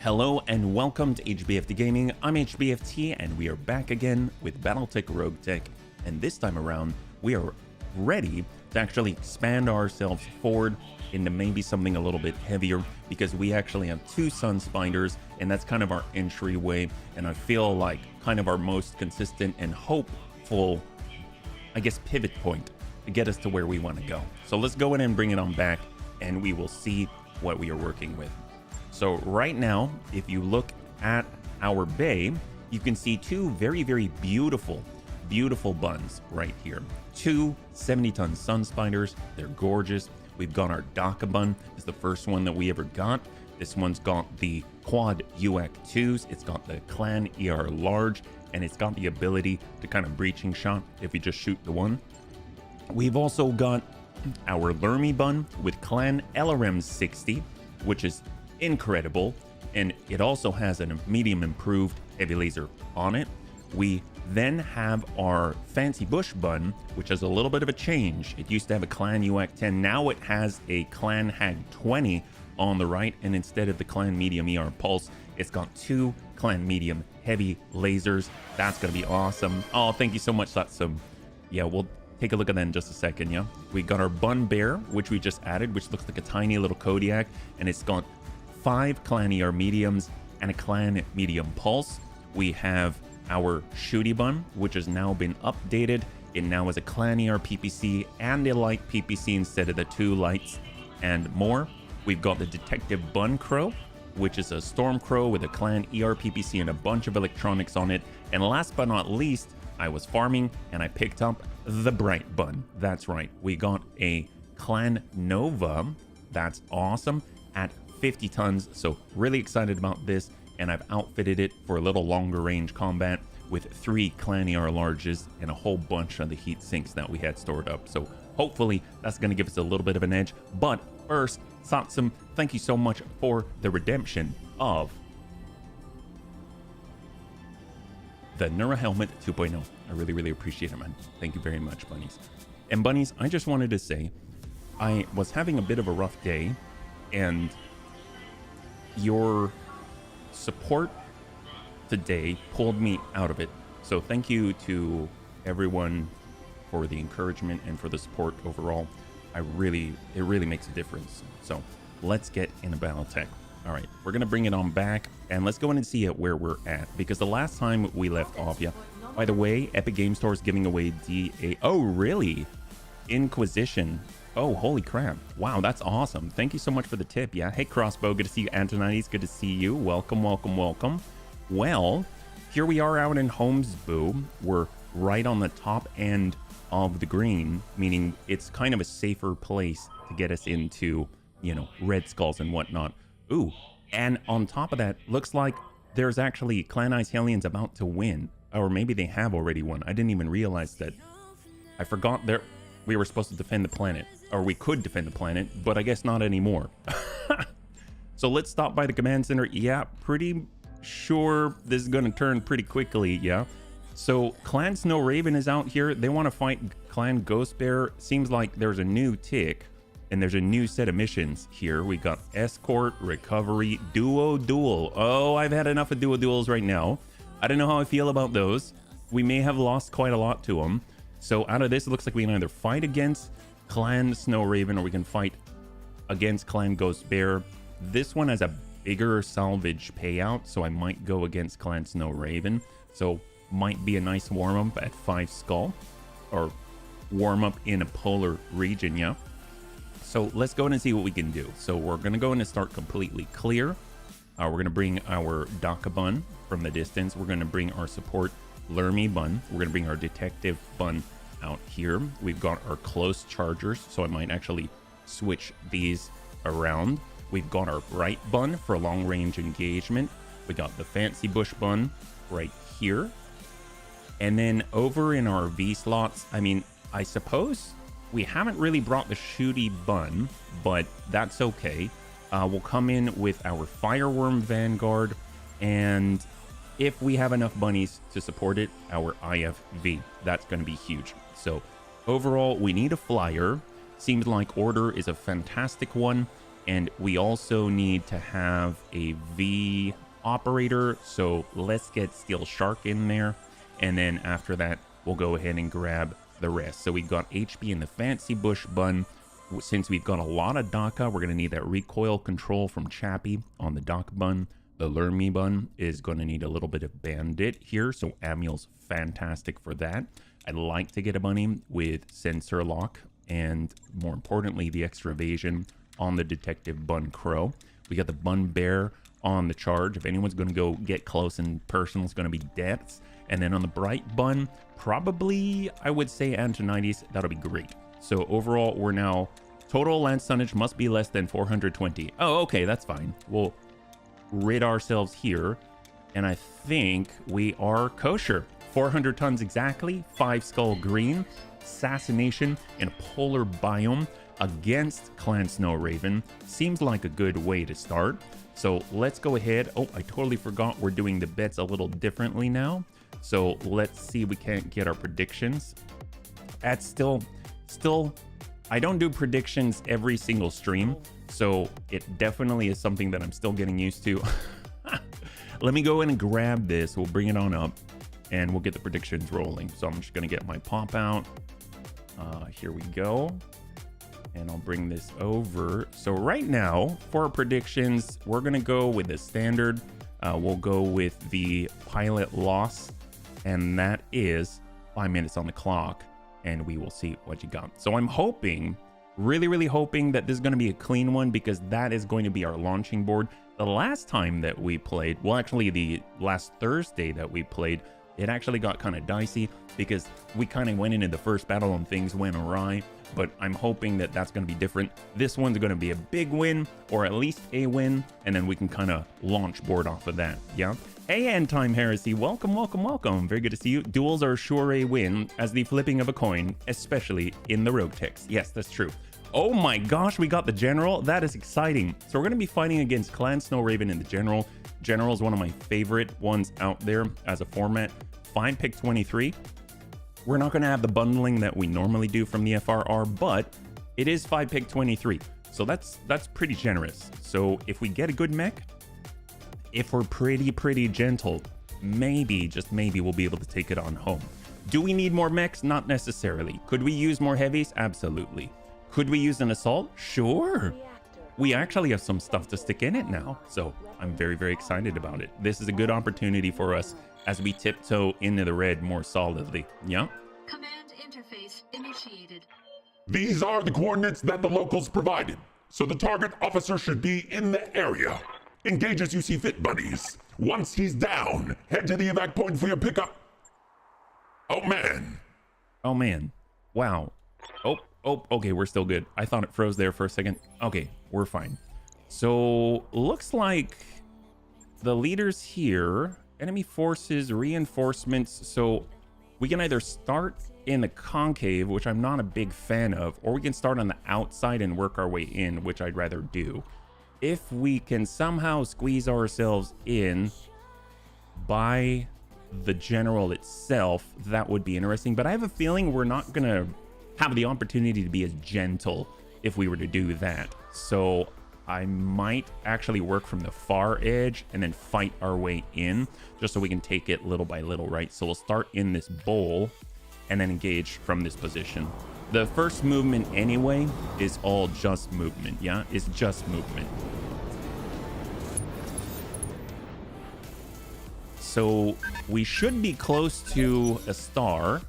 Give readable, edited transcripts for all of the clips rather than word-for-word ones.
Hello and welcome to HBFT Gaming. I'm HBFT and we are back again with Battletech Roguetech, and this time around we are ready to actually expand ourselves forward into maybe something a little bit heavier, because we actually have two sun spiders and that's kind of our entryway, and I feel like kind of our most consistent and hopeful, I guess, pivot point to get us to where we want to go. So let's go in and bring it on back and we will see what we are working with. So right now, if you look at our bay, you can see two very beautiful buns right here. Two 70-ton sun spiders. They're gorgeous. We've got our Daka bun. It's the first one that we ever got. This one's got the quad UAC 2s. It's got the clan ER large, and it's got the ability to kind of breaching shot if you just shoot the one. We've also got our Lermy bun with clan LRM 60, which is incredible, and it also has a medium improved heavy laser on it. We then have our fancy bush bun, which has a little bit of a change. It used to have a clan UAC 10, now it has a clan Hag 20 on the right, and instead of the clan medium ER pulse, it's got two clan medium heavy lasers. That's gonna be awesome. Oh, thank you so much. That's some, yeah, we'll take a look at that in just a second. Yeah, we got our bun bear, which we just added, which looks like a tiny little Kodiak, and it's got 5 clan ER mediums and a clan medium pulse. We have our shooty bun, which has now been updated. It now has a clan ER PPC and a light PPC instead of the 2 lights and more. We've got the detective bun crow, which is a storm crow with a clan ER PPC and a bunch of electronics on it. And last but not least, I was farming and I picked up the bright bun. That's right, we got a clan Nova. That's awesome, at 50 tons. So really excited about this, and I've outfitted it for a little longer range combat with 3 clan ER larges and a whole bunch of the heat sinks that we had stored up. So hopefully that's going to give us a little bit of an edge. But first, Satsum, thank you so much for the redemption of the Nura Helmet 2.0. I really appreciate it, man. Thank you very much, bunnies. And bunnies, I just wanted to say, I was having a bit of a rough day, and your support today pulled me out of it. So thank you to everyone for the encouragement and for the support overall. It really makes a difference. So let's get into Battletech. All right, we're gonna bring it on back and let's go in and see where we're at, because the last time we left off, yeah, by the way, Epic Game Store is giving away DA. Oh really? Inquisition. Oh, holy crap. Wow, that's awesome. Thank you so much for the tip. Yeah. Hey, Crossbow. Good to see you. Antonides, good to see you. Welcome. Well, here we are out in Homesboo. We're right on the top end of the green, meaning it's kind of a safer place to get us into, you know, red skulls and whatnot. Ooh, and on top of that, looks like there's actually Clan Ice Hellions about to win. Or maybe they have already won. I didn't even realize that. I forgot we were supposed to defend the planet. Or we could defend the planet, but I guess not anymore. So let's stop by the command center. Yeah, pretty sure this is going to turn pretty quickly. Yeah. So Clan Snow Raven is out here. They want to fight Clan Ghost Bear. Seems like there's a new tick and there's a new set of missions here. We got Escort, Recovery, Duo Duel. Oh, I've had enough of Duo Duels right now. I don't know how I feel about those. We may have lost quite a lot to them. So out of this, it looks like we can either fight against Clan Snow Raven or we can fight against Clan Ghost Bear. This one has a bigger salvage payout, so I might go against Clan Snow Raven. So might be a nice warm-up at 5 skull, or warm-up in a polar region. Yeah, so let's go in and see what we can do. So we're gonna go in and start completely clear. We're gonna bring our Daka bun from the distance. We're gonna bring our support Lermy bun. We're gonna bring our detective bun out here. We've got our close chargers, so I might actually switch these around. We've got our bright bun for long range engagement. We got the fancy bush bun right here, and then over in our V slots, I mean, I suppose we haven't really brought the shooty bun, but that's okay. We'll come in with our fireworm vanguard, and if we have enough bunnies to support it, our IFV. That's going to be huge. So overall, we need a flyer. Seems like order is a fantastic one. And we also need to have a V operator. So let's get Steel Shark in there. And then after that, we'll go ahead and grab the rest. So we've got HB in the Fancy Bush bun. Since we've got a lot of DACA, we're going to need that recoil control from Chappie on the DACA bun. The Learn Me bun is going to need a little bit of Bandit here. So Amiel's fantastic for that. I'd like to get a bunny with sensor lock and more importantly, the extra evasion on the Detective Bun Crow. We got the Bun Bear on the charge. If anyone's going to go get close and personal, it's going to be Depths. And then on the Bright Bun, probably, I would say Antonides. That'll be great. So overall, we're now, total land tonnage must be less than 420. Oh, okay, that's fine. We'll rid ourselves here. And I think we are kosher. 400 tons exactly, 5 Skull Green, Assassination in a polar biome against Clan Snow Raven. Seems like a good way to start. So let's go ahead. Oh, I totally forgot we're doing the bets a little differently now. So let's see if we can't get our predictions. That's still, I don't do predictions every single stream. So it definitely is something that I'm still getting used to. Let me go in and grab this. We'll bring it on up and we'll get the predictions rolling. So I'm just going to get my pop out. Here we go. And I'll bring this over. So right now for our predictions, we're going to go with the standard. We'll go with the pilot loss. And that is 5 minutes on the clock. And we will see what you got. So I'm hoping, really hoping that this is going to be a clean one because that is going to be our launching board. The last time that we played, well, actually the last Thursday that we played, it actually got kind of dicey because we kind of went into the first battle and things went awry. But I'm hoping that that's going to be different. This one's going to be a big win, or at least a win, and then we can kind of launch board off of that. Yeah. Hey, End Time Heresy, welcome. Very good to see you. Duels are sure a win as the flipping of a coin, especially in the Roguetechs. Yes, that's true. Oh my gosh, we got the General. That is exciting. So we're going to be fighting against Clan Snow Raven in the General. General is one of my favorite ones out there as a format. Fine pick 23. We're not going to have the bundling that we normally do from the FRR, but it is 5 pick 23. So that's pretty generous. So if we get a good mech, if we're pretty gentle, maybe, just maybe, we'll be able to take it on home. Do we need more mechs? Not necessarily. Could we use more heavies? Absolutely. Could we use an assault? Sure. We actually have some stuff to stick in it now. So I'm very excited about it. This is a good opportunity for us as we tiptoe into the red more solidly. Yeah? Command interface initiated. These are the coordinates that the locals provided, so the target officer should be in the area. Engage as you see fit, buddies. Once he's down, head to the evac point for your pickup. Oh man. Wow. Oh, okay, we're still good. I thought it froze there for a second. Okay, we're fine. So looks like the leaders here, enemy forces, reinforcements. So we can either start in the concave, which I'm not a big fan of, or we can start on the outside and work our way in, which I'd rather do. If we can somehow squeeze ourselves in by the General itself, that would be interesting. But I have a feeling we're not going to have the opportunity to be as gentle if we were to do that. So I might actually work from the far edge and then fight our way in, just so we can take it little by little, right? So we'll start in this bowl and then engage from this position. The first movement anyway is all just movement, yeah? It's just movement. So we should be close to a star.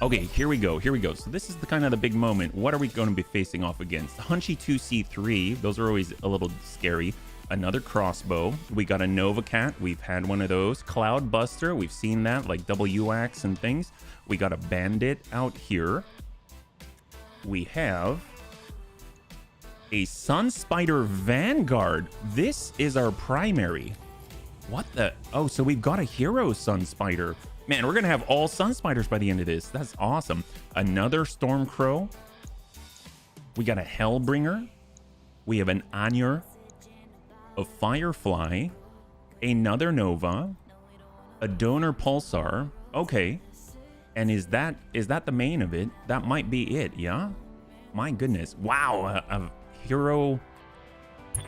Okay, here we go. So this is the kind of the big moment. What are we going to be facing off against? Hunchy 2C3. Those are always a little scary. Another crossbow. We got a Nova Cat. We've had one of those. Cloud Buster. We've seen that, like WAX and things. We got a Bandit out here. We have a Sun Spider Vanguard. This is our primary. What the? Oh, so we've got a Hero Sun Spider. Man, we're going to have all Sun Spiders by the end of this. That's awesome. Another Storm Crow. We got a Hellbringer. We have an Anur. A Firefly. Another Nova. A Donor Pulsar. Okay. And is that the main of it? That might be it, yeah? My goodness. Wow, a Hero.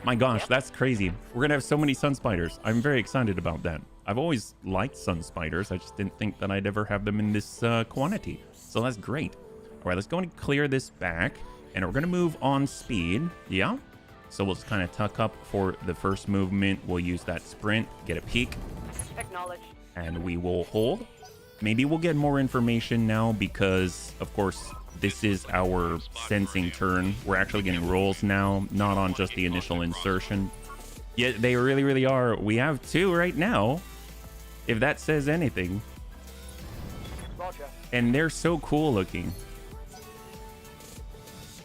My gosh, that's crazy. We're gonna have so many sun spiders. I'm very excited about that. I've always liked sun spiders. I just didn't think that I'd ever have them in this quantity. So that's great. All right, let's go and clear this back. And we're gonna move on speed. Yeah. So we'll just kind of tuck up for the first movement. We'll use that sprint, get a peek. Acknowledge. And we will hold. Maybe we'll get more information now because, of course, this is our sensing turn. We're actually getting rolls now, not on just the initial insertion. Yeah, they really, really are. We have 2 right now, if that says anything. Roger. And they're so cool looking.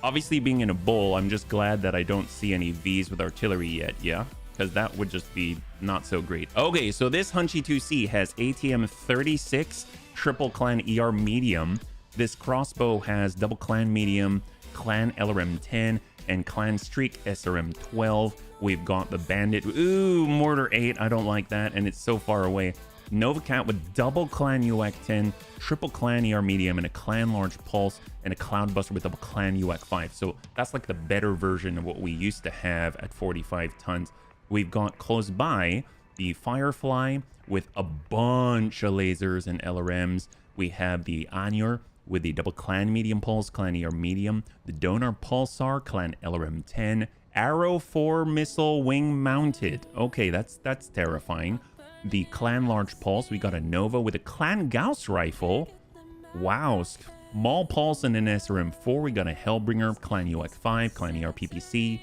Obviously, being in a bowl, I'm just glad that I don't see any Vs with artillery yet, yeah? Because that would just be not so great. Okay, so this Hunchy 2C has ATM 36, triple clan ER medium. This crossbow has double clan medium, clan LRM 10, and clan streak SRM 12. We've got the bandit. Ooh, mortar 8. I don't like that, and it's so far away. Nova Cat with double clan UAC 10, triple clan ER medium, and a clan large pulse, and a cloudbuster with double clan UAC 5. So that's like the better version of what we used to have at 45 tons. We've got close by the Firefly with a bunch of lasers and LRMs. We have the Anur with the double clan medium pulse, clan ER medium, the Donar Pulsar, clan LRM 10, Arrow 4 missile wing mounted. Okay, that's terrifying. The clan large pulse, we got a Nova with a clan Gauss rifle. Wow, small pulse and an SRM 4. We got a Hellbringer, clan UAC 5, clan ER PPC,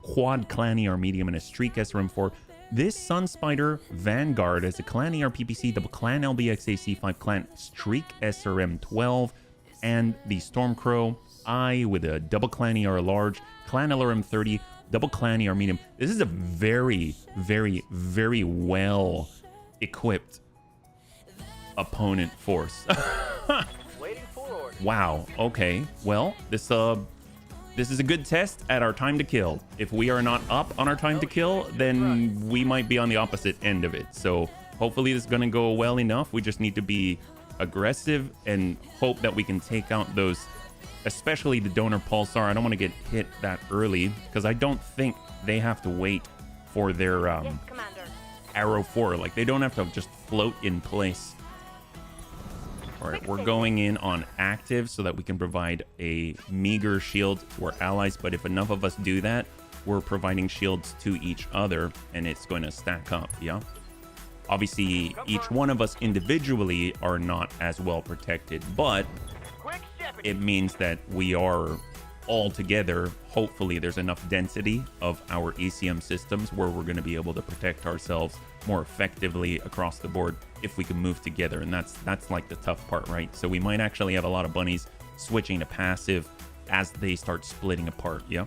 quad clan ER medium, and a streak SRM 4. This Sun Spider Vanguard is a clan ER PPC, double clan LBXAC 5, clan streak SRM 12, and the Stormcrow I with a double clan ER large, clan LRM 30, double clan ER medium. This is a very, very, very well equipped opponent force. Waiting for order. Wow. Okay. Well, this is a good test at our time to kill. If we are not up on our time to kill, then we might be on the opposite end of it. So hopefully this is going to go well enough. We just need to be aggressive and hope that we can take out those, especially the Donar Pulsar. I don't want to get hit that early because I don't think they have to wait for their Yes, Commander. Arrow 4. Like, they don't have to just float in place. All right, we're going in on active so that we can provide a meager shield to our allies. But if enough of us do that, we're providing shields to each other and it's going to stack up, yeah? Obviously, each one of us individually are not as well protected, but Quick shepherd. it means that we are all together. Hopefully there's enough density of our ECM systems where we're going to be able to protect ourselves more effectively across the board if we can move together. And that's like the tough part, right? So we might actually have a lot of bunnies switching to passive as they start splitting apart, yeah?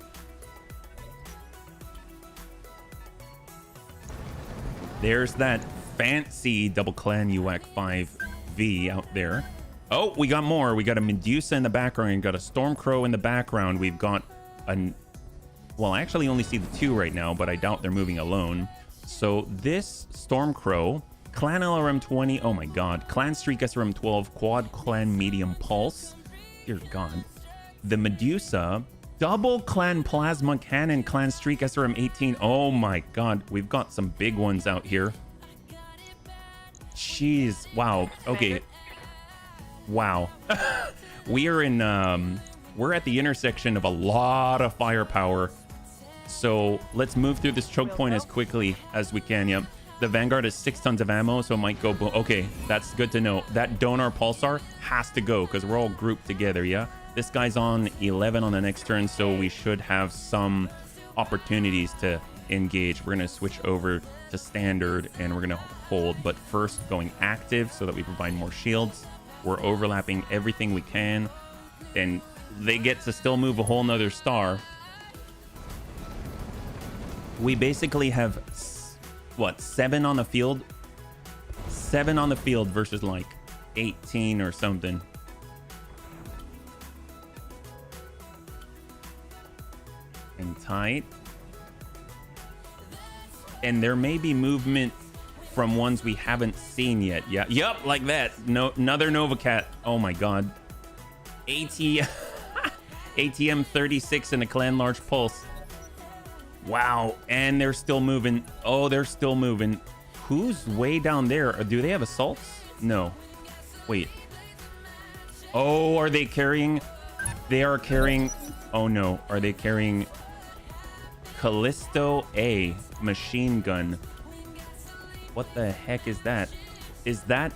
There's that fancy double clan UAC 5V out there. Oh, we got more. We got a Medusa in the background. Got a Stormcrow in the background. We've got an... Well, I actually only see the 2 right now, but I doubt they're moving alone. So this Stormcrow, Clan LRM 20, oh my god, Clan Streak SRM 12, Quad Clan Medium Pulse, dear god. The Medusa, double Clan Plasma Cannon, Clan Streak SRM 18, oh my god, we've got some big ones out here. Jeez, wow, okay. Wow. We are in, we're at the intersection of a lot of firepower. So let's move through this choke point as quickly as we can. Yep. The Vanguard has 6 tons of ammo, so it might go boom. Okay, that's good to know. That Donar Pulsar has to go because we're all grouped together, yeah? This guy's on 11 on the next turn, so we should have some opportunities to engage. We're going to switch over to standard and we're going to hold, but first going active so that we provide more shields. We're overlapping everything we can, and they get to still move a whole nother star. We basically have, what, 7 on the field? 7 on the field versus like 18 or something. And tight. And there may be movement from ones we haven't seen yet. Yeah. Yep, like that. No, another Nova Cat. Oh my god. ATM 36 and a Clan Large Pulse. Wow, and they're still moving. Oh, they're still moving. Who's way down there? Do they have assaults? No. Wait. Oh, are they carrying? They are carrying. Oh no, are they carrying Callisto A machine gun? What the heck is that? Is that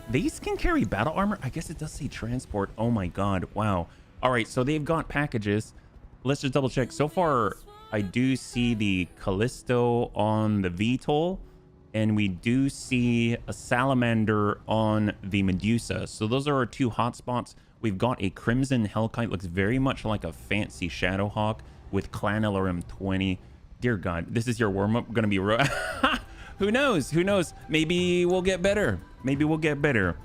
these can carry battle armor? I guess it does say transport. Oh my god. Wow. All right, so they've got packages. Let's just double check. So far, I do see the Callisto on the VTOL, and we do see a Salamander on the Medusa. So those are our two hotspots. We've got a Crimson Hellkite. Looks very much like a fancy Shadowhawk with Clan LRM 20. Dear God, this is your warm-up. Gonna be... Who knows? Who knows? Maybe we'll get better. Maybe we'll get better.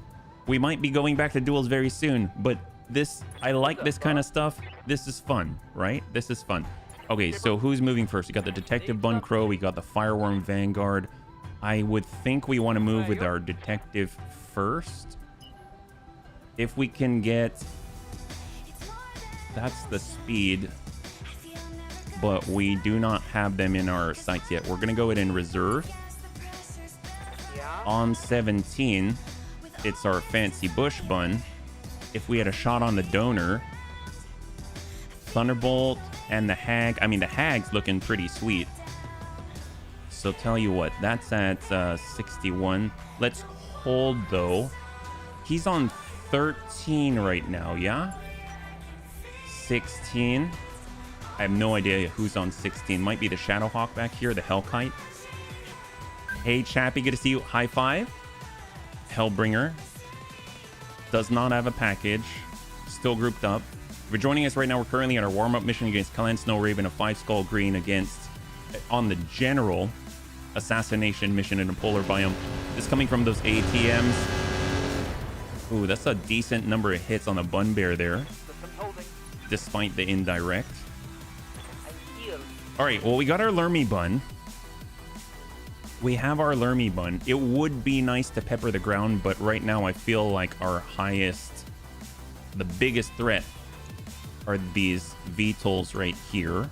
We might be going back to duels very soon, but this... I like this kind of stuff. This is fun, right? This is fun. Okay, so who's moving first? We got the Detective Bun Crow. We got the Fireworm Vanguard. I would think we want to move with our Detective first. If we can get... That's the speed. But we do not have them in our sights yet. We're going to go ahead and reserve. On 17, it's our Fancy Bush Bun. If we had a shot on the Donor, Thunderbolt and the Hag. I mean, the Hag's looking pretty sweet. So tell you what, that's at 61. Let's hold, though. He's on 13 right now, yeah? 16. I have no idea who's on 16. Might be the Shadowhawk back here, the Hellkite. Hey, Chappie, good to see you. High five. Hellbringer. Does not have a package. Still grouped up. If you're joining us right now, we're currently on our warm-up mission against Clan Snow Raven, a 5-skull green against... on the general assassination mission in a polar biome. This coming from those ATMs. Ooh, that's a decent number of hits on the Bun Bear there. Despite the indirect. All right, well, we got our Lermy Bun. We have our Lermy Bun. It would be nice to pepper the ground, but right now I feel like our highest, the biggest threat are these VTOLs right here.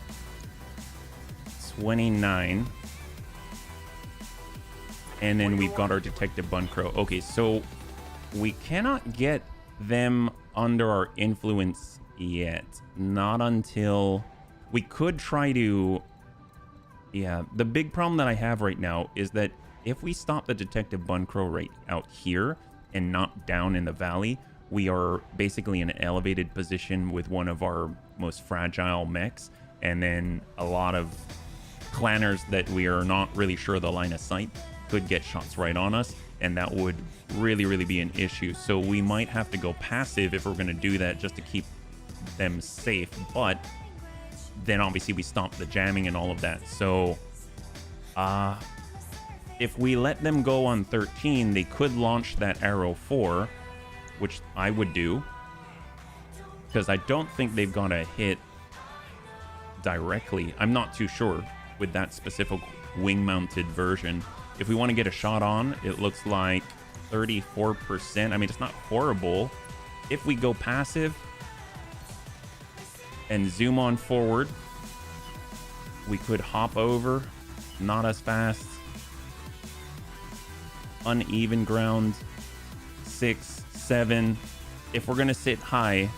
29. And then we've got our Detective Bun Crow. Okay, so we cannot get them under our influence yet. Not until... We could try to... Yeah, the big problem that I have right now is that if we stop the Detective Bun Crow right out here and not down in the valley, we are basically in an elevated position with one of our most fragile mechs, and then a lot of clanners that we are not really sure the line of sight could get shots right on us, and that would really be an issue. So we might have to go passive if we're going to do that, just to keep them safe, but then obviously we stop the jamming and all of that. So if we let them go on 13, they could launch that Arrow 4, which I would do, because I don't think they've got a hit directly. I'm not too sure with that specific wing-mounted version. If we want to get a shot on, it looks like 34%. I mean, it's not horrible. If we go passive and zoom on forward, we could hop over. Not as fast. Uneven ground. 6, 7. If we're gonna sit high,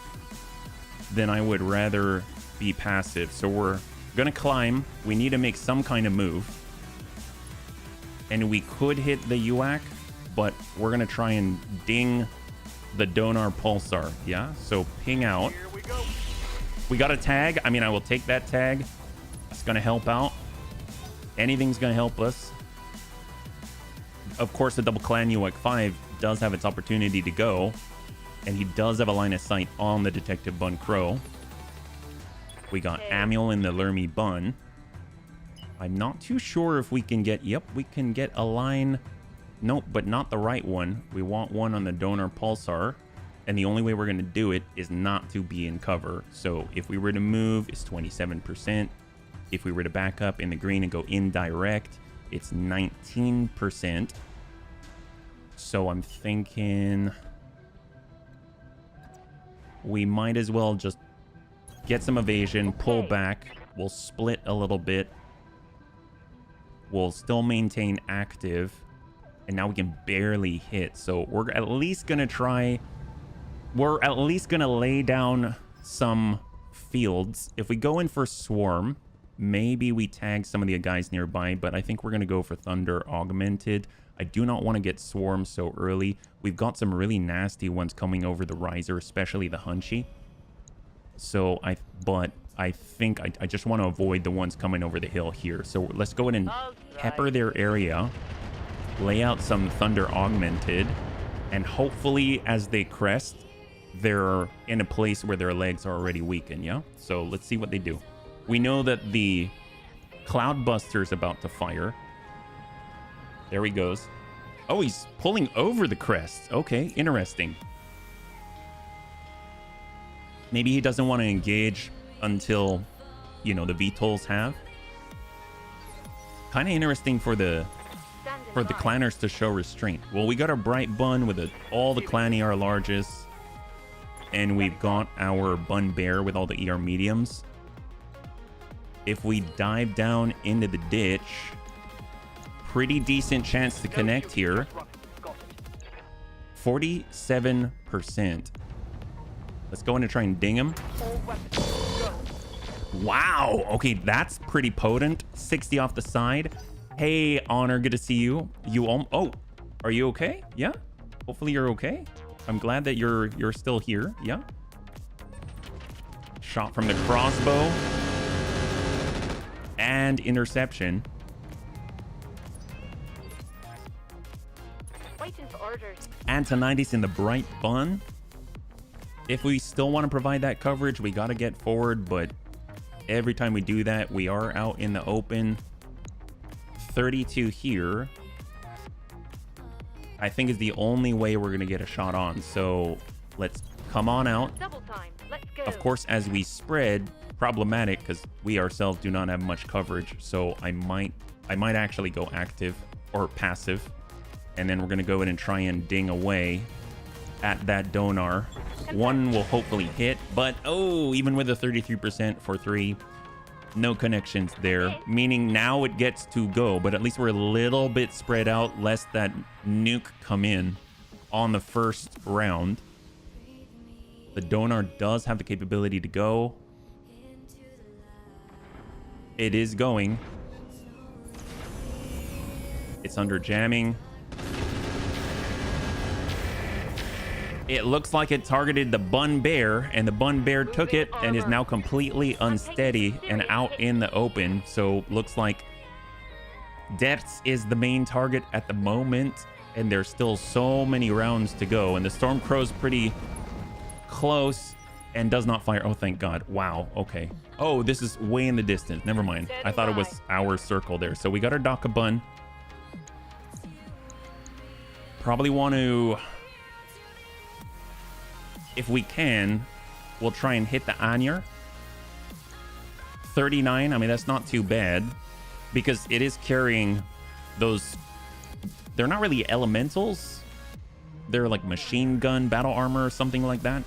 then I would rather be passive. So we're gonna climb. We need to make some kind of move, and we could hit the UAC, but we're gonna try and ding the Donar Pulsar. Yeah, so ping out. Here we go. We got a tag. I mean, I will take that tag. It's gonna help out. Anything's gonna help us. Of course, the double clan UAC 5 does have its opportunity to go, and he does have a line of sight on the Detective Bun Crow. We got Amiel in the Lermy Bun. I'm not too sure if we can get... Yep, we can get a line. Nope, but not the right one. We want one on the Donor Pulsar, and the only way we're going to do it is not to be in cover. So if we were to move, it's 27%. If we were to back up in the green and go indirect, it's 19%. So I'm thinking we might as well just get some evasion, pull back, We'll split a little bit. We'll still maintain active. And now we can barely hit. So we're at least going to try... We're at least going to lay down some fields. If we go in for Swarm, maybe we tag some of the guys nearby. But I think we're going to go for Thunder Augmented. I do not want to get Swarm so early. We've got some really nasty ones coming over the riser, especially the Hunchy. So but I think I just want to avoid the ones coming over the hill here. So let's go in and pepper their area, lay out some Thunder Augmented, and hopefully as they crest, they're in a place where their legs are already weakened, yeah? So let's see what they do. We know that the Cloudbuster's about to fire. There he goes. Oh, he's pulling over the crest. Okay, interesting. Maybe he doesn't want to engage until, you know, the VTOLs have. Kind of interesting for the clanners to show restraint. Well, we got our Bright Bun with all the clan ER larges. And we've got our Bun Bear with all the ER mediums. If we dive down into the ditch, pretty decent chance to connect here. 47%. Let's go in and try and ding him. Wow. Okay, that's pretty potent. 60 off the side. Hey, Honor, good to see you. Oh, are you okay? Yeah. Hopefully you're okay. I'm glad that you're still here. Yeah. Shot from the crossbow. And interception. Waiting for orders. Antonitis in the Bright Bun. If we still want to provide that coverage, we got to get forward, but every time we do that, we are out in the open. 32 here, I think, is the only way we're going to get a shot on. So let's come on out. Double time. Let's go. Of course, as we spread, problematic because we ourselves do not have much coverage. So I might actually go active or passive. And then we're going to go in and try and ding away at that Donar. One will hopefully hit, but oh, even with a 33% for 3, no connections there, meaning now it gets to go, but at least we're a little bit spread out, lest that nuke come in on the first round. The Donar does have the capability to go. It is going. It's under jamming. It looks like it targeted the Bun Bear, and the Bun Bear took it and is now completely unsteady and out in the open. So looks like Depths is the main target at the moment, and there's still so many rounds to go. And the Stormcrow's pretty close and does not fire. Oh, thank God. Wow. Okay. Oh, this is way in the distance. Never mind. I thought it was our circle there. So we got our Daka Bun. Probably want to... If we can, we'll try and hit the Anyer. 39, I mean, that's not too bad. Because it is carrying those... They're not really elementals. They're like machine gun battle armor or something like that.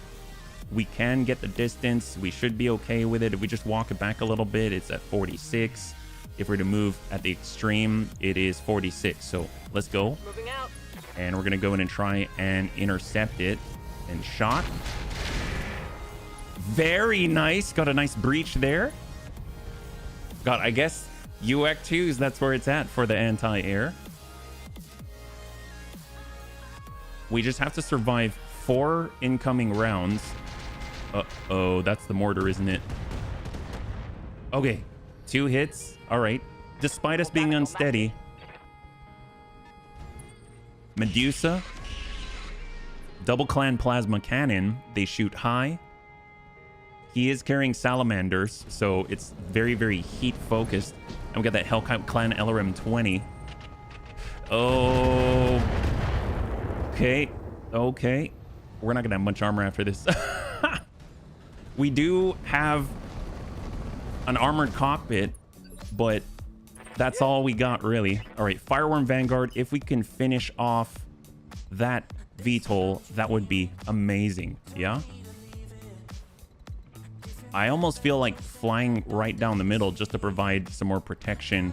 We can get the distance. We should be okay with it. If we just walk it back a little bit, it's at 46. If we're to move at the extreme, it is 46. So let's go. Moving out. And we're going to go in and try and intercept it. And shot. Very nice. Got a nice breach there. Got, I guess, UX2s, that's where it's at for the anti-air. We just have to survive 4 incoming rounds. Uh-oh, that's the mortar, isn't it? Okay, 2 hits. All right. Despite us being unsteady. Medusa. Double Clan Plasma Cannon. They shoot high. He is carrying salamanders, so it's very, very heat focused. And we got that Hellkite Clan LRM 20. Oh. Okay. Okay. We're not gonna have much armor after this. We do have an armored cockpit, but that's all we got, really. All right, Fireworm Vanguard. If we can finish off that VTOL, that would be amazing. Yeah. I almost feel like flying right down the middle just to provide some more protection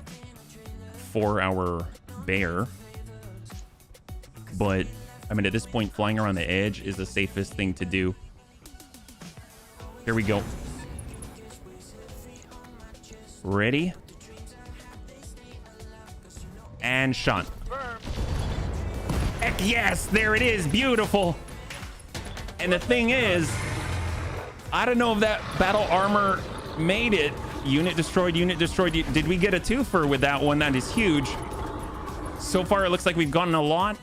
for our bear. But, I mean, at this point, flying around the edge is the safest thing to do. Here we go. Ready? And shot. Heck yes, there it is. Beautiful. And the thing is, I don't know if that battle armor made it. Unit destroyed, unit destroyed. Did we get a twofer with that one? That is huge. So far, it looks like we've gotten a lot.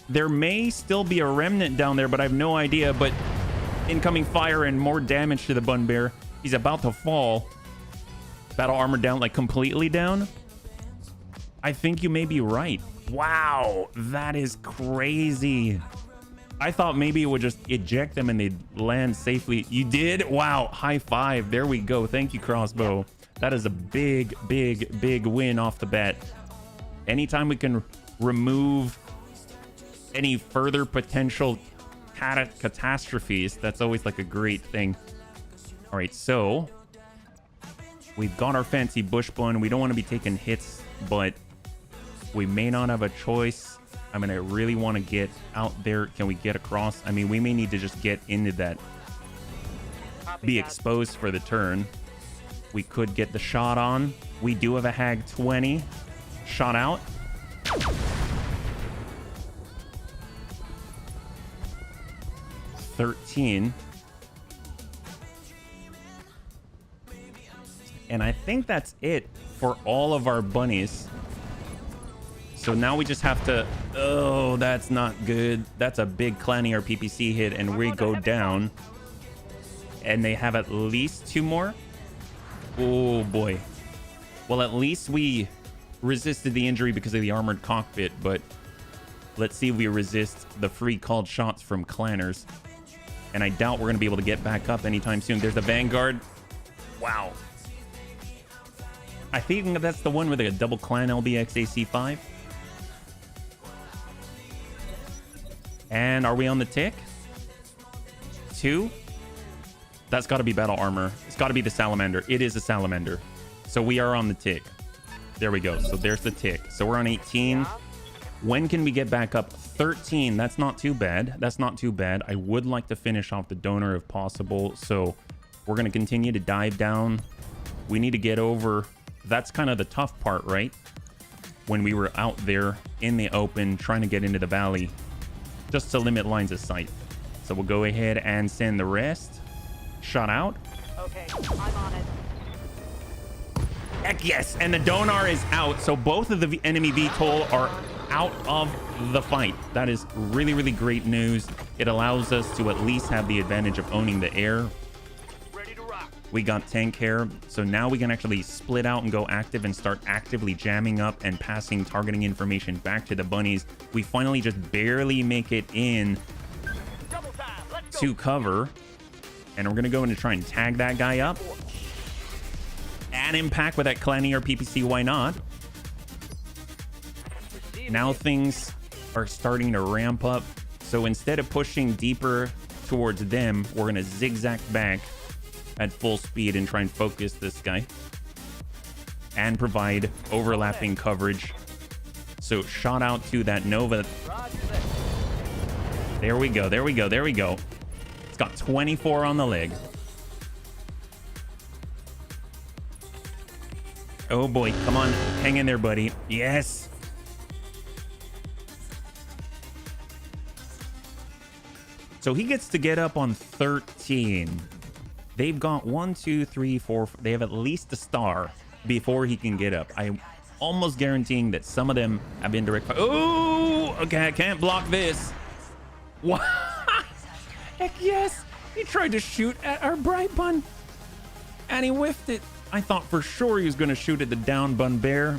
There may still be a remnant down there, but I have no idea. But incoming fire and more damage to the bun bear. He's about to fall. Battle armor down, like completely down. I think you may be right. Wow, that is crazy. I thought maybe it would just eject them and they'd land safely. You did? Wow, high five. There we go. Thank you, Crossbow. That is a big, big, big win off the bat. Anytime we can remove any further potential catastrophes, that's always like a great thing. All right, so we've got our fancy bush bun. We don't want to be taking hits, but we may not have a choice. I mean, I really want to get out there. Can we get across? I mean, we may need to just get into that. Be exposed for the turn. We could get the shot on. We do have a Hag 20. Shot out. $13. And I think that's it for all of our bunnies. So now we just have to... Oh, that's not good. That's a big clanny or PPC hit, and we go down. And they have at least 2 more. Oh, boy. Well, at least we resisted the injury because of the armored cockpit, but let's see if we resist the free called shots from clanners. And I doubt we're going to be able to get back up anytime soon. There's the Vanguard. Wow. I think that's the one with a double clan LBX AC5. And are we on the tick? 2? That's got to be battle armor. It's got to be the salamander. It is a salamander. So we are on the tick. There we go. So there's the tick. So we're on 18. When can we get back up? 13. That's not too bad. That's not too bad. I would like to finish off the donor if possible. So we're going to continue to dive down. We need to get over. That's kind of the tough part, right? When we were out there in the open trying to get into the valley, just to limit lines of sight. So we'll go ahead and send the rest. Shot out. Okay, I'm on it. Heck yes, and the Donar is out. So both of the enemy VTOL are out of the fight. That is really, really great news. It allows us to at least have the advantage of owning the air. Ready to rock. We got tank hair, so now we can actually split out and go active and start actively jamming up and passing targeting information back to the bunnies. We finally just barely make it in to cover, and we're gonna go in and try and tag that guy up and impact with that clanny or PPC. Why not? Now things are starting to ramp up, so instead of pushing deeper towards them, we're gonna zigzag back at full speed and try and focus this guy and provide overlapping coverage. So shot out to that Nova. There we go, there we go, there we go. It's got 24 on the leg. Oh boy, come on, hang in there, buddy. Yes. So he gets to get up on 13. They've got 1, 2, 3, 4. They have at least a star before he can get up. I'm almost guaranteeing that some of them have indirect fire. Oh, okay, I can't block this. What? Heck yes. He tried to shoot at our bright bun and he whiffed it. I thought for sure he was going to shoot at the down bun bear,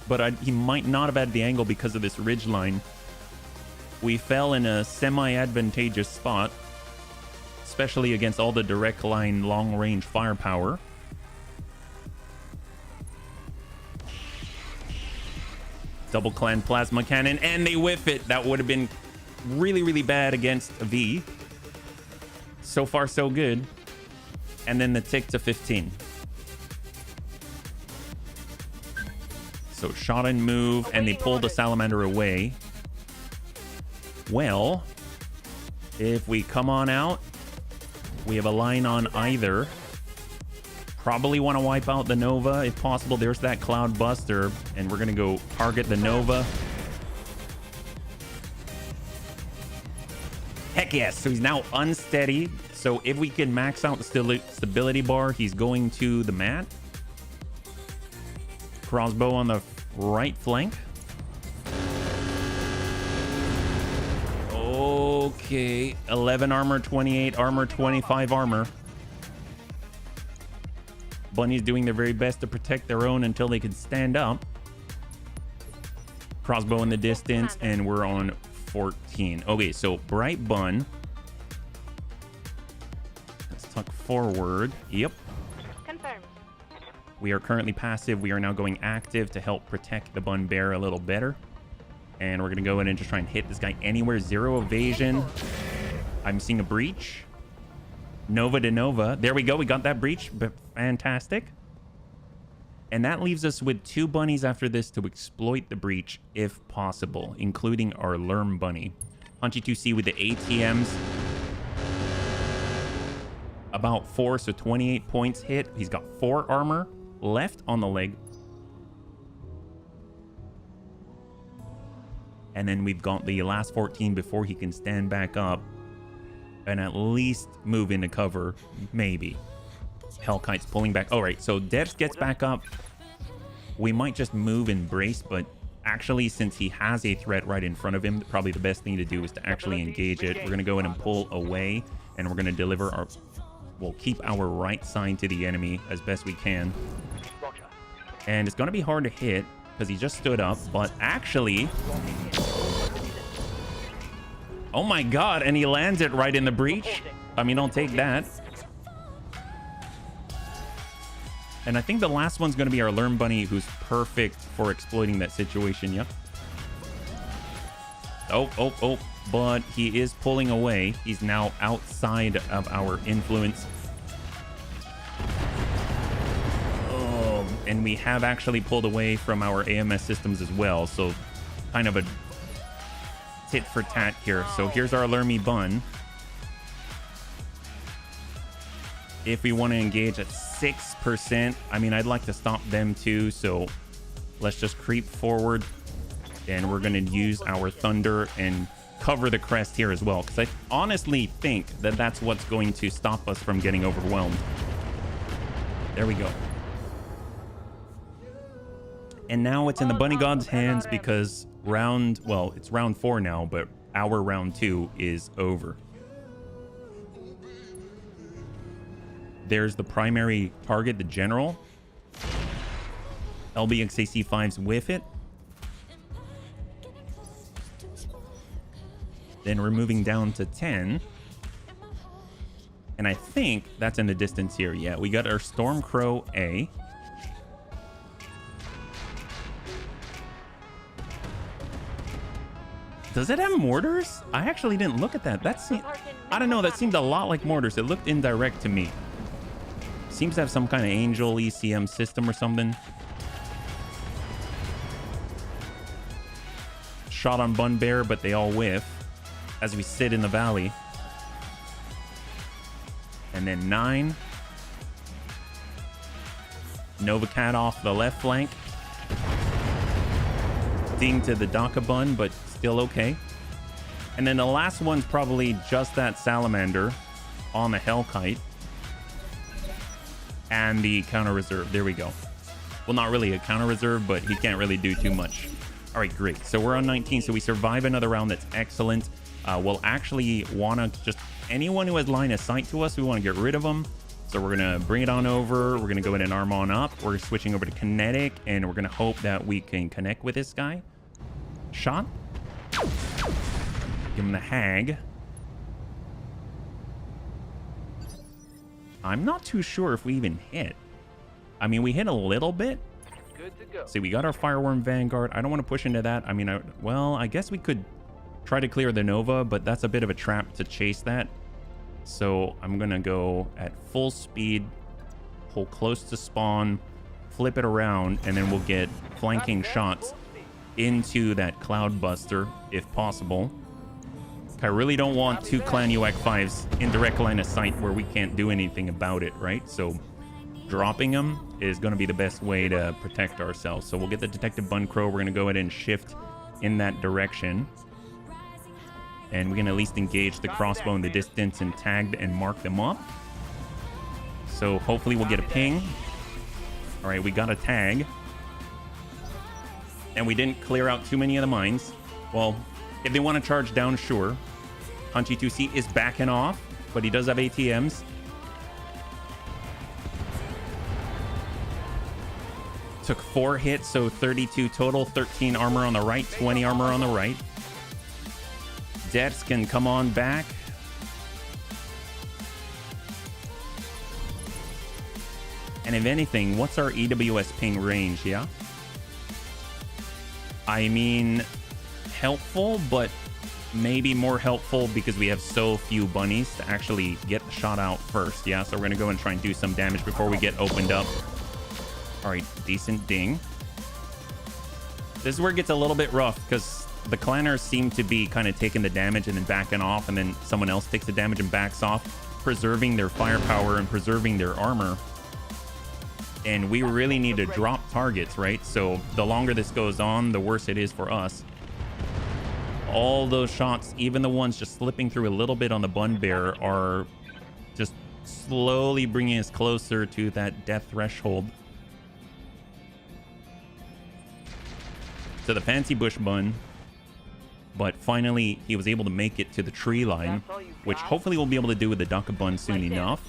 but he might not have had the angle because of this ridge line. We fell in a semi-advantageous spot, especially against all the direct line long-range firepower. Double clan plasma cannon, and they whiff it. That would have been really, really bad against a V. So far, so good. and then the tick to 15. So shot and move, and they pulled the salamander away. Well, if we come on out, we have a line on either. Probably want to wipe out the Nova if possible. There's that Cloud Buster, and we're going to go target the Nova. Heck yes. So he's now unsteady. So if we can max out the stability bar, he's going to the mat. Crossbow on the right flank. Okay. 11 armor, 28 armor, 25 armor. Bunny's doing their very best to protect their own until they can stand up. Crossbow in the distance, and we're on 14. Okay, so Bright Bun. Let's tuck forward. Yep. Confirmed. We are currently passive. We are now going active to help protect the Bun Bear a little better. And we're going to go in and just try and hit this guy anywhere. 0 evasion. I'm seeing a breach. Nova to Nova. There we go. We got that breach. Fantastic. And that leaves us with 2 bunnies after this to exploit the breach if possible, including our Lerm bunny. Punchy2C with the ATMs. About 4, so 28 points hit. He's got 4 armor left on the leg. And then we've got the last 14 before he can stand back up and at least move into cover, maybe. Hellkite's pulling back. All right, so Devs gets back up. We might just move and brace, but actually, since he has a threat right in front of him, probably the best thing to do is to actually engage it. We're going to go in and pull away, and we're going to deliver our... We'll keep our right side to the enemy as best we can. And it's going to be hard to hit because he just stood up, but actually... Oh my god, and he lands it right in the breach. I mean, I'll take that. And I think the last one's going to be our Lerm Bunny, who's perfect for exploiting that situation. Yep. Oh. But he is pulling away. He's now outside of our influence. Oh, and we have actually pulled away from our AMS systems as well. So kind of a tit for tat here. So here's our Lermy Bun. If we want to engage at 6%, I mean, I'd like to stop them too. So let's just creep forward, and we're going to use our Thunder and cover the crest here as well, because I honestly think that that's what's going to stop us from getting overwhelmed. There we go. And now it's in the Bunny God's hands because it's round 4 now, but our round 2 is over. There's the primary target, the general. LBXAC5's with it. Then we're moving down to 10. And I think that's in the distance here. Yeah, we got our Stormcrow A. Does it have mortars? I actually didn't look at that. I don't know. That seemed a lot like mortars. It looked indirect to me. Seems to have some kind of Angel ECM system or something. Shot on Bun Bear, but they all whiff as we sit in the valley. And then 9. Nova Cat off the left flank. Ding to the Daka Bun, but still okay. And then the last one's probably just that Salamander on the Hellkite. And the counter reserve. There we go. Well, not really a counter reserve, but he can't really do too much. All right, great. So we're on 19. So we survive another round. That's excellent. We'll actually want to just... Anyone who has line of sight to us, we want to get rid of them. So we're going to bring it on over. We're going to go in and arm on up. We're switching over to kinetic, and we're going to hope that we can connect with this guy. Shot. Give him the hag. I'm not too sure if we even hit. I mean, we hit a little bit. Good to go. See, we got our Fireworm Vanguard. I don't want to push into that. I mean, I guess we could try to clear the Nova, but that's a bit of a trap to chase that. So I'm going to go at full speed, pull close to spawn, flip it around, and then we'll get flanking shots into that cloud buster if possible. I really don't want two clan UAC-5s in direct line of sight where we can't do anything about it, right? So dropping them is going to be the best way to protect ourselves. So we'll get the detective bun crow. We're going to go ahead and shift in that direction. And we can at least engage the crossbow in the distance and tag and mark them up. So hopefully we'll get a ping. All right, we got a tag. And we didn't clear out too many of the mines. Well, if they want to charge down, sure. Hunchy 2C is backing off, but he does have ATMs. Took 4 hits, so 32 total. 13 armor on the right, 20 armor on the right. Debs can come on back. And if anything, what's our EWS ping range, yeah? I mean, helpful, but maybe more helpful because we have so few bunnies to actually get the shot out first, yeah? So we're gonna go and try and do some damage before we get opened up. All right, decent ding. This is where it gets a little bit rough because the clanners seem to be kind of taking the damage and then backing off, and then someone else takes the damage and backs off, preserving their firepower and preserving their armor. And we really need to drop targets, right? So the longer this goes on, the worse it is for us. All those shots, even the ones just slipping through a little bit on the bun bear, are just slowly bringing us closer to that death threshold. To the fancy bush bun, but finally he was able to make it to the tree line, which hopefully we'll be able to do with the Daka bun soon enough.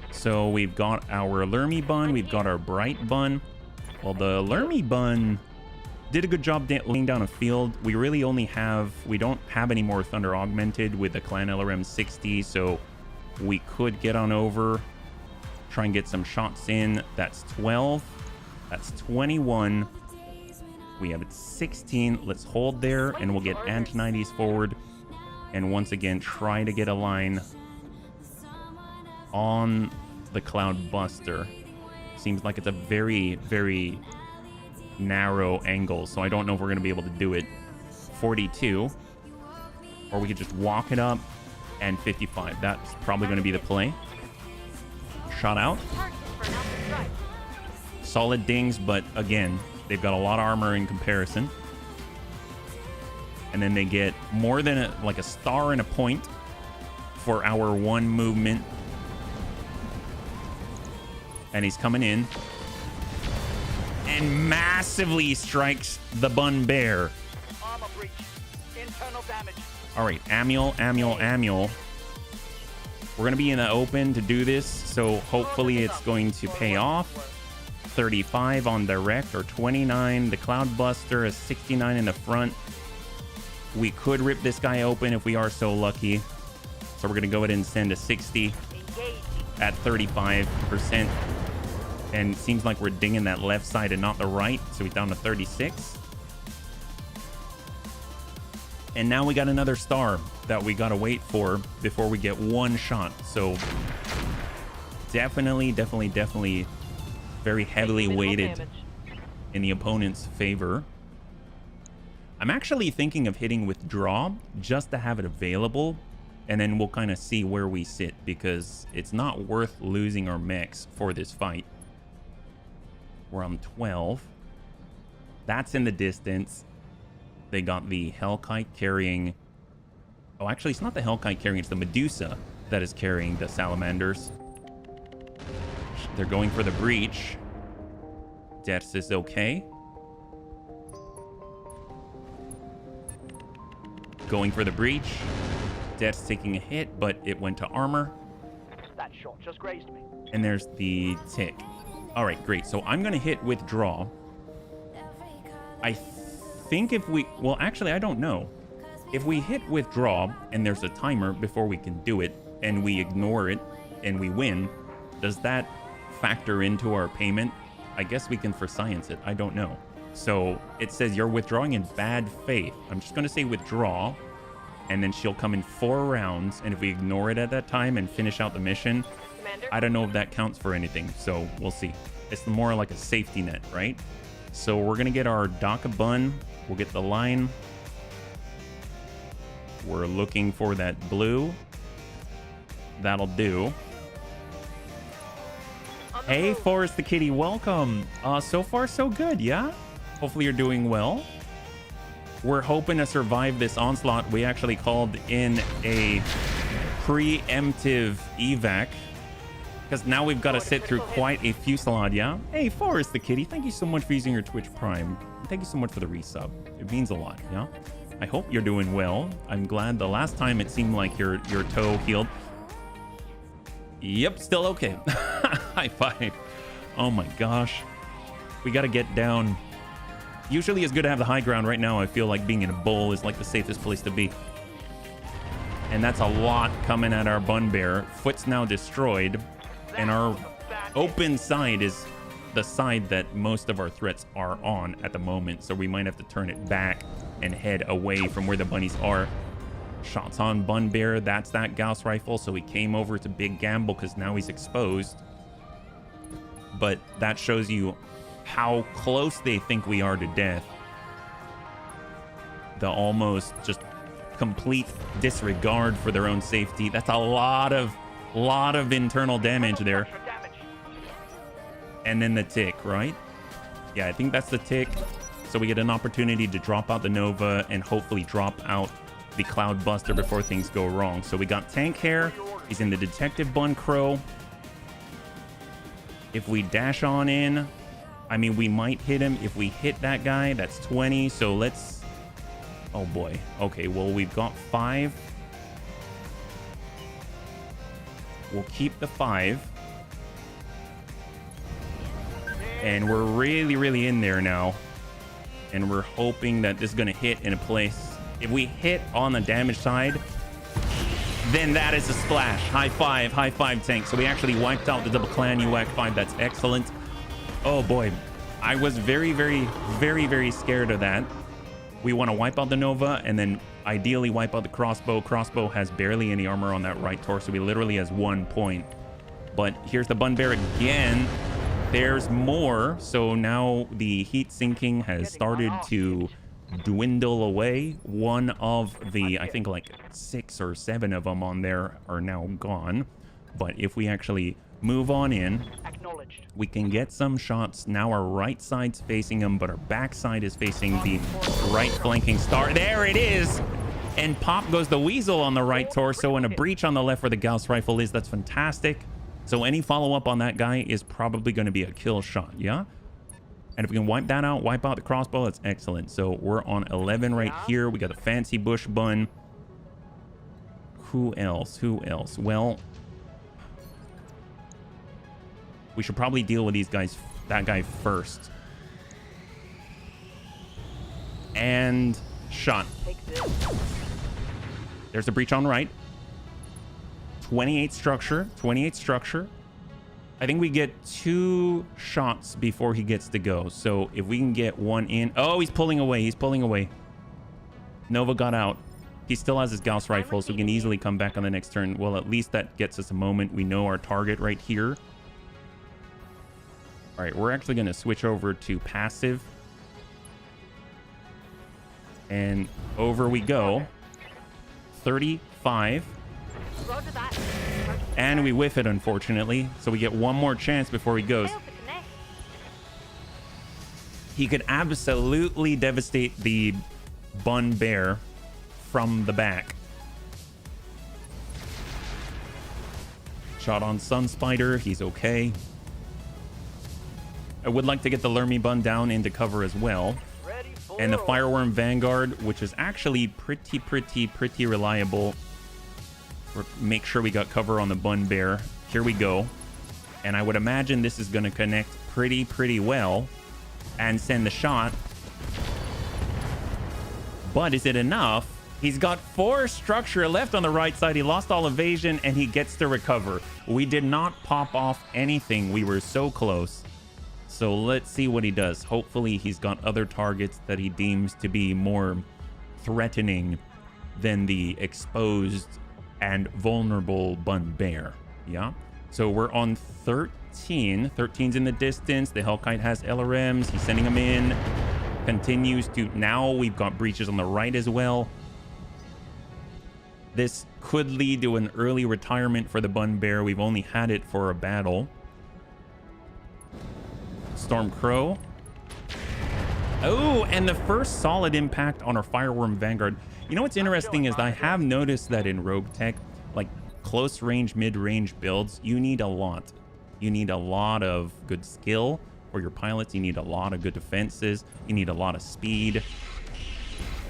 So we've got our Lermy bun, we've got our Bright bun. Well, the Lermy bun did a good job laying down a field. We really only have, we don't have any more Thunder Augmented with the Clan LRM 60, so we could get on over, try and get some shots in. That's 12, that's 21. We have 16. Let's hold there, and we'll get anti-90s forward. And once again, try to get a line on the Cloud Buster. Seems like it's a very, very narrow angle, so I don't know if we're going to be able to do it. 42. Or we could just walk it up, and 55. That's probably going to be the play. Shot out. Solid dings, but again, they've got a lot of armor in comparison. And then they get more than like a star and a point for our one movement. And he's coming in. And massively strikes the bun bear. Armor breach. Internal damage. All right, Amule. We're going to be in the open to do this, so hopefully it's going to pay off. 35 on direct, or 29. The Cloud Buster is 69 in the front. We could rip this guy open if we are so lucky. So we're going to go ahead and send a 60 at 35%. And it seems like we're dinging that left side and not the right. So we're down to 36. And now we got another star that we got to wait for before we get one shot. So definitely very heavily weighted in the opponent's favor. I'm actually thinking of hitting withdraw just to have it available, and then we'll kind of see where we sit, because it's not worth losing our mechs for this fight. We're on 12. That's in the distance. They got the Hellkite carrying... Oh, actually, it's not the Hellkite carrying, it's the Medusa that is carrying the Salamanders. They're going for the breach. Deaths is okay. Going for the breach. Death's taking a hit, but it went to armor. That shot just grazed me. And there's the tick. All right, great. So I'm going to hit withdraw. I think if we... Well, actually, I don't know. If we hit withdraw and there's a timer before we can do it, and we ignore it and we win, does that factor into our payment? I guess we can for science it. I don't know. So it says you're withdrawing in bad faith. I'm just going to say withdraw. and then she'll come in 4 rounds, and if we ignore it at that time and finish out the mission, Commander? I don't know if that counts for anything, so we'll see. It's more like a safety net, right? So we're gonna get our DACA bun. We'll get the line. We're looking for that blue. That'll do. Hey, Forrest the Kitty, welcome. So far, so good, yeah? Hopefully you're doing well. We're hoping to survive this onslaught. We actually called in a preemptive evac, because now we've got to sit through quite a fusillade, yeah? Hey, Forrest the Kitty, thank you so much for using your Twitch Prime. Thank you so much for the resub. It means a lot, yeah? I hope you're doing well. I'm glad the last time it seemed like your toe healed. Yep, still okay. High five. Oh my gosh. We got to get down. Usually it's good to have the high ground. Right now, I feel like being in a bowl is like the safest place to be. And that's a lot coming at our bun bear. Foot's now destroyed. And our open side is the side that most of our threats are on at the moment. So we might have to turn it back and head away from where the bunnies are. Shots on bun bear. That's that Gauss rifle. So he came over to Big Gamble because now he's exposed. But that shows you how close they think we are to death. The almost just complete disregard for their own safety. That's a lot of internal damage there. And then the tick, right? Yeah, I think that's the tick. So we get an opportunity to drop out the Nova and hopefully drop out the Cloud Buster before things go wrong. So we got Tank Hair. He's in the Detective Bun Crow. If we dash on in, I mean, we might hit him. If we hit that guy, that's 20. So let's... Oh boy. Okay, well, we've got 5. We'll keep the 5. And we're really in there now. And we're hoping that this is going to hit in a place. If we hit on the damage side, then that is a splash. High five, Tank. So we actually wiped out the double clan UAC 5. That's excellent. Oh boy. I was very scared of that. We want to wipe out the Nova and then ideally wipe out the crossbow. Crossbow has barely any armor on that right torso. He literally has 1 point. But here's the bun bear again. There's more. So now the heat sinking has started to dwindle away. One of the, I think like 6 or 7 of them on there are now gone. But if we actually move on in, we can get some shots. Now our right side's facing them, but our back side is facing the right flanking star. There it is! And pop goes the weasel on the right torso and a breach on the left where the Gauss rifle is. That's fantastic. So any follow-up on that guy is probably going to be a kill shot, yeah? And if we can wipe that out, wipe out the crossbow, that's excellent. So we're on 11 right here. We got the fancy bush bun. Who else? Well, we should probably deal with these guys, that guy first. And shot. There's a breach on right. 28 structure. I think we get 2 shots before he gets to go. So if we can get 1 in. Oh, he's pulling away. Nova got out. He still has his Gauss rifle, so we can easily come back on the next turn. Well, at least that gets us a moment. We know our target right here. All right, we're actually going to switch over to passive. And over we go. 35. Roger that. And we whiff it, unfortunately. So we get 1 more chance before he goes. He could absolutely devastate the bun bear from the back. Shot on Sun Spider. He's okay. I would like to get the Lermy bun down into cover as well. And the Fireworm Vanguard, which is actually pretty reliable. Make sure we got cover on the bun bear. Here we go. And I would imagine this is going to connect pretty well and send the shot. But is it enough? He's got 4 structure left on the right side. He lost all evasion and he gets to recover. We did not pop off anything. We were so close. So let's see what he does. Hopefully he's got other targets that he deems to be more threatening than the exposed and vulnerable Bun Bear. Yeah. So we're on 13. 13's in the distance. The Hellkite has LRMs. He's sending them in. Continues to. Now we've got breaches on the right as well. This could lead to an early retirement for the Bun Bear. We've only had it for a battle. Storm Crow. Oh, and the first solid impact on our Fireworm Vanguard. You know what's interesting is I have noticed that in Roguetech, like close range, mid-range builds, you need a lot. You need a lot of good skill for your pilots. You need a lot of good defenses. You need a lot of speed.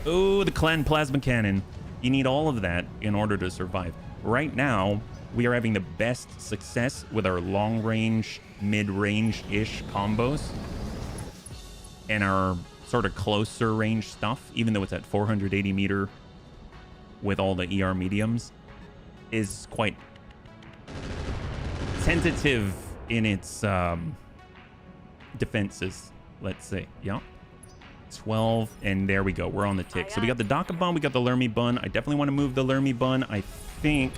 Oh, the Clan Plasma Cannon. You need all of that in order to survive. Right now, we are having the best success with our long range, mid-range-ish combos. And our sort of closer range stuff, even though it's at 480 meter with all the ER mediums, is quite tentative in its defenses, let's say. Yeah. 12, and there we go. We're on the tick. So we got the Daka Bun, we got the Lermy Bun. I definitely want to move the Lermy Bun. I think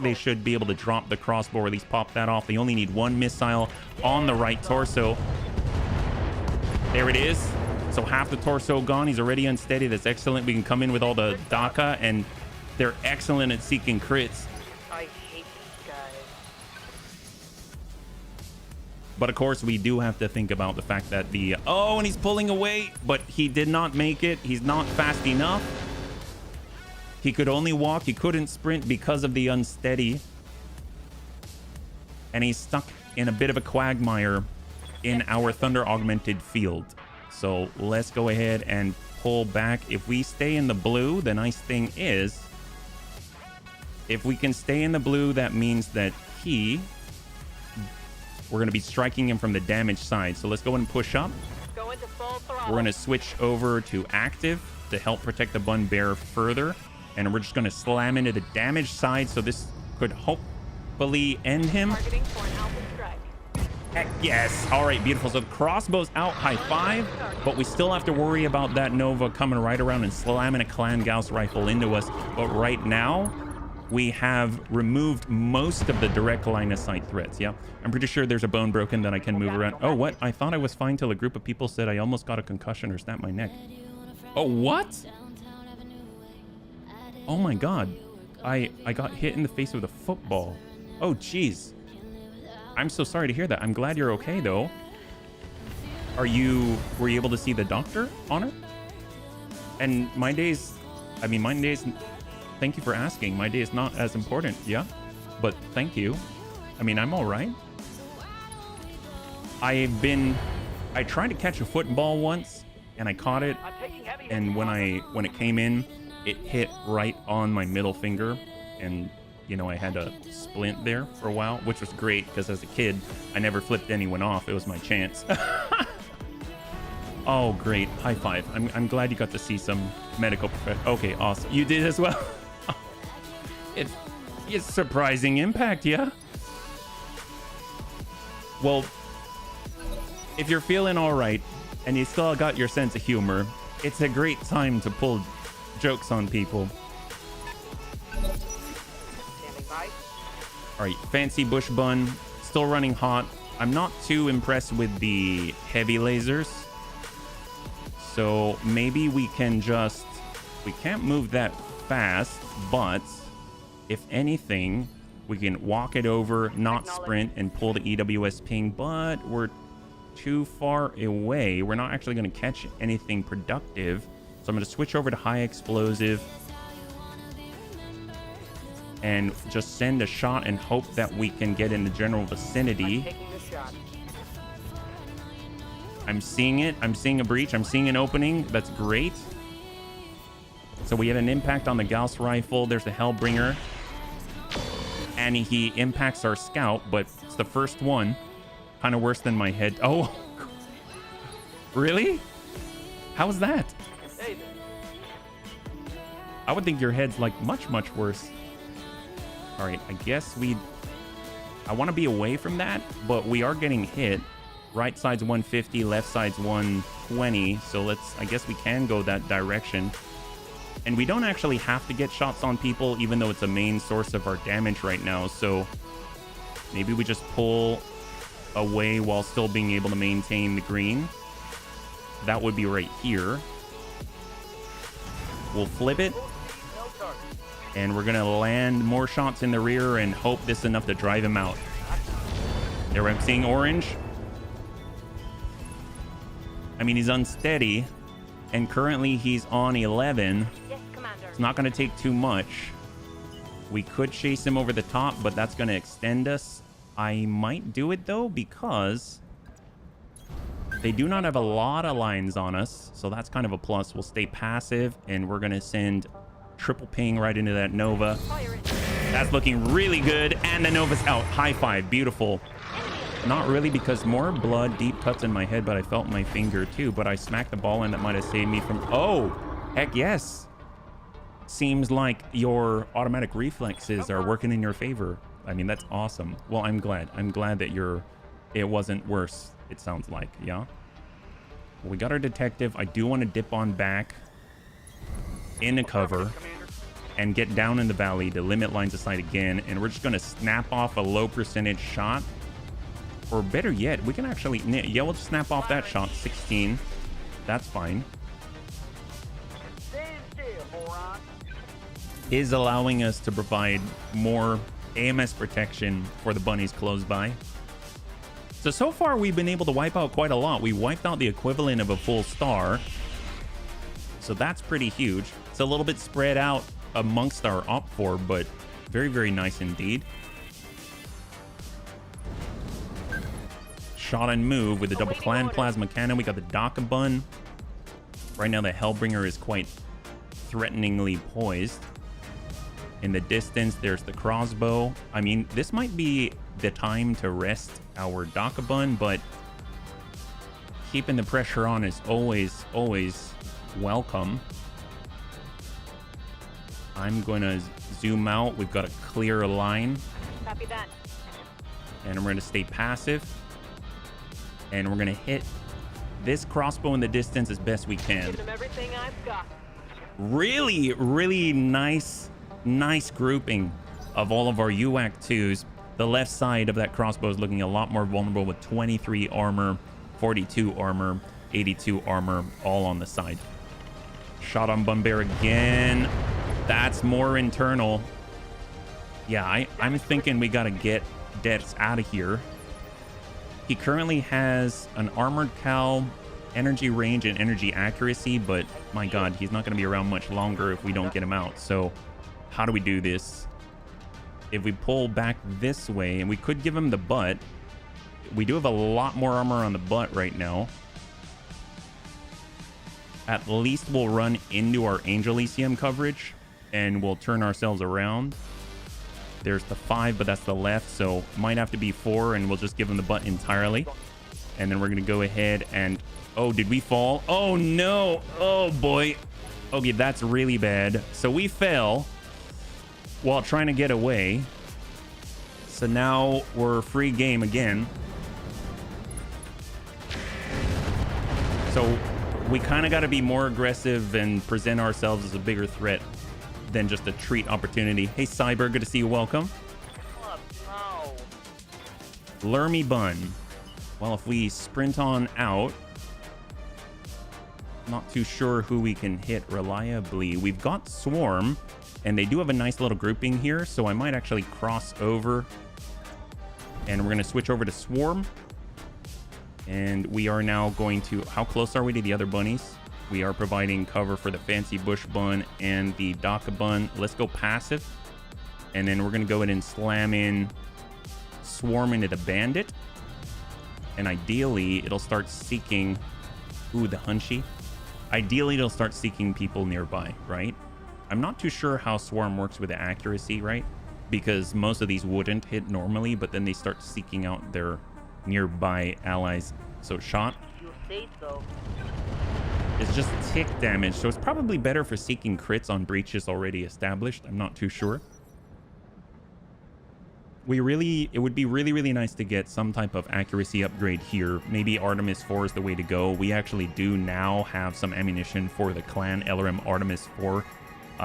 they should be able to drop the crossbow, or at least pop that off. They only need one missile on the right torso. There it is. So half the torso gone. He's already unsteady. That's excellent. We can come in with all the Daka, and they're excellent at seeking crits. I hate these guys. But of course, we do have to think about the fact that the... Oh, and he's pulling away, but he did not make it. He's not fast enough. He could only walk. He couldn't sprint because of the unsteady. And he's stuck in a bit of a quagmire in our Thunder Augmented field. So let's go ahead and pull back. If we stay in the blue, the nice thing is, if we can stay in the blue, that means that we're going to be striking him from the damage side. So let's go and push up. Go into full throttle. We're going to switch over to active to help protect the Bun Bear further. And we're just going to slam into the damage side. So this could hopefully end him. Targeting for an alpha strike. Heck yes. All right, beautiful. So the crossbow's out, high five, but we still have to worry about that Nova coming right around and slamming a Clan Gauss rifle into us. But right now, we have removed most of the direct line of sight threats. Yeah, I'm pretty sure there's a bone broken that I can move around. Oh, what? I thought I was fine till a group of people said I almost got a concussion or snapped my neck. Oh, what? Oh my God. I got hit in the face with a football. Oh, geez. I'm so sorry to hear that. I'm glad you're okay, though. Were you able to see the doctor on it? And my days, thank you for asking. My day is not as important, yeah? But thank you. I mean, I'm all right. I tried to catch a football once, and I caught it. And when it came in, it hit right on my middle finger. And, you know, I had a splint there for a while, which was great because as a kid, I never flipped anyone off. It was my chance. Oh, great. High five. I'm glad you got to see some medical professional. Okay, awesome. You did as well. It's surprising impact, yeah? Well, if you're feeling all right and you still got your sense of humor, it's a great time to pull jokes on people. All right, Fancy Bush Bun, still running hot. I'm not too impressed with the heavy lasers. So maybe we can we can't move that fast, but if anything, we can walk it over, not sprint, and pull the EWS ping, but we're too far away. We're not actually going to catch anything productive. So I'm going to switch over to high explosive and just send a shot and hope that we can get in the general vicinity. I'm seeing it. I'm seeing a breach. I'm seeing an opening. That's great. So we have an impact on the Gauss rifle. There's the Hellbringer. And he impacts our scout, but it's the first one. Kind of worse than my head. Oh, really? How's that? I would think your head's like much, much worse. All right, I guess I want to be away from that, but we are getting hit. Right side's 150, left side's 120. So I guess we can go that direction. And we don't actually have to get shots on people, even though it's a main source of our damage right now. So maybe we just pull away while still being able to maintain the green. That would be right here. We'll flip it. And we're going to land more shots in the rear and hope this is enough to drive him out. There, I'm seeing orange. I mean, he's unsteady. And currently he's on 11. Yes, Commander. It's not going to take too much. We could chase him over the top, but that's going to extend us. I might do it, though, because they do not have a lot of lines on us. So that's kind of a plus. We'll stay passive, and we're going to send triple ping right into that Nova. Fire it. That's looking really good. And the Nova's out. High five. Beautiful. Not really, because more blood deep cuts in my head, but I felt my finger too. But I smacked the ball in. That might have saved me from... Oh, heck yes. Seems like your automatic reflexes are working in your favor. I mean, that's awesome. Well, I'm glad. I'm glad that it wasn't worse, it sounds like. Yeah. Well, we got our detective. I do want to dip on back into cover and get down in the valley to limit lines of sight again. And we're just going to snap off a low percentage shot. Or better yet, we can actually... Yeah, we'll just snap off that shot. 16. That's fine. Is allowing us to provide more AMS protection for the bunnies close by. So far, we've been able to wipe out quite a lot. We wiped out the equivalent of a full star. So that's pretty huge. It's a little bit spread out amongst our Op4, but very, very nice indeed. Shot and move with the double clan plasma cannon. We got the Dakabun. Right now, the Hellbringer is quite threateningly poised. In the distance, there's the crossbow. I mean, this might be the time to rest our Dakabun, but keeping the pressure on is always, always welcome. I'm going to zoom out. We've got a clear line. Copy that. And we're going to stay passive. And we're going to hit this crossbow in the distance as best we can. Giving him everything I've got. Really, really nice grouping of all of our UAC 2s. The left side of that crossbow is looking a lot more vulnerable with 23 armor, 42 armor, 82 armor, all on the side. Shot on Bumbear again. That's more internal. Yeah, I'm thinking we got to get Deaths out of here. He currently has an armored cow, energy range, and energy accuracy, but my god, he's not going to be around much longer if we don't get him out. So how do we do this? If we pull back this way, and we could give him the butt. We do have a lot more armor on the butt right now. At least we'll run into our Angel ECM coverage, and we'll turn ourselves around. There's the 5, but that's the left, so might have to be 4, and we'll just give him the butt entirely. And then we're going to go ahead and... Oh, did we fall? Oh, no. Oh, boy. Okay, that's really bad. So we fell while trying to get away. So now we're free game again. So we kind of got to be more aggressive and present ourselves as a bigger threat than just a treat opportunity. Hey, Cyber, good to see you. Welcome. Oh, no. Lermy Bun. Well, if we sprint on out, not too sure who we can hit reliably. We've got Swarm, and they do have a nice little grouping here, so I might actually cross over, and we're going to switch over to Swarm. And we are now going to... How close are we to the other bunnies? We are providing cover for the Fancy Bush Bun and the Daka Bun. Let's go passive. And then we're going to go ahead and slam in Swarm into the Bandit. And ideally, it'll start seeking... Ooh, the Hunchy. Ideally, it'll start seeking people nearby, right? I'm not too sure how Swarm works with the accuracy, right? Because most of these wouldn't hit normally, but then they start seeking out their nearby allies. So shot. You say so. It's just tick damage, so it's probably better for seeking crits on breaches already established. I'm not too sure. It would be really, really nice to get some type of accuracy upgrade here. Maybe Artemis 4 is the way to go. We actually do now have some ammunition for the clan LRM Artemis 4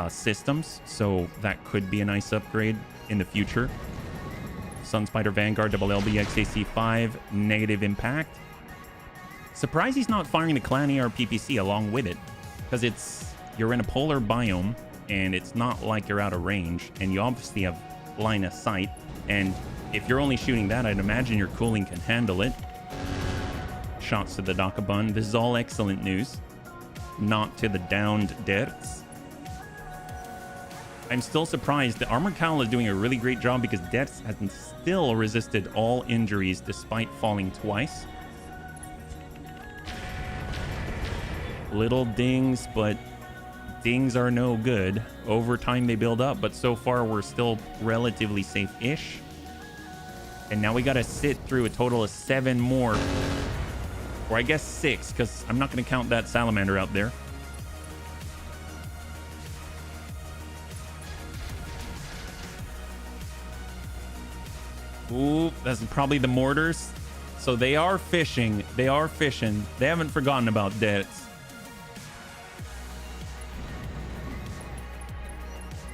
systems, so that could be a nice upgrade in the future. Sunspider Vanguard, double LB XAC5, negative impact. Surprised he's not firing the Clan ER PPC along with it, because you're in a polar biome, and it's not like you're out of range, and you obviously have line of sight, and if you're only shooting that, I'd imagine your cooling can handle it. Shots to the Dakabun. This is all excellent news. Not to the downed deaths. I'm still surprised. The Armored Cowl is doing a really great job because Deaths has still resisted all injuries despite falling twice. Little dings, but dings are no good. Over time they build up, but so far we're still relatively safe-ish. And now we gotta sit through a total of 7 more. Or I guess 6, because I'm not gonna count that salamander out there. Ooh, that's probably the mortars. So they are fishing. They are fishing. They haven't forgotten about Deaths.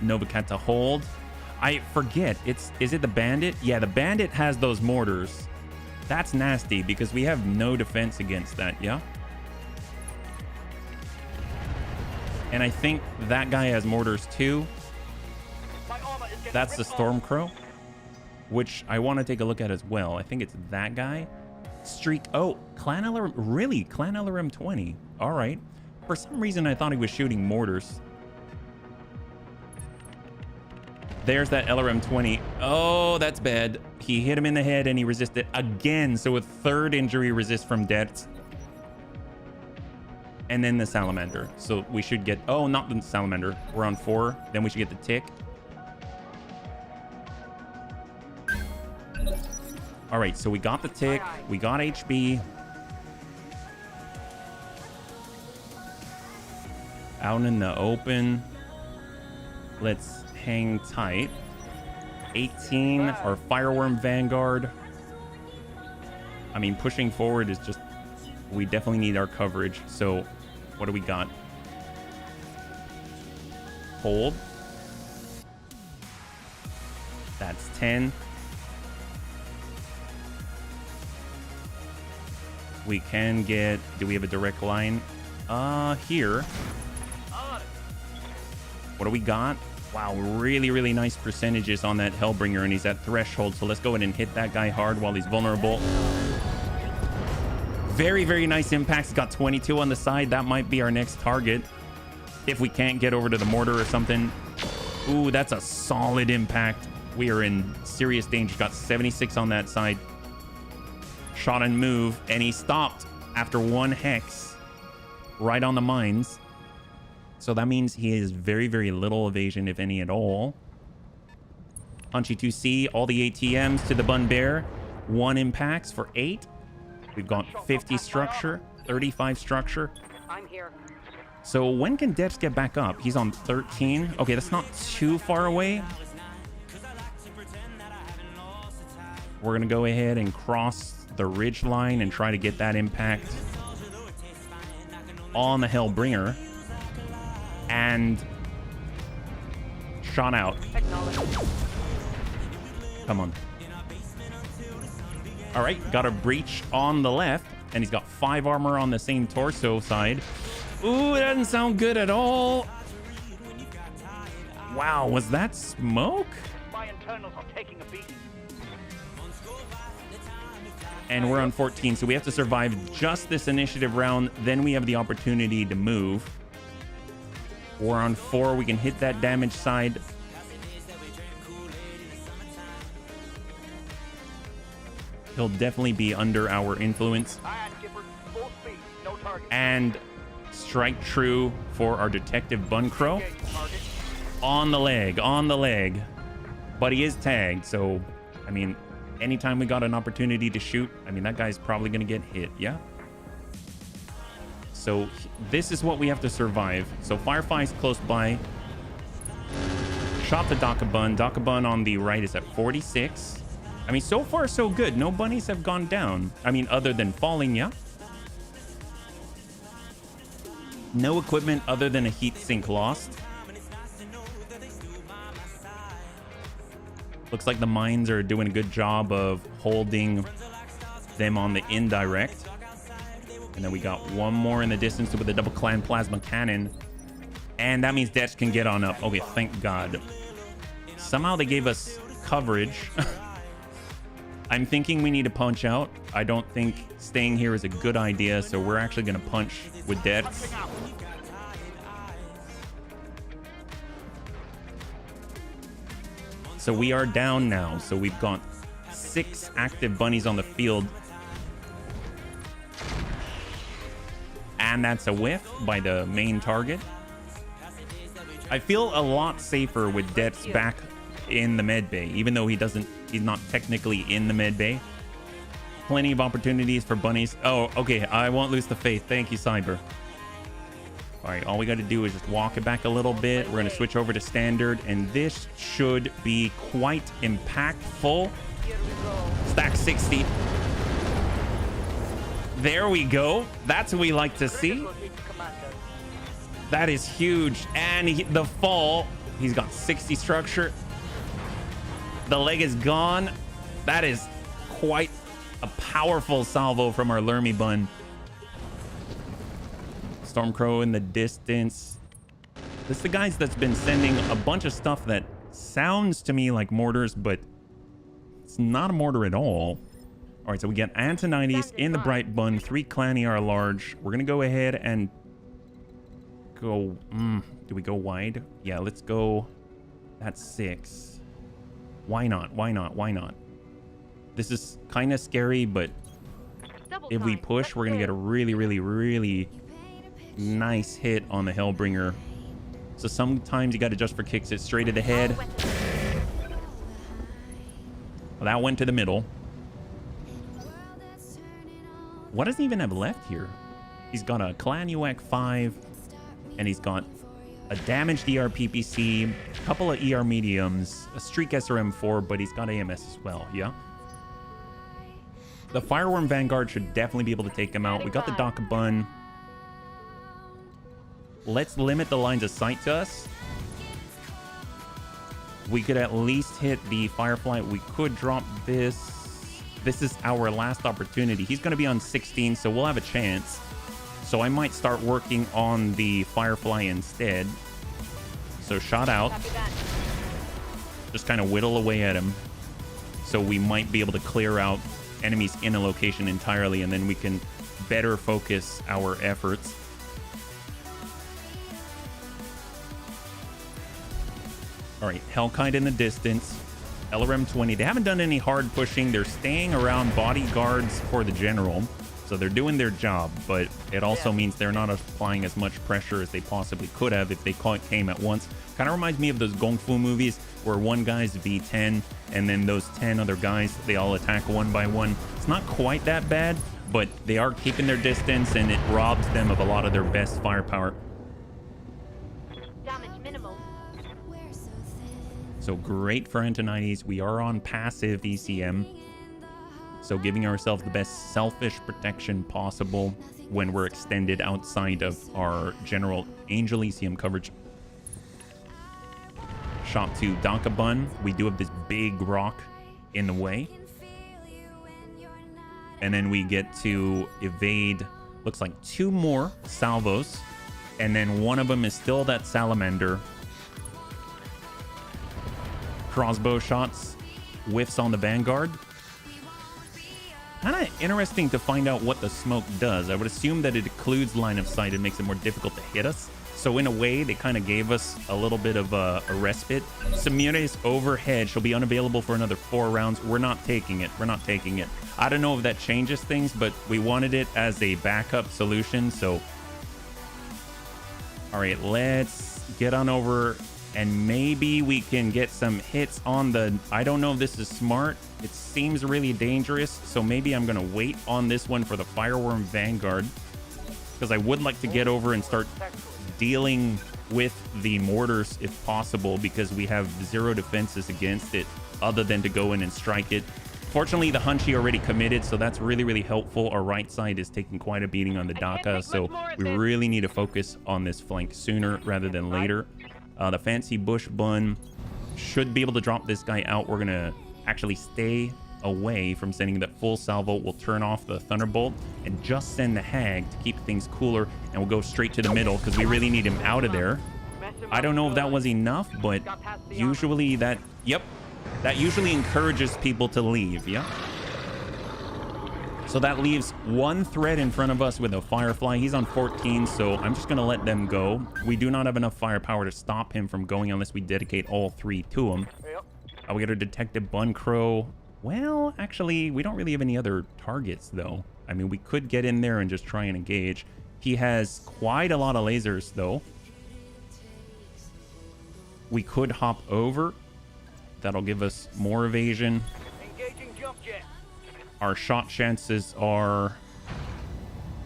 Novacat to hold. I forget. Is it the bandit? Yeah, the bandit has those mortars. That's nasty because we have no defense against that, yeah? And I think that guy has mortars too. That's the Stormcrow, which I want to take a look at as well. I think it's that guy. Streak. Oh, Clan LRM. Really? Clan LRM 20. All right. For some reason, I thought he was shooting mortars. There's that LRM 20. Oh, that's bad. He hit him in the head and he resisted again. So a third injury resist from Deaths. And then the Salamander. So we should get... Oh, not the Salamander. We're on 4. Then we should get the Tick. All right, so we got the Tick. We got HB. Out in the open. Let's hang tight. 18, our Fireworm Vanguard. I mean, pushing forward is just... We definitely need our coverage. So, what do we got? Hold. That's 10. We can get... Do we have a direct line? Here. What do we got? Wow, really, really nice percentages on that Hellbringer, and he's at threshold. So let's go ahead and hit that guy hard while he's vulnerable. Very, very nice impacts. Got 22 on the side. That might be our next target. If we can't get over to the mortar or something. Ooh, that's a solid impact. We are in serious danger. Got 76 on that side. Shot and move, and he stopped after 1 hex right on the mines. So that means he has very, very little evasion, if any at all. Punchy 2C, all the ATMs to the Bun Bear. 1 impacts for 8. We've got 50 structure, 35 structure. I'm here. So when can Deps get back up? He's on 13. Okay, that's not too far away. We're going to go ahead and cross the ridge line and try to get that impact on the Hellbringer. And shot out. Come on. All right, got a breach on the left, and he's got 5 armor on the same torso side. Ooh, it doesn't sound good at all. Wow, was that smoke? My internals are taking a beating. And we're on 14, so we have to survive just this initiative round. Then we have the opportunity to move. We're on 4. We can hit that damage side. He'll definitely be under our influence. And strike true for our Detective Buncrow. On the leg, on the leg. But he is tagged, so, I mean, anytime we got an opportunity to shoot, I mean, that guy's probably going to get hit, yeah? So this is what we have to survive. So Firefly's close by. Shot the Dakabun. Dakabun on the right is at 46. I mean, so far so good. No bunnies have gone down. I mean, other than falling, yeah? No equipment other than a heat sink lost. Looks like the mines are doing a good job of holding them on the indirect. And then we got one more in the distance with a double clan plasma cannon. And that means Detch can get on up. Okay, thank God. Somehow they gave us coverage. I'm thinking we need to punch out. I don't think staying here is a good idea, so we're actually going to punch with Detch. So we are down now. So we've got 6 active bunnies on the field. And that's a whiff by the main target. I feel a lot safer with Detch back in the med bay, even though he's not technically in the med bay. Plenty of opportunities for bunnies. Oh, okay. I won't lose the faith. Thank you, Cyber. All right, all we got to do is just walk it back a little bit. We're going to switch over to standard, and this should be quite impactful. Stack 60. There we go. That's what we like to see. That is huge. And the fall, he's got 60 structure. The leg is gone. That is quite a powerful salvo from our Lermy Bun. Stormcrow in the distance. This is the guys that's been sending a bunch of stuff that sounds to me like mortars, but it's not a mortar at all. All right, so we get Antonides in the Bright Bun, 3 Clan ER large. We're going to go ahead and go... do we go wide? Yeah, let's go... That's 6. Why not? Why not? Why not? This is kind of scary, but if we push, we're going to get a really, really, really nice hit on the Hellbringer. So sometimes you got to just for kicks it straight to the head. Well, that went to the middle. What does he even have left here? He's got a Clan UAC 5, and he's got a damaged ER PPC, a couple of ER mediums, a streak SRM 4, but he's got AMS as well, yeah? The Fireworm Vanguard should definitely be able to take him out. We got the Daka Bun. Let's limit the lines of sight to us. We could at least hit the Firefly. We could drop this. This is our last opportunity. He's going to be on 16, so we'll have a chance. So I might start working on the Firefly instead. So shot out. Just kind of whittle away at him. So we might be able to clear out enemies in a location entirely, and then we can better focus our efforts. All right, Hellkite in the distance. LRM 20. They haven't done any hard pushing. They're staying around bodyguards for the general. So they're doing their job, but it also means they're not applying as much pressure as they possibly could have if they came at once. Kind of reminds me of those Kung Fu movies where one guy's V10 and then those 10 other guys, they all attack one by one. It's not quite that bad, but they are keeping their distance and it robs them of a lot of their best firepower. Damage minimal. So great for Antonides. We are on passive ECM. So giving ourselves the best selfish protection possible when we're extended outside of our general Angel ECM coverage. Shot to Daka Bun. We do have this big rock in the way. And then we get to evade, looks like 2 more salvos. And then one of them is still that salamander. Crossbow shots, whiffs on the Vanguard. Kind of interesting to find out what the smoke does. I would assume that it occludes line of sight and makes it more difficult to hit us. So in a way, they kind of gave us a little bit of a respite. Simune's overhead. She'll be unavailable for another 4 rounds. We're not taking it. We're not taking it. I don't know if that changes things, but we wanted it as a backup solution. So, all right, let's get on over. And maybe we can get some hits on the... I don't know if this is smart. It seems really dangerous. So maybe I'm going to wait on this one for the Fireworm Vanguard. Because I would like to get over and start dealing with the mortars if possible. Because we have 0 defenses against it other than to go in and strike it. Fortunately, the Hunchy already committed. So that's really, really helpful. Our right side is taking quite a beating on the Daka. So we really need to focus on this flank sooner rather than later. The Fancy Bush Bun should be able to drop this guy out. We're gonna actually stay away from sending that full salvo. We'll turn off the Thunderbolt and just send the Hag to keep things cooler, and we'll go straight to the middle because we really need him out of there. I don't know if that was enough, but usually that usually encourages people to leave. Yeah. So that leaves one threat in front of us with a Firefly. He's on 14, so I'm just going to let them go. We do not have enough firepower to stop him from going unless we dedicate all 3 to him. We got a Detective Bun Crow. Well, actually, we don't really have any other targets, though. I mean, we could get in there and just try and engage. He has quite a lot of lasers, though. We could hop over. That'll give us more evasion. Engaging jump jet. Our shot chances are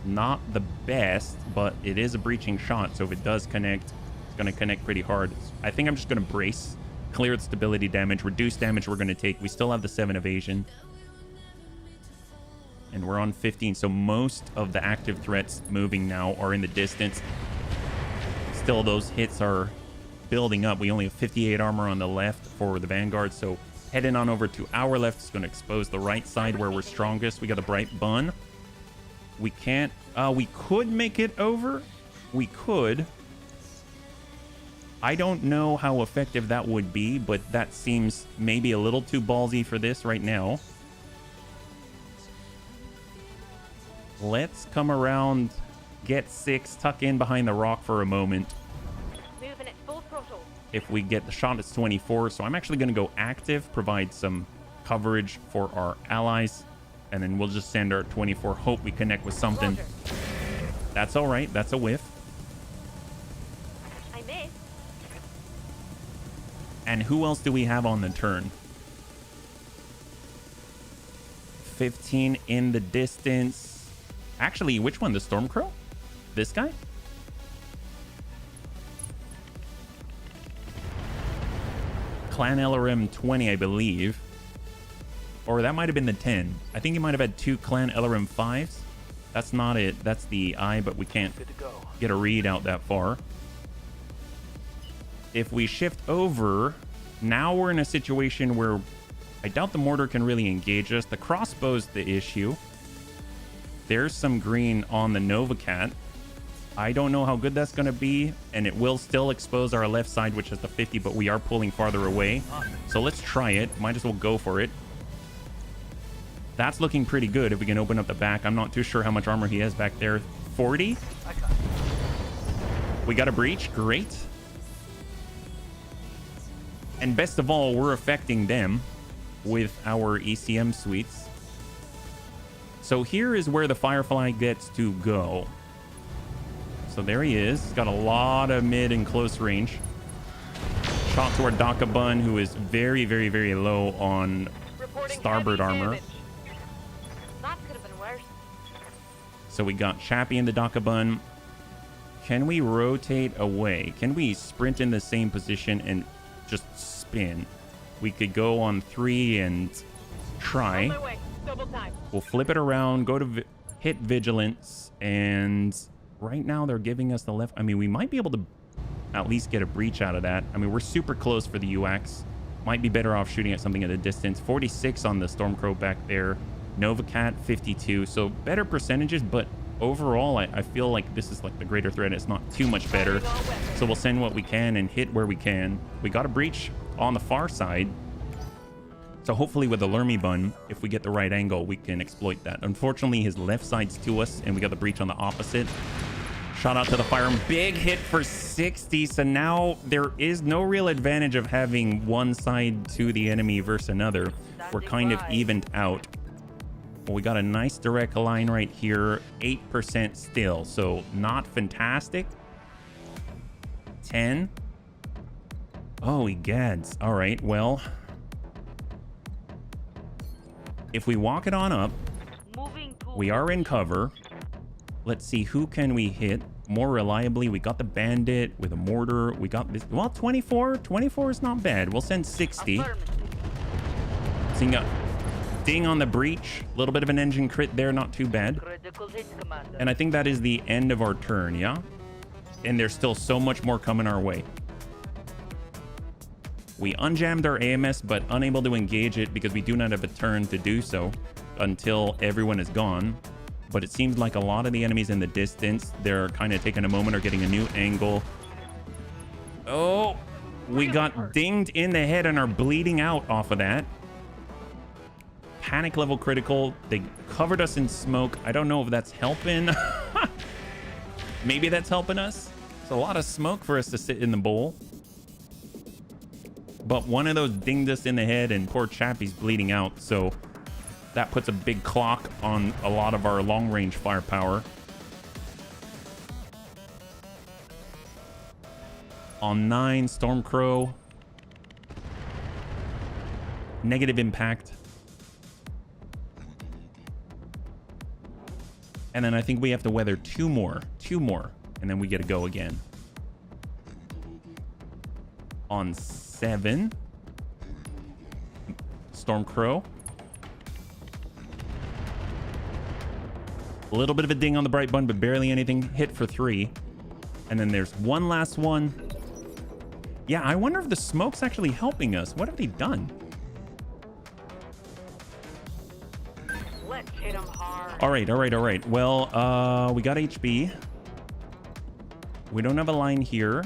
not the best, but it is a breaching shot, so if it does connect, it's going to connect pretty hard. I think I'm just going to brace, clear its stability damage, reduce damage we're going to take. We still have the 7 evasion. And we're on 15, so most of the active threats moving now are in the distance. Still, those hits are building up. We only have 58 armor on the left for the Vanguard, so heading on over to our left is going to expose the right side where we're strongest. We got a bright bun. We can't, we could make it over. We could. I don't know how effective that would be, but that seems maybe a little too ballsy for this right now. Let's come around, get 6, tuck in behind the rock for a moment. Moving at full throttle. If we get the shot, it's 24. So I'm actually going to go active, provide some coverage for our allies, and then we'll just send our 24. Hope we connect with something. Roger. That's all right. That's a whiff. I missed. And who else do we have on the turn? 15 in the distance. Actually, which one? The Stormcrow? This guy? Clan LRM 20, I believe. Or that might have been the 10. I think he might have had 2 Clan LRM 5s. That's not it. That's the eye, but we can't get a read out that far. If we shift over, now we're in a situation where I doubt the mortar can really engage us. The crossbow's the issue. There's some green on the Nova Cat. I don't know how good that's going to be, and it will still expose our left side, which is the 50, but we are pulling farther away. So let's try it. Might as well go for it. That's looking pretty good if we can open up the back. I'm not too sure how much armor he has back there. 40? We got a breach. Great. And best of all, we're affecting them with our ECM suites. So here is where the Firefly gets to go. So there he is. He's got a lot of mid and close range. Shot to our Daka Bun, who is very, very, very low on starboard armor. That could have been worse. So we got Chappie in the Daka Bun. Can we rotate away? Can we sprint in the same position and just spin? We could go on 3 and try. On my way. Double time. We'll flip it around, go to hit Vigilance, and right now they're giving us the left. I mean, we might be able to at least get a breach out of that. I mean, we're super close for the UX. Might be better off shooting at something at a distance. 46 on the Stormcrow back there. Nova Cat, 52. So better percentages, but overall, I feel like this is like the greater threat. It's not too much better. So we'll send what we can and hit where we can. We got a breach on the far side. So hopefully with the Lermy Bun, if we get the right angle, we can exploit that. Unfortunately, his left side's to us, and we got the breach on the opposite. Shot out to the firearm. Big hit for 60. So now there is no real advantage of having one side to the enemy versus another. We're kind of evened out. Well, we got a nice direct line right here. 8% still, so not fantastic. 10. Oh, he gads. All right, well, if we walk it on up, we are in cover. Let's see, who can we hit more reliably? We got the bandit with a mortar. We got this. Well, 24. 24 is not bad. We'll send 60. Seeing a ding on the breach. A little bit of an engine crit there. Not too bad. And I think that is the end of our turn, yeah? And there's still so much more coming our way. We unjammed our AMS, but unable to engage it because we do not have a turn to do so until everyone is gone. But it seems like a lot of the enemies in the distance, they're kind of taking a moment or getting a new angle. Oh, we got dinged in the head and are bleeding out off of that. Panic level critical. They covered us in smoke. I don't know if that's helping. Maybe that's helping us. It's a lot of smoke for us to sit in the bowl. But one of those dinged us in the head and poor Chappie's bleeding out. So that puts a big clock on a lot of our long range firepower. On 9, Stormcrow. Negative impact. And then I think we have to weather 2 more. 2 more. And then we get to go again. On 7. Stormcrow. A little bit of a ding on the bright button, but barely anything. Hit for 3. And then there's one last one. Yeah, I wonder if the smoke's actually helping us. What have they done? Let's hit him hard. All right. Well, we got HB. We don't have a line here.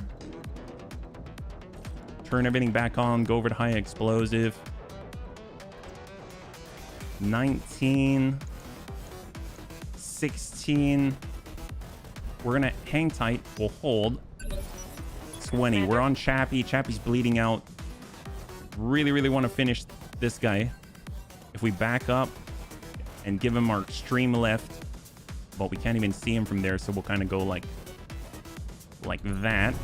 Turn everything back on. Go over to high explosive. 19. 16. We're gonna hang tight. We'll hold. 20. We're on Chappie. Chappie's bleeding out. Really want to finish this guy. If we back up and give him our extreme left, but we can't even see him from there, so we'll kind of go like that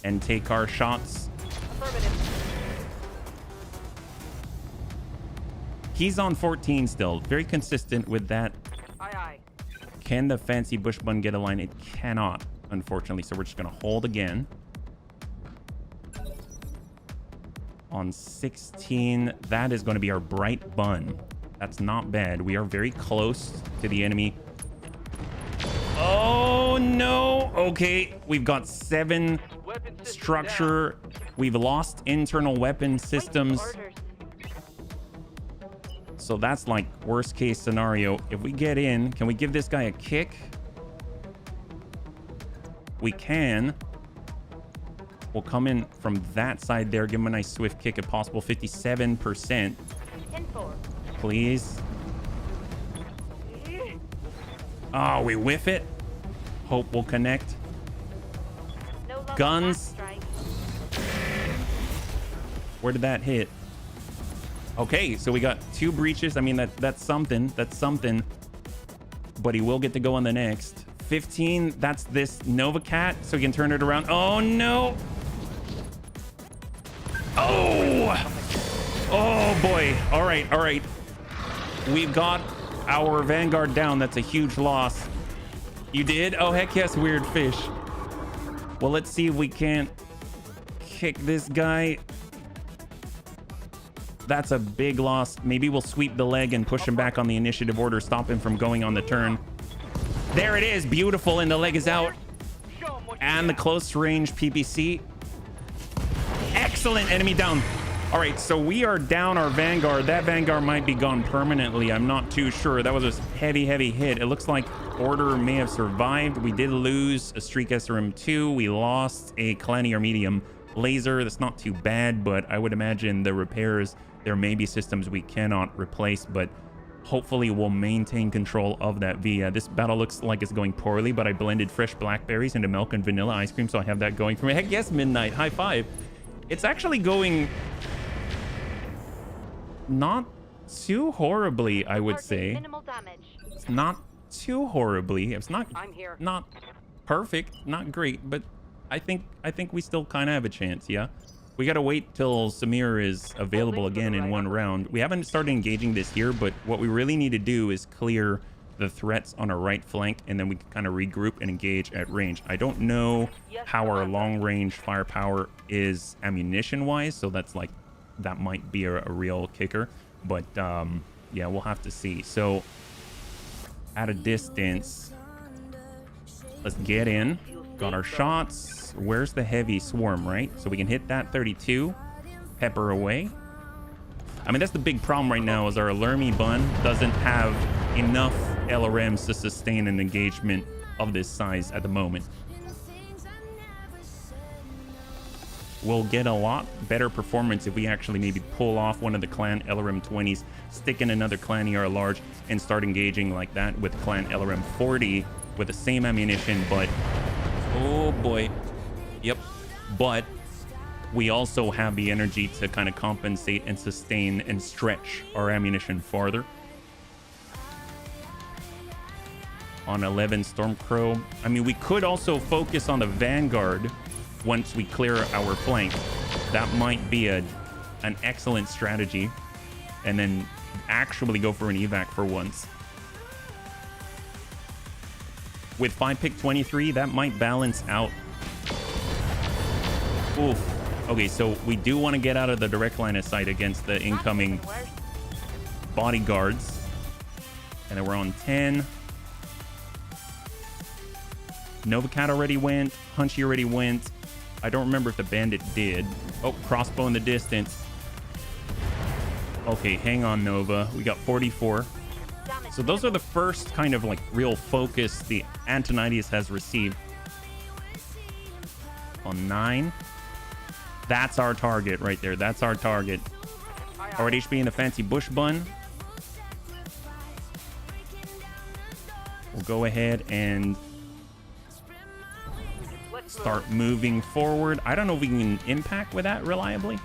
and take our shots. He's on 14 still. Very consistent with that. Aye, aye. Can the fancy bush bun get a line? It cannot, unfortunately. So we're just going to hold again. On 16, that is going to be our bright bun. That's not bad. We are very close to the enemy. Oh, no. Okay, we've got 7 structure. We've lost internal weapon systems. So that's like worst case scenario. If we get in, can we give this guy a kick? We can. We'll come in from that side there. Give him a nice swift kick if possible. 57%. 10-4. Please. Oh, we whiff it. Hope we'll connect. No love Guns. strike. Where did that hit? Okay, so we got 2 breaches. I mean, that's something. That's something. But he will get to go on the next. 15, that's this Nova Cat, so he can turn it around. Oh, no. Oh! Oh, boy. All right. We've got our Vanguard down. That's a huge loss. You did? Oh, heck yes, weird fish. Well, let's see if we can't kick this guy. That's a big loss. Maybe we'll sweep the leg and push him back on the initiative order, stop him from going on the turn. There it is. Beautiful. And the leg is out. And the close range PPC. Excellent. Enemy down. All right. So we are down our Vanguard. That Vanguard might be gone permanently. I'm not too sure. That was a heavy hit. It looks like order may have survived. We did lose a Streak SRM2. We lost a Kalani or medium laser. That's not too bad, but I would imagine the repairs, there may be systems we cannot replace, but hopefully we'll maintain control of that V. This battle looks like it's going poorly, but I blended fresh blackberries into milk and vanilla ice cream, so I have that going for me. Heck yes, Midnight. High five. It's actually going not too horribly, I would say. Minimal damage. It's not too horribly. It's not I'm here. Not perfect, not great, but I think we still kind of have a chance, yeah? We got to wait till Samir is available again in one round. We haven't started engaging this here, but what we really need to do is clear the threats on our right flank, and then we can kind of regroup and engage at range. I don't know how our long-range firepower is ammunition-wise, so that's like, that might be a real kicker. But, yeah, we'll have to see. So, at a distance, let's get in. Got our shots. Where's the heavy swarm, right? So we can hit that 32. Pepper away. I mean, that's the big problem right now is our Alermy Bun doesn't have enough LRMs to sustain an engagement of this size at the moment. We'll get a lot better performance if we actually maybe pull off one of the clan LRM 20s, stick in another clan ER large, and start engaging like that with clan LRM 40 with the same ammunition, but oh boy. Yep. But we also have the energy to kind of compensate and sustain and stretch our ammunition farther. On 11 Stormcrow. I mean, we could also focus on the Vanguard once we clear our flank. That might be an excellent strategy. And then actually go for an evac for once. With 5 pick 23, that might balance out. Oof. Okay, so we do want to get out of the direct line of sight against the incoming bodyguards. And then we're on 10. Novacat already went. Hunchy already went. I don't remember if the bandit did. Oh, crossbow in the distance. Okay, hang on, Nova. We got 44. So those are the first kind of like real focus the Antonides has received. On 9. That's our target right there. That's our target. Alright, HB in the fancy bush bun. We'll go ahead and start moving forward. I don't know if we can impact with that reliably.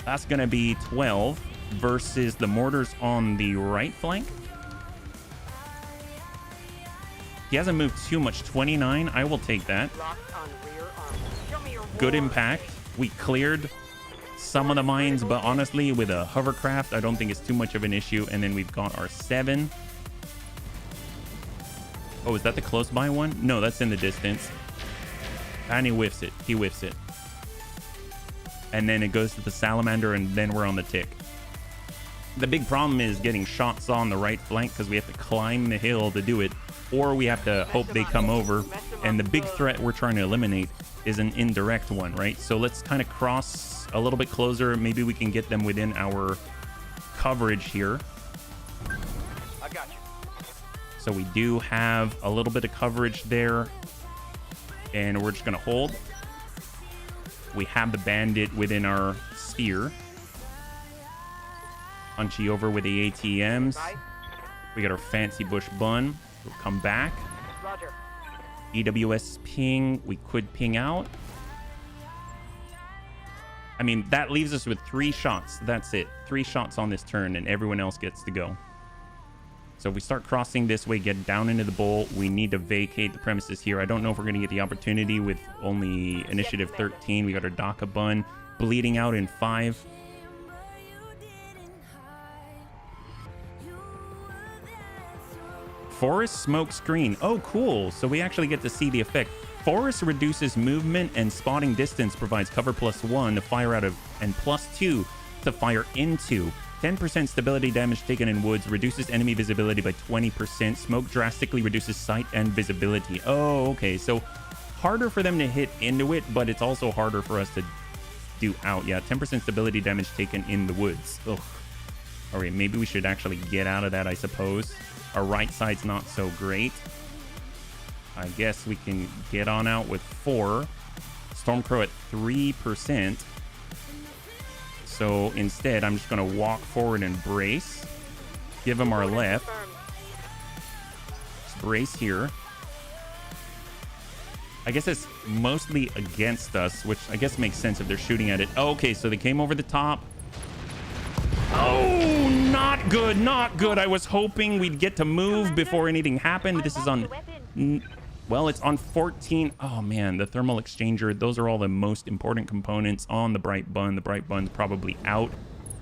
That's going to be 12 versus the mortars on the right flank. He hasn't moved too much. 29. I will take that. Good impact. We cleared some of the mines, but honestly, with a hovercraft, I don't think it's too much of an issue. And then we've got our 7. Oh, is that the close by one? No, that's in the distance. And he whiffs it. He whiffs it. And then it goes to the salamander, and then we're on the tick. The big problem is getting shots on the right flank because we have to climb the hill to do it, or we have to hope they come over. And the big threat we're trying to eliminate is an indirect one, right? So let's kind of cross a little bit closer. Maybe we can get them within our coverage here. I got you. So we do have a little bit of coverage there, and we're just going to hold. We have the bandit within our sphere. Punchy over with the ATMs. We got our fancy bush bun. We'll come back. Roger. EWS ping. We could ping out. I mean, that leaves us with 3 shots. That's it. 3 shots on this turn, and everyone else gets to go. So if we start crossing this way, get down into the bowl, we need to vacate the premises here. I don't know if we're going to get the opportunity with only initiative 13. We got our DACA bun bleeding out in 5. Forest smoke screen. Oh, cool. So we actually get to see the effect. Forest reduces movement and spotting distance, provides cover +1 to fire out of and +2 to fire into. 10% stability damage taken in woods, reduces enemy visibility by 20%. Smoke drastically reduces sight and visibility. Oh, okay. So harder for them to hit into it, but it's also harder for us to do out. Yeah, 10% stability damage taken in the woods. Ugh. All right, maybe we should actually get out of that, I suppose. Our right side's not so great. I guess we can get on out with 4. Stormcrow at 3%. So instead, I'm just going to walk forward and brace. Give them our left. Just brace here. I guess it's mostly against us, which I guess makes sense if they're shooting at it. Oh, okay, so they came over the top. Oh, not good, not good. I was hoping we'd get to move before anything happened. This is on... Well, it's on 14. Oh, man, the thermal exchanger. Those are all the most important components on the Bright Bun. The Bright Bun's probably out.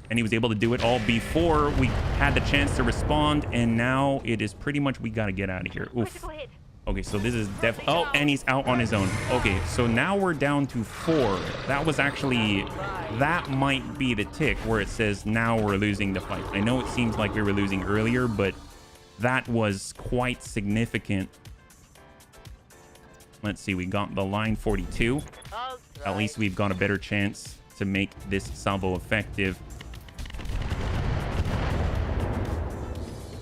And he was able to do it all before we had the chance to respond. And now it is pretty much we got to get out of here. Oof. Okay, so this is definitely... Oh, and he's out on his own. Okay, so now we're down to 4. That was actually... That might be the tick where it says now we're losing the fight. I know it seems like we were losing earlier, but that was quite significant. Let's see, we got the line 42. At least we've got a better chance to make this salvo effective.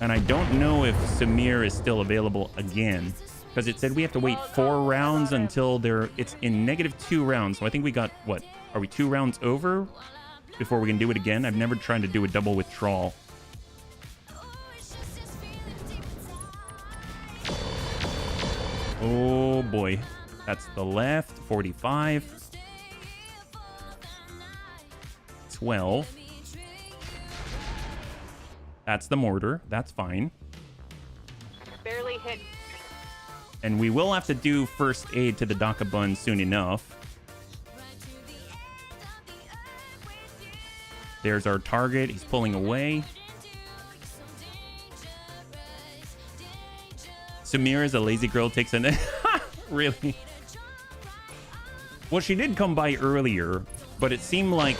And I don't know if Samir is still available again, because it said we have to wait 4 rounds until it's in -2 rounds. So I think we got, what, are we 2 rounds over before we can do it again? I've never tried to do a double withdrawal. Oh boy, that's the left, 45. 12. That's the mortar. That's fine. Barely hit. And we will have to do first aid to the Daka Bun soon enough. There's our target. He's pulling away. Samir is a lazy girl, takes a... Really? Well, she did come by earlier, but it seemed like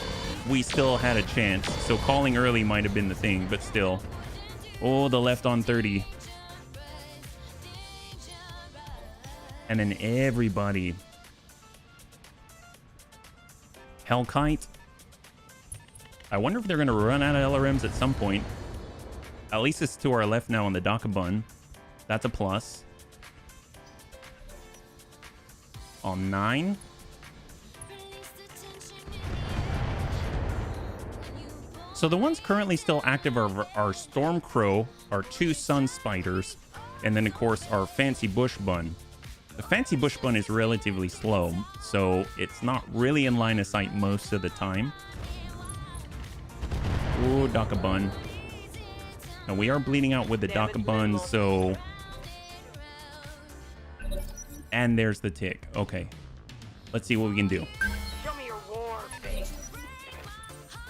we still had a chance. So calling early might have been the thing, but still. Oh, the left on 30. And then everybody. Hellkite. I wonder if they're going to run out of LRMs at some point. At least it's to our left now on the Daka Bun. That's a plus. On 9. So the ones currently still active are our Stormcrow, our 2 Sun Spiders, and then of course our Fancy Bush Bun. The Fancy Bush Bun is relatively slow, so it's not really in line of sight most of the time. Ooh, Daka Bun. Now we are bleeding out with the Daka Bun, so... And there's the tick. Okay. Let's see what we can do. Show me your war face.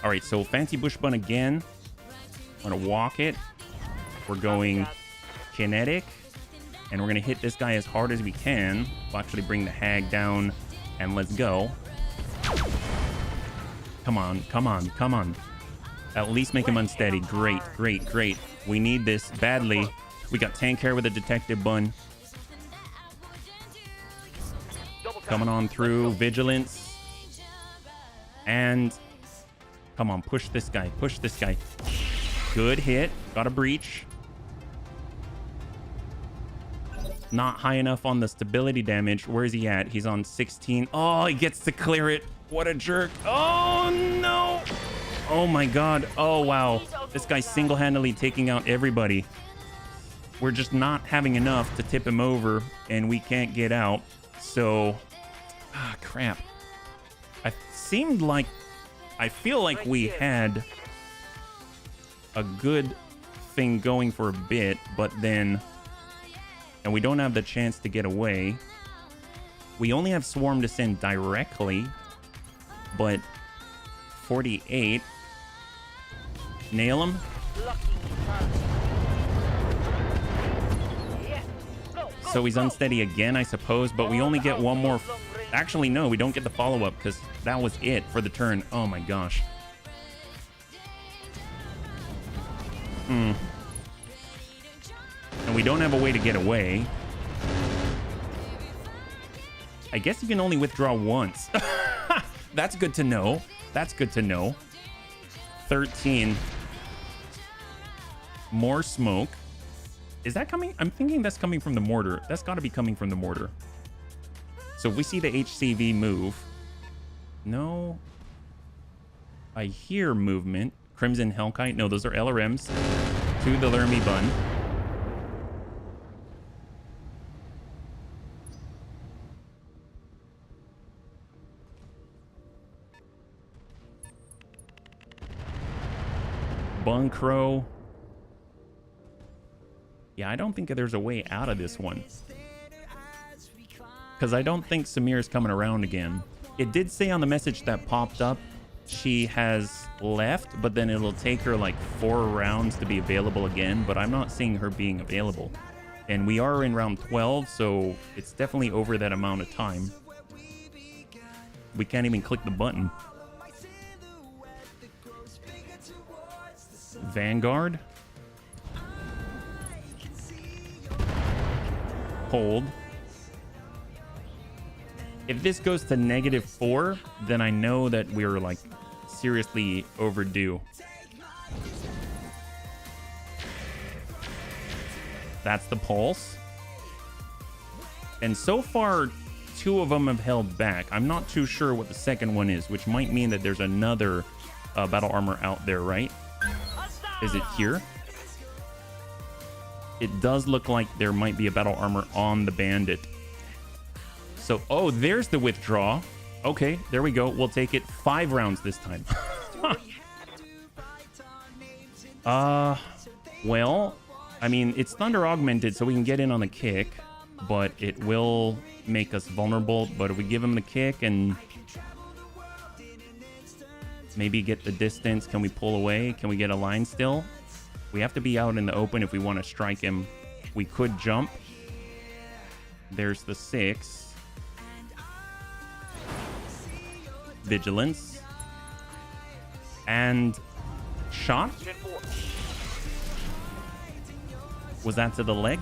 All right, so Fancy Bush Bun again. I'm going to walk it. We're going kinetic. And we're going to hit this guy as hard as we can. We'll actually bring the hag down. And let's go. Come on, come on, come on. At least make him unsteady. Great, great, great. We need this badly. We got tank hair with a detective bun. Coming on through. Vigilance. And... Come on, push this guy. Push this guy. Good hit. Got a breach. Not high enough on the stability damage. Where is he at? He's on 16. Oh, he gets to clear it. What a jerk. Oh, no. Oh, my God. Oh, wow. This guy's single-handedly taking out everybody. We're just not having enough to tip him over, and we can't get out. So, crap. I feel like we had a good thing going for a bit, but then... And we don't have the chance to get away. We only have Swarm to send directly. But 48. Nail him. So he's unsteady again, I suppose. But we only get one more. Actually, no, we don't get the follow-up because that was it for the turn. Oh my gosh. And we don't have a way to get away. I guess you can only withdraw once. That's good to know. That's good to know. 13. More smoke. Is that coming? I'm thinking that's coming from the mortar. That's got to be coming from the mortar. So if we see the HCV move. No. I hear movement. Crimson Hellkite. No, those are LRMs. To the Lermy Bun. Bunkrow. Yeah, I don't think there's a way out of this one. Because I don't think Samir's coming around again. It did say on the message that popped up she has left, but then it'll take her like 4 rounds to be available again, but I'm not seeing her being available. And we are in round 12, so it's definitely over that amount of time. We can't even click the button. Vanguard. Hold. If this goes to -4, then I know that we're like seriously overdue. That's the pulse. And so far, 2 of them have held back. I'm not too sure what the second one is, which might mean that there's another battle armor out there, right? Is it here? It does look like there might be a battle armor on the bandit. So, oh, there's the withdraw. Okay, there we go. We'll take it 5 rounds this time. Well, I mean, it's thunder augmented, so we can get in on the kick, but it will make us vulnerable. But if we give him the kick and maybe get the distance, can we pull away? Can we get a line still? We have to be out in the open if we want to strike him. We could jump. There's the 6. Vigilance. And shot. Was that to the leg?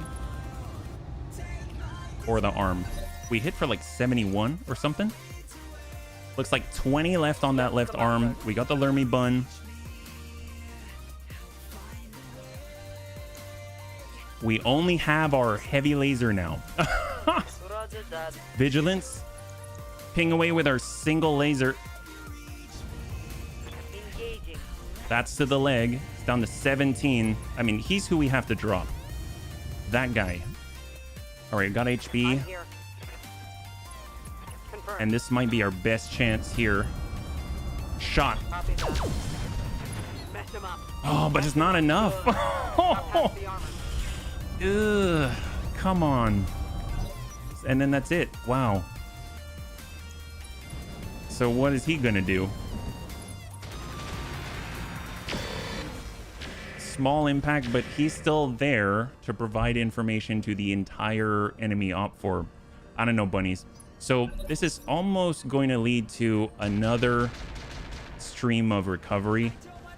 Or the arm? We hit for like 71 or something. Looks like 20 left on that left arm. We got the Lermy bun. We only have our heavy laser now. Vigilance. Ping away with our single laser. That's to the leg. It's down to 17. I mean, he's who we have to drop. That guy. All right, got HP. And this might be our best chance here. Shot. Oh, but it's not enough. Ugh, come on. And then that's it. Wow. So what is he gonna do? Small impact, but he's still there to provide information to the entire enemy op for. I don't know, bunnies. So this is almost going to lead to another stream of recovery.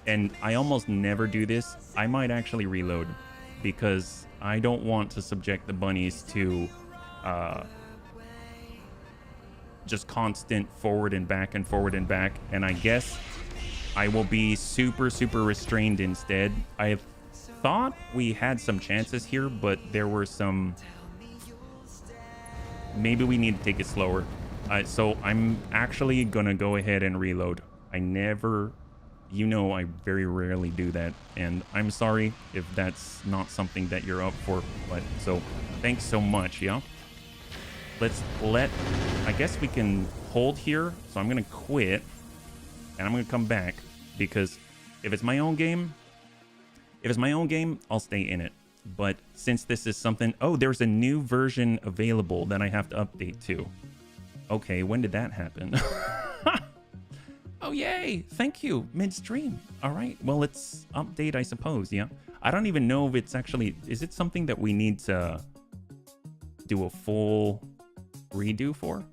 And I almost never do this. I might actually reload because I don't want to subject the bunnies to just constant forward and back and forward and back. And I guess I will be super restrained instead. I thought we had some chances here, but there were some... Maybe we need to take it slower. So I'm actually gonna go ahead and reload. I never... You know, I very rarely do that. And I'm sorry if that's not something that you're up for. But so thanks so much, yeah? I guess we can hold here. So I'm gonna quit. And I'm gonna come back. Because if it's my own game, I'll stay in it. But since this is something... Oh, there's a new version available that I have to update to. Okay, when did that happen? Oh, yay! Thank you, midstream. All right, well, it's update, I suppose, yeah? I don't even know if it's actually... Is it something that we need to do a full redo for?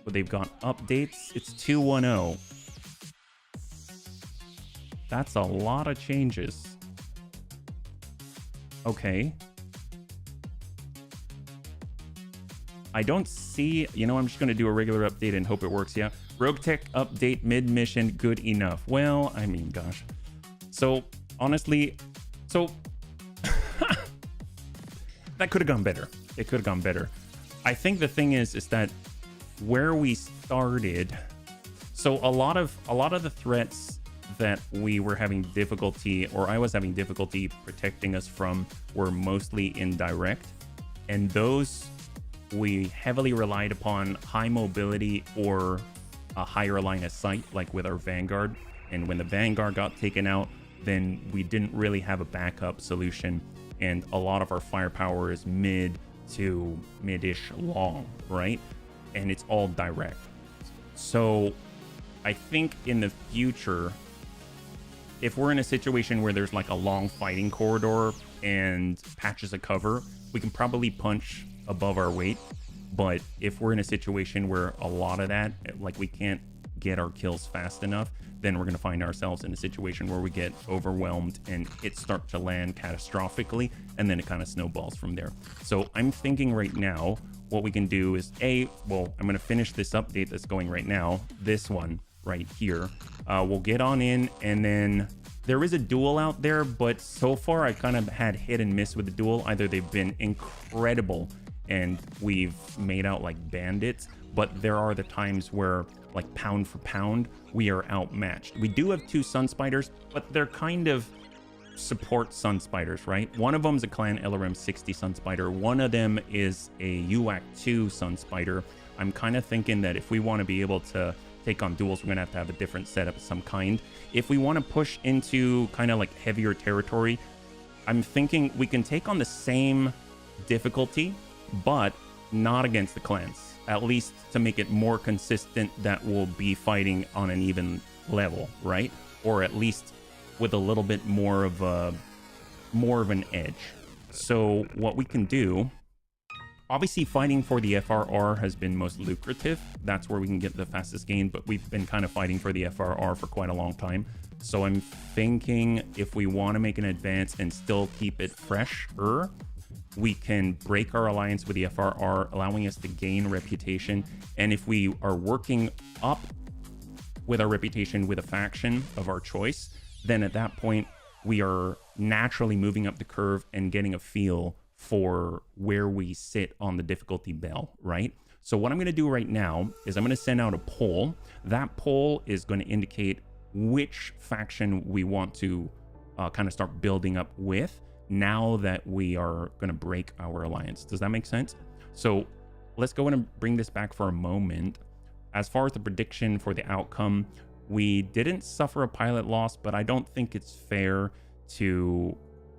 Well, they've got updates. It's 2.10. That's a lot of changes. Okay. I don't see... You know, I'm just going to do a regular update and hope it works, yeah? Roguetech update mid-mission, good enough. Well, I mean, gosh. So, honestly... So... that could have gone better. It could have gone better. I think the thing is that where we started... So, a lot of the threats that we were having difficulty, or I was having difficulty protecting us from, were mostly indirect. And those... we heavily relied upon high mobility or a higher line of sight, like with our Vanguard. And when the Vanguard got taken out, then we didn't really have a backup solution. And a lot of our firepower is mid to mid-ish long, right? And it's all direct. So I think in the future, if we're in a situation where there's like a long fighting corridor and patches of cover, we can probably punch above our weight. But if we're in a situation where a lot of that, like we can't get our kills fast enough, then we're going to find ourselves in a situation where we get overwhelmed and it starts to land catastrophically, and then it kind of snowballs from there. So I'm thinking right now what we can do is I'm going to finish this update that's going right now, this one right here. We'll get on in, and then there is a duel out there, but so far I kind of had hit and miss with the duel. Either they've been incredible and we've made out like bandits, but there are the times where, like, pound for pound, we are outmatched. We do have 2 Sun Spiders, but they're kind of support Sun Spiders, right? One of them is a Clan LRM 60 Sun Spider. One of them is a UAC 2 Sun Spider. I'm kind of thinking that if we want to be able to take on duels, we're going to have a different setup of some kind. If we want to push into kind of like heavier territory, I'm thinking we can take on the same difficulty, but not against the clans. At least to make it more consistent, that we'll be fighting on an even level, right? Or at least with a little bit more of an edge. So what we can do, obviously fighting for the FRR has been most lucrative. That's where we can get the fastest gain, but we've been kind of fighting for the FRR for quite a long time. So I'm thinking if we want to make an advance and still keep it fresher, we can break our alliance with the FRR, allowing us to gain reputation. And if we are working up with our reputation with a faction of our choice, then at that point, we are naturally moving up the curve and getting a feel for where we sit on the difficulty bell, right? So what I'm going to do right now is I'm going to send out a poll. That poll is going to indicate which faction we want to kind of start building up with now that we are going to break our alliance. Does that make sense? So let's go in and bring this back for a moment. As far as the prediction for the outcome, we didn't suffer a pilot loss, but I don't think it's fair to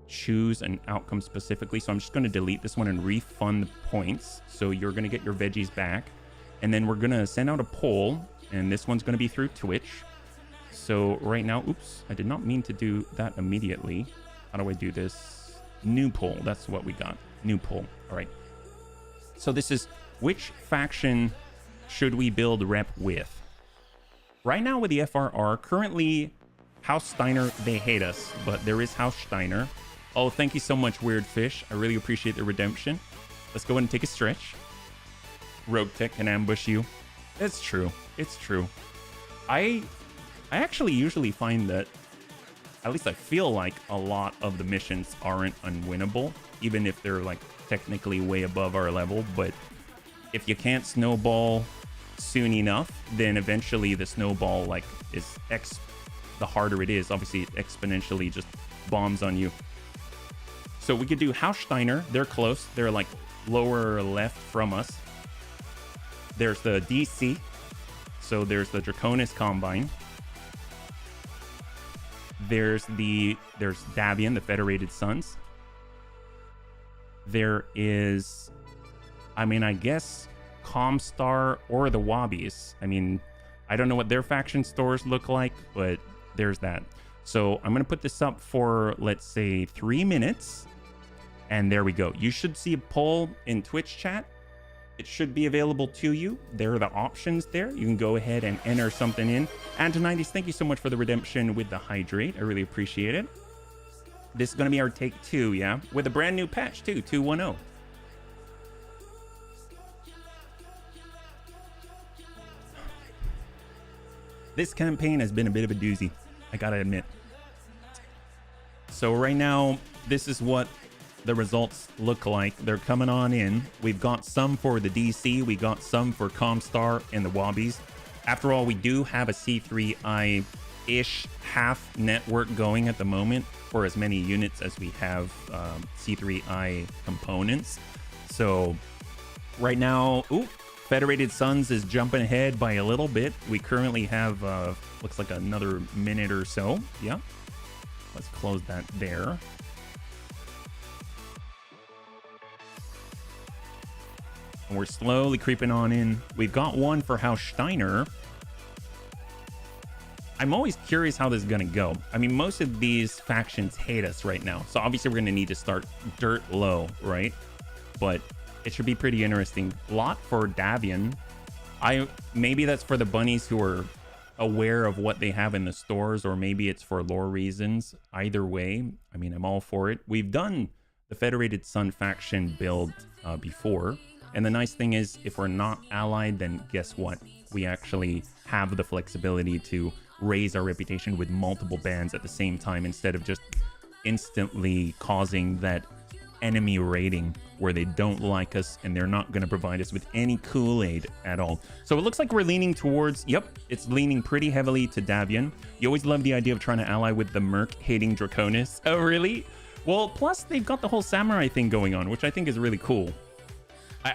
choose an outcome specifically. So I'm just going to delete this one and refund the points. So you're going to get your veggies back. And then we're going to send out a poll, and this one's going to be through Twitch. So right now, oops, I did not mean to do that immediately. How do I do this? New poll. That's what we got. New poll. All right. So this is, which faction should we build rep with? Right now with the FRR, currently House Steiner, they hate us, but there is House Steiner. Oh, thank you so much, Weird Fish. I really appreciate the redemption. Let's go ahead and take a stretch. Roguetech can ambush you. It's true. It's true. I actually usually find that, at least I feel like, a lot of the missions aren't unwinnable, even if they're like technically way above our level. But if you can't snowball soon enough, then eventually the snowball like is the harder it is, obviously it exponentially just bombs on you. So we could do House Steiner. They're close. They're like lower left from us. There's the DC. So there's the Draconis Combine. There's Davian, the Federated Sons. There is, I mean, I guess Comstar or the Wobbies. I mean, I don't know what their faction stores look like, but there's that. So I'm going to put this up for, let's say, 3 minutes. And there we go. You should see a poll in Twitch chat. It should be available to you. There are the options there. You can go ahead and enter something in. Antonidis, thank you so much for the redemption with the hydrate. I really appreciate it. This is going to be our take 2, yeah? With a brand new patch too, 2.10. This campaign has been a bit of a doozy, I gotta admit. So right now, this is what the results look like. They're coming on in. We've got some for the DC, we got some for Comstar and the Wobbies. After all, we do have a C3I-ish half network going at the moment for as many units as we have C3I components. So right now, Federated Sons is jumping ahead by a little bit. We currently have, looks like another minute or so. Yeah. Let's close that there. And we're slowly creeping on in. We've got one for House Steiner. I'm always curious how this is going to go. I mean, most of these factions hate us right now. So obviously we're going to need to start dirt low, right? But it should be pretty interesting. Lot for Davian. Maybe that's for the bunnies who are aware of what they have in the stores, or maybe it's for lore reasons. Either way, I mean, I'm all for it. We've done the Federated Sun faction build before, and the nice thing is, if we're not allied, then guess what? We actually have the flexibility to raise our reputation with multiple bands at the same time, instead of just instantly causing that enemy rating where they don't like us and they're not going to provide us with any Kool-Aid at all. So it looks like we're leaning towards, yep, it's leaning pretty heavily to Davian. You always love the idea of trying to ally with the Merc hating Draconis. Oh, really? Well, plus they've got the whole samurai thing going on, which I think is really cool.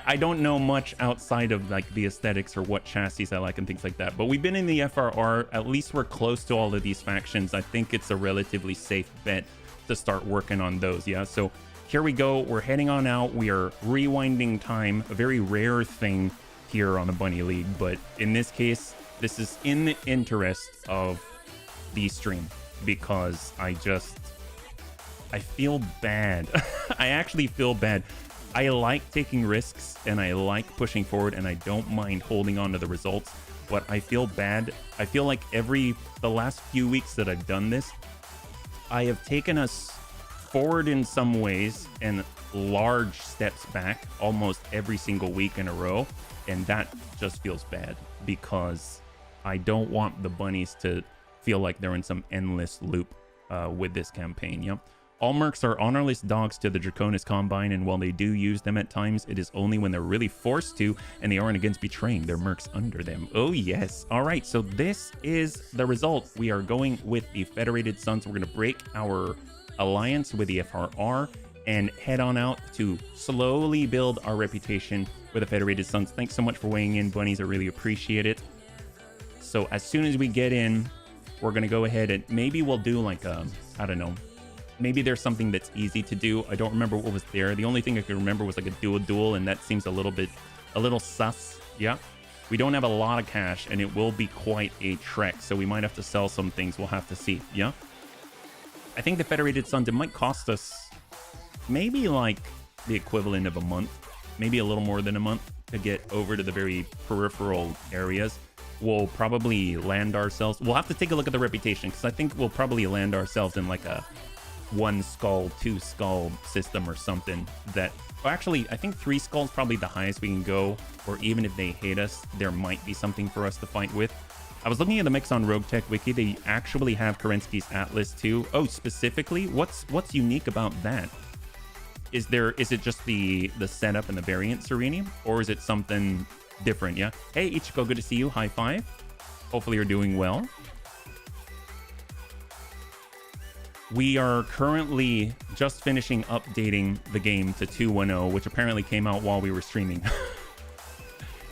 I don't know much outside of like the aesthetics or what chassis I like and things like that, but we've been in the FRR. At least we're close to all of these factions. I think it's a relatively safe bet to start working on those. Yeah, so here we go. We're heading on out. We are rewinding time, a very rare thing here on the Bunny League, but in this case, this is in the interest of the stream, because I feel bad. I actually feel bad. I like taking risks and I like pushing forward, and I don't mind holding on to the results, but I feel bad. I feel like the last few weeks that I've done this, I have taken us forward in some ways and large steps back almost every single week in a row, and that just feels bad, because I don't want the bunnies to feel like they're in some endless loop with this campaign. Yep. All mercs are honorless dogs to the Draconis Combine, and while they do use them at times, it is only when they're really forced to, and they aren't against betraying their mercs under them. Oh yes. All right, so this is the result. We are going with the Federated Suns. We're going to break our alliance with the FRR and head on out to slowly build our reputation with the Federated Suns. Thanks so much for weighing in, bunnies. I really appreciate it. So as soon as we get in, we're going to go ahead and maybe we'll do like a, I don't know, maybe there's something that's easy to do. I don't remember what was there. The only thing I can remember was like a duel, and that seems a little sus. Yeah. We don't have a lot of cash, and it will be quite a trek, so we might have to sell some things. We'll have to see. Yeah. I think the Federated Suns, it might cost us maybe like the equivalent of a month, maybe a little more than a month to get over to the very peripheral areas. We'll probably land ourselves. We'll have to take a look at the reputation, because I think we'll probably land ourselves in like a 1 skull, 2 skull system or something. That, well, actually, I think 3 skulls probably the highest we can go, or even if they hate us, there might be something for us to fight with. I was looking at the mix on Roguetech Wiki. They actually have Kerensky's Atlas too. Oh, specifically? What's unique about that? Is it just the setup and the variant Serene, or is it something different? Yeah. Hey, Ichiko, good to see you. High five. Hopefully you're doing well. We are currently just finishing updating the game to 2.10, which apparently came out while we were streaming.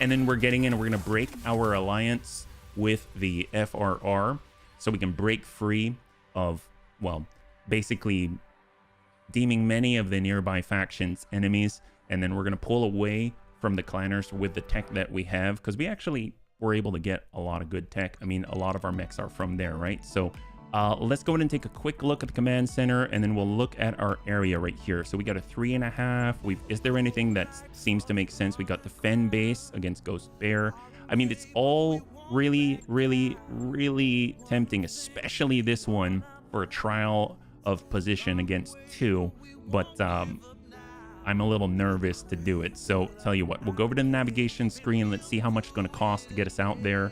And then we're getting in and we're going to break our alliance with the FRR so we can break free of, well, basically deeming many of the nearby factions enemies. And then we're going to pull away from the clanners with the tech that we have, because we actually were able to get a lot of good tech. I mean, a lot of our mechs are from there, right? So let's go ahead and take a quick look at the command center, and then we'll look at our area right here. So we got a 3.5. Is there anything that seems to make sense? We got the Fen base against Ghost Bear. I mean, it's all really, really, really tempting, especially this one for a trial of position against 2. But I'm a little nervous to do it. So tell you what, we'll go over to the navigation screen. Let's see how much it's going to cost to get us out there.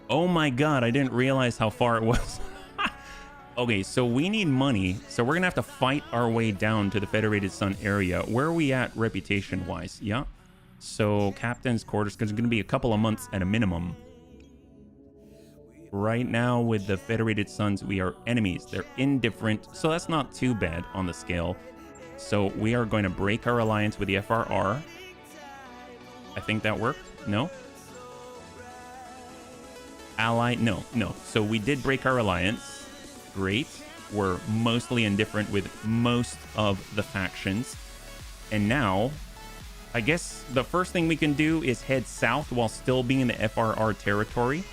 Oh my god, I didn't realize how far it was. Okay, so we need money, so we're gonna have to fight our way down to the Federated Sun area. Where are we at reputation wise? Yeah, so captain's quarters, because it's gonna be a couple of months at a minimum. Right now with the Federated Suns, we are enemies. They're indifferent, so that's not too bad on the scale. So we are going to break our alliance with the FRR. I think that worked. No? Ally? No. So we did break our alliance. Great. We're mostly indifferent with most of the factions. And now, I guess the first thing we can do is head south while still being in the FRR territory.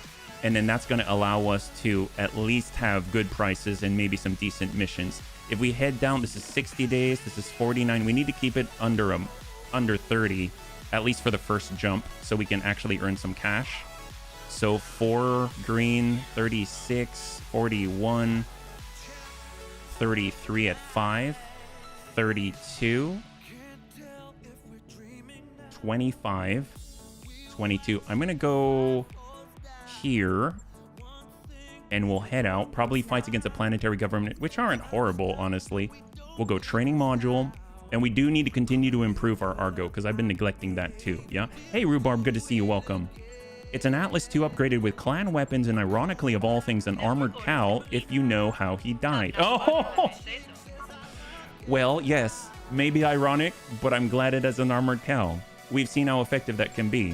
And then that's going to allow us to at least have good prices and maybe some decent missions. If we head down, this is 60 days. This is 49. We need to keep it under 30, at least for the first jump, so we can actually earn some cash. So 4 green, 36, 41, 33 at 5, 32, 25, 22. I'm going to go here and we'll head out. Probably fights against a planetary government, which aren't horrible, honestly. We'll go training module. And we do need to continue to improve our Argo because I've been neglecting that too. Yeah. Hey, Rhubarb, good to see you. Welcome. It's an Atlas 2 upgraded with clan weapons and ironically of all things an armored cow if you know how he died. Oh! Well, yes, maybe ironic, but I'm glad it has an armored cow. We've seen how effective that can be.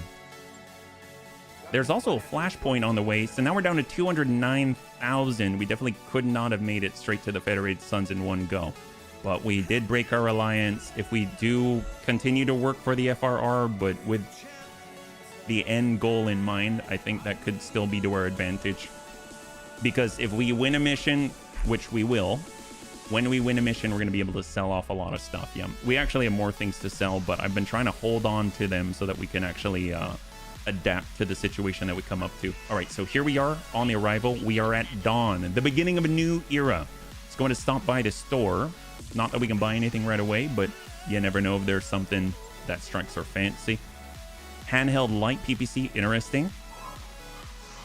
There's also a flashpoint on the way, so now we're down to 209,000. We definitely could not have made it straight to the Federated Suns in one go. But we did break our alliance. If we do continue to work for the FRR, but with the end goal in mind, I think that could still be to our advantage. Because if we win a mission, which we will, when we win a mission, we're going to be able to sell off a lot of stuff. Yeah, we actually have more things to sell, but I've been trying to hold on to them so that we can actually adapt to the situation that we come up to. All right, so here we are on the arrival. We are at dawn, the beginning of a new era. It's going to stop by the store. Not that we can buy anything right away, but you never know if there's something that strikes our fancy. Handheld light PPC, interesting.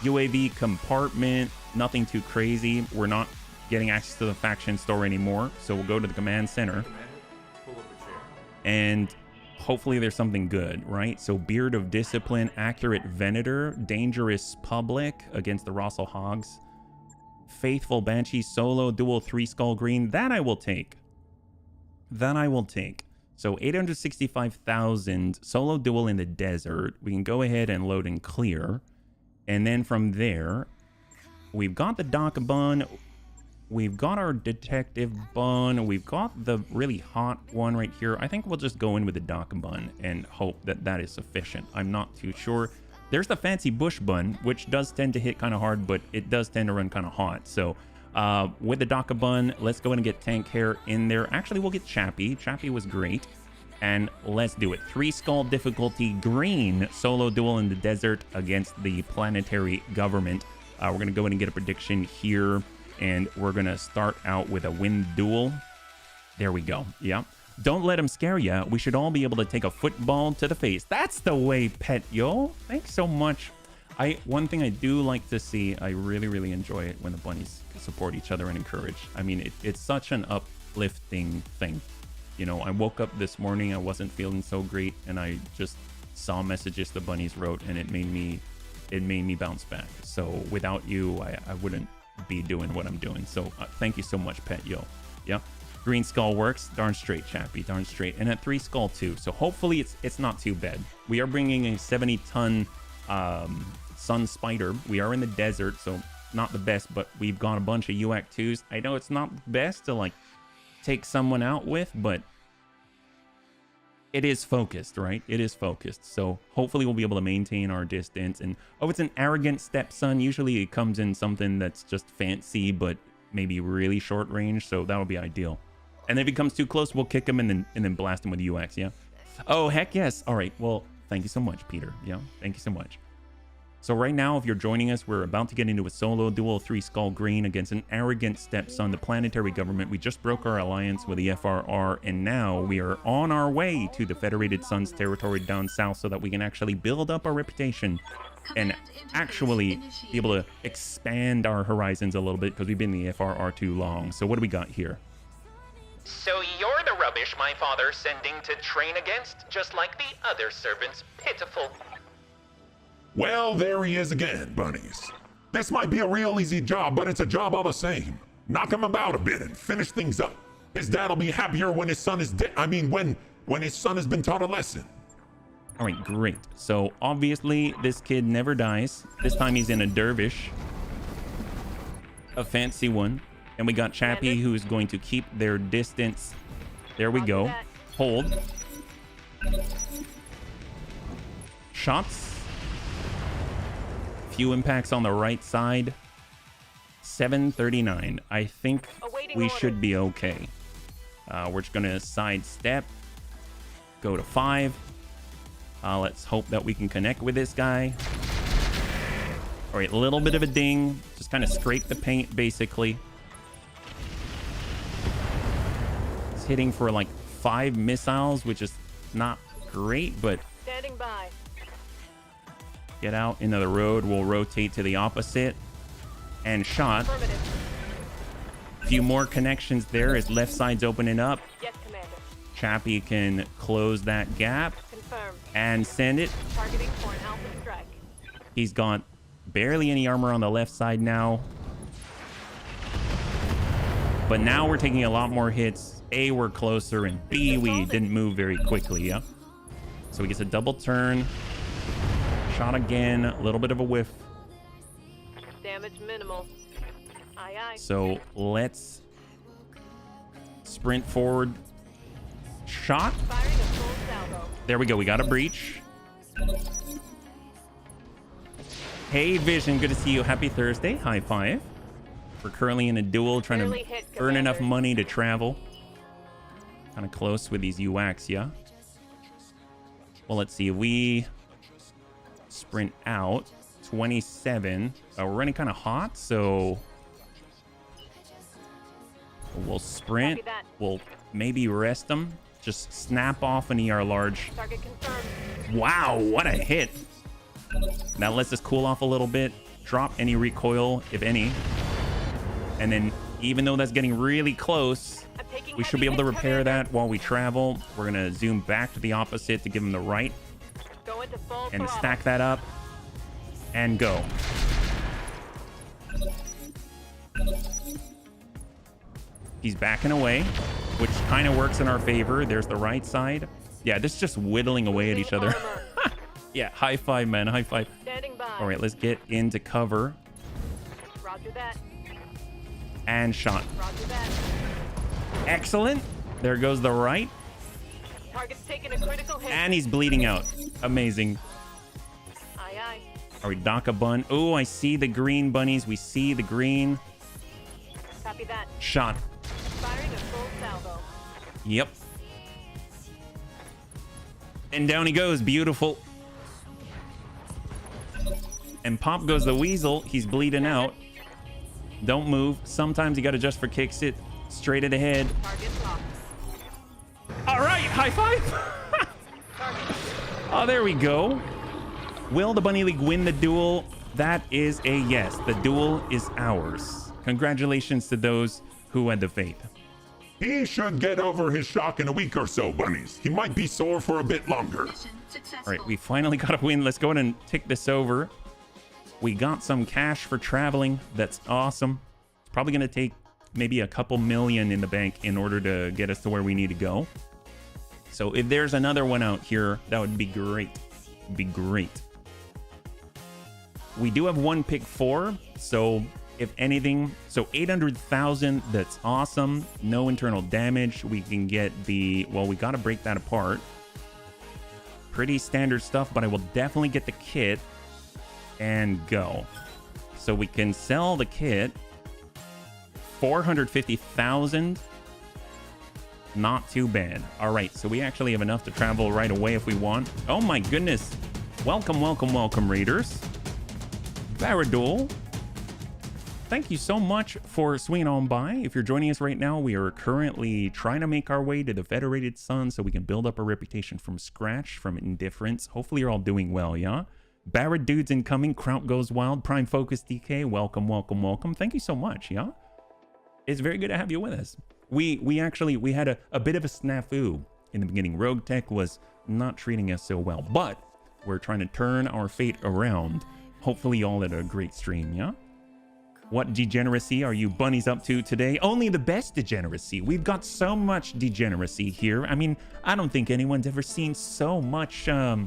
UAV compartment, nothing too crazy. We're not getting access to the faction store anymore, so we'll go to the command center. And hopefully there's something good, right? So Beard of Discipline, Accurate Venator, Dangerous Public against the Rasalhagues. Faithful Banshee Solo, Dual 3 Skull Green. That I will take. That I will take. So 865,000 solo duel in the desert. We can go ahead and load and clear. And then from there, we've got the Doc Bun. We've got our Detective Bun. We've got the really hot one right here. I think we'll just go in with the Doc Bun and hope that that is sufficient. I'm not too sure. There's the Fancy Bush Bun, which does tend to hit kind of hard, but it does tend to run kind of hot. So with the Doc Bun, let's go ahead and get Tank Hair in there. Actually, we'll get Chappie. Chappie was great. And let's do it. 3 skull difficulty green solo duel in the desert against the planetary government. We're going to go ahead and get a prediction here. And we're going to start out with a wind duel. There we go. Yeah. Don't let them scare you. We should all be able to take a football to the face. That's the way, Pet Yo. Thanks so much. One thing I do like to see, I really enjoy it when the bunnies support each other and encourage. I mean, it's such an uplifting thing. You know, I woke up this morning, I wasn't feeling so great, and I just saw messages the bunnies wrote, and it made me bounce back. So without you, I wouldn't be doing what I'm doing. So thank you so much, Pet Yo. Yeah. Green Skull works. Darn straight, Chappie. Darn straight. And at 3 skull too. So hopefully it's not too bad. We are bringing a 70-ton Sun Spider. We are in the desert, so not the best, but we've got a bunch of UAC 2s. I know it's not the best to like take someone out with, but it is focused, right? It is focused. So hopefully we'll be able to maintain our distance. And oh, it's an arrogant stepson. Usually it comes in something that's just fancy, but maybe really short range. So that would be ideal. And if he comes too close, we'll kick him and then blast him with UX. Yeah. Oh, heck yes. All right. Well, thank you so much, Peter. Yeah. Thank you so much. So right now, if you're joining us, we're about to get into a solo duel 3 skull green against an arrogant stepson, the planetary government. We just broke our alliance with the FRR, and now we are on our way to the Federated Suns territory down south so that we can actually build up our reputation and actually be able to expand our horizons a little bit because we've been in the FRR too long. So what do we got here? So you're the rubbish my father's sending to train against, just like the other servants. Pitiful. Well, there he is again, bunnies. This might be a real easy job, but it's a job all the same. Knock him about a bit and finish things up. His dad'll be happier when his son is dead. I mean, when his son has been taught a lesson. All right, great. So obviously this kid never dies. This time he's in a dervish, a fancy one. And we got Chappie, who's going to keep their distance. There we go. Hold. Shots. Few impacts on the right side. 739. I think we should be okay. We're just going to sidestep. Go to 5. Let's hope that we can connect with this guy. All right, a little bit of a ding. Just kind of scrape the paint, basically. It's hitting for like 5 missiles, which is not great, but Standing by. get out into the road. We'll rotate to the opposite. And shot. Affirmative. A few more connections there as left side's opening up. Yes, Commander. Chappie can close that gap Confirmed. and send it. Targeting for an alpha strike. He's got barely any armor on the left side now. But now we're taking a lot more hits. A, we're closer, and B, we didn't move very quickly, yeah? So he gets a double turn. Shot again, a little bit of a whiff. Damage minimal. Aye, aye. So let's sprint forward. Shot. Firing a full salvo. There we go, we got a breach. Hey Vision, good to see you. Happy Thursday. High five. We're currently in a duel trying Barely to hit, earn enough Commander. money to travel. Kind of close with these UACs, yeah? Well, let's see. If we sprint out 27. We're running kind of hot, so we'll sprint. Copy that. We'll maybe rest them. Just snap off an ER large. Target confirmed. Wow, what a hit. That lets us cool off a little bit. Drop any recoil, if any. And then, even though that's getting really close, I'm taking we should be heavy able to hits, repair Commander. that while we travel. We're going to zoom back to the opposite to give him the right. Go into full And throttle. stack that up. And go. He's backing away, which kind of works in our favor. There's the right side. Yeah, this is just whittling away at each other. Armor. Yeah, high five, man. High five. Standing by. All right, let's get into cover. Roger that. And shot. Roger that. Excellent. There goes the right. Target's taking a critical hit. And he's bleeding out. Amazing. Aye, aye. All right, Daka Bun. Oh, I see the green bunnies. We see the green. Copy that. Shot. Firing a full salvo. Yep. And down he goes. Beautiful. And pop goes the weasel. He's bleeding out. Don't move. Sometimes you got to just for kicks it straight at the head. Target locked. All right, high five. Target. Oh, there we go. Will the Bunny League win the duel? That is a yes. The duel is ours. Congratulations to those who had the faith. He should get over his shock in a week or so, bunnies. He might be sore for a bit longer. Mission successful. All right, we finally got a win. Let's go ahead and tick this over. We got some cash for traveling. That's awesome. It's probably going to take maybe a couple million in the bank in order to get us to where we need to go. So if there's another one out here, that would be great. Be great. We do have one pick 4, so if anything, so 800,000, that's awesome. No internal damage. We can get the, well, we got to break that apart. Pretty standard stuff, but I will definitely get the kit and go. So we can sell the kit. 450,000. Not too bad. All right, so we actually have enough to travel right away if we want. Oh my goodness. Welcome, welcome, welcome, Raiders. Baradol. Thank you so much for swinging on by. If you're joining us right now, we are currently trying to make our way to the Federated Sun so we can build up a reputation from scratch, from indifference. Hopefully you're all doing well, yeah? Barrett Dudes incoming, Kraut Goes Wild, Prime Focus DK, welcome, welcome, welcome. Thank you so much, yeah? It's very good to have you with us. We had a bit of a snafu in the beginning. Roguetech was not treating us so well, but we're trying to turn our fate around. Hopefully y'all had a great stream, yeah? What degeneracy are you bunnies up to today? Only the best degeneracy. We've got so much degeneracy here. I mean, I don't think anyone's ever seen so much. Yeah,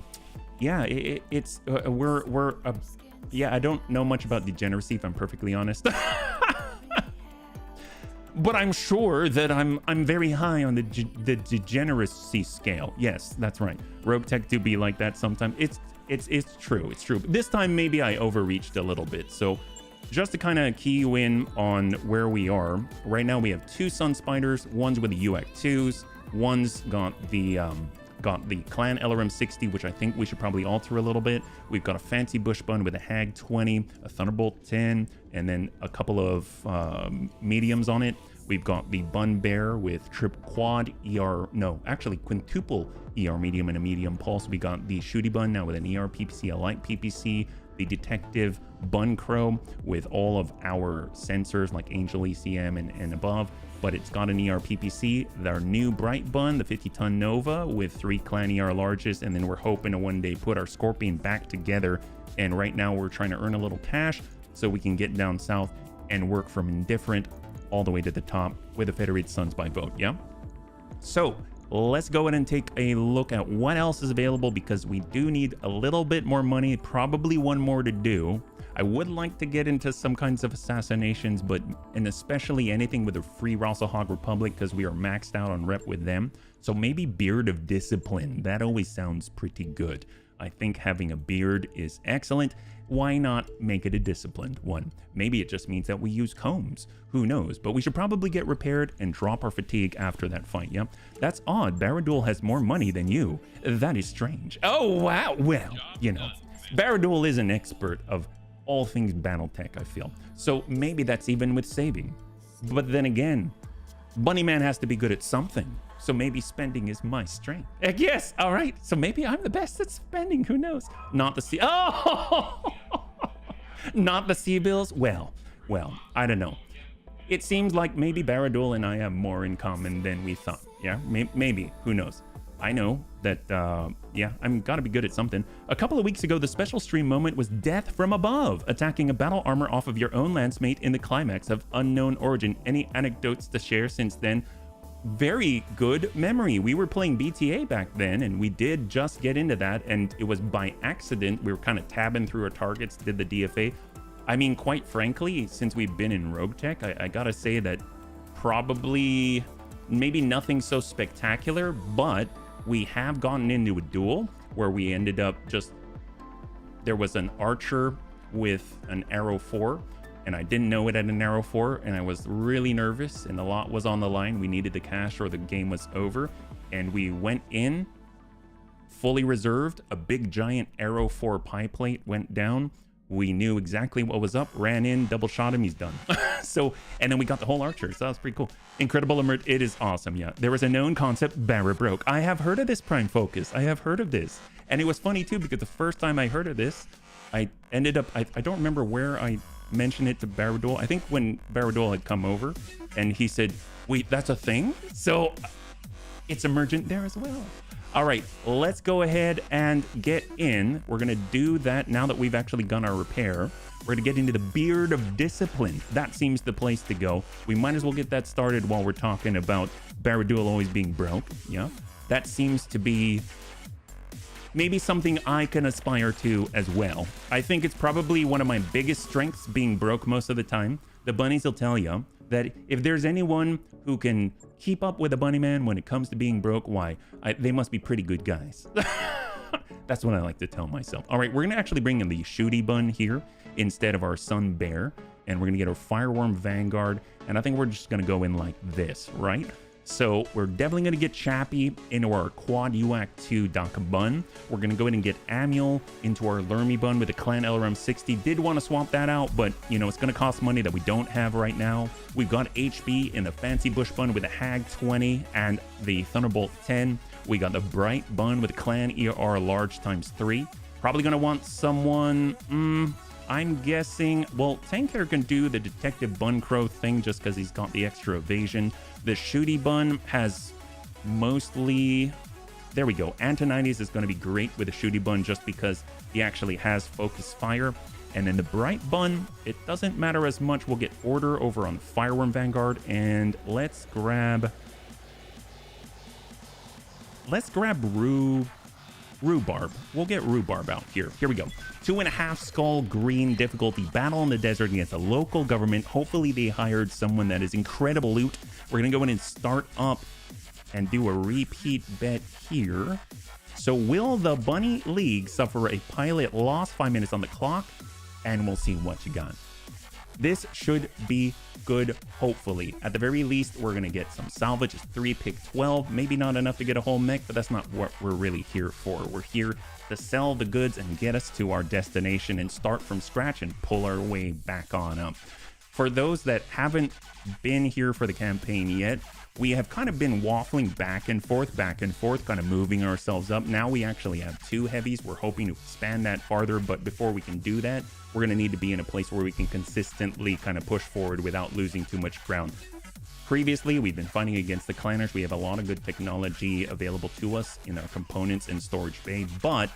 yeah, I don't know much about degeneracy, if I'm perfectly honest. But I'm sure that I'm very high on the degeneracy scale. Yes, that's right. Roguetech do be like that sometimes. It's true. It's true. This time maybe I overreached a little bit. So just to kind of key you in on where we are right now, we have 2 Sun Spiders. One's with the UAC 2s. One's got the got the Clan LRM60, which I think we should probably alter a little bit. We've got a fancy bush bun with a Hag 20, a Thunderbolt 10, and then a couple of mediums on it. We've got the Bun Bear with quintuple ER medium and a medium pulse. We got the Shooty Bun now with an ER PPC, a light PPC, the Detective Bun Crow with all of our sensors like Angel ECM and above, but it's got an ER PPC. Our new Bright Bun, the 50-ton Nova with 3 Clan ER largest, and then we're hoping to one day put our Scorpion back together. And right now we're trying to earn a little cash so we can get down south and work from indifferent all the way to the top with the Federated Sons by vote, yeah? So let's go ahead and take a look at what else is available, because we do need a little bit more money, probably one more to do. I would like to get into some kinds of assassinations, and especially anything with a free Rasalhague Republic, because we are maxed out on rep with them. So maybe Beard of Discipline, that always sounds pretty good. I think having a beard is excellent. Why not make it a disciplined one? Maybe it just means that we use combs. Who knows? But we should probably get repaired and drop our fatigue after that fight, yeah? That's odd. Baradul has more money than you. That is strange. Oh, wow. Well, you know, Baradul is an expert of all things Battletech, I feel. So maybe that's even with saving. But then again, Bunnyman has to be good at something. So maybe spending is my strength. Yes, all right. So maybe I'm the best at spending. Who knows? Not the not the sea bills. Well, I don't know. It seems like maybe Baradul and I have more in common than we thought. Yeah, maybe. Who knows? I know that, yeah, I'm gotta be good at something. A couple of weeks ago, the special stream moment was Death from Above, attacking a battle armor off of your own landsmate in the climax of unknown origin. Any anecdotes to share since then? Very good memory. We were playing BTA back then, and we did just get into that, and it was by accident. We were kind of tabbing through our targets, did the DFA. I mean, quite frankly, since we've been in Roguetech, I gotta say that probably maybe nothing so spectacular, but we have gotten into a duel where we ended up there was an archer with an arrow 4, and I didn't know it had an arrow 4, and I was really nervous, and a lot was on the line. We needed the cash or the game was over, and we went in fully reserved. A big giant arrow 4 pie plate went down. We knew exactly what was up, ran in, double shot him, he's done. So, and then we got the whole archer, so that was pretty cool. Incredible alert, it is awesome, yeah. There was a known concept, Barra broke. I have heard of this, Prime Focus. I have heard of this. And it was funny too, because the first time I heard of this, I ended up, I don't remember where I mentioned it to Baradul. I think when Baradul had come over and he said, wait, that's a thing? So it's emergent there as well. All right, let's go ahead and get in. We're gonna do that now that we've actually done our repair. We're gonna get into the Beard of Discipline. That seems the place to go. We might as well get that started while we're talking about Baradul always being broke, yeah? That seems to be maybe something I can aspire to as well. I think it's probably one of my biggest strengths, being broke most of the time. The bunnies will tell you that if there's anyone who can keep up with a bunny man when it comes to being broke, why, they must be pretty good guys. That's what I like to tell myself. All right, we're gonna actually bring in the Shooty Bun here instead of our Sun Bear, and we're gonna get our Fireworm Vanguard, and I think we're just gonna go in like this, right? So we're definitely going to get Chappie into our Quad UAC 2 Daka Bun. We're going to go ahead and get Amuel into our Lermy Bun with the Clan LRM60. Did want to swap that out, but, you know, it's going to cost money that we don't have right now. We've got HB in the Fancy Bush Bun with the Hag 20 and the Thunderbolt 10. We got the Bright Bun with the Clan ER Large ×3. Probably going to want someone... I'm guessing, well, Tanker can do the Detective Bun Crow thing just because he's got the extra evasion. The Shooty Bun has mostly, there we go. Antonides is going to be great with the Shooty Bun just because he actually has focus fire. And then the Bright Bun, it doesn't matter as much. We'll get Order over on the Fireworm Vanguard. And let's grab Rhubarb. We'll get Rhubarb out here. Here we go. 2.5 skull green difficulty battle in the desert against a local government. Hopefully they hired someone that is incredible loot. We're going to go in and start up and do a repeat bet here. So will the Bunny League suffer a pilot loss? 5 minutes on the clock, and we'll see what you got. This should be good, hopefully. At the very least, we're going to get some salvage. It's 3 pick 12. Maybe not enough to get a whole mech, but that's not what we're really here for. We're here to sell the goods and get us to our destination and start from scratch and pull our way back on up. For those that haven't been here for the campaign yet, we have kind of been waffling back and forth, kind of moving ourselves up. Now we actually have 2 heavies. We're hoping to expand that farther, but before we can do that, we're going to need to be in a place where we can consistently kind of push forward without losing too much ground. Previously, we've been fighting against the clanners. We have a lot of good technology available to us in our components and storage bay, but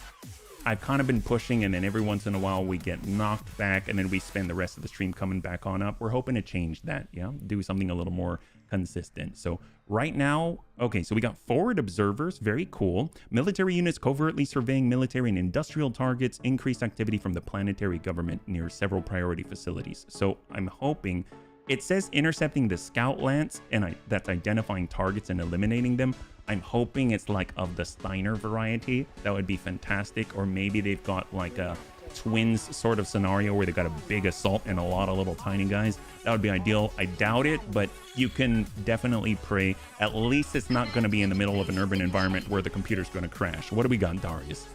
I've kind of been pushing, and then every once in a while we get knocked back, and then we spend the rest of the stream coming back on up. We're hoping to change that, yeah? Do something a little more consistent. So right now, okay, so we got forward observers, very cool. Military units covertly surveying military and industrial targets, increased activity from the planetary government near several priority facilities. So I'm hoping, it says intercepting the scout lance, and that's identifying targets and eliminating them. I'm hoping it's like of the Steiner variety. That would be fantastic. Or maybe they've got like a twins sort of scenario where they've got a big assault and a lot of little tiny guys. That would be ideal. I doubt it, but you can definitely pray. At least it's not going to be in the middle of an urban environment where the computer's going to crash. What do we got, Darius?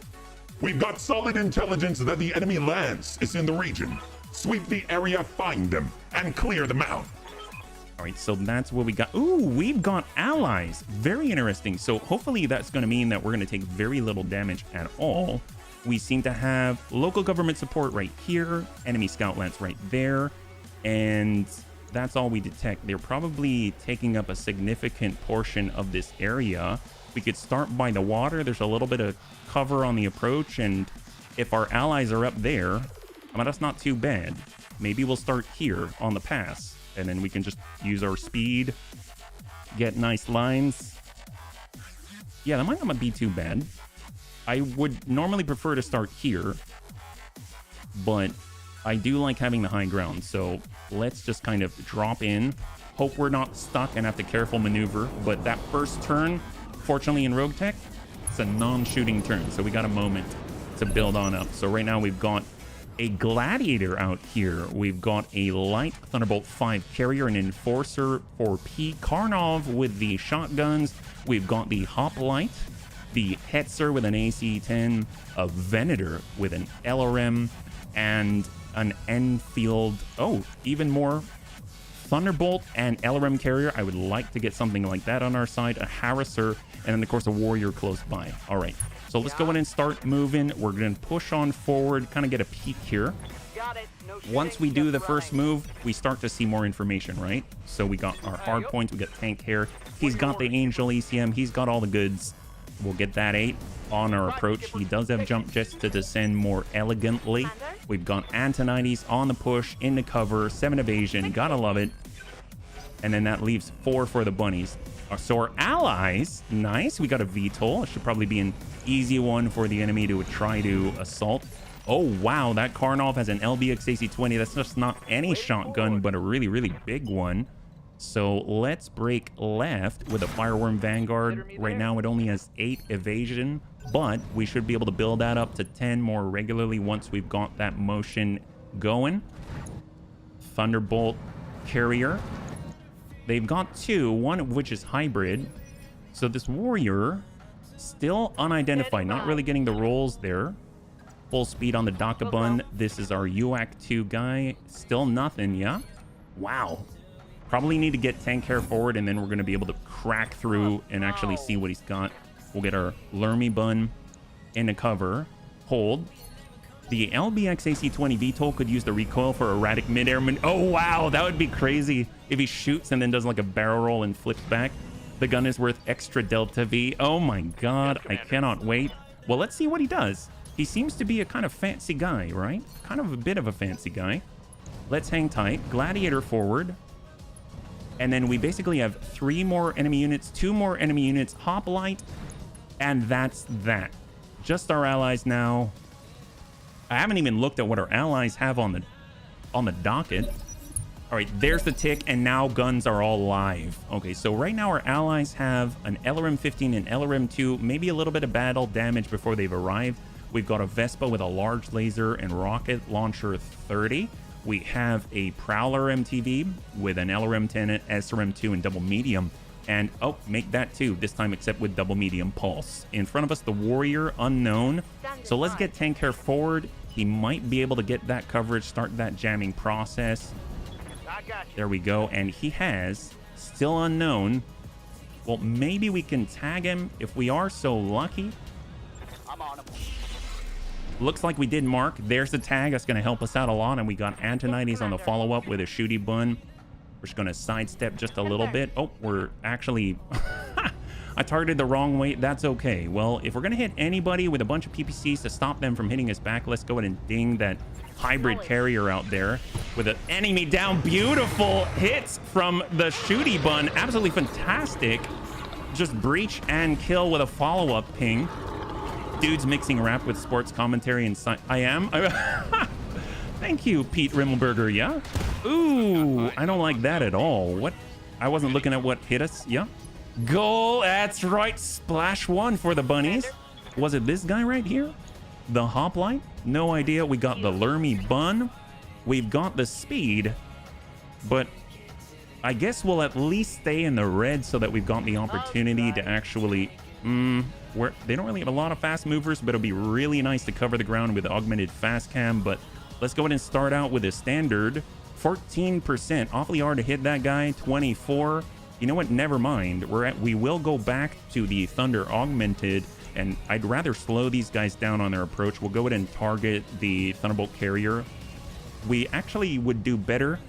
We've got solid intelligence that the enemy lance is in the region. Sweep the area, find them, and clear them out. All right, so that's what we got. Ooh, we've got allies. Very interesting. So hopefully that's going to mean that we're going to take very little damage at all. We seem to have local government support right here, enemy scout lance right there, and that's all we detect. They're probably taking up a significant portion of this area. We could start by the water. There's a little bit of cover on the approach, and if our allies are up there, I mean, that's not too bad. Maybe we'll start here on the pass, and then we can just use our speed, get nice lines. Yeah, that might not be too bad. I would normally prefer to start here, but I do like having the high ground. So let's just kind of drop in. Hope we're not stuck and have to careful maneuver. But that first turn, fortunately in Roguetech, it's a non-shooting turn. So we got a moment to build on up. So right now we've got a Gladiator out here. We've got a light Thunderbolt 5 carrier, an Enforcer 4P, Karnov with the shotguns. We've got the Hoplite, the Hetzer with an AC-10, a Venator with an LRM, and an Enfield. Oh, even more Thunderbolt and LRM carrier. I would like to get something like that on our side. A Harrisser, and then of course a Warrior close by. All right, so let's go in and start moving. We're going to push on forward, kind of get a peek here. Got it. No Once we shooting, do the just first running. move, we start to see more information, right? So we got our hard points, we got tank hair. He's got the Angel ECM, he's got all the goods. We'll get that 8 on our approach. He does have jump jets to descend more elegantly. We've got Antonides on the push, in the cover, 7 evasion, gotta love it. And then that leaves 4 for the bunnies. So our allies, nice. We got a VTOL. It should probably be an easy one for the enemy to try to assault. Oh, wow, that Karnov has an LBX AC-20. That's just not any shotgun, but a really, really big one. So let's break left with a Fireworm Vanguard. Right now it only has 8 evasion, but we should be able to build that up to 10 more regularly once we've got that motion going. Thunderbolt carrier. They've got 2, one of which is hybrid. So this Warrior, still unidentified, not really getting the rolls there. Full speed on the Dakabun. This is our UAC 2 guy. Still nothing, yeah? Wow. Probably need to get tank hair forward, and then we're going to be able to crack through and actually see what he's got. We'll get our Lermy Bun in the cover. Hold. The LBX AC-20 VTOL could use the recoil for erratic mid-air. Oh, wow. That would be crazy if he shoots and then does like a barrel roll and flips back. The gun is worth extra Delta V. Oh, my God. I cannot wait. Well, let's see what he does. He seems to be a kind of fancy guy, right? Kind of a bit of a fancy guy. Let's hang tight. Gladiator forward. And then we basically have 3 more enemy units, 2 more enemy units, Hoplite, and that's that. Just our allies now. I haven't even looked at what our allies have on the docket. All right, there's the tick, and now guns are all live. Okay, so right now our allies have an LRM-15 and LRM-2, maybe a little bit of battle damage before they've arrived. We've got a Vespa with a large laser and rocket launcher 30. We have a Prowler MTV with an LRM-10, SRM-2, and double medium. And, oh, make that too, this time except with double medium pulse. In front of us, the Warrior, unknown. So let's get Tank Care forward. He might be able to get that coverage, start that jamming process. I got you. There we go. And he has, still unknown. Well, maybe we can tag him if we are so lucky. I'm on him. Looks like we did mark. There's the tag. That's going to help us out a lot. And we got Antonides on the follow-up with a shooty bun. We're just going to sidestep just a little bit. Oh, we're actually... I targeted the wrong way. That's okay. Well, if we're going to hit anybody with a bunch of PPCs to stop them from hitting us back, let's go ahead and ding that hybrid carrier out there with an enemy down. Beautiful hits from the shooty bun. Absolutely fantastic. Just breach and kill with a follow-up ping. Dude's mixing rap with sports commentary and I am. Thank you, Pete Rimmelberger. Yeah. Ooh, I don't like that at all. What? I wasn't looking at what hit us. Yeah. Goal. That's right. Splash one for the bunnies. Was it this guy right here? The hoplite? No idea. We got the Lermy bun. We've got the speed. But I guess we'll at least stay in the red so that we've got the opportunity to actually... they don't really have a lot of fast movers, but it'll be really nice to cover the ground with augmented fast cam. But let's go ahead and start out with a standard 14%. Awfully hard to hit that guy. 24. You know what? Never mind. We will go back to the Thunder augmented, and I'd rather slow these guys down on their approach. We'll go ahead and target the Thunderbolt carrier. We actually would do better.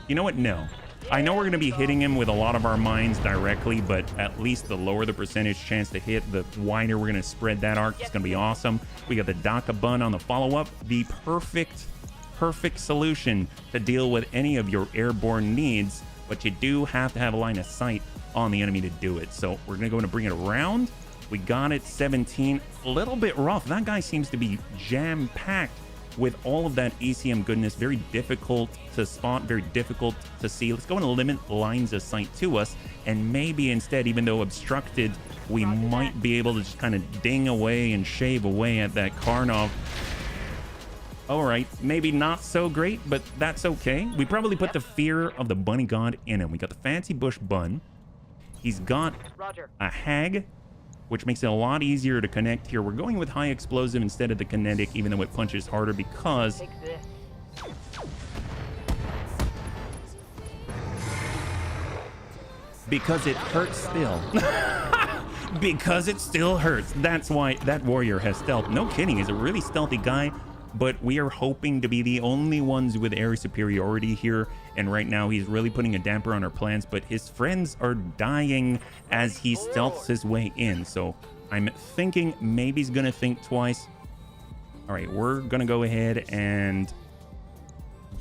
You know what? No. I know we're going to be hitting him with a lot of our mines directly, but at least the lower the percentage chance to hit, the wider we're going to spread that arc. It's going to be awesome. We got the Daka bun on the follow-up. The perfect solution to deal with any of your airborne needs, but you do have to have a line of sight on the enemy to do it. So we're going to go and bring it around. We got it 17. A little bit rough. That guy seems to be jam-packed with all of that ECM goodness. Very difficult to spot, very difficult to see. Let's go and limit lines of sight to us, and maybe instead, even though obstructed, we might be able to just kind of ding away and shave away at that Karnov. All right, maybe not so great, but that's okay. We probably put the fear of the bunny god in him. We got the fancy bush bun. He's got a hag, which makes it a lot easier to connect here. We're going with high explosive instead of the kinetic, even though it punches harder because... because it hurts still. Because it still hurts. That's why that warrior has stealth. No kidding, he's a really stealthy guy, but we are hoping to be the only ones with air superiority here. And right now he's really putting a damper on our plans, but his friends are dying as he stealths his way in. So I'm thinking maybe he's gonna think twice. All right, we're gonna go ahead and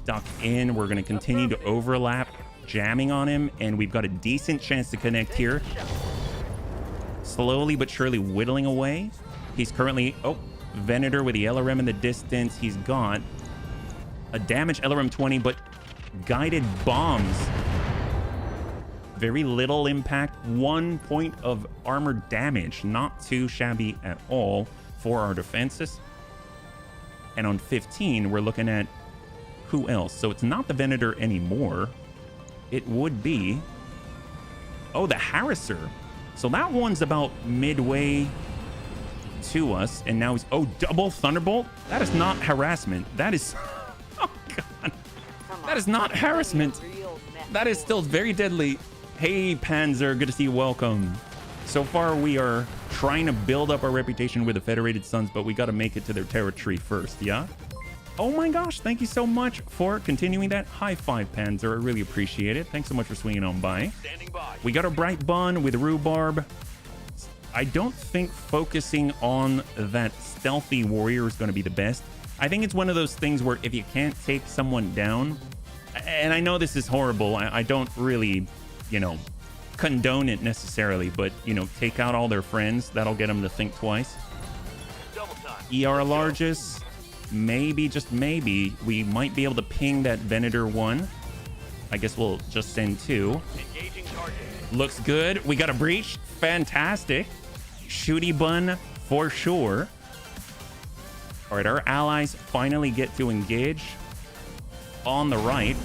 duck in. We're gonna continue to overlap, jamming on him, and we've got a decent chance to connect here. Slowly but surely whittling away. He's currently, oh, Venator with the LRM in the distance. He's got a damaged LRM 20, but guided bombs. Very little impact. 1 point of armor damage. Not too shabby at all for our defenses. And on 15, we're looking at who else? So it's not the Venator anymore. It would be... oh, the Harrisser. So that one's about midway to us. And now he's... oh, double Thunderbolt? That is not harassment. That is... oh, God. That is not harassment. That is still very deadly. Hey, Panzer. Good to see you. Welcome. So far, we are trying to build up our reputation with the Federated Sons, but we got to make it to their territory first, yeah? Oh my gosh, thank you so much for continuing that. High five, Panzer. I really appreciate it. Thanks so much for swinging on by. We got a bright bun with rhubarb. I don't think focusing on that stealthy warrior is going to be the best. I think it's one of those things where if you can't take someone down, and I know this is horrible, I don't really, you know, condone it necessarily, but, you know, take out all their friends. That'll get them to think twice. ER largest. Maybe, just maybe, we might be able to ping that Venator 1. I guess we'll just send 2. Looks good. We got a breach. Fantastic. Shooty bun for sure. All right, our allies finally get to engage. on the right.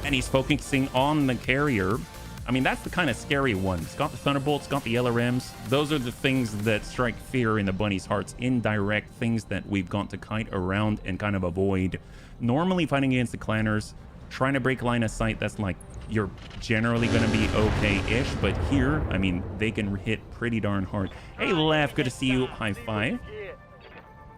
And he's focusing on the carrier. I mean, that's the kind of scary one. It's got the Thunderbolts, it's got the LRMs. Those are the things that strike fear in the bunnies' hearts. Indirect things that we've got to kite around and kind of avoid. Normally fighting against the clanners, trying to break line of sight, that's like, you're generally going to be okay-ish. But here, I mean, they can hit pretty darn hard. Hey, Lef, good to see you. High five.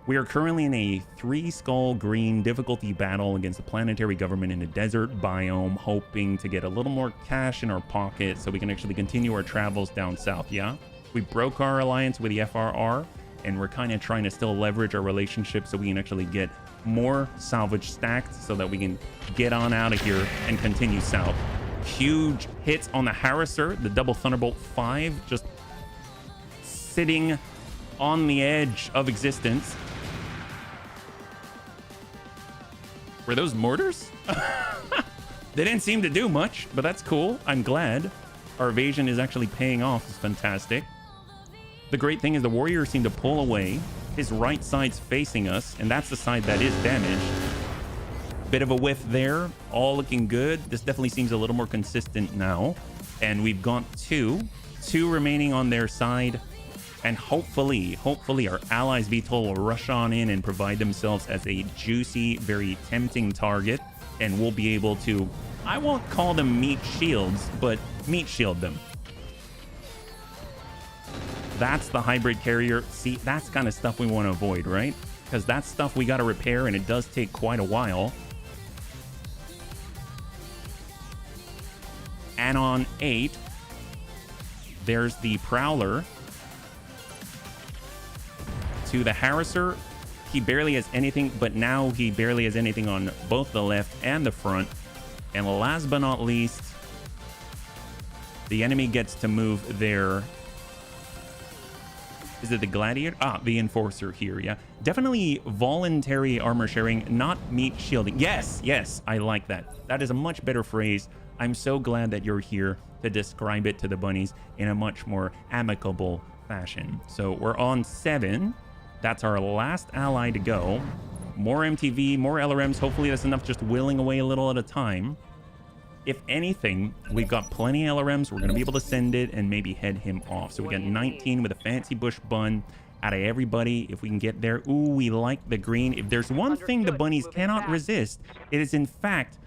We are currently in a 3-skull green difficulty battle against the planetary government in a desert biome, hoping to get a little more cash in our pocket so we can actually continue our travels down south, yeah? We broke our alliance with the FRR, and we're kind of trying to still leverage our relationship so we can actually get more salvage stacked so that we can get on out of here and continue south. Huge hits on the Harriser, the double Thunderbolt 5, just sitting on the edge of existence. Were those mortars? They didn't seem to do much, but that's cool. I'm glad. Our evasion is actually paying off. It's fantastic. The great thing is the warrior seemed to pull away. His right side's facing us, and that's the side that is damaged. Bit of a whiff there. All looking good. This definitely seems a little more consistent now. And we've got two remaining on their side. And hopefully our allies VTOL will rush on in and provide themselves as a juicy, very tempting target. And we'll be able to, I won't call them meat shields, but meat shield them. That's the hybrid carrier. See, that's kind of stuff we want to avoid, right? Because that's stuff we got to repair, and it does take quite a while. And on 8, there's the Prowler. To the Harriser, he barely has anything, but now he barely has anything on both the left and the front. And last but not least, the enemy gets to move their... Is it the Gladiator? Ah, the Enforcer here, yeah. Definitely voluntary armor sharing, not meat shielding. Yes, yes, I like that. That is a much better phrase. I'm so glad that you're here to describe it to the bunnies in a much more amicable fashion. So we're on 7. That's our last ally to go. More MTV, more LRMs. Hopefully that's enough just willing away a little at a time. If anything, we've got plenty of LRMs. We're going to be able to send it and maybe head him off. So we got 19 with a fancy bush bun out of everybody. If we can get there. Ooh, we like the green. If there's one thing the bunnies cannot resist, it is in fact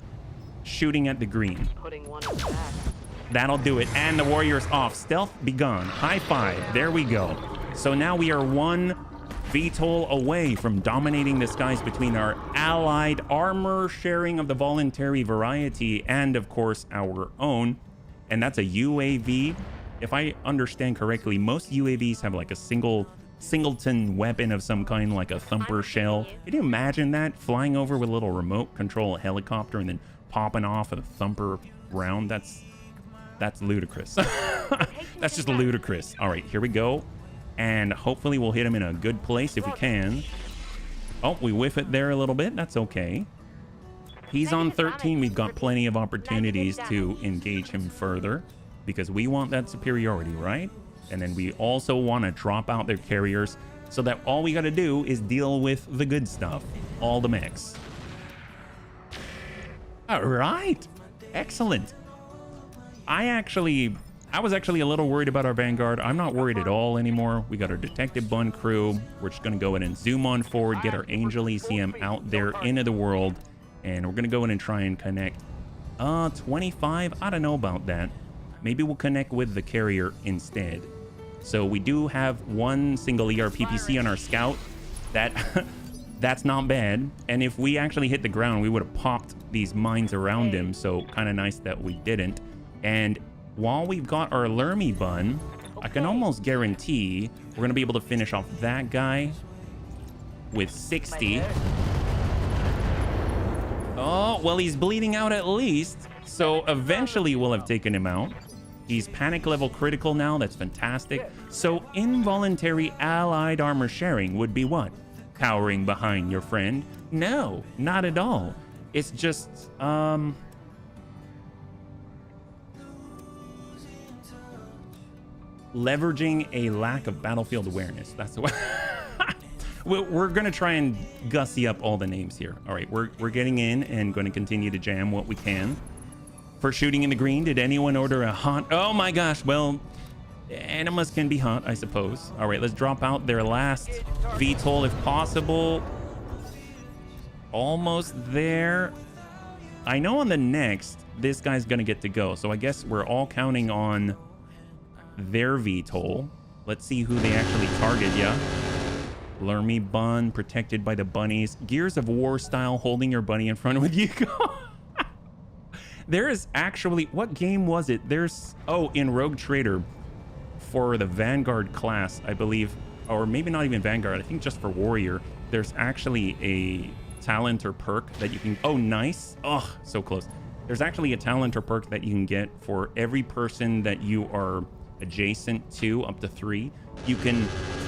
shooting at the green. Putting one in the back. That'll do it. And the warrior's off. Stealth begun. High five. There we go. So now we are one VTOL away from dominating the skies between our allied armor sharing of the voluntary variety and, of course, our own. And that's a UAV. If I understand correctly, most UAVs have like a singleton weapon of some kind, like a thumper shell. Can you imagine that? Flying over with a little remote control helicopter and then popping off a thumper round? That's ludicrous. That's just ludicrous. All right, here we go. And hopefully we'll hit him in a good place if we can. Oh, we whiff it there a little bit. That's okay. He's on 13. We've got plenty of opportunities to engage him further because we want that superiority, right? And then we also want to drop out their carriers so that all we got to do is deal with the good stuff. All the mechs. All right. Excellent. I was actually a little worried about our Vanguard. I'm not worried at all anymore. We got our Detective Bun crew. We're just going to go in and zoom on forward, get our Angel ECM out there into the world, and we're going to go in and try and connect. 25? I don't know about that. Maybe we'll connect with the carrier instead. So we do have one single ERPPC on our Scout. That's not bad. And if we actually hit the ground, we would have popped these mines around him. So kind of nice that we didn't. And while we've got our Lermy Bun, I can almost guarantee we're going to be able to finish off that guy with 60. Oh, well, he's bleeding out at least. So eventually we'll have taken him out. He's panic level critical now. That's fantastic. So involuntary allied armor sharing would be what? Cowering behind your friend? No, not at all. It's just, leveraging a lack of battlefield awareness. That's the way. We're going to try and gussy up all the names here. All right, we're getting in and going to continue to jam what we can. For shooting in the green, did anyone order a hot... Oh my gosh, well, enemas can be hot, I suppose. All right, let's drop out their last VTOL if possible. Almost there. I know on the next, this guy's going to get to go. So I guess we're all counting on their VTOL. Let's see who they actually target, yeah? Lermy Bun, protected by the bunnies. Gears of War style, holding your bunny in front of you. There is actually... What game was it? There's... Oh, in Rogue Trader, for the Vanguard class, I believe. Or maybe not even Vanguard. I think just for Warrior. There's actually a talent or perk that you can... Oh, nice. Oh, so close. There's actually a talent or perk that you can get for every person that you are adjacent to, up to 3. You can...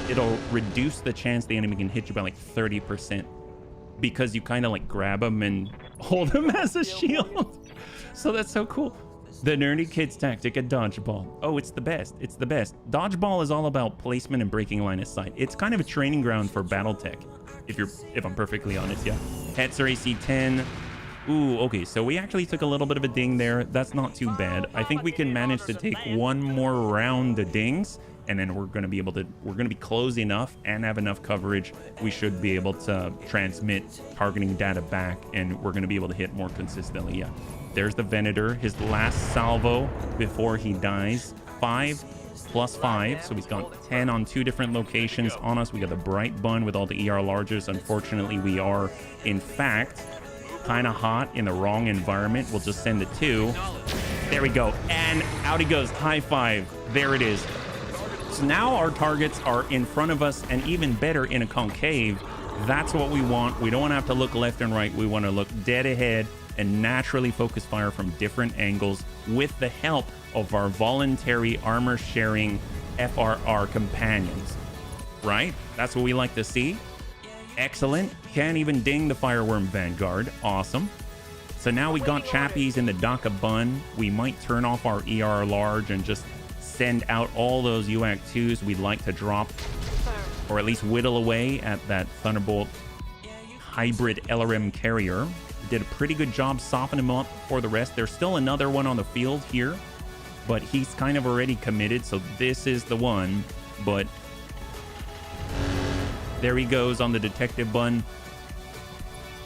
It'll reduce the chance the enemy can hit you by like 30%. Because you kind of like grab them and hold them as a shield. So that's so cool. The nerdy kids tactic at dodgeball. Oh, it's the best. It's the best. Dodgeball is all about placement and breaking line of sight. It's kind of a training ground for Battletech, if I'm perfectly honest, yeah. Hetzer AC-10. Ooh, okay, so we actually took a little bit of a ding there. That's not too bad. I think we can manage to take one more round of dings, and then we're going to be close enough and have enough coverage. We should be able to transmit targeting data back, and we're going to be able to hit more consistently, yeah. There's the Venator, his last salvo before he dies. 5 plus 5, so he's got 10 on 2 different locations on us. We got the Bright Bun with all the ER larges. Unfortunately, we are, in fact, kind of hot in the wrong environment. We'll just send the 2. There we go. And out he goes. High five. There it is. So now our targets are in front of us, and even better, in a concave. That's what we want. We don't want to have to look left and right. We want to look dead ahead and naturally focus fire from different angles with the help of our voluntary armor sharing FRR companions. Right? That's what we like to see. Excellent. Can't even ding the Fireworm Vanguard. Awesome. So now we got Chappies in the Daka Bun. We might turn off our ER large and just send out all those UAC 2s we'd like to drop, or at least whittle away at that Thunderbolt hybrid LRM carrier. Did a pretty good job softening him up for the rest. There's still another one on the field here, but he's kind of already committed, so this is the one. But there he goes on the Detective Bun.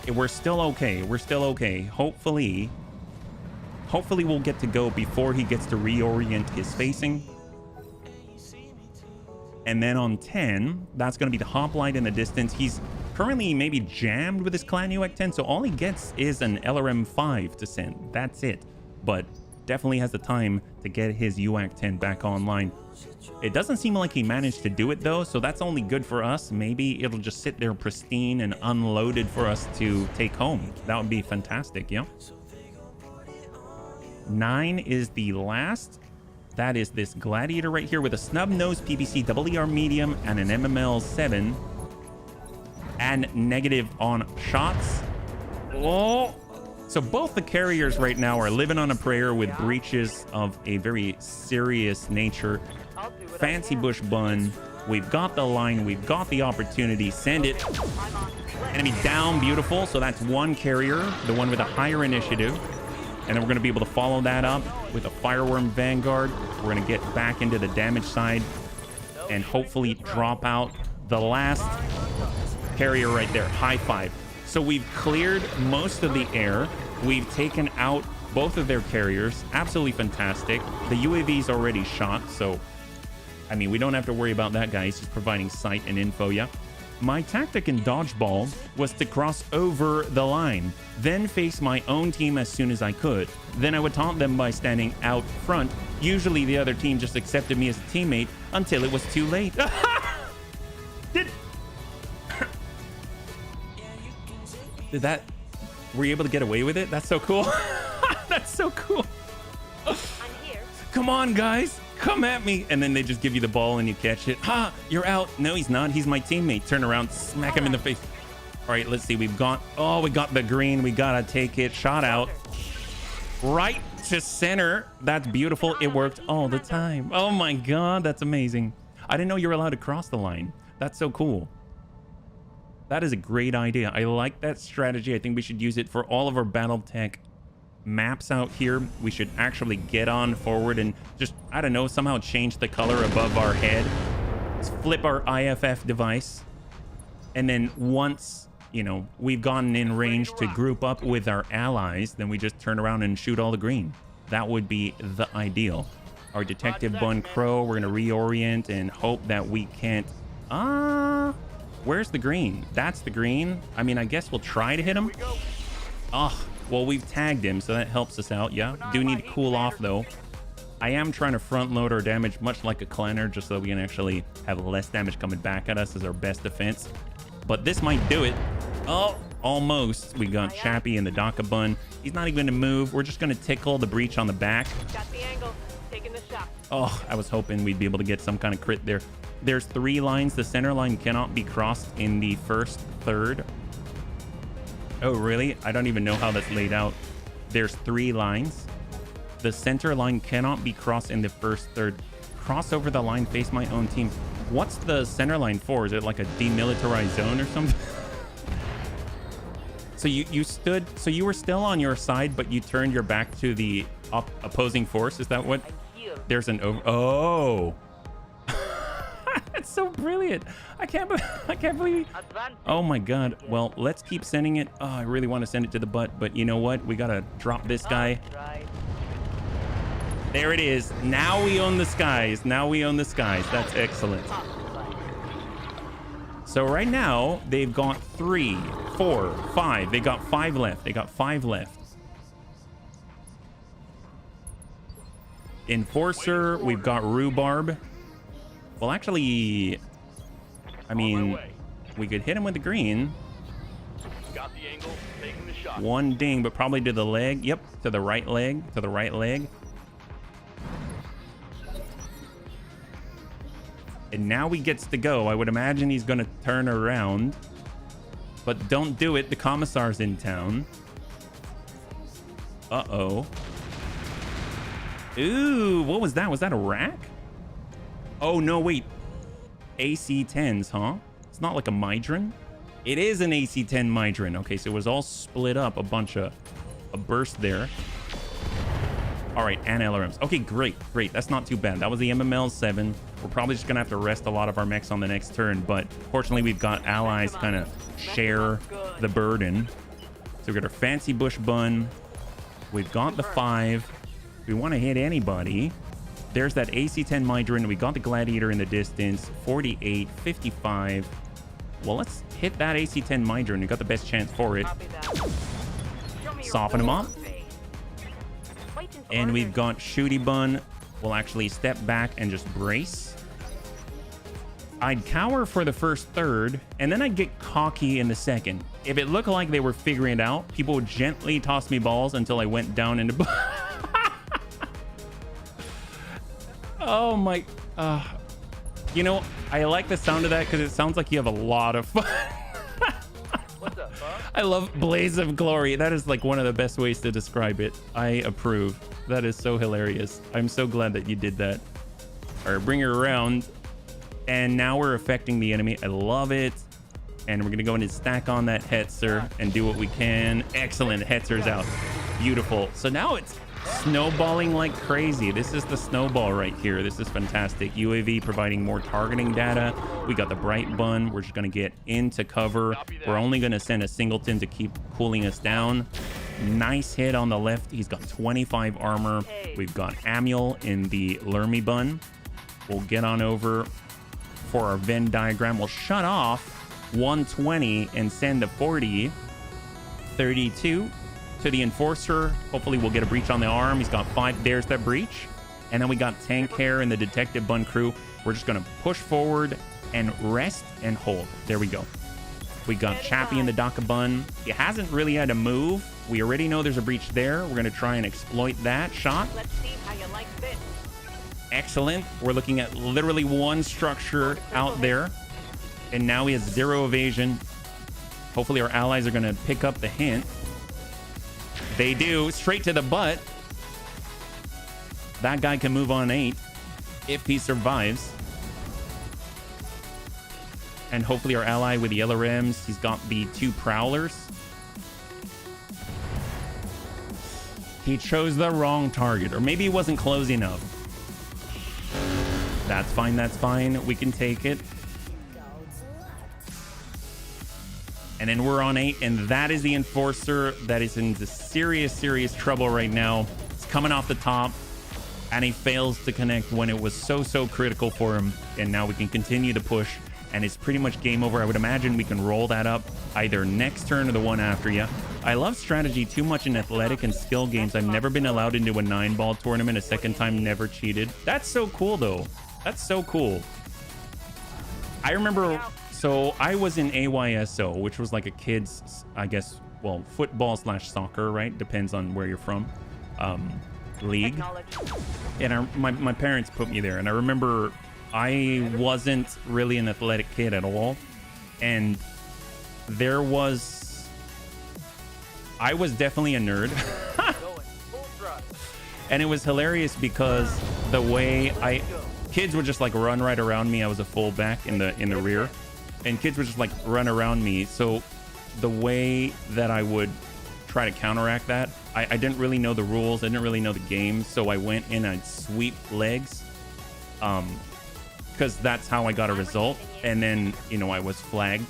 We're still okay. We're still okay. Hopefully we'll get to go before he gets to reorient his facing. And then on 10, that's going to be the Hoplite in the distance. He's currently maybe jammed with his Clan UAC 10, so all he gets is an LRM 5 to send. That's it. But definitely has the time to get his UAC 10 back online. It doesn't seem like he managed to do it though, so that's only good for us. Maybe it'll just sit there pristine and unloaded for us to take home. That would be fantastic, yeah? 9 is the last. That is this Gladiator right here with a snub-nosed PPC double ER medium and an MML 7. And negative on shots. Oh! So both the carriers right now are living on a prayer with breaches of a very serious nature. Fancy Bush Bun. We've got the line. We've got the opportunity. Send it. Enemy down. Beautiful. So that's one carrier, the one with a higher initiative. And then we're going to be able to follow that up with a Fireworm Vanguard. We're going to get back into the damage side and hopefully drop out the last carrier right there. High five. So we've cleared most of the air. We've taken out both of their carriers. Absolutely fantastic. The UAV's already shot, so I mean, we don't have to worry about that guy. He's just providing sight and info, yeah? My tactic in dodgeball was to cross over the line, then face my own team as soon as I could. Then I would taunt them by standing out front. Usually the other team just accepted me as a teammate until it was too late. Did that... Were you able to get away with it? That's so cool. That's so cool. I'm here. Come on, guys. Come at me. And then they just give you the ball and you catch it. Ha! You're out. No, he's not. He's my teammate. Turn around. Smack him in the face. All right, let's see. We've got... Oh, we got the green. We got to take it. Shot out. Right to center. That's beautiful. It worked all the time. Oh, my God. That's amazing. I didn't know you were allowed to cross the line. That's so cool. That is a great idea. I like that strategy. I think we should use it for all of our Battletech maps out here. We should actually get on forward and just, I don't know, somehow change the color above our head. Let's flip our IFF device. And then once, you know, we've gotten in range to group up with our allies, then we just turn around and shoot all the green. That would be the ideal. Our detective Bun Crow, we're going to reorient and hope that we can't... where's the green? That's the green. I mean, I guess we'll try to hit him. Oh, well, we've tagged him, so that helps us out. Yeah, do need to cool off, though. I am trying to front load our damage much like a clanner, just so we can actually have less damage coming back at us as our best defense. But this might do it. Oh, almost. We got Chappie in the Daka Bun. He's not even going to move. We're just going to tickle the breach on the back. Got the angle. Taking the shot. Oh, I was hoping we'd be able to get some kind of crit there. There's 3 lines. The center line cannot be crossed in the first third. Oh, really? I don't even know how that's laid out. There's 3 lines. The center line cannot be crossed in the first third. Cross over the line, face my own team. What's the center line for? Is it like a demilitarized zone or something? So you were still on your side, but you turned your back to the opposing force. Is that what? There's an over. Oh, that's so brilliant. I can't believe. Oh my God. Well, let's keep sending it. Oh, I really want to send it to the butt, but you know what? We gotta drop this guy. There it is. Now we own the skies. Now we own the skies. That's excellent. So right now they've got 3, 4, 5. They got 5 left. They got 5 left. Enforcer, we've got Rhubarb. Well, actually, I mean, we could hit him with the green. Got the angle, taking the shot. 1 ding, but probably to the leg. Yep, to the right leg, to the right leg. And now he gets to go. I would imagine he's going to turn around. But don't do it. The commissar's in town. Uh-oh. Ooh, what was that? Was that a rack? Oh, no, wait. AC-10s, huh? It's not like a Mydran. It is an AC-10 Mydran. Okay, so it was all split up. A burst there. All right, and LRMs. Okay, great. That's not too bad. That was the MML-7. We're probably just going to have to rest a lot of our mechs on the next turn, but fortunately, we've got allies kind of share the burden. So we've got our Fancy Bush Bun. We've got the 5. We want to hit anybody. There's that AC-10 Mydran. We got the Gladiator in the distance. 48, 55. Well, let's hit that AC-10 Mydran. We got the best chance for it. Soften him up. And we've got Shooty Bun. We'll actually step back and just brace. I'd cower for the first third, and then I'd get cocky in the second. If it looked like they were figuring it out, people would gently toss me balls until I went down into... Oh my... you know, I like the sound of that because it sounds like you have a lot of fun. What's up, huh? I love Blaze of Glory. That is like one of the best ways to describe it. I approve. That is so hilarious. I'm so glad that you did that. All right, bring her around. And now we're affecting the enemy. I love it. And we're going to go in and stack on that Hetzer and do what we can. Excellent. Hetzer's out. Beautiful. So now it's snowballing like crazy. This is the snowball right here. This is fantastic. UAV providing more targeting data. We got the Bright Bun. We're just going to get into cover. We're only going to send a singleton to keep cooling us down. Nice hit on the left. He's got 25 armor. We've got Amiel in the Lermy Bun. We'll get on over for our Venn diagram. We'll shut off 120 and send a 40. 32 to the Enforcer. Hopefully we'll get a breach on the arm. He's got 5. There's that breach. And then we got Tank Hair and the Detective Bun crew. We're just going to push forward and rest and hold. There we go. We got Chappie in the Daka Bun. He hasn't really had to move. We already know there's a breach there. We're going to try and exploit that shot. Let's see how you like this. Excellent. We're looking at literally 1 structure out there. And now he has 0 evasion. Hopefully our allies are going to pick up the hint. They do. Straight to the butt. That guy can move on 8 if he survives. And hopefully our ally with the LRMs, he's got the 2 prowlers. He chose the wrong target, or maybe he wasn't close enough. That's fine, that's fine. We can take it. And then we're on 8, and that is the Enforcer that is in serious, serious trouble right now. It's coming off the top, and he fails to connect when it was so, so critical for him. And now we can continue to push, and it's pretty much game over. I would imagine we can roll that up either next turn or the one after you. I love strategy too much in athletic and skill games. I've never been allowed into a 9-ball tournament. A second time, never cheated. That's so cool, though. That's so cool. I remember... So I was in AYSO, which was like a kid's, I guess, well, football/soccer, right? Depends on where you're from. League. And my parents put me there. And I remember I wasn't really an athletic kid at all. And I was definitely a nerd. And it was hilarious because the way kids would just like run right around me. I was a fullback in the rear. And kids would just like run around me. So the way that I would try to counteract that, I didn't really know the rules. I didn't really know the game. So I went in and I'd sweep legs. Because that's how I got a result. And then, you know, I was flagged.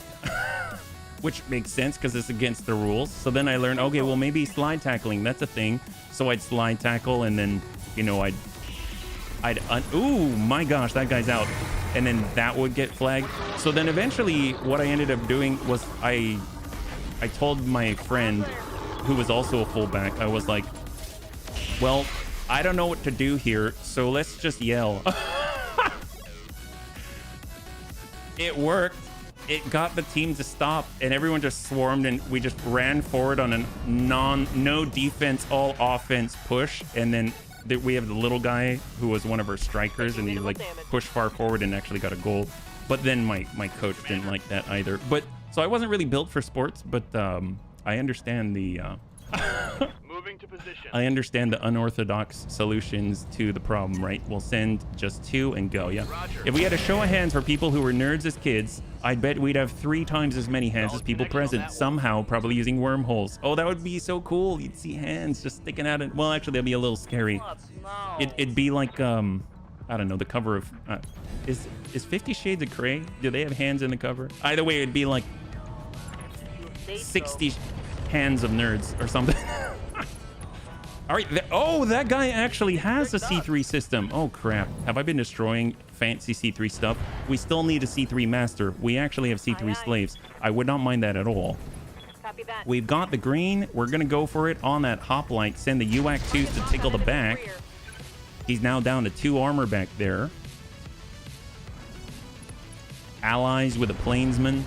Which makes sense because it's against the rules. So then I learned, okay, well, maybe slide tackling. That's a thing. So I'd slide tackle and then, you know, ooh, my gosh, that guy's out. And then that would get flagged. So then eventually what I ended up doing was I told my friend who was also a fullback, I was like, well, I don't know what to do here, so let's just yell. It worked. It got the team to stop, and everyone just swarmed, and we just ran forward on a no defense, all offense push, and then we have the little guy who was one of our strikers, and he like pushed far forward and actually got a goal. But then my coach didn't like that either. But so I wasn't really built for sports, but I understand the Moving to position. I understand the unorthodox solutions to the problem, right? We'll send just 2 and go, yeah. Roger. If we had a show of hands for people who were nerds as kids, I'd bet we'd have 3 times as many hands as people present, somehow probably using wormholes. Oh, that would be so cool. You'd see hands just sticking out. Well, actually, that'd be a little scary. It'd be like, I don't know, the cover of... Is 50 Shades of Grey? Do they have hands in the cover? Either way, it'd be like 60 hands of nerds or something. All right. Oh, that guy actually has a C3 system. Oh, crap. Have I been destroying fancy C3 stuff? We still need a C3 master. We actually have C3 slaves. I would not mind that at all. Copy that. We've got the green. We're going to go for it on that hoplite. Send the UAC-2s to tickle the back. He's now down to 2 armor back there. Allies with a plainsman.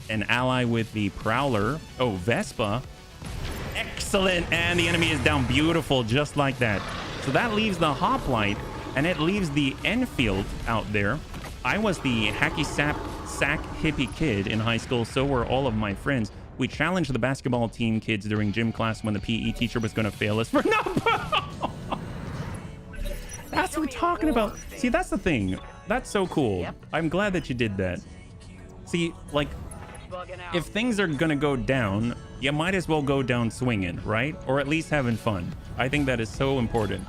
An ally with the prowler. Oh, Vespa. Excellent. And the enemy is down. Beautiful. Just like that. So that leaves the hoplite, and it leaves the Enfield out there. I was the hacky sack hippie kid in high school. So were all of my friends. We challenged the basketball team kids during gym class when the PE teacher was going to fail us for no. That's what we're talking about. See, that's the thing. That's so cool. I'm glad that you did that. See, like, if things are gonna go down, you might as well go down swinging, right? Or at least having fun. I think that is so important.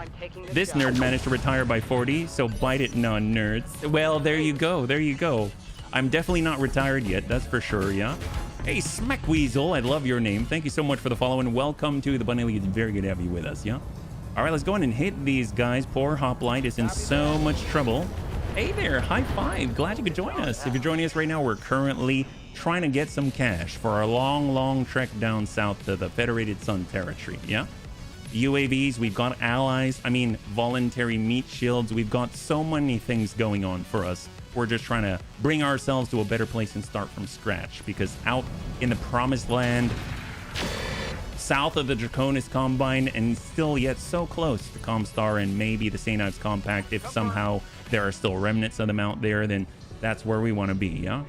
This nerd managed to retire by 40, so bite it, non-nerds. Well, there you go. There you go. I'm definitely not retired yet, that's for sure, yeah? Hey, Smack Weasel, I love your name. Thank you so much for the follow, and welcome to the Bunny League. It's very good to have you with us, yeah? All right, let's go in and hit these guys. Poor Hoplite is in so much trouble. Hey there, high five. Glad you could join us. If you're joining us right now, we're currently trying to get some cash for our long trek down south to the Federated Sun territory, yeah? UAVs, we've got allies, I mean, voluntary meat shields. We've got so many things going on for us. We're just trying to bring ourselves to a better place and start from scratch, because out in the promised land, south of the Draconis Combine, and still yet so close to Comstar and maybe the St. Ives Compact, if somehow there are still remnants of them out there, then that's where we want to be, yeah?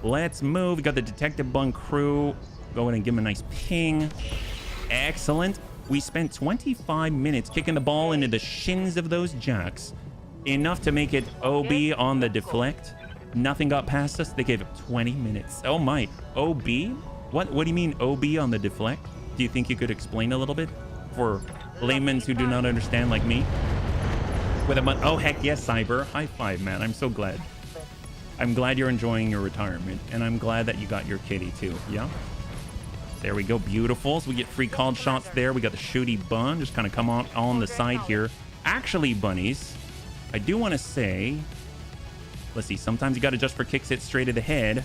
Let's move. We got the Detective Bunk crew. Go in and give them a nice ping. Excellent. We spent 25 minutes kicking the ball into the shins of those jacks. enough to make it OB on the deflect. Nothing got past us. They gave it 20 minutes. Oh my, OB? What do you mean OB on the deflect? Do you think you could explain a little bit for laymen who do not understand like me? With a oh heck yes, Cyber. High five, man. I'm so glad. I'm glad you're enjoying your retirement, and I'm glad that you got your kitty too. Yeah. There we go. Beautiful. So we get free called shots there. We got the shooty bun. Just kind of come on the side here. Actually, bunnies, I do want to say, let's see. Sometimes you got to just for kicks it straight to the head.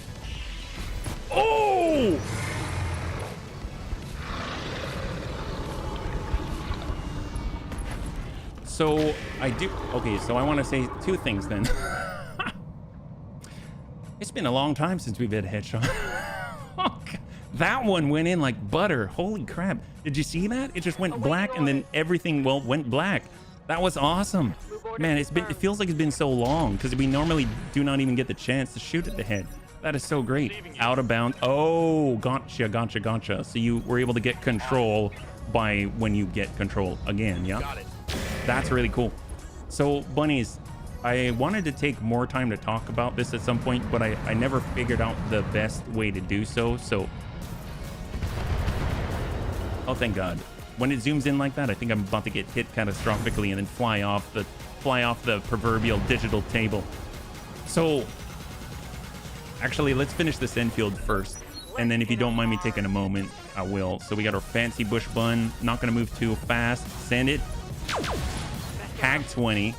Oh! So I do. Okay, so I want to say two things then. It's been a long time since we've had a headshot. That one went in like butter. Holy crap. Did you see that? It just went black and then everything, well, went black. That was awesome. Man, it feels like it's been so long because we normally do not even get the chance to shoot at the head. That is so great. Out of bounds. Oh, gotcha. So you were able to get control by when you get control again, yeah? Got it. That's really cool. So, bunnies, I wanted to take more time to talk about this at some point, but I never figured out the best way to do so. Oh, thank God. When it zooms in like that, I think I'm about to get hit catastrophically and then fly off the proverbial digital table. So, actually, let's finish this Enfield first. And then if you don't mind me taking a moment, I will. So we got our fancy bush bun. Not going to move too fast. Send it. Hag 20.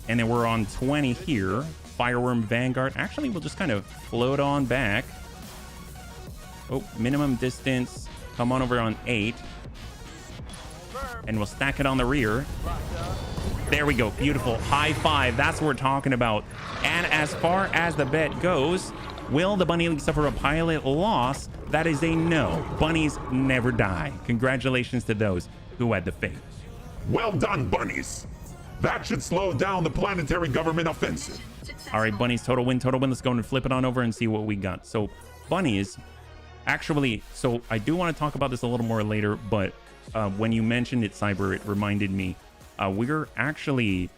And then we're on 20 here. Fireworm Vanguard. Actually, we'll just kind of float on back. Oh, minimum distance. Come on over on 8. And we'll stack it on the rear. There we go. Beautiful. High five. That's what we're talking about. And as far as the bet goes, will the Bunny League suffer a pilot loss? That is a no. Bunnies never die. Congratulations to those who had the faith. Well done, bunnies. That should slow down the planetary government offensive. All right, bunnies, total win. Let's go and flip it on over and see what we got. So, bunnies, actually, so I do want to talk about this a little more later, but when you mentioned it, Cyber, it reminded me. We're actually,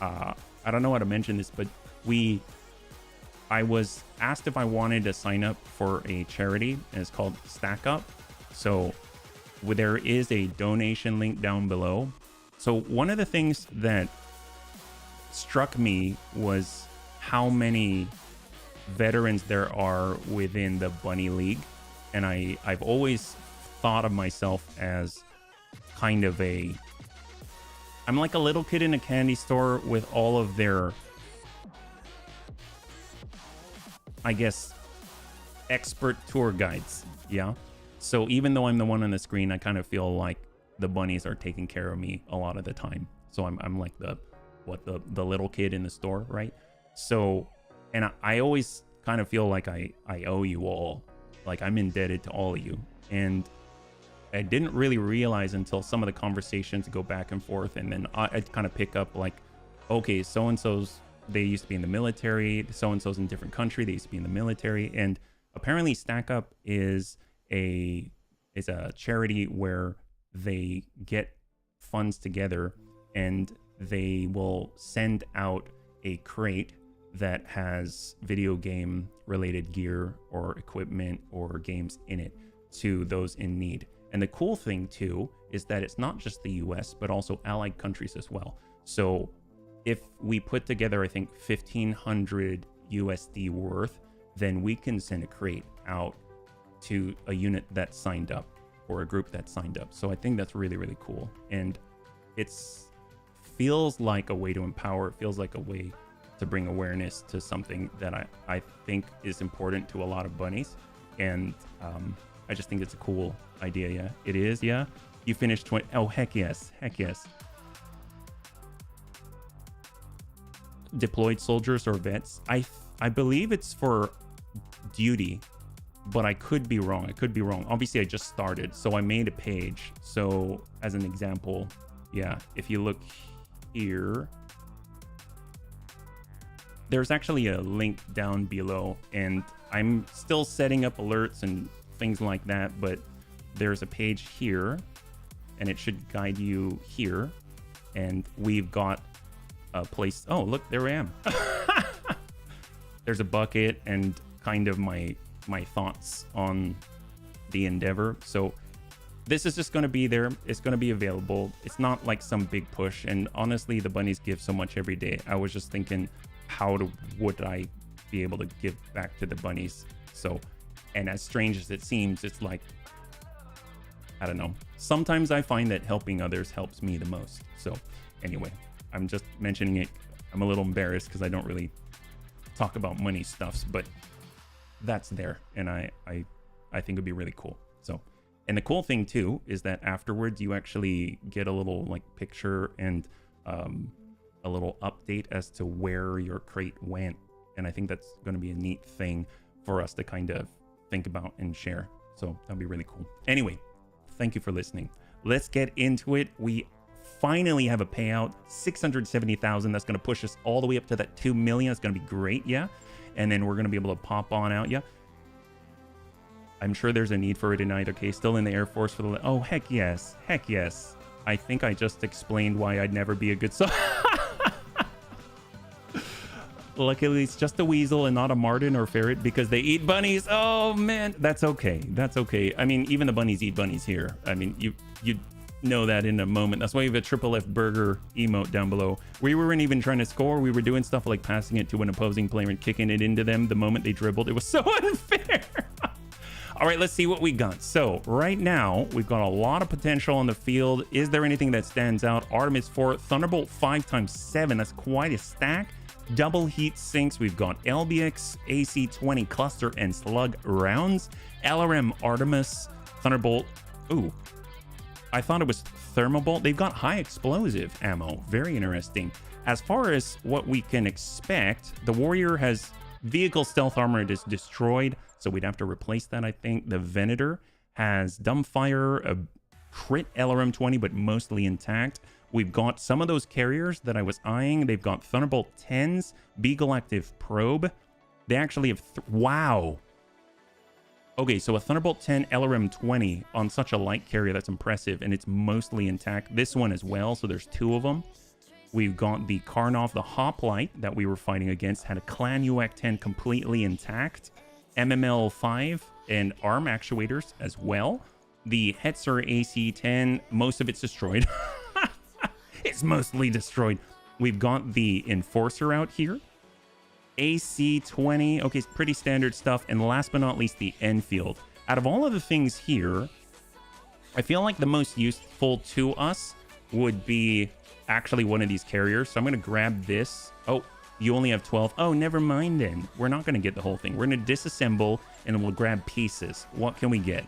I don't know how to mention this, but I was asked if I wanted to sign up for a charity, and it's called Stack Up. So there is a donation link down below. So one of the things that struck me was how many veterans there are within the Bunny League. And I've always thought of myself as kind of I'm like a little kid in a candy store with all of their, I guess, expert tour guides. Yeah. So even though I'm the one on the screen, I kind of feel like the bunnies are taking care of me a lot of the time. So I'm like the little kid in the store, right? So, and I always kind of feel like I owe you all, like I'm indebted to all of you. And I didn't really realize until some of the conversations go back and forth, and then I'd kind of pick up like, okay, so-and-so's, they used to be in the military, so-and-so's in a different country, they used to be in the military, and apparently Stack Up is a charity where they get funds together and they will send out a crate that has video game related gear or equipment or games in it to those in need. And the cool thing too is that it's not just the US, but also allied countries as well. So if we put together, I think 1,500 USD worth, then we can send a crate out to a unit that signed up or a group that signed up. So I think that's really, really cool. And it's feels like a way to empower. It feels like a way to bring awareness to something that I think is important to a lot of bunnies. And I just think it's a cool idea. Yeah, it is. Yeah. You finished 20. Oh, heck yes. Heck yes. Deployed soldiers or vets. I believe it's for duty, but I could be wrong. Obviously, I just started, so I made a page. So as an example, yeah, if you look here, there's actually a link down below, and I'm still setting up alerts and things like that, but there's a page here, and it should guide you here. and we've got a place. Oh, look, there I am. There's a bucket and kind of my thoughts on the endeavor. So this is just going to be there. It's going to be available. It's not like some big push. And honestly, the bunnies give so much every day. I was just thinking, would I be able to give back to the bunnies? So, and as strange as it seems, it's like, I don't know. Sometimes I find that helping others helps me the most. So anyway, I'm just mentioning it. I'm a little embarrassed because I don't really talk about money stuffs, but that's there. And I think it'd be really cool. So, and the cool thing too is that afterwards you actually get a little like picture and a little update as to where your crate went. And I think that's going to be a neat thing for us to kind of think about and share. So that'd be really cool. Anyway, thank you for listening. Let's get into it. We finally have a payout, 670,000. That's going to push us all the way up to that 2 million. It's going to be great. Yeah. And then we're going to be able to pop on out. Yeah. I'm sure there's a need for it in either case. Still in the Air Force for the... Oh, heck yes. Heck yes. I think I just explained why I'd never be a good soldier. Luckily, it's just a weasel and not a marten or ferret because they eat bunnies. Oh, man. That's okay. That's okay. I mean, even the bunnies eat bunnies here. I mean, you know that in a moment. That's why you have a triple F burger emote down below. We weren't even trying to score. We were doing stuff like passing it to an opposing player and kicking it into them the moment they dribbled. It was so unfair. All right, let's see what we got. So right now, we've got a lot of potential on the field. Is there anything that stands out? Artemis 4, Thunderbolt 5x7. That's quite a stack. Double heat sinks. We've got LBX, AC-20 cluster and slug rounds. LRM Artemis, Thunderbolt. Ooh, I thought it was Thermobolt. They've got high explosive ammo. Very interesting. As far as what we can expect, the Warrior has vehicle stealth armor. It is destroyed, so we'd have to replace that, I think. The Venator has dumbfire, a crit LRM-20, but mostly intact. We've got some of those carriers that I was eyeing. They've got Thunderbolt 10s, Beagle Active Probe. They actually have... wow. Okay, so a Thunderbolt 10 LRM-20 on such a light carrier, that's impressive, and it's mostly intact. This one as well, so there's two of them. We've got the Karnov, the Hoplite that we were fighting against, had a Clan UAC-10 completely intact. MML-5 and ARM actuators as well. The Hetzer AC-10, most of it's destroyed. It's mostly destroyed. We've got the Enforcer out here. AC-20, okay, it's pretty standard stuff. And last but not least, the Enfield. Out of all of the things here, I feel like the most useful to us would be actually one of these carriers. So I'm going to grab this. Oh, you only have 12. Oh, never mind then. We're not going to get the whole thing. We're going to disassemble and we'll grab pieces. What can we get?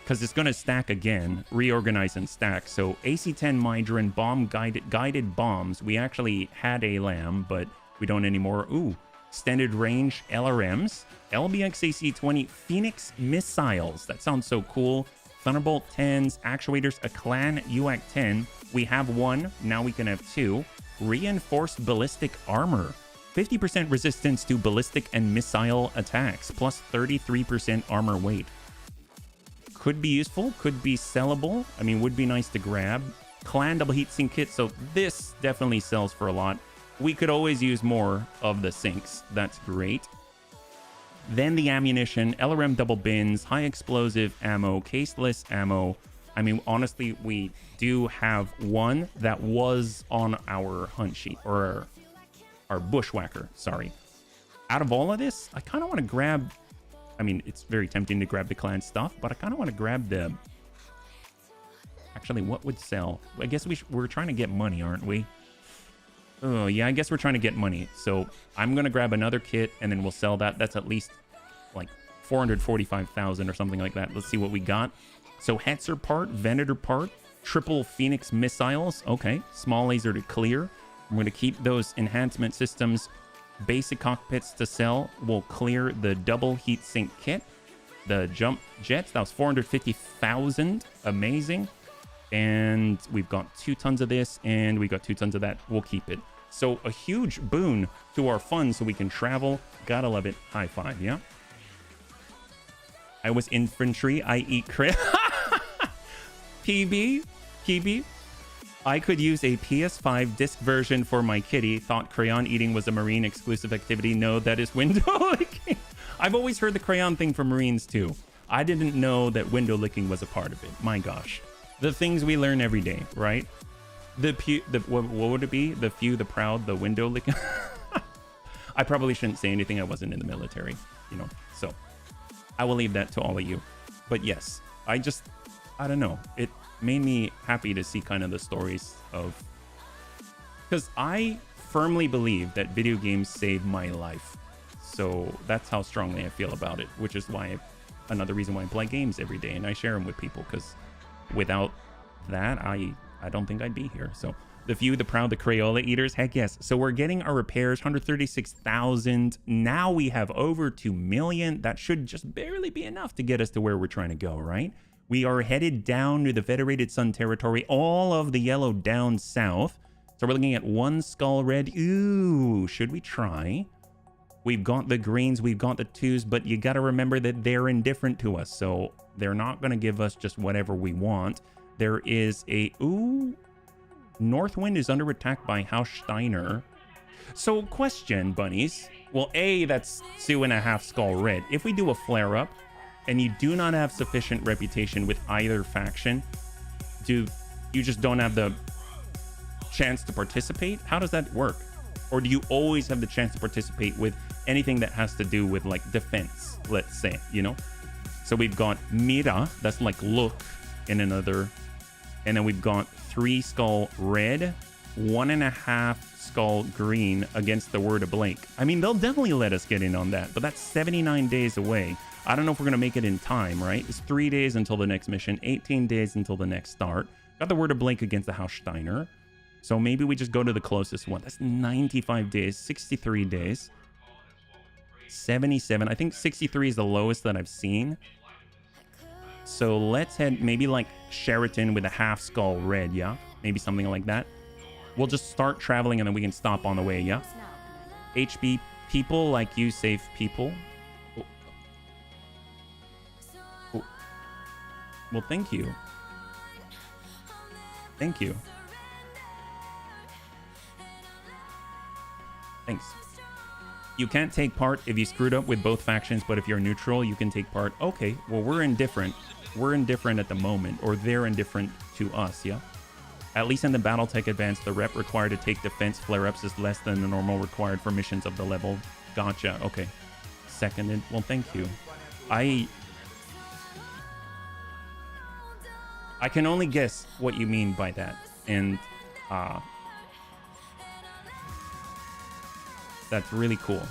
Because it's going to stack again, reorganize and stack. So AC-10 Mydran bomb guided bombs. We actually had a lamb, but we don't anymore. Ooh, extended range LRMs. LBX AC-20 Phoenix missiles. That sounds so cool. Thunderbolt 10s, actuators, a Clan UAC-10. We have one, now we can have two. Reinforced ballistic armor. 50% resistance to ballistic and missile attacks, plus 33% armor weight. Could be useful, could be sellable. I mean, would be nice to grab. Clan double heat sink kit, so this definitely sells for a lot. We could always use more of the sinks. That's great. Then the ammunition, LRM double bins, high explosive ammo, caseless ammo. I mean, honestly, we do have one that was on our hunt sheet, or our bushwhacker, sorry. Out of all of this, I kind of want to grab... I mean, it's very tempting to grab the clan stuff, but I kind of want to grab the... Actually, what would sell? I guess we're trying to get money, aren't we? Oh, yeah, I guess we're trying to get money. So I'm going to grab another kit, and then we'll sell that. That's at least, like, 445,000 or something like that. Let's see what we got. So Hetzer part, Venator part, triple Phoenix missiles. Okay, small laser to clear. I'm going to keep those enhancement systems. Basic cockpits to sell. We'll clear the double heat sink kit. The jump jets, that was 450,000. Amazing. And we've got 2 tons of this, and we got 2 tons of that. We'll keep it. So a huge boon to our funds so we can travel. Gotta love it. High five, yeah? I was infantry. I eat crit. PB. I could use a PS5 disc version for my kitty. Thought crayon eating was a marine exclusive activity. No, that is window licking. I've always heard the crayon thing for Marines too. I didn't know that window licking was a part of it. My gosh. The things we learn every day, right? What would it be? The few, the proud, the window licking. I probably shouldn't say anything. I wasn't in the military, you know, so I will leave that to all of you. But yes, I don't know. It made me happy to see kind of the stories of, because I firmly believe that video games saved my life. So that's how strongly I feel about it, which is why another reason why I play games every day and I share them with people, because without that, I don't think I'd be here. So the few, the proud, the Crayola eaters, heck yes. So we're getting our repairs, 136,000. Now we have over 2 million. That should just barely be enough to get us to where we're trying to go, right? We are headed down to the Federated Sun territory, all of the yellow down south. So we're looking at 1 skull red. Ooh, should we try? We've got the greens, we've got the 2s, but you got to remember that they're indifferent to us. So they're not going to give us just whatever we want. There is a, ooh, Northwind is under attack by House Steiner. So question, bunnies. Well, A, that's 2.5 skull red. If we do a flare up and you do not have sufficient reputation with either faction, you just don't have the chance to participate? How does that work? Or do you always have the chance to participate with anything that has to do with like defense, let's say, you know? So we've got Mira, that's like look in another, and then we've got 3 skull red, 1.5 skull green against the Word of Blake. I mean, they'll definitely let us get in on that, but that's 79 days away. I don't know if we're going to make it in time, right? It's 3 days until the next mission, 18 days until the next start. Got the Word of Blake against the House Steiner. So maybe we just go to the closest one. That's 95 days, 63 days, 77. I think 63 is the lowest that I've seen. So let's head maybe like Sheraton with a half skull red, yeah? Maybe something like that. We'll just start traveling and then we can stop on the way, yeah? HB people like you save people. Oh. Oh. Well, thank you. Thank you. Thanks. You can't take part if you screwed up with both factions, but if you're neutral, you can take part. Okay, well, we're indifferent. We're indifferent at the moment, or they're indifferent to us, yeah? At least in the Battletech Advance, the rep required to take defense flare-ups is less than the normal required for missions of the level. Gotcha, okay. Seconded. Well, thank you. I can only guess what you mean by that. And, that's really cool.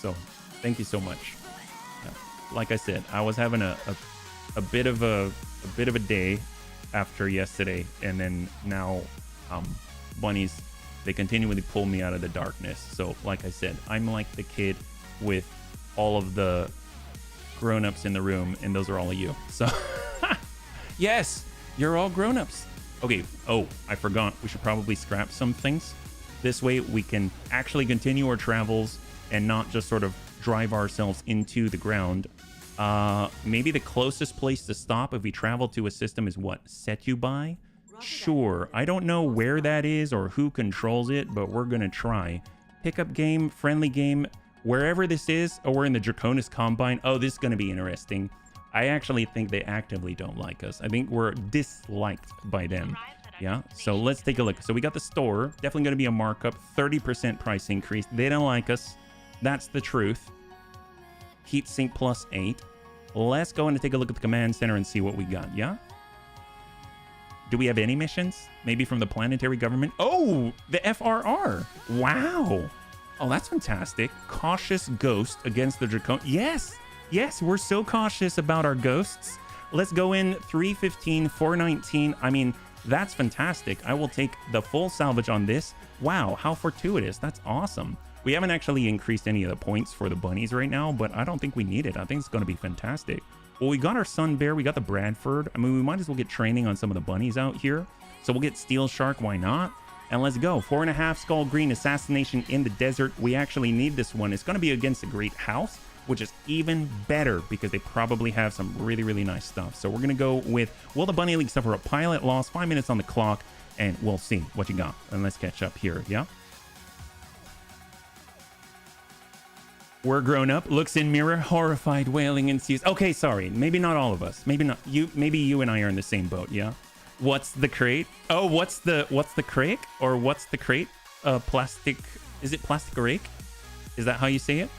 So thank you so much. Like I said, I was having a bit of a day after yesterday, and then now bunnies, they continually pull me out of the darkness. So like I said, I'm like the kid with all of the grown-ups in the room, and those are all of you. So yes, you're all grown-ups. Okay, oh, I forgot, we should probably scrap some things. This way we can actually continue our travels and not just sort of drive ourselves into the ground. Maybe the closest place to stop if we travel to a system is what? Setubai? Sure. I don't know where that is or who controls it, but we're going to try. Pickup game, friendly game, wherever this is. Oh, we're in the Draconis Combine. Oh, this is going to be interesting. I actually think they actively don't like us. I think we're disliked by them. Yeah, so let's take a look. So we got the store, definitely going to be a markup, 30% price increase. They don't like us. That's the truth. Heat sink plus 8. Let's go and take a look at the command center and see what we got, yeah? Do we have any missions? Maybe from the planetary government? Oh, the FRR. Wow. Oh, that's fantastic. Cautious ghost against the Dracon. Yes, yes, we're so cautious about our ghosts. Let's go in 315, 419. I mean, that's fantastic. I will take the full salvage on this. Wow, how fortuitous. That's awesome. We haven't actually increased any of the points for the bunnies right now, but I don't think we need it. I think it's going to be fantastic. Well, we got our Sun Bear. We got the Bradford. I mean, we might as well get training on some of the bunnies out here. So we'll get Steel Shark. Why not? And let's go. 4.5 Skull Green Assassination in the Desert. We actually need this one. It's going to be against the Great House, which is even better because they probably have some really, really nice stuff. So we're going to go with, will the Bunny League suffer a pilot loss? 5 minutes on the clock. and we'll see what you got. And let's catch up here, yeah? We're grown up, looks in mirror, horrified, wailing and sees. Okay, sorry, maybe not all of us. Maybe not you. Maybe you and I are in the same boat, yeah? What's the crate? Oh, what's the crate? Or what's the crate? Plastic. Is it plastic rake? Is that how you say it?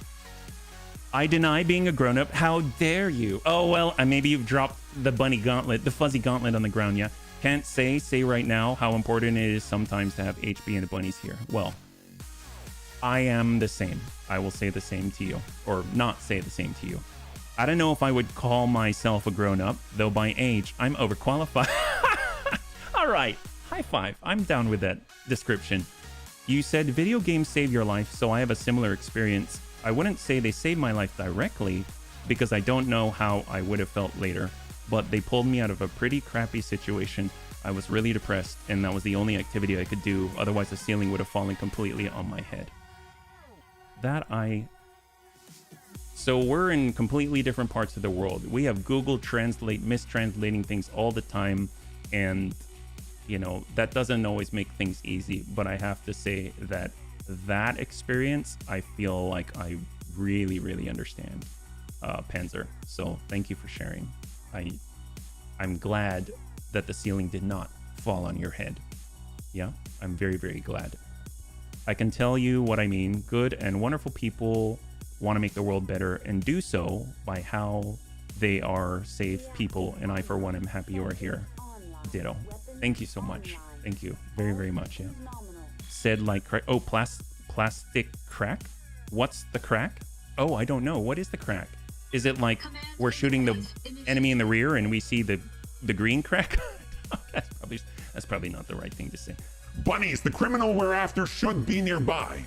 I deny being a grown-up. How dare you? Oh, well, maybe you've dropped the bunny gauntlet, the fuzzy gauntlet on the ground, yeah? Can't say right now how important it is sometimes to have HB and the bunnies here. Well, I am the same. I will say the same to you. Or not say the same to you. I don't know if I would call myself a grown-up, though by age, I'm overqualified. All right, high five. I'm down with that description. You said video games save your life, so I have a similar experience. I wouldn't say they saved my life directly, because I don't know how I would have felt later, but they pulled me out of a pretty crappy situation. I was really depressed, and that was the only activity I could do, otherwise the ceiling would have fallen completely on my head. So we're in completely different parts of the world. We have Google Translate mistranslating things all the time, and you know, that doesn't always make things easy, but I have to say that experience, I feel like I really, really understand, Panzer. So thank you for sharing. I'm glad that the ceiling did not fall on your head. Yeah, I'm very, very glad. I can tell you what I mean. Good and wonderful people want to make the world better and do so by how they are safe people, and I for one am happy you are here. Ditto. Thank you so much. Thank you very, very much. Yeah. Said like crack. Oh, plastic crack. What's the crack? Oh, I don't know. What is the crack? Is it like we're shooting the enemy in the rear and we see the green crack? That's probably not the right thing to say. Bunnies, the criminal we're after should be nearby.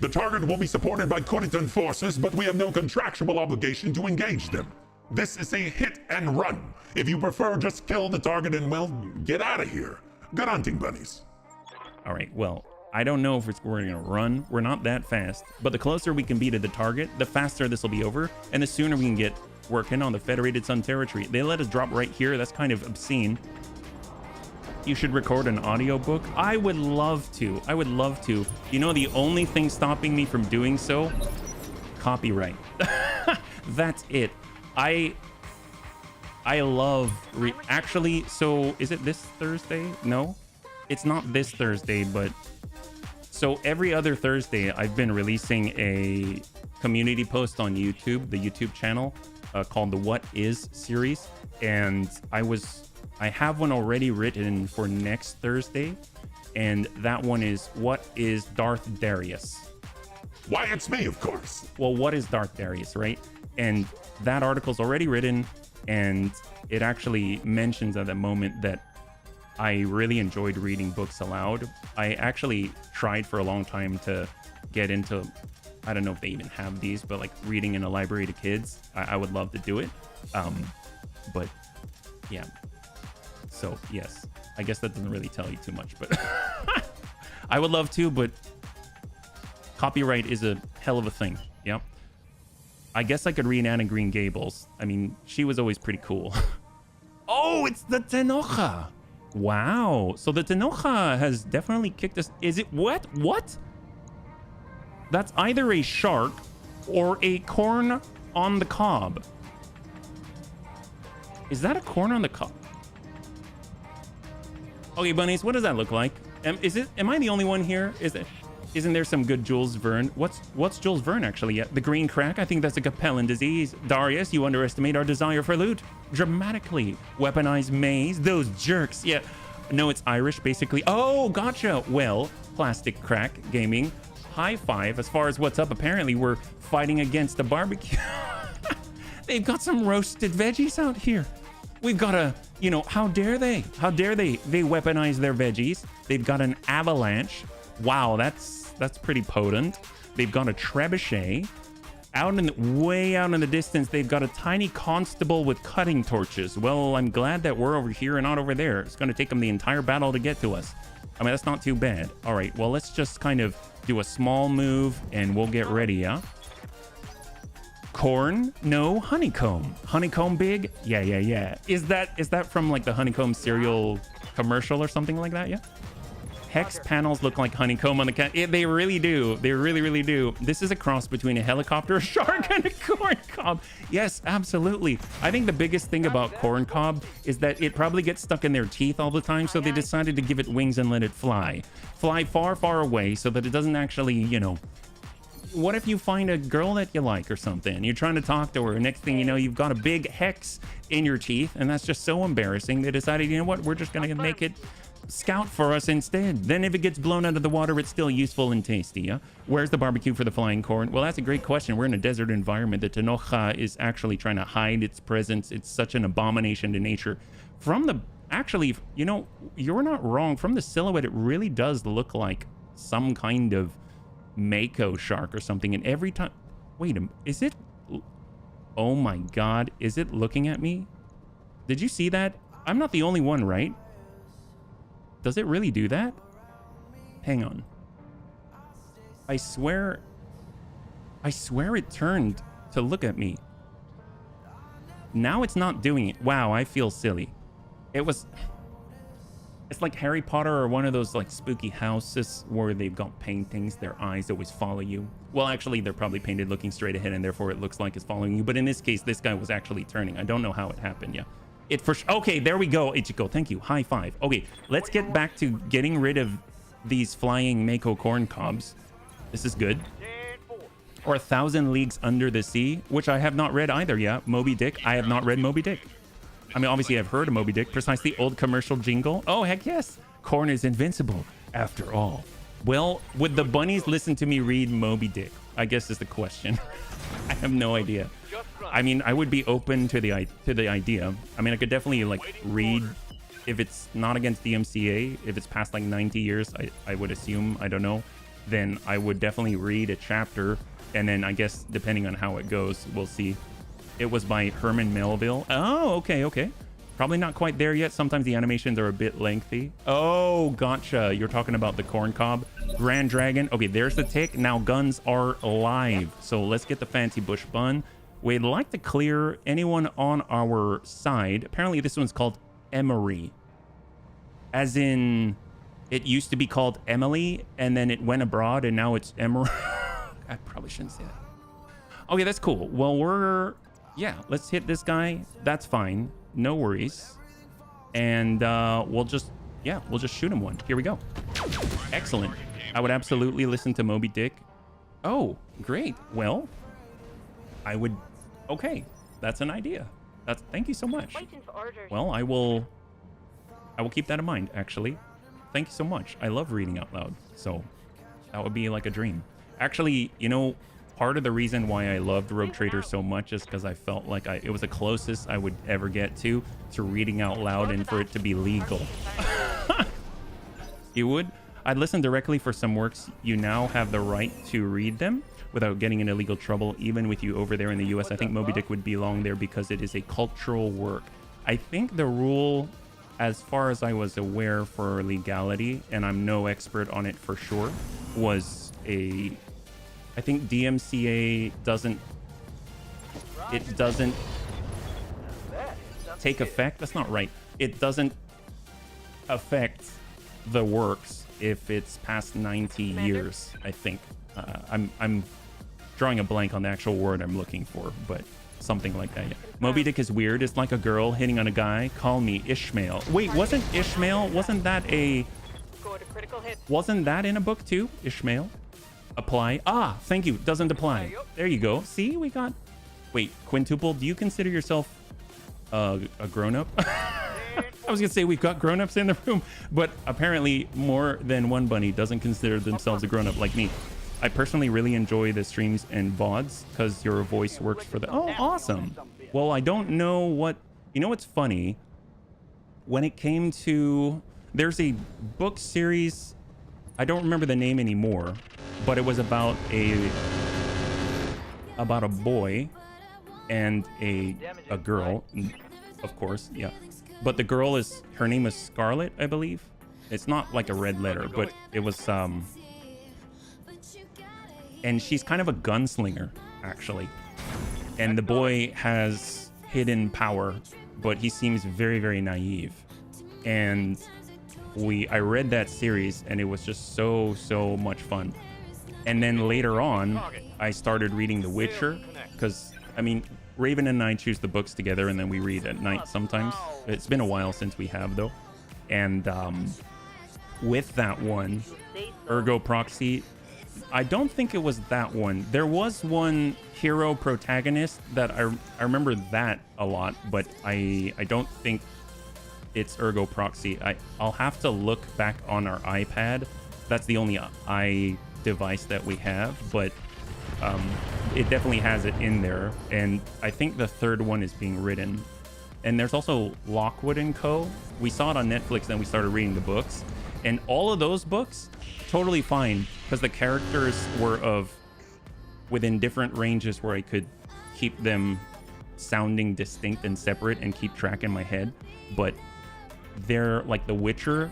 The target will be supported by Coritan forces, but we have no contractual obligation to engage them. This is a hit and run. If you prefer, just kill the target and, well, get out of here. Good hunting, bunnies. All right, well, I don't know if we're going to run. We're not that fast. But the closer we can be to the target, the faster this will be over, and the sooner we can get working on the Federated Sun territory. They let us drop right here. That's kind of obscene. You should record an audiobook. I would love to. I would love to. You know, the only thing stopping me from doing so? Copyright. That's it. I love actually, so is it this Thursday? No, it's not this Thursday, but so every other Thursday I've been releasing a community post on YouTube, the YouTube channel called the What Is series, and I have one already written for next Thursday, and that one is What is Darth Darius? Why, it's me, of course. Well, what is Darth Darius, right? And that article's already written, and it actually mentions at the moment that I really enjoyed reading books aloud. I actually tried for a long time to get into, I don't know if they even have these, but like reading in a library to kids. I would love to do it. But yeah. So yes, I guess that doesn't really tell you too much, but I would love to, but copyright is a hell of a thing. Yeah. I guess I could read Anne in Green Gables. I mean, she was always pretty cool. Oh, it's the Tenocha. Wow. So the Tenocha has definitely kicked us. Is it what? What? That's either a shark or a corn on the cob. Is that a corn on the cob? Okay, bunnies, what does that look like? Am I the only one here? Isn't there some good Jules Verne? What's Jules Verne actually? Yeah, the green crack. I think that's a Capellan disease. Darius, you underestimate our desire for loot. Dramatically weaponized maze. Those jerks. Yeah. No, it's Irish basically. Oh, gotcha. Well, plastic crack gaming. High five. As far as what's up, apparently we're fighting against a barbecue. They've got some roasted veggies out here. We've got a, you know, how dare they? How dare they? They weaponize their veggies. They've got an avalanche. Wow, that's pretty potent. They've got a trebuchet. Way out in the distance, they've got a tiny constable with cutting torches. Well, I'm glad that we're over here and not over there. It's going to take them the entire battle to get to us. I mean, that's not too bad. All right, well, let's just kind of do a small move and we'll get ready, yeah? Corn? No. Honeycomb. Honeycomb big? Yeah. Is that from like the honeycomb cereal commercial or something like that. Yeah. Hex panels look like honeycomb on the cat. They really do. They really, really do. This is a cross between a helicopter, a shark, and a corn cob. Yes, absolutely. I think the biggest thing about corn cob is that it probably gets stuck in their teeth all the time, so they decided to give it wings and let it fly. Fly far, far away so that it doesn't actually, you know... What if you find a girl that you like or something? You're trying to talk to her. Next thing you know, you've got a big hex in your teeth, and that's just so embarrassing. They decided, you know what? We're just going to make it... scout for us instead. Then if it gets blown out of the water, it's still useful and tasty. Yeah? Where's the barbecue for the flying corn? Well, that's a great question. We're in a desert environment. The Tenoja is actually trying to hide its presence. It's such an abomination to nature. From the... Actually, you know, you're not wrong. From the silhouette, it really does look like some kind of mako shark or something. And every time... Wait a minute. Is it... Oh my god. Is it looking at me? Did you see that? I'm not the only one, right? Does it really do that? Hang on. I swear it turned to look at me. Now it's not doing it. Wow, I feel silly. It's like Harry Potter or one of those like spooky houses where they've got paintings, their eyes always follow you. Well, actually, they're probably painted looking straight ahead and therefore it looks like it's following you. But in this case, this guy was actually turning. I don't know how it happened, yeah. Okay, there we go, Ichiko. Thank you. High five. Okay, let's get back to getting rid of these flying mako corn cobs. This is good. Or 1,000 Leagues Under the Sea, which I have not read either. Yeah, Moby Dick. I have not read Moby Dick. I mean, obviously, I've heard of Moby Dick. Precisely, old commercial jingle. Oh, heck yes. Corn is invincible, after all. Well, would the bunnies listen to me read Moby Dick? I guess is the question. I have no idea. I mean, I would be open to the idea. I mean, I could definitely like read if it's not against DMCA, if it's past like 90 years, I would assume, I don't know, then I would definitely read a chapter, and then I guess depending on how it goes, we'll see. It was by Herman Melville. Oh, okay. Probably not quite there yet. Sometimes the animations are a bit lengthy. Oh, gotcha. You're talking about the corn cob. Grand Dragon. Okay, there's the tick. Now guns are live. So let's get the fancy bush bun. We'd like to clear anyone on our side. Apparently this one's called Emery. As in, it used to be called Emily, and then it went abroad, and now it's Emery. I probably shouldn't say that. Okay, that's cool. Well, yeah, let's hit this guy. That's fine. No worries. And we'll just shoot him one. Here we go. Excellent. I would absolutely listen to Moby Dick. Oh, great. Well, I would... Okay, that's an idea. Thank you so much. Well, I will keep that in mind, actually. Thank you so much. I love reading out loud, so that would be like a dream. Actually, you know, part of the reason why I loved Rogue Trader so much is because I felt like it was the closest I would ever get to reading out loud and for it to be legal. You would? I'd listen directly for some works. You now have the right to read them without getting into legal trouble, even with you over there in the US. I think Moby Dick would belong there because it is a cultural work. I think the rule, as far as I was aware for legality, and I'm no expert on it for sure, was I think DMCA doesn't take effect. That's not right. It doesn't affect the works if it's past 90 years, I think. I'm drawing a blank on the actual word I'm looking for, but something like that. Yeah. Moby Dick is weird. It's like a girl hitting on a guy. Call me Ishmael. Wait, wasn't that in a book too? Ishmael? Apply. Ah, thank you. Doesn't apply. There you go. See, we got... Wait, Quintuple, do you consider yourself a grown-up? I was gonna say we've got grown-ups in the room, but apparently more than one bunny doesn't consider themselves a grown-up like me. I personally really enjoy the streams and VODs because your voice works for the... Oh, awesome. Well, I don't know what... You know what's funny? When it came to... There's a book series... I don't remember the name anymore, but it was about a boy and a girl, of course, yeah. But the girl her name is Scarlet, I believe. It's not like a red letter, but it was and she's kind of a gunslinger, actually. And the boy has hidden power, but he seems very, very naive. And I read that series and it was just so much fun. And then later on, I started reading The Witcher because, I mean, Raven and I choose the books together and then we read at night sometimes. It's been a while since we have, though. And with that one, Ergo Proxy, I don't think it was that one. There was one hero protagonist that I remember that a lot, but I don't think it's Ergo Proxy. I'll have to look back on our iPad. That's the only device that we have, but it definitely has it in there. And I think the third one is being written. And there's also Lockwood and Co. We saw it on Netflix, then we started reading the books. And all of those books, totally fine, because the characters were within different ranges where I could keep them sounding distinct and separate and keep track in my head. But they're like The Witcher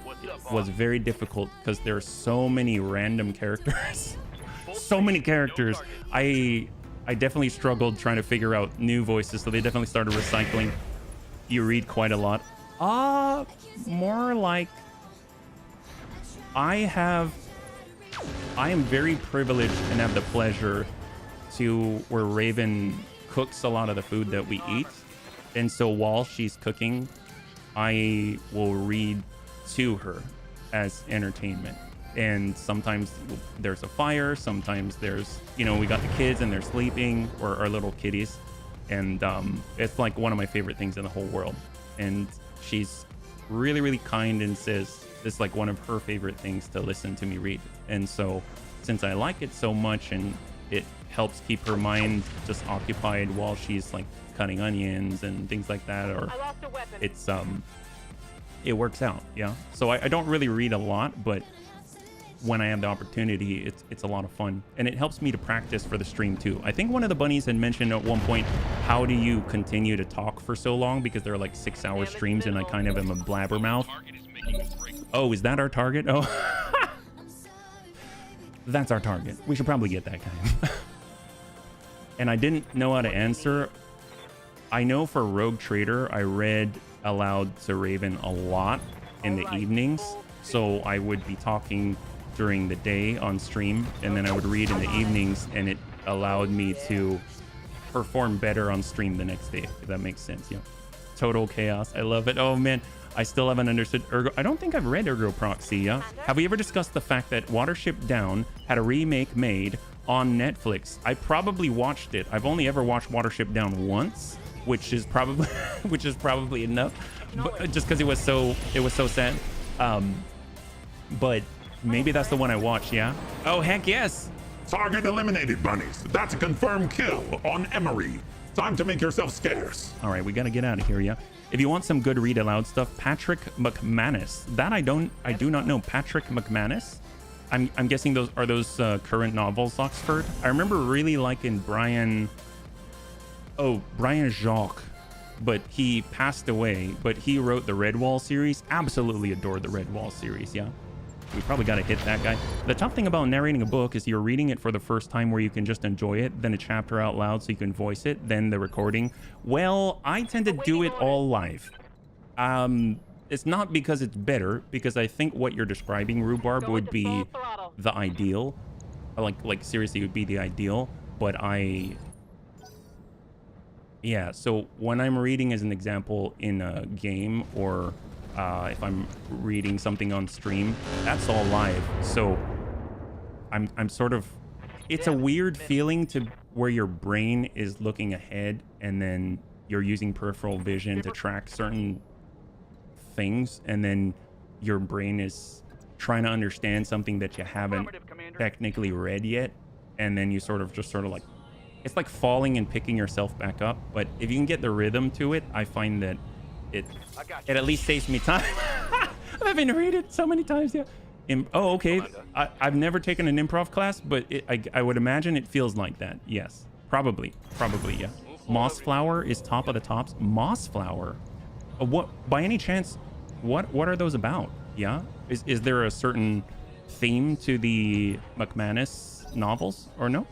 was very difficult because there are so many random characters. So many characters. I definitely struggled trying to figure out new voices, so they definitely started recycling. You read quite a lot. More like I am very privileged and have the pleasure to where Raven cooks a lot of the food that we eat. And so while she's cooking, I will read to her as entertainment. And sometimes there's a fire, sometimes there's, we got the kids and they're sleeping, or our little kitties. And it's like one of my favorite things in the whole world. And she's really, really kind and says it's like one of her favorite things to listen to me read. And so since I like it so much and it helps keep her mind just occupied while she's like cutting onions and things like that, or it's it works out. Yeah, so I don't really read a lot, but when I have the opportunity, it's a lot of fun, and it helps me to practice for the stream too. I think one of the bunnies had mentioned at one point, how do you continue to talk for so long, because they're like 6-hour streams and I kind of am a blabbermouth. Oh, is that our target? Oh, that's our target. We should probably get that guy. And I didn't know how to answer. I know for Rogue Trader, I read aloud to Raven a lot in the evenings. So I would be talking during the day on stream, and then I would read in the evenings, and it allowed me to perform better on stream the next day, if that makes sense. Yeah. Total chaos. I love it. Oh man, I still haven't understood Ergo. I don't think I've read Ergo Proxy. Yeah. Have we ever discussed the fact that Watership Down had a remake made on Netflix? I probably watched it. I've only ever watched Watership Down once, which is probably enough, but just because it was so sad. But maybe that's the one I watched. Yeah. Oh heck yes. Target eliminated, bunnies. That's a confirmed kill on Emery. Time to make yourself scarce. All right, we gotta get out of here. Yeah. If you want some good read aloud stuff, Patrick McManus. That I do not know. Patrick McManus. I'm guessing those are current novels, Oxford. I remember really liking Brian Jacques, but he passed away. But he wrote the Redwall series. Absolutely adored the Redwall series. Yeah. We probably got to hit that guy. The tough thing about narrating a book is you're reading it for the first time where you can just enjoy it, then a chapter out loud so you can voice it, then the recording. Well, I tend to do it all live. It's not because it's better, because I think what you're describing, Rhubarb, would be the ideal. Like seriously, would be the ideal. But yeah, so when I'm reading as an example in a game, or if I'm reading something on stream, that's all live. So I'm sort of, it's a weird feeling to where your brain is looking ahead and then you're using peripheral vision to track certain things, and then your brain is trying to understand something that you haven't technically read yet, and then you sort of like, it's like falling and picking yourself back up. But if you can get the rhythm to it, I find that it at least saves me time. I've been read it so many times. Yeah. Oh, okay. I've never taken an improv class, but I would imagine it feels like that. Yes, probably. Yeah. Mossflower is top of the tops. Mossflower. What, by any chance, what are those about? Yeah. Is there a certain theme to the McManus novels, or no?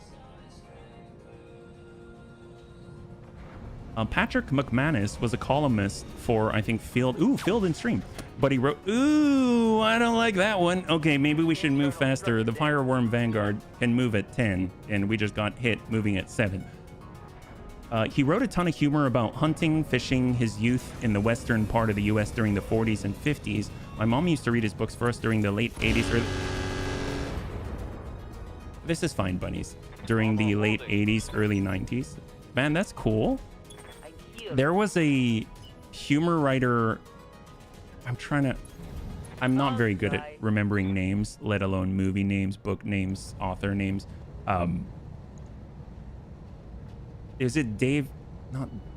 Patrick McManus was a columnist for, I think, Field and Stream. But he wrote, ooh, I don't like that one. Okay, maybe we should move faster. The Fireworm Vanguard can move at 10, and we just got hit moving at 7. He wrote a ton of humor about hunting, fishing, his youth in the western part of the U.S. during the 40s and 50s. My mom used to read his books for us during the late 80s. This is fine, bunnies. During the late 80s, early 90s. Man, that's cool. There was a humor writer... I'm not very good at remembering names, let alone movie names, book names, author names. Is it Dave?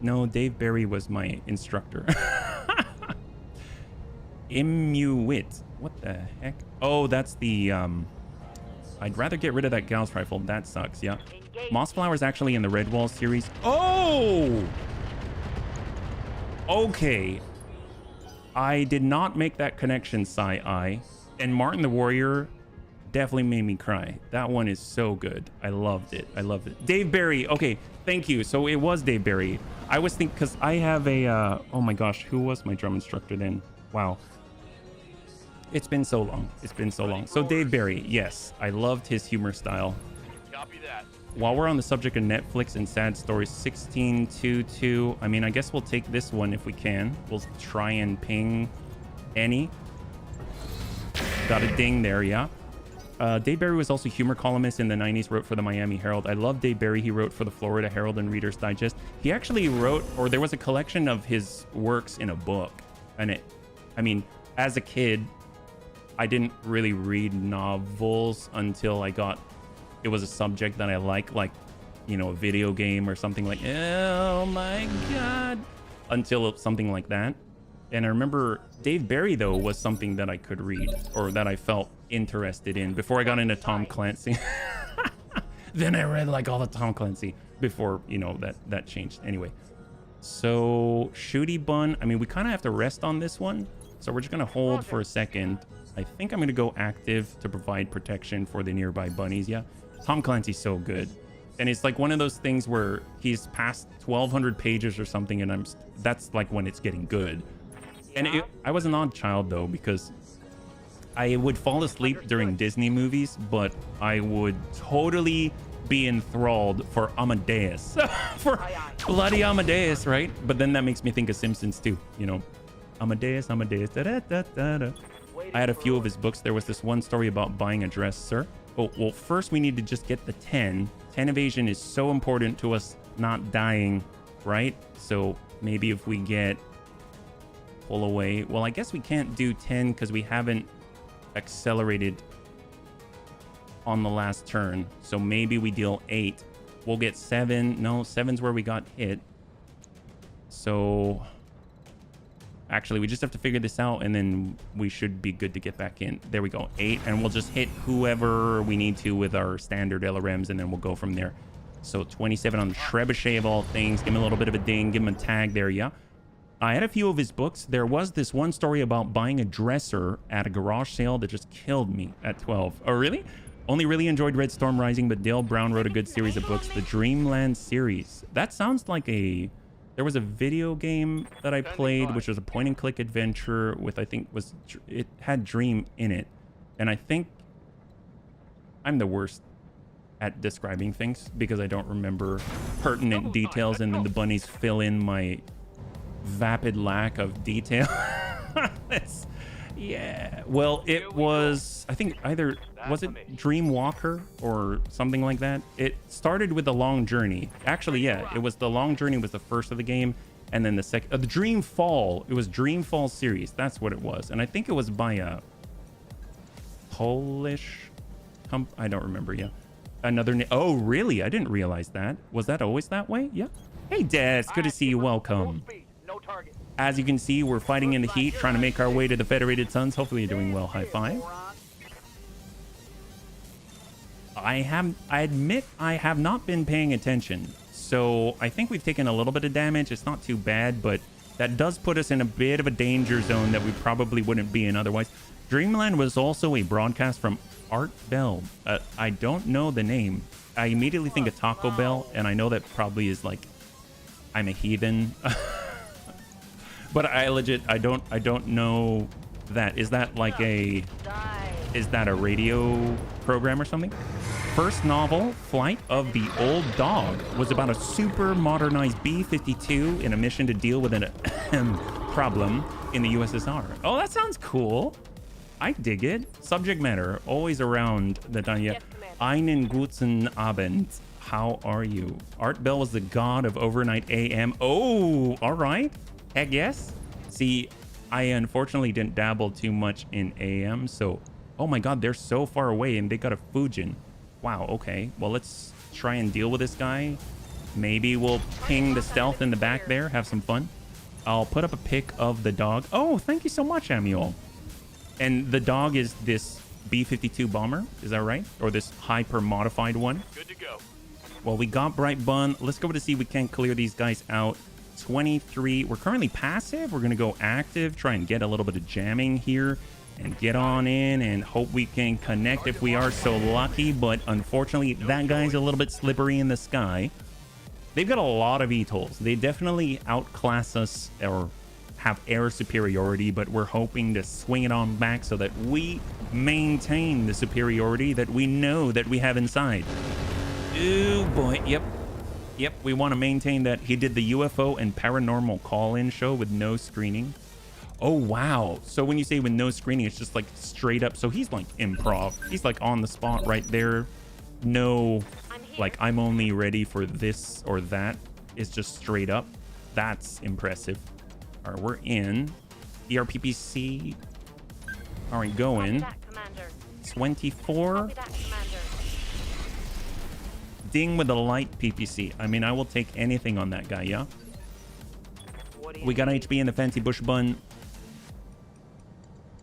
No, Dave Barry was my instructor. Inuit. What the heck? Oh, that's the, I'd rather get rid of that Gauss rifle. That sucks, yeah. Mossflower's actually in the Redwall series. Oh! Okay. I did not make that connection, Sai. And Martin the Warrior definitely made me cry. That one is so good. I loved it. I loved it. Dave Barry. Okay, thank you. So it was Dave Barry. I was thinking, because I have a, oh my gosh, who was my drum instructor then? Wow. It's been so long. It's been so long. So Dave Barry, yes. I loved his humor style. Copy that. While we're on the subject of Netflix and sad stories, 1622. I mean, I guess we'll take this one if we can. We'll try and ping any. Got a ding there, yeah. Dave Barry was also humor columnist in the 90s, wrote for the Miami Herald. I love Dave Barry. He wrote for the Florida Herald and Reader's Digest. He actually wrote, or there was a collection of his works in a book. And I mean, as a kid, I didn't really read novels until it was a subject that I like, you know, a video game or something like, oh my God, until something like that. And I remember Dave Barry, though, was something that I could read or that I felt interested in before I got into Tom Clancy. Then I read like all the Tom Clancy before, you know, that changed. Anyway, so Shooty Bun, I mean, we kind of have to rest on this one. So we're just going to hold for a second. I think I'm going to go active to provide protection for the nearby bunnies. Yeah. Tom Clancy's so good. And it's like one of those things where he's past 1,200 pages or something, and that's like when it's getting good. And I was an odd child, though, because I would fall asleep during Disney movies, but I would totally be enthralled for Amadeus. For bloody Amadeus, right? But then that makes me think of Simpsons, too. You know, Amadeus, da da da da da. I had a few of his books. There was this one story about buying a dress, sir. Oh, well, first we need to just get the 10. 10 evasion is so important to us not dying, right? So maybe if we get pull away. Well, I guess we can't do 10 because we haven't accelerated on the last turn. So maybe we deal 8. We'll get 7. No, 7's where we got hit. So actually, we just have to figure this out, and then we should be good to get back in. There we go, 8, and we'll just hit whoever we need to with our standard LRMs, and then we'll go from there. So 27 on the Trebuchet of all things. Give him a little bit of a ding. Give him a tag there, yeah. I had a few of his books. There was this one story about buying a dresser at a garage sale that just killed me at 12. Oh, really? Only really enjoyed Red Storm Rising, but Dale Brown wrote a good series of books, the Dreamland series. That sounds like a... There was a video game that I played, which was a point-and-click adventure with, I think, it had Dream in it. And I think I'm the worst at describing things because I don't remember pertinent details, and then the bunnies fill in my vapid lack of detail. Yeah, well, it was, I think either, was it Dream Walker or something like that? It started with The Long Journey. Actually, yeah, it was The Long Journey was the first of the game, and then the second, the Dream Fall, it was Dream Fall series. That's what it was. And I think it was by a Polish I don't remember, yeah. Oh, really? I didn't realize that. Was that always that way? Yeah. Hey, Des, good to see you. Welcome. As you can see, we're fighting in the heat, trying to make our way to the Federated Suns. Hopefully you're doing well. High five. I admit I have not been paying attention. So I think we've taken a little bit of damage. It's not too bad, but that does put us in a bit of a danger zone that we probably wouldn't be in otherwise. Dreamland was also a broadcast from Art Bell. I don't know the name. I immediately think of Taco Bell, and I know that probably is like, I'm a heathen. But I don't know that? Is that like a... Is that a radio program or something? First novel, Flight of the Old Dog, was about a super modernized B-52 in a mission to deal with an problem in the USSR. Oh, that sounds cool. I dig it. Subject matter, always around the Danya. Yes, Commander. Einen guten Abend. How are you? Art Bell was the god of overnight AM. Oh, all right. Heck yes. See, I unfortunately didn't dabble too much in AM, so... Oh my god, they're so far away and they got a Fujin. Wow, okay. Well, let's try and deal with this guy. Maybe we'll ping the stealth in the back there, have some fun. I'll put up a pic of the dog. Oh, thank you so much, Samuel. And the dog is this B-52 bomber, is that right? Or this hyper-modified one? Good to go. Well, we got Bright Bun. Let's go to see if we can clear these guys out. 23. We're currently passive. We're going to go active, try and get a little bit of jamming here. And get on in and hope we can connect if we are so lucky. But unfortunately, that guy's a little bit slippery in the sky. They've got a lot of ETOLs. They definitely outclass us or have air superiority, but we're hoping to swing it on back so that we maintain the superiority that we know that we have inside. Oh boy, yep. Yep, we want to maintain that. He did the UFO and paranormal call-in show with no screening. Oh, wow. So when you say with no screening, it's just like straight up. So he's like improv. He's like on the spot right there. No, like I'm only ready for this or that. It's just straight up. That's impressive. All right, we're in. ERPPC. All right, going. 24. Ding with a light PPC. I mean, I will take anything on that guy, yeah? We got HB in the fancy bush bun.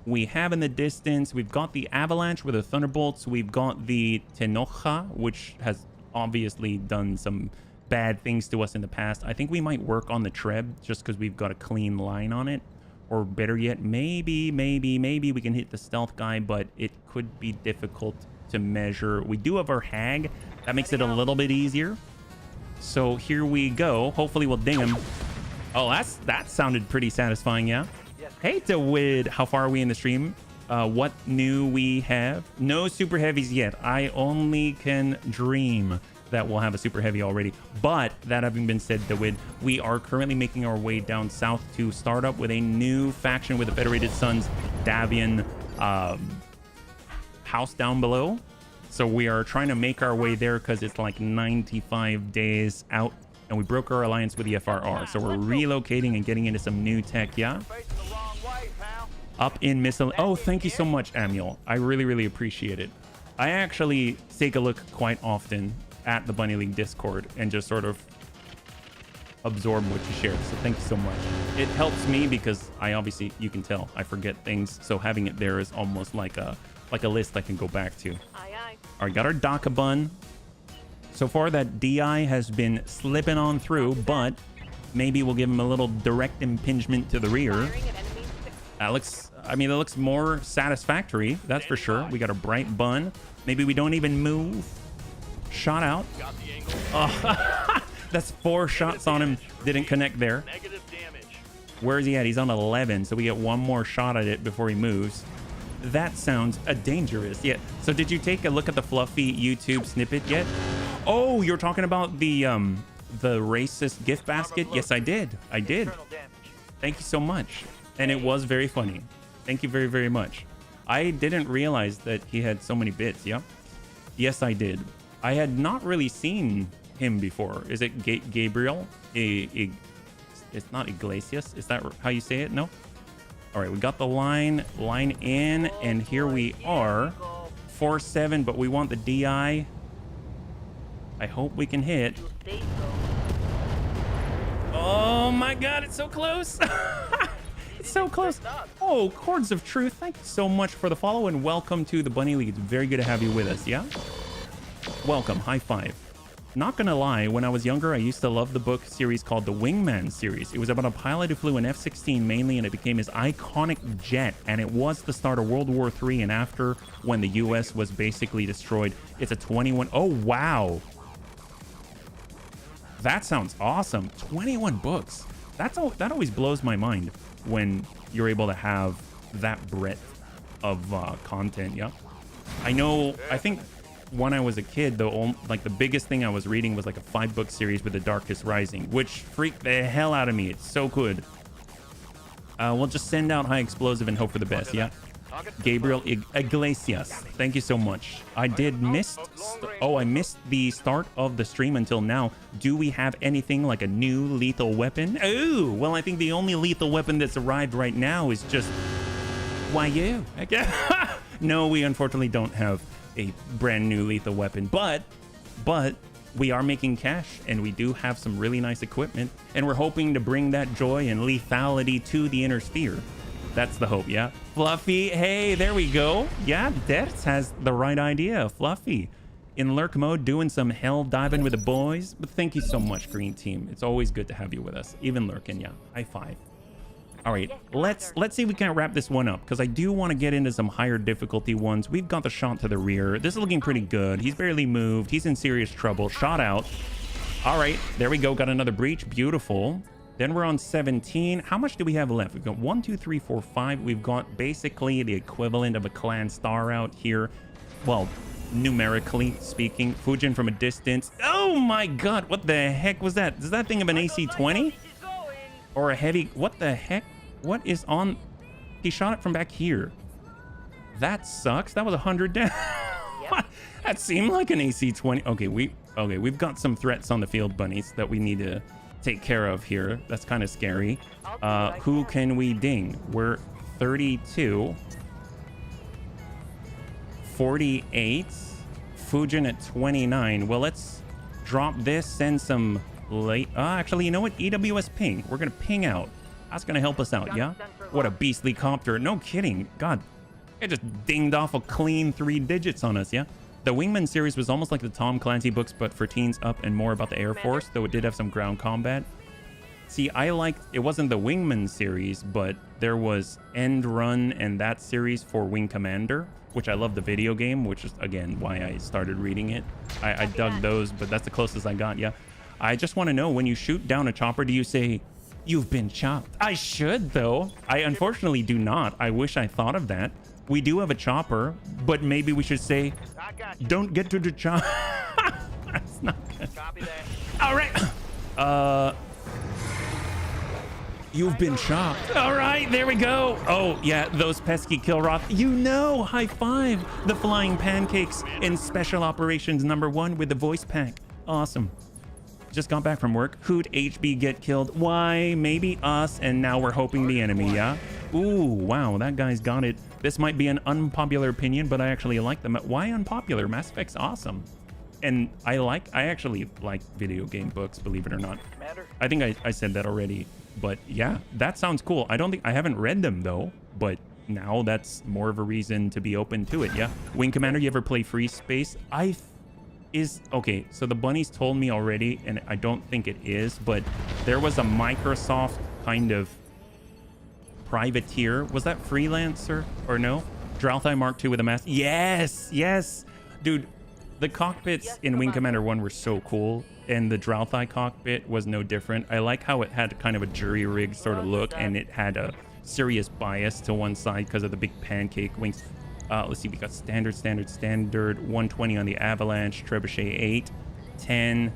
We have in the distance, we've got the Avalanche with the Thunderbolts. We've got the Tenoja, which has obviously done some bad things to us in the past. I think we might work on the Treb just because we've got a clean line on it. Or better yet, maybe we can hit the stealth guy, but it could be difficult to measure. We do have our Hag. That makes it a little bit easier. So here we go. Hopefully we'll ding him. Oh, that sounded pretty satisfying, yeah? Hey, DeWid, how far are we in the stream? What new we have? No super heavies yet. I only can dream that we'll have a super heavy already. But that having been said, DeWid, we are currently making our way down south to start up with a new faction with the Federated Sons Davian house down below. So we are trying to make our way there because it's like 95 days out. And we broke our alliance with the FRR. So we're relocating and getting into some new tech, yeah? Up in missile. Oh, thank you so much, Samuel. I really appreciate it. I actually take a look quite often at the Bunny League Discord and just sort of absorb what you share. So thank you so much. It helps me because I obviously, you can tell, I forget things. So having it there is almost like a list I can go back to. Aye, aye. All right, got our DACA bun. So far that DI has been slipping on through, but maybe we'll give him a little direct impingement to the rear. That looks, I mean, it looks more satisfactory, that's for sure. We got a bright bun. Maybe we don't even move. Shot out. Oh, that's 4 shots on him. Didn't connect there. Negative damage. Where is he at? He's on 11, so we get one more shot at it before he moves. That sounds dangerous. Yeah. So did you take a look at the fluffy YouTube snippet yet? Oh, you're talking about the racist gift basket? Yes, I did. I did. Thank you so much. And it was very funny. Thank you very much. I didn't realize that he had so many bits. Yeah. Yes, I did. I had not really seen him before. Is it Gabriel? It's not Iglesias. Is that how you say it? No? All right, we got the line in, and here we are. 4-7, but we want the DI. I hope we can hit. Oh my God, it's so close. It's so close. Oh, Chords of Truth, thank you so much for the follow and welcome to the Bunny League. It's very good to have you with us, yeah? Welcome, high five. Not gonna lie, when I was younger, I used to love the book series called the Wingman series. It was about a pilot who flew an F-16 mainly, and it became his iconic jet, and it was the start of World War III, and after, when the US was basically destroyed. It's a 21... Oh, wow. That sounds awesome. 21 books. That always blows my mind when you're able to have that breadth of content. Yeah, I know. I think when I was a kid, like the biggest thing I was reading was like a 5-book series with The Darkest Rising, which freaked the hell out of me. It's so good. We'll just send out high explosive and hope for the best. Yeah. Gabriel Iglesias, thank you so much. I missed the start of the stream until now. Do we have anything like a new lethal weapon? Oh, well, I think the only lethal weapon that's arrived right now is just why you? No, we unfortunately don't have a brand new lethal weapon, but we are making cash and we do have some really nice equipment, and we're hoping to bring that joy and lethality to the inner sphere. That's the hope, yeah. Fluffy, hey, there we go. Yeah, Dertz has the right idea. Fluffy, in lurk mode, doing some hell diving with the boys. But thank you so much, Green Team. It's always good to have you with us, even lurking, yeah. High five. All right, let's see if we can wrap this one up, because I do want to get into some higher difficulty ones. We've got the shot to the rear. This is looking pretty good. He's barely moved. He's in serious trouble. Shot out. All right, there we go. Got another breach. Beautiful. Then we're on 17. How much do we have left? We've got 1, 2, 3, 4, 5. We've got basically the equivalent of a clan star out here. Well, numerically speaking. Fujin from a distance. Oh my god, what the heck was that? Is that thing of an AC-20? Or a heavy... What the heck? What is on... He shot it from back here. That sucks. That was 100 down. That seemed like an AC-20. Okay, we've got some threats on the field, bunnies, that we need to take care of here. That's kind of scary. Who can we ding? We're 32. 48. Fujin at 29. Well, let's drop this, send some late... actually, you know what? EWS ping. We're going to ping out. That's going to help us out, yeah? What a beastly copter. No kidding. God, it just dinged off a clean 3 digits on us, yeah? The Wingman series was almost like the Tom Clancy books, but for teens up and more about the Air Force, though it did have some ground combat. See, I liked... It wasn't the Wingman series, but there was End Run and that series for Wing Commander, which I love the video game, which is, again, why I started reading it. I dug those, but that's the closest I got, yeah? I just want to know, when you shoot down a chopper, do you say, "You've been chopped"? I should, though. I unfortunately do not. I wish I thought of that. We do have a chopper, but maybe we should say, "Don't get to the chopper." That's not good. All right. You've been chopped. All right, there we go. Oh, yeah, those pesky Kilroth. You know, high five. The flying pancakes in Special Operations #1 with the voice pack. Awesome. Just got back from work. Who'd HB get killed? Why, maybe us, and now we're hoping the enemy, yeah? Ooh, wow, that guy's got it. This might be an unpopular opinion, but I actually like them. Why unpopular? Mass Effect's awesome. And I actually like video game books, believe it or not. I think I said that already, but yeah, that sounds cool. I haven't read them though, but now that's more of a reason to be open to it, yeah? Wing Commander, you ever play Free Space? Okay, so the bunnies told me already, and I don't think it is, but there was a Microsoft kind of privateer. Was that Freelancer or no? Dralthai Mark II with a mask. Yes. Dude, the cockpits in Wing Commander 1 were so cool, and the Dralthai cockpit was no different. I like how it had kind of a jury-rigged sort of look, and it had a serious bias to one side because of the big pancake wings. Let's see, we got standard, 120 on the Avalanche, Trebuchet 8, 10.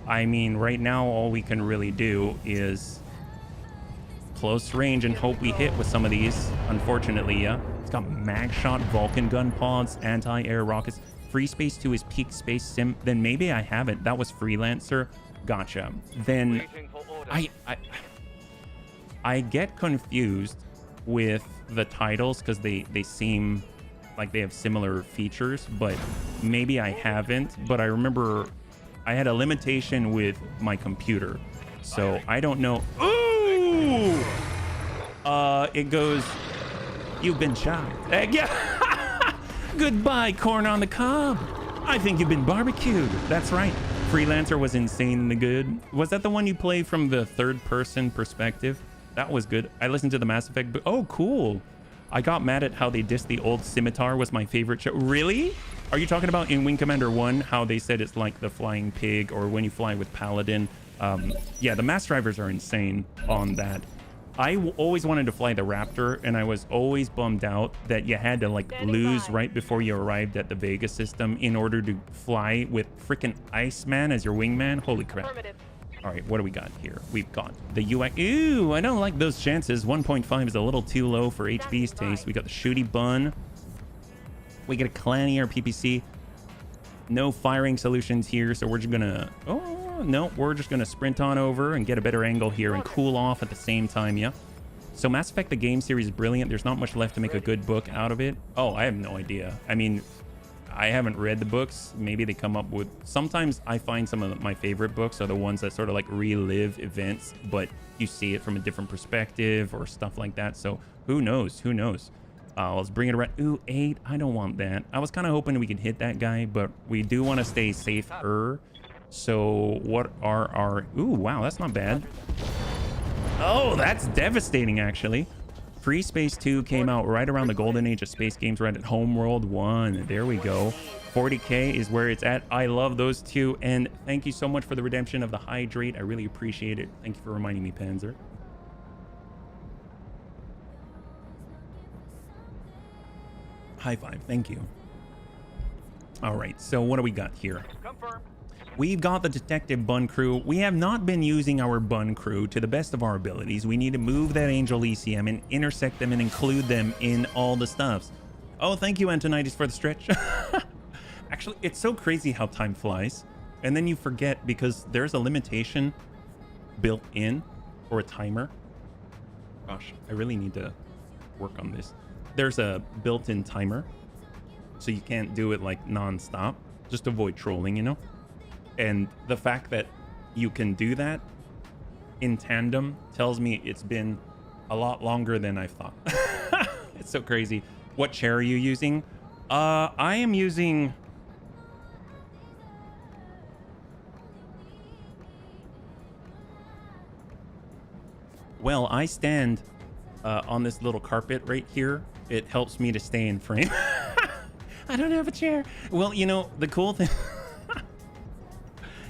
I mean, right now, all we can really do is close range and hope we hit with some of these, unfortunately, yeah. It's got mag shot, Vulcan gun pods, anti-air rockets. Free Space 2 is peak space sim. Then maybe I haven't. That was Freelancer. Gotcha. Then I get confused with the titles because they seem like they have similar features, but maybe I haven't. But I remember I had a limitation with my computer, so I don't know. Ooh! It goes, "You've been shot." Yeah. Goodbye, corn on the cob. I think you've been barbecued. That's right. Freelancer was insanely good. Was that the one you play from the third-person perspective? That was good. I listened to the Mass Effect. Oh, cool. I got mad at how they dissed the old Scimitar was my favorite show. Really? Are you talking about in Wing Commander 1, how they said it's like the flying pig, or when you fly with Paladin? Yeah, the mass drivers are insane on that. always wanted to fly the Raptor, and I was always bummed out that you had to like lose right before you arrived at the Vega system in order to fly with freaking Iceman as your wingman. Holy crap. Affirmative. All right, what do we got here? We've got the UX. Ooh, I don't like those chances. 1.5 is a little too low for HB's taste. We got the shooty bun. We get a Clannier PPC. No firing solutions here, so we're just gonna... Oh, no, we're just gonna sprint on over and get a better angle here and cool off at the same time, yeah. So Mass Effect, the game series, is brilliant. There's not much left to make a good book out of it. Oh, I have no idea. I mean, I haven't read the books. Maybe they come up with... Sometimes I find some of my favorite books are the ones that sort of like relive events, but you see it from a different perspective or stuff like that. So who knows? Who knows? Let's bring it around. Ooh, 8. I don't want that. I was kind of hoping we could hit that guy, but we do want to stay safer. So what are our... Ooh, wow, that's not bad. Oh, that's devastating, actually. Free Space 2 came out right around the golden age of space games, right at Homeworld 1. There we go. 40K is where it's at. I love those two. And thank you so much for the redemption of the Hydrate. I really appreciate it. Thank you for reminding me, Panzer. High five. Thank you. All right. So what do we got here? Confirmed. We've got the Detective Bun Crew. We have not been using our Bun Crew to the best of our abilities. We need to move that Angel ECM and intersect them and include them in all the stuffs. Oh, thank you, Antonitis, for the stretch. Actually, it's so crazy how time flies. And then you forget because there's a limitation built in or a timer. Gosh, I really need to work on this. There's a built-in timer. So you can't do it like non-stop. Just avoid trolling, you know? And the fact that you can do that in tandem tells me it's been a lot longer than I thought. It's so crazy. What chair are you using? I am using... Well, I stand on this little carpet right here. It helps me to stay in frame. I don't have a chair. Well, you know, the cool thing...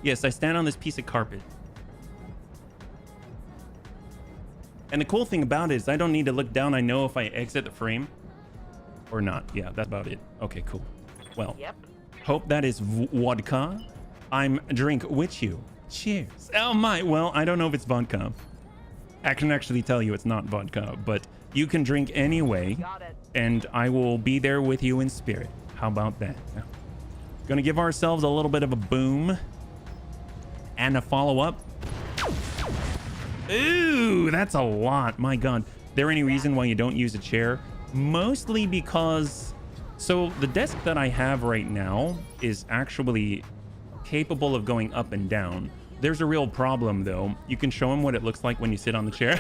Yes, I stand on this piece of carpet. And the cool thing about it is I don't need to look down. I know if I exit the frame or not. Yeah, that's about it. Okay, cool. Well, Yep. hope that is vodka. I'm drink with you. Cheers. Oh my, well, I don't know if it's vodka. I can actually tell you it's not vodka, but you can drink anyway. Got it. And I will be there with you in spirit. How about that? Gonna give ourselves a little bit of a boom. And a follow-up. Ooh, that's a lot. My God. There any reason why you don't use a chair? Mostly because... So the desk that I have right now is actually capable of going up and down. There's a real problem, though. You can show him what it looks like when you sit on the chair.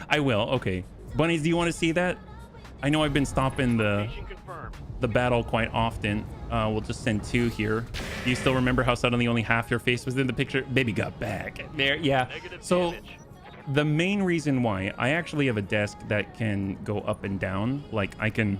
I will. Okay. Bunnies, do you want to see that? I know I've been stopping the battle quite often. We'll just send 2 here. Do you still remember how suddenly only half your face was in the picture? Baby got back. There, yeah. So the main reason why I actually have a desk that can go up and down, like I can...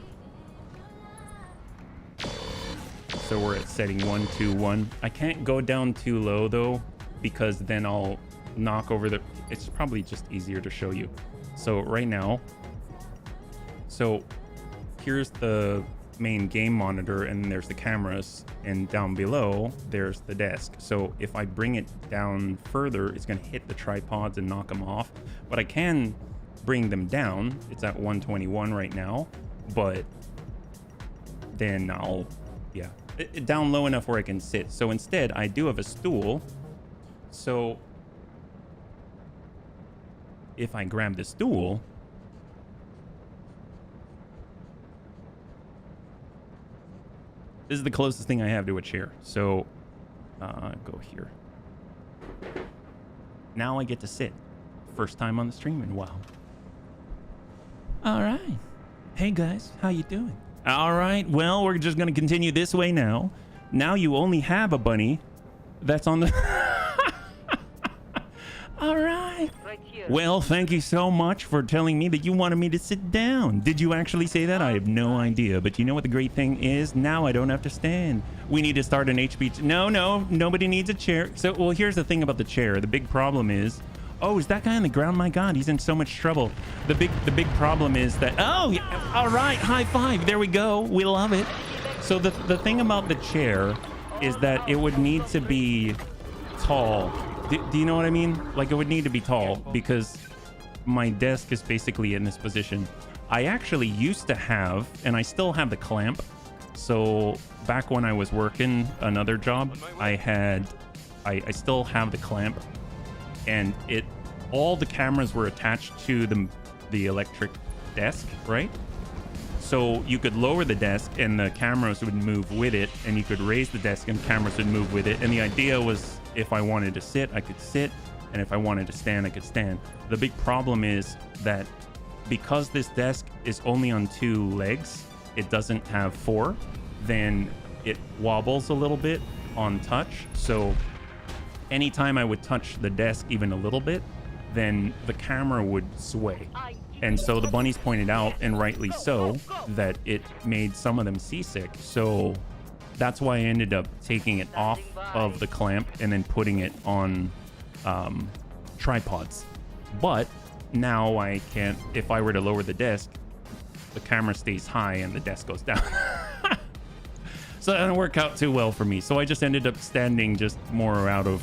So we're at setting 1, 2, 1. I can't go down too low though, because then I'll knock over the... It's probably just easier to show you. So right now, so here's the main game monitor and there's the cameras, and down below there's the desk. So if I bring it down further, it's going to hit the tripods and knock them off, but I can bring them down. It's at 121 right now, but then I'll down low enough where I can sit. So instead I do have a stool. So if I grab the stool, this is the closest thing I have to a chair. So go here. Now I get to sit. First time on the stream in a while. All right. Hey guys, how you doing? All right. Well, we're just going to continue this way now. Now you only have a bunny that's on the... All right. Right here. Well, thank you so much for telling me that you wanted me to sit down. Did you actually say that? I have no idea. But you know what the great thing is? Now I don't have to stand. We need to start an HB... No, nobody needs a chair. So, well, here's the thing about the chair. The big problem is Oh, is that guy on the ground? My God, he's in so much trouble. The big problem is that, oh, yeah, all right, high five. There we go. We love it. So the thing about the chair is that it would need to be tall. Do you know what I mean? Like, it would need to be tall because my desk is basically in this position. I actually used to have, and I still have the clamp. So back when I was working another job, I still have the clamp, and all the cameras were attached to the electric desk, right? So you could lower the desk and the cameras would move with it, and you could raise the desk and cameras would move with it. And the idea was, if I wanted to sit, I could sit, and if I wanted to stand, I could stand. The big problem is that because this desk is only on 2 legs, it doesn't have 4, then it wobbles a little bit on touch. So anytime I would touch the desk even a little bit, then the camera would sway. And so the bunnies pointed out, and rightly so, that it made some of them seasick. So that's why I ended up taking it off of the clamp and then putting it on tripods. But now I can't, if I were to lower the desk, the camera stays high and the desk goes down. So that didn't work out too well for me. So I just ended up standing just more out of,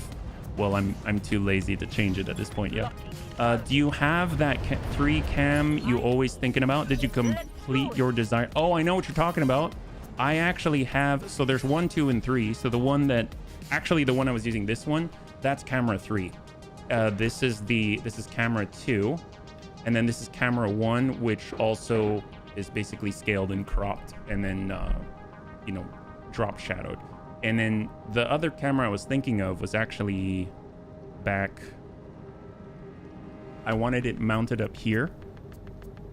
well, I'm too lazy to change it at this point. Yeah. Do you have that 3 cam you always thinking about? Did you complete your design? Oh, I know what you're talking about. I actually have, so there's 1, 2, and 3. So the one I was using, this one, that's camera 3. This is camera 2, and then this is camera 1, which also is basically scaled and cropped, and then drop shadowed. And then the other camera I was thinking of was actually back. I wanted it mounted up here,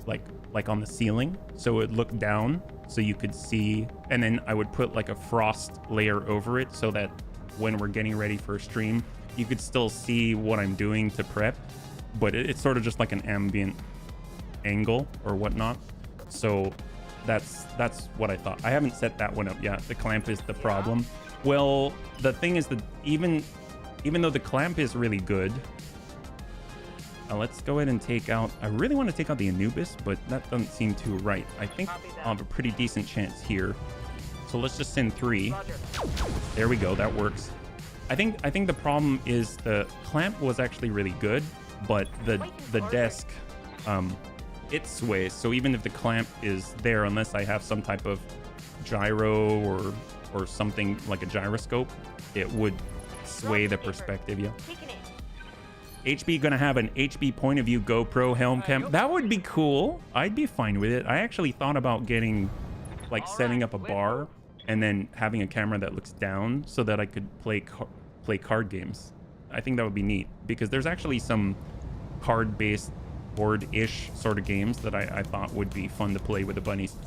like on the ceiling, so it looked down, so you could see. And then I would put like a frost layer over it, so that when we're getting ready for a stream, you could still see what I'm doing to prep, but it's sort of just like an ambient angle or whatnot. So that's what I thought. I haven't set that one up yet. The clamp is the problem. Well, the thing is that even though the clamp is really good, let's go ahead and take out, I really want to take out the Anubis, but that doesn't seem too right. I think I'll have a pretty decent chance here. So let's just send 3. There we go, that works. I think the problem is the clamp was actually really good, but the desk, it sways. So even if the clamp is there, unless I have some type of gyro or something like a gyroscope, it would sway the perspective. Yeah. HB gonna have an HB point of view GoPro helm cam. That would be cool. I'd be fine with it. I actually thought about getting, like, setting up a bar and then having a camera that looks down so that I could play card games. I think that would be neat, because there's actually some card-based board-ish sort of games that I thought would be fun to play with the bunnies.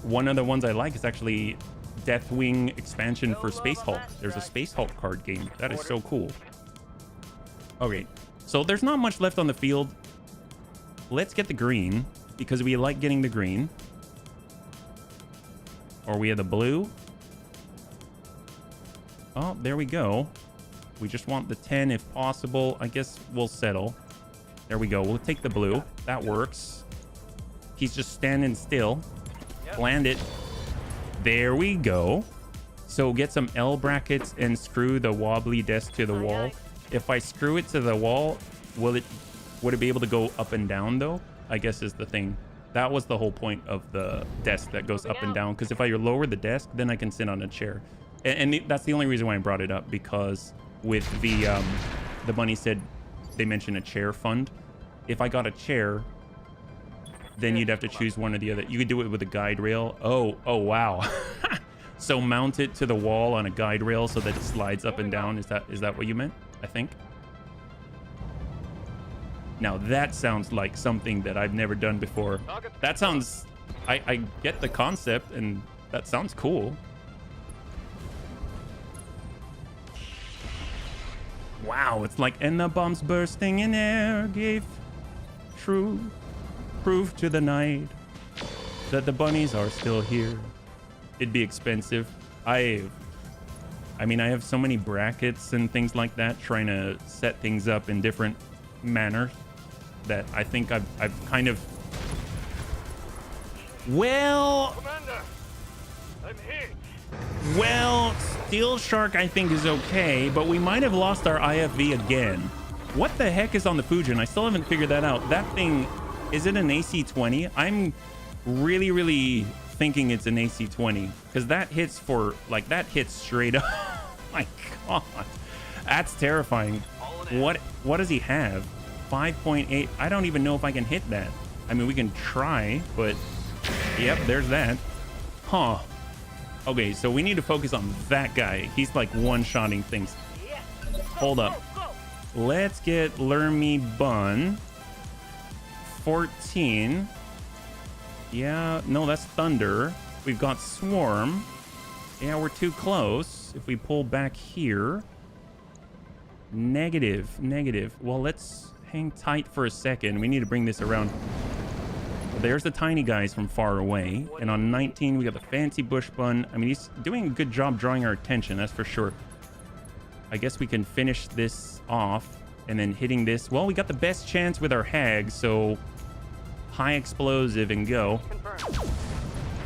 One of the ones I like is actually Deathwing expansion for Space Hulk. There's a Space Hulk card game. That is so cool. Okay, so there's not much left on the field. Let's get the green, because we like getting the green. Or we have the blue. Oh, there we go. We just want the 10 if possible. I guess we'll settle. There we go. We'll take the blue. That works. He's just standing still. Land it. There we go. So get some L brackets and screw the wobbly desk to the wall. If I screw it to the wall, would it be able to go up and down though? I guess is the thing. That was the whole point of the desk that goes up and down. Because if I lower the desk, then I can sit on a chair. And that's the only reason why I brought it up, because with the bunny said they mentioned a chair fund. If I got a chair, then you'd have to choose one or the other. You could do it with a guide rail. Oh wow. So mount it to the wall on a guide rail so that it slides up and down. Is that what you meant? I think. Now that sounds like something that I've never done before. That sounds, I get the concept, and that sounds cool. Wow, it's like, and the bombs bursting in air gave true proof to the night that the bunnies are still here. It'd be expensive. I mean, I have so many brackets and things like that, trying to set things up in different manner that I think I've kind of... Well... Commander, I'm hit. Well, Steel Shark I think is okay, but we might have lost our IFV again. What the heck is on the Fujin? I still haven't figured that out. That thing, is it an AC-20? I'm really thinking it's an AC-20 because that hits for, like, that hits straight up. My God, that's terrifying. What does he have? 5.8. I don't even know if I can hit that. I mean, we can try, but yep, there's that. Huh. Okay, so we need to focus on that guy. He's like one-shotting things. Hold up. Let's get Learn Me Bun. 14. Yeah, no, that's Thunder. We've got Swarm. Yeah, we're too close. If we pull back here. Negative. Well, let's hang tight for a second. We need to bring this around. There's the tiny guys from far away. And on 19, we got the fancy bush bun. I mean, he's doing a good job drawing our attention, that's for sure. I guess we can finish this off and then hitting this. Well, we got the best chance with our hag, so high explosive and go.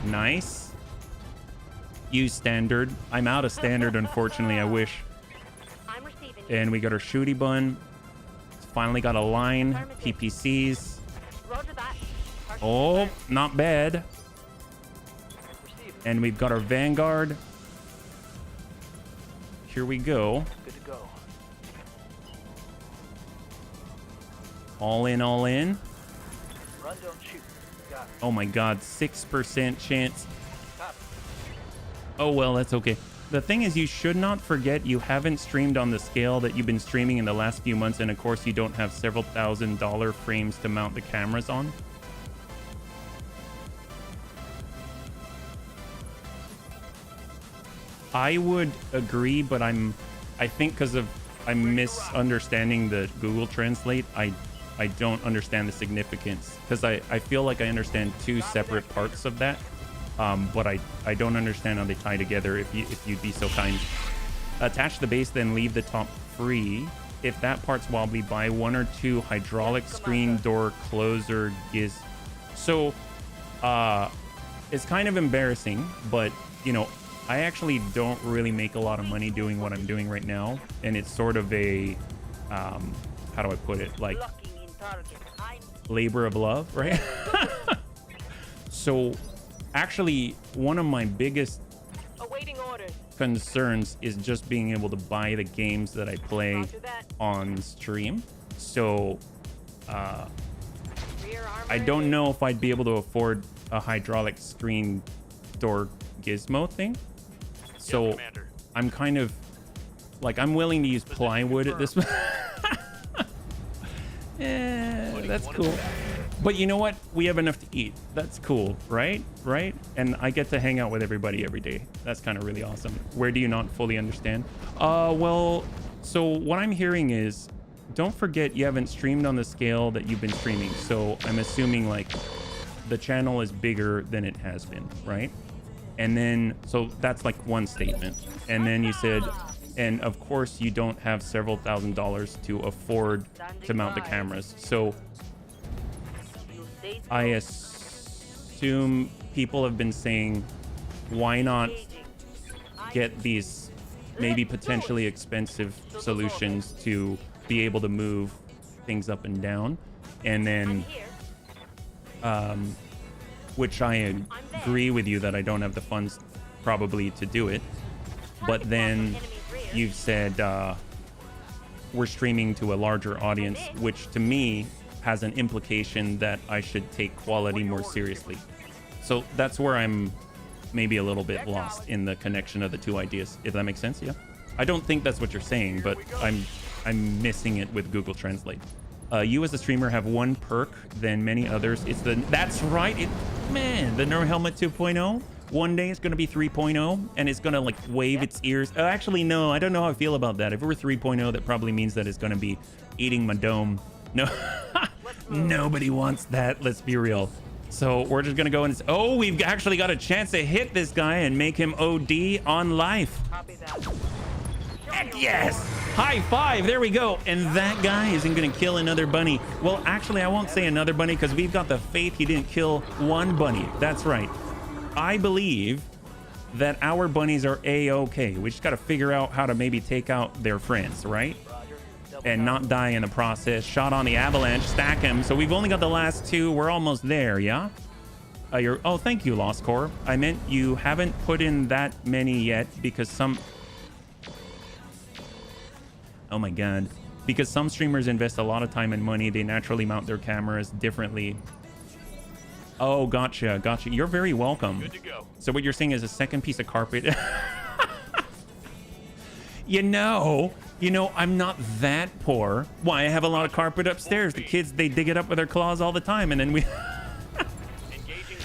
Nice. Use standard. I'm out of standard, unfortunately, I wish. And we got our shooty bun. Finally got a line. PPCs. Oh, not bad. And we've got our Vanguard. Here we go. Good to go. All in, all in. Run, don't shoot. Got it. Oh my God, 6% chance. Copy. Oh, well, that's okay. The thing is, you should not forget you haven't streamed on the scale that you've been streaming in the last few months. And of course, you don't have several $1,000 frames to mount the cameras on. I would agree, but I think because of I'm misunderstanding the Google Translate, I don't understand the significance because I feel like I understand two separate parts of that, but I don't understand how they tie together. If you'd be so kind, attach the base, then leave the top free. If that part's wobbly, buy 1 or 2 hydraulic screen door closer giz. So, it's kind of embarrassing, but you know. I actually don't really make a lot of money doing what I'm doing right now. And it's sort of a, how do I put it? Like labor of love, right? So actually, one of my biggest concerns is just being able to buy the games that I play on stream. So I don't know if I'd be able to afford a hydraulic screen door gizmo thing. So I'm kind of like, I'm willing to use plywood at this point. Yeah, that's cool. But you know what? We have enough to eat. That's cool, right? Right? And I get to hang out with everybody every day. That's kind of really awesome. Where do you not fully understand? Well, so what I'm hearing is, don't forget you haven't streamed on the scale that you've been streaming. So I'm assuming like the channel is bigger than it has been, right? And then, so that's like one statement. And then you said, and of course you don't have several $1,000s to afford to mount the cameras. So I assume people have been saying, why not get these maybe potentially expensive solutions to be able to move things up and down? And then, which I agree with you that I don't have the funds probably to do it. But then you've said we're streaming to a larger audience, which to me has an implication that I should take quality more seriously. So that's where I'm maybe a little bit lost in the connection of the two ideas, if that makes sense. Yeah, I don't think that's what you're saying, but I'm missing it with Google Translate. You as a streamer have one perk than many others. It's the, that's right, man, the Neuro Helmet 2.0. One day it's going to be 3.0 and it's going to like wave its ears. Oh, actually, no, I don't know how I feel about that. If it were 3.0, that probably means that it's going to be eating my dome. No, nobody wants that. Let's be real. So we're just going to go and, oh, we've actually got a chance to hit this guy and make him OD on life. Heck yes! High five, there we go. And that guy isn't gonna kill another bunny. Well, actually, I won't say another bunny because we've got the faith he didn't kill one bunny. That's right. I believe that our bunnies are A-okay. We just gotta figure out how to maybe take out their friends, right? And not die in the process. Shot on the avalanche, stack him. So we've only got the last two. We're almost there, yeah? Oh, thank you, Lost Core. I meant you haven't put in that many yet because some... Oh my God. Because some streamers invest a lot of time and money. They naturally mount their cameras differently. Oh, gotcha, gotcha. You're very welcome. Good to go. So what you're saying is a second piece of carpet. You know, I'm not that poor. Why? I have a lot of carpet upstairs. The kids, they dig it up with their claws all the time, and then we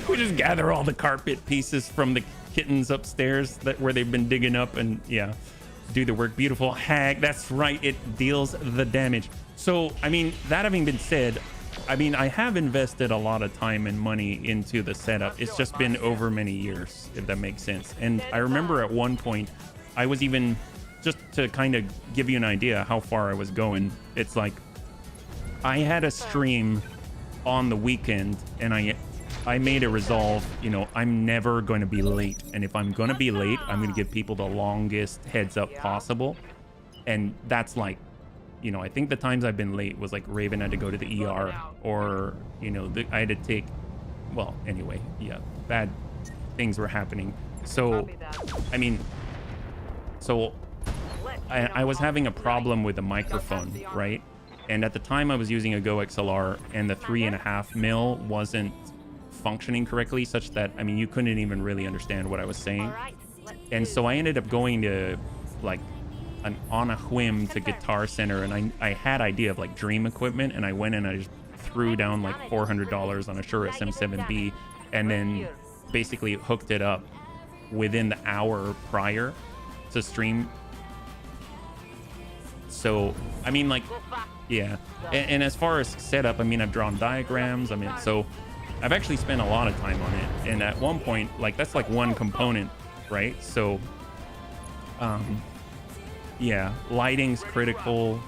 we just gather all the carpet pieces from the kittens upstairs where they've been digging up, and yeah, do the work. Beautiful hag. That's right. It deals the damage. So, I mean, that having been said, I mean, I have invested a lot of time and money into the setup. It's just been over many years, if that makes sense. And I remember at one point, I was even... Just to kind of give you an idea how far I was going, it's like I had a stream on the weekend and I made a resolve, I'm never going to be late. And if I'm going to be late, I'm going to give people the longest heads up possible. And that's like, I think the times I've been late was like Raven had to go to the ER or, I had to take, well, anyway, yeah, bad things were happening. So, I mean, so... I was having a problem with the microphone, right? And at the time I was using a Go XLR and the 3.5 mil wasn't functioning correctly, such that, I mean, you couldn't even really understand what I was saying. And so I ended up going to like on a whim to Guitar Center, and I had idea of like dream equipment, and I went and I just threw down like $400 on a Shure SM7B and then basically hooked it up within the hour prior to stream. So, I mean, like, yeah. And as far as setup, I mean, I've drawn diagrams. I mean, so I've actually spent a lot of time on it. And at one point, like, that's like one component, right? So, yeah, lighting's critical.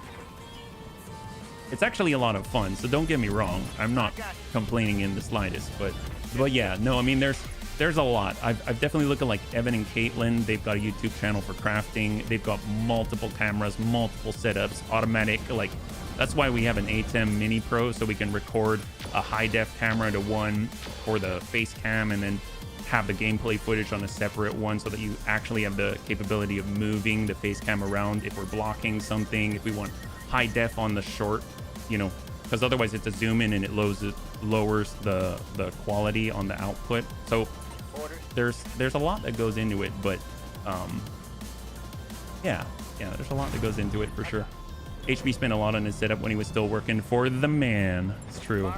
It's actually a lot of fun. So don't get me wrong. I'm not complaining in the slightest, but yeah, no, I mean, there's a lot. I've definitely looked at like Evan and Caitlin. They've got a YouTube channel for crafting. They've got multiple cameras, multiple setups, automatic. Like, that's why we have an ATEM Mini Pro, so we can record a high def camera to one for the face cam and then have the gameplay footage on a separate one so that you actually have the capability of moving the face cam around if we're blocking something, if we want high def on the short, because otherwise it's a zoom in and it lowers the quality on the output. So there's a lot that goes into it, but yeah, there's a lot that goes into it for sure. HB spent a lot on his setup when he was still working for the man. It's true.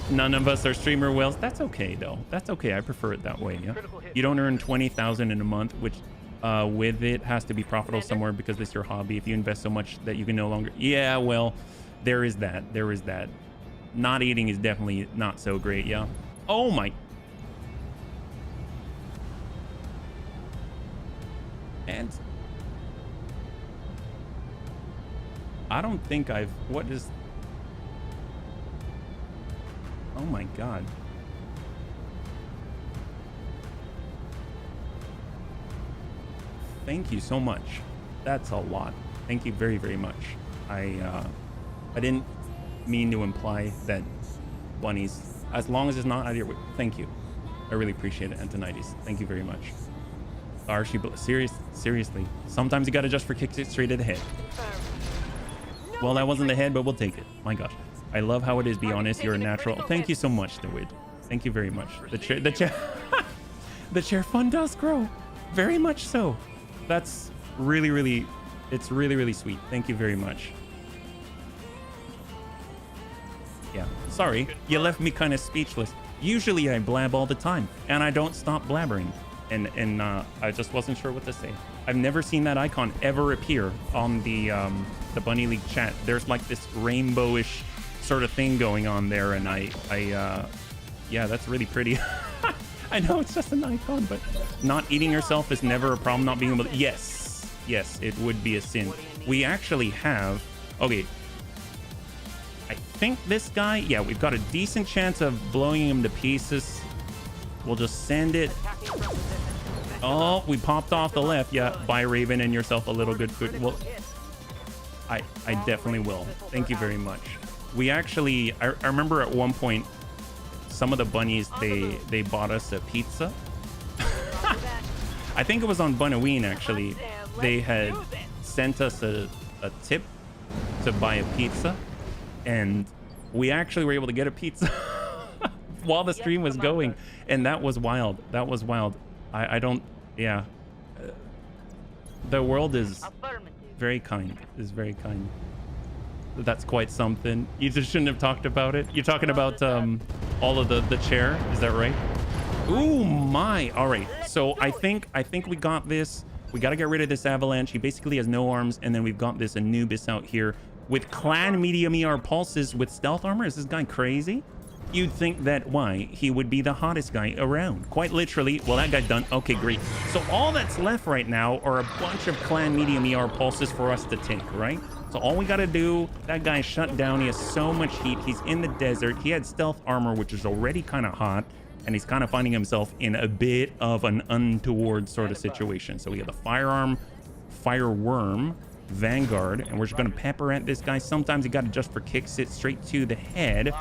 None of us are streamer whales. That's okay though. That's okay. I prefer it that way. Yeah. You don't earn 20,000 in a month, which with it has to be profitable somewhere because it's your hobby. If you invest so much that you can no longer. Yeah, well, there is that. There is that. Not eating is definitely not so great. Yeah. Oh my. And I don't think I've... What is... Oh my God. Thank you so much. That's a lot. Thank you very, very much. I didn't mean to imply that bunnies, as long as it's not out of your way. Thank you. I really appreciate it, Antonides. Thank you very much. Seriously. Sometimes you gotta just for kicks it straight to the head. Well, that wasn't the head, but we'll take it. My gosh. I love how it is. Be honest, you're a natural. Thank you so much, Dewid. Thank you very much. The chair fund does grow. Very much so. That's really, it's really sweet. Thank you very much. Yeah, sorry. You left me kind of speechless. Usually I blab all the time, and I don't stop blabbering. And I just wasn't sure what to say. I've never seen that icon ever appear on the Bunny League chat. There's like this rainbowish sort of thing going on there, and yeah, that's really pretty. I know it's just an icon, but not eating yourself is never a problem. Not being able to, yes, Yes, it would be a sin. We actually have... Okay. I think this guy... Yeah, we've got a decent chance of blowing him to pieces. We'll just send it. Oh, we popped off the left. Yeah, bye, Raven, and yourself a little good food. Well, I definitely will. Thank you very much. We actually... I remember at one point, some of the bunnies, they bought us a pizza. I think it was on Bunaween, actually. They had sent us a tip to buy a pizza, and we actually were able to get a pizza while the stream was going, and that was wild. That was wild. I don't... Yeah. The world is very kind. Is very kind. That's quite something. You just shouldn't have talked about it. You're talking about all of the chair. Is that right? Ooh, my. All right. So I think we got this. We got to get rid of this avalanche. He basically has no arms. And then we've got this Anubis out here with clan medium ER pulses with stealth armor. Is this guy crazy? You'd think that, why? He would be the hottest guy around. Quite literally. Well, that guy's done. Okay, great. So all that's left right now are a bunch of clan medium ER pulses for us to take, right? So all we got to do, that guy shut down. He has so much heat. He's in the desert. He had stealth armor, which is already kind of hot. And he's kind of finding himself in a bit of an untoward sort of situation. So we have the firearm, fireworm, Vanguard, and we're just going to pepper at this guy. Sometimes you got to just for kicks it straight to the head.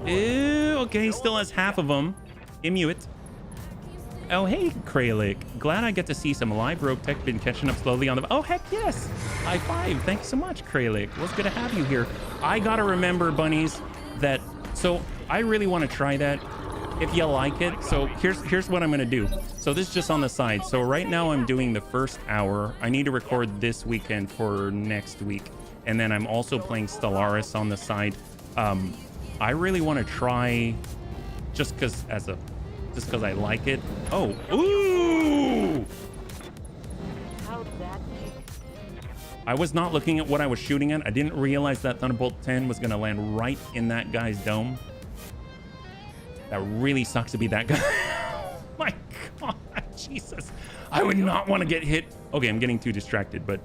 Ew, okay, he still has half of them. Inuit. Oh, hey, Kralik. Glad I get to see some live Roguetech. Been catching up slowly on the... Oh, heck yes. High five. Thanks so much, Kralik. What's good to have you here. I got to remember, bunnies, that... So I really want to try that if you like it. So here's what I'm going to do. So this is just on the side. So right now I'm doing the first hour. I need to record this weekend for next week. And then I'm also playing Stellaris on the side. I really want to try just because I like it. Oh, ooh! I was not looking at what I was shooting at. I didn't realize that Thunderbolt 10 was going to land right in that guy's dome. That really sucks to be that guy. Oh my God, Jesus. I would not want to get hit. Okay, I'm getting too distracted, but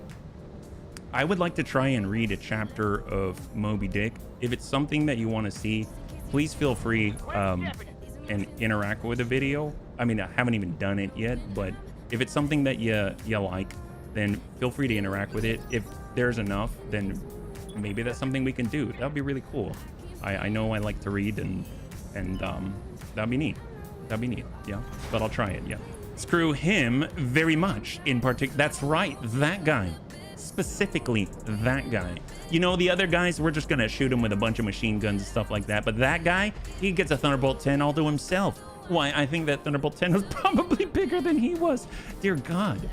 I would like to try and read a chapter of Moby Dick. If it's something that you want to see, please feel free and interact with the video. I mean, I haven't even done it yet, but if it's something that you like, then feel free to interact with it. If there's enough, then maybe that's something we can do. That'd be really cool. I know I like to read, and that'd be neat. That'd be neat, yeah. But I'll try it, yeah. Screw him very much in particular. That's right, that guy. Specifically that guy. You know, the other guys, we're just gonna shoot him with a bunch of machine guns and stuff like that, but that guy, he gets a Thunderbolt 10 all to himself. Why, I think that Thunderbolt 10 was probably bigger than he was. Dear God.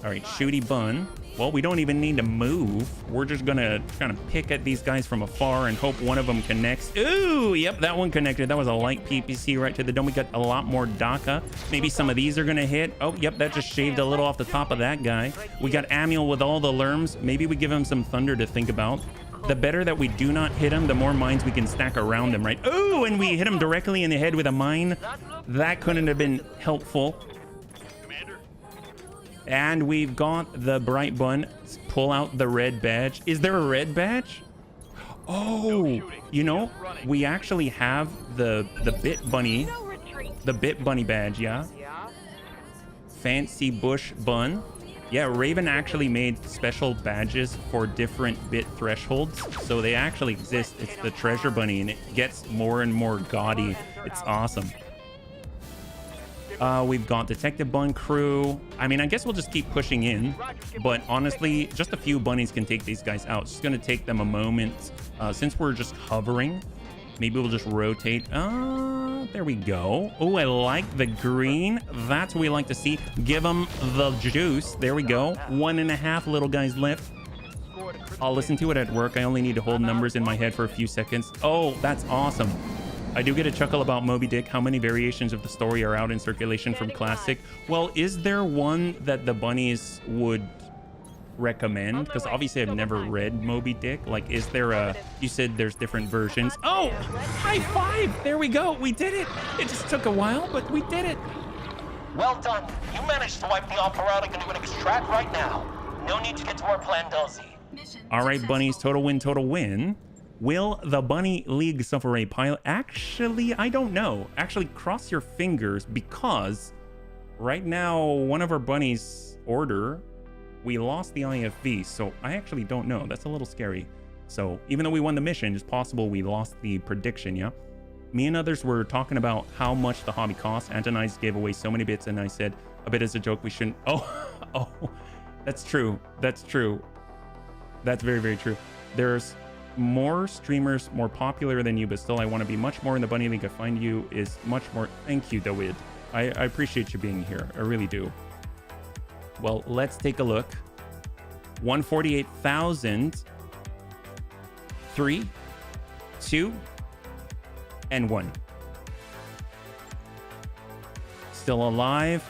All right, shooty bun. Well, we don't even need to move. We're just gonna kind of pick at these guys from afar and hope one of them connects. Ooh, yep, that one connected. That was a light PPC right to the dome. We got a lot more DACA. Maybe some of these are gonna hit. Oh, yep, that just shaved a little off the top of that guy. We got Amiel with all the lerms. Maybe we give him some thunder to think about. The better that we do not hit him, the more mines we can stack around him, right? Oh, and we hit him directly in the head with a mine. That couldn't have been helpful. And we've got the bright bun. Let's pull out the red badge. Is there a red badge? Oh, you know, we actually have the bit bunny, the bit bunny badge, yeah. Fancy bush bun. Yeah, Raven actually made special badges for different bit thresholds. So they actually exist. It's the treasure bunny, and it gets more and more gaudy. It's awesome. We've got Detective Bun crew. I mean, I guess we'll just keep pushing in, but honestly, just a few bunnies can take these guys out. It's just gonna take them a moment. Since we're just hovering, maybe we'll just rotate. There we go. Oh, I like the green. That's what we like to see. Give them the juice. There we go. 1.5 little guys left. I'll listen to it at work. I only need to hold numbers in my head for a few seconds. Oh, that's awesome. I do get a chuckle about Moby Dick. How many variations of the story are out in circulation from Classic? Well, is there one that the bunnies would recommend? Because obviously I've never read Moby Dick. Like, is there a... You said there's different versions. Oh, high five! There we go. We did it. It just took a while, but we did it. Well done. You managed to wipe the operatic into an extract right now. No need to get to our plan, Dulcie. Mission All right, bunnies, successful. total win, total win. Will the Bunny League suffer a pilot? Actually, I don't know. Actually, cross your fingers, because right now, one of our bunnies' order, we lost the IFV, so I actually don't know. That's a little scary. So even though we won the mission, it's possible we lost the prediction, yeah? Me and others were talking about how much the hobby costs. Antonides gave away so many bits, and I said, a bit as a joke, we shouldn't... Oh, that's true. That's true. That's very, very true. There's more streamers more popular than you, but still I want to be much more in the Bunny League. I find you is much more... Thank you, David. I appreciate you being here. I really do. Well, let's take a look. 148,000. 3, 2, and 1. Still alive.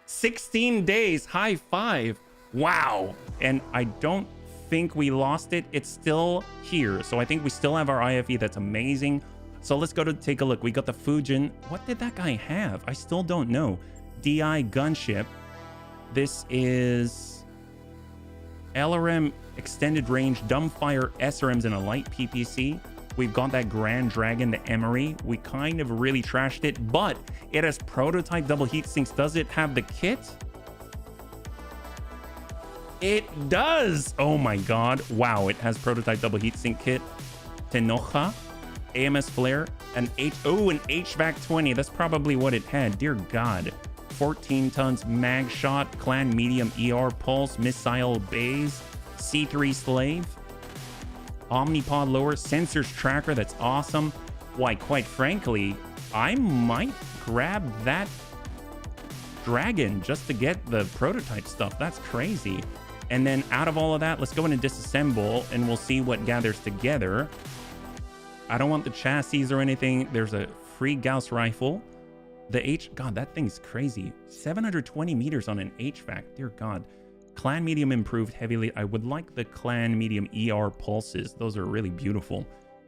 16 days. High five. Wow. And I don't think we lost it. It's still here. So I think we still have our IFE. That's amazing. So let's go to take a look. We got the Fujin. What did that guy have? I still don't know. DI gunship. This is LRM extended range dumbfire SRMs and a light PPC. We've got that Grand Dragon, the Emery. We kind of really trashed it, but it has prototype double heat sinks. Does it have the kit? It does. Oh my god. Wow, it has prototype double heatsink kit. Tenoja, AMS flare, an HVAC 20. That's probably what it had. Dear god. 14 tons mag shot, clan medium ER pulse, missile bays, C3 slave, omnipod lower, sensors tracker. That's awesome. Why, quite frankly, I might grab that dragon just to get the prototype stuff. That's crazy. And then out of all of that, let's go in and disassemble, and we'll see what gathers together. I don't want the chassis or anything. There's a free Gauss rifle. God, that thing's crazy. 720 meters on an HVAC. Dear God. Clan medium improved heavily. I would like the clan medium ER pulses. Those are really beautiful.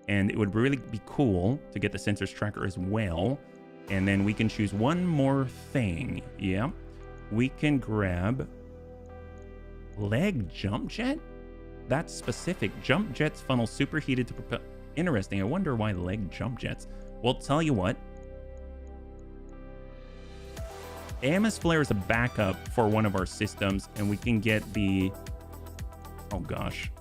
And it would really be cool to get the sensors tracker as well. And then we can choose one more thing. Yeah. We can grab leg jump jet? That's specific. Jump jets funnel superheated to propel. Interesting. I wonder why leg jump jets. Well, tell you what. AMS flare is a backup for one of our systems, and we can get the... Oh gosh.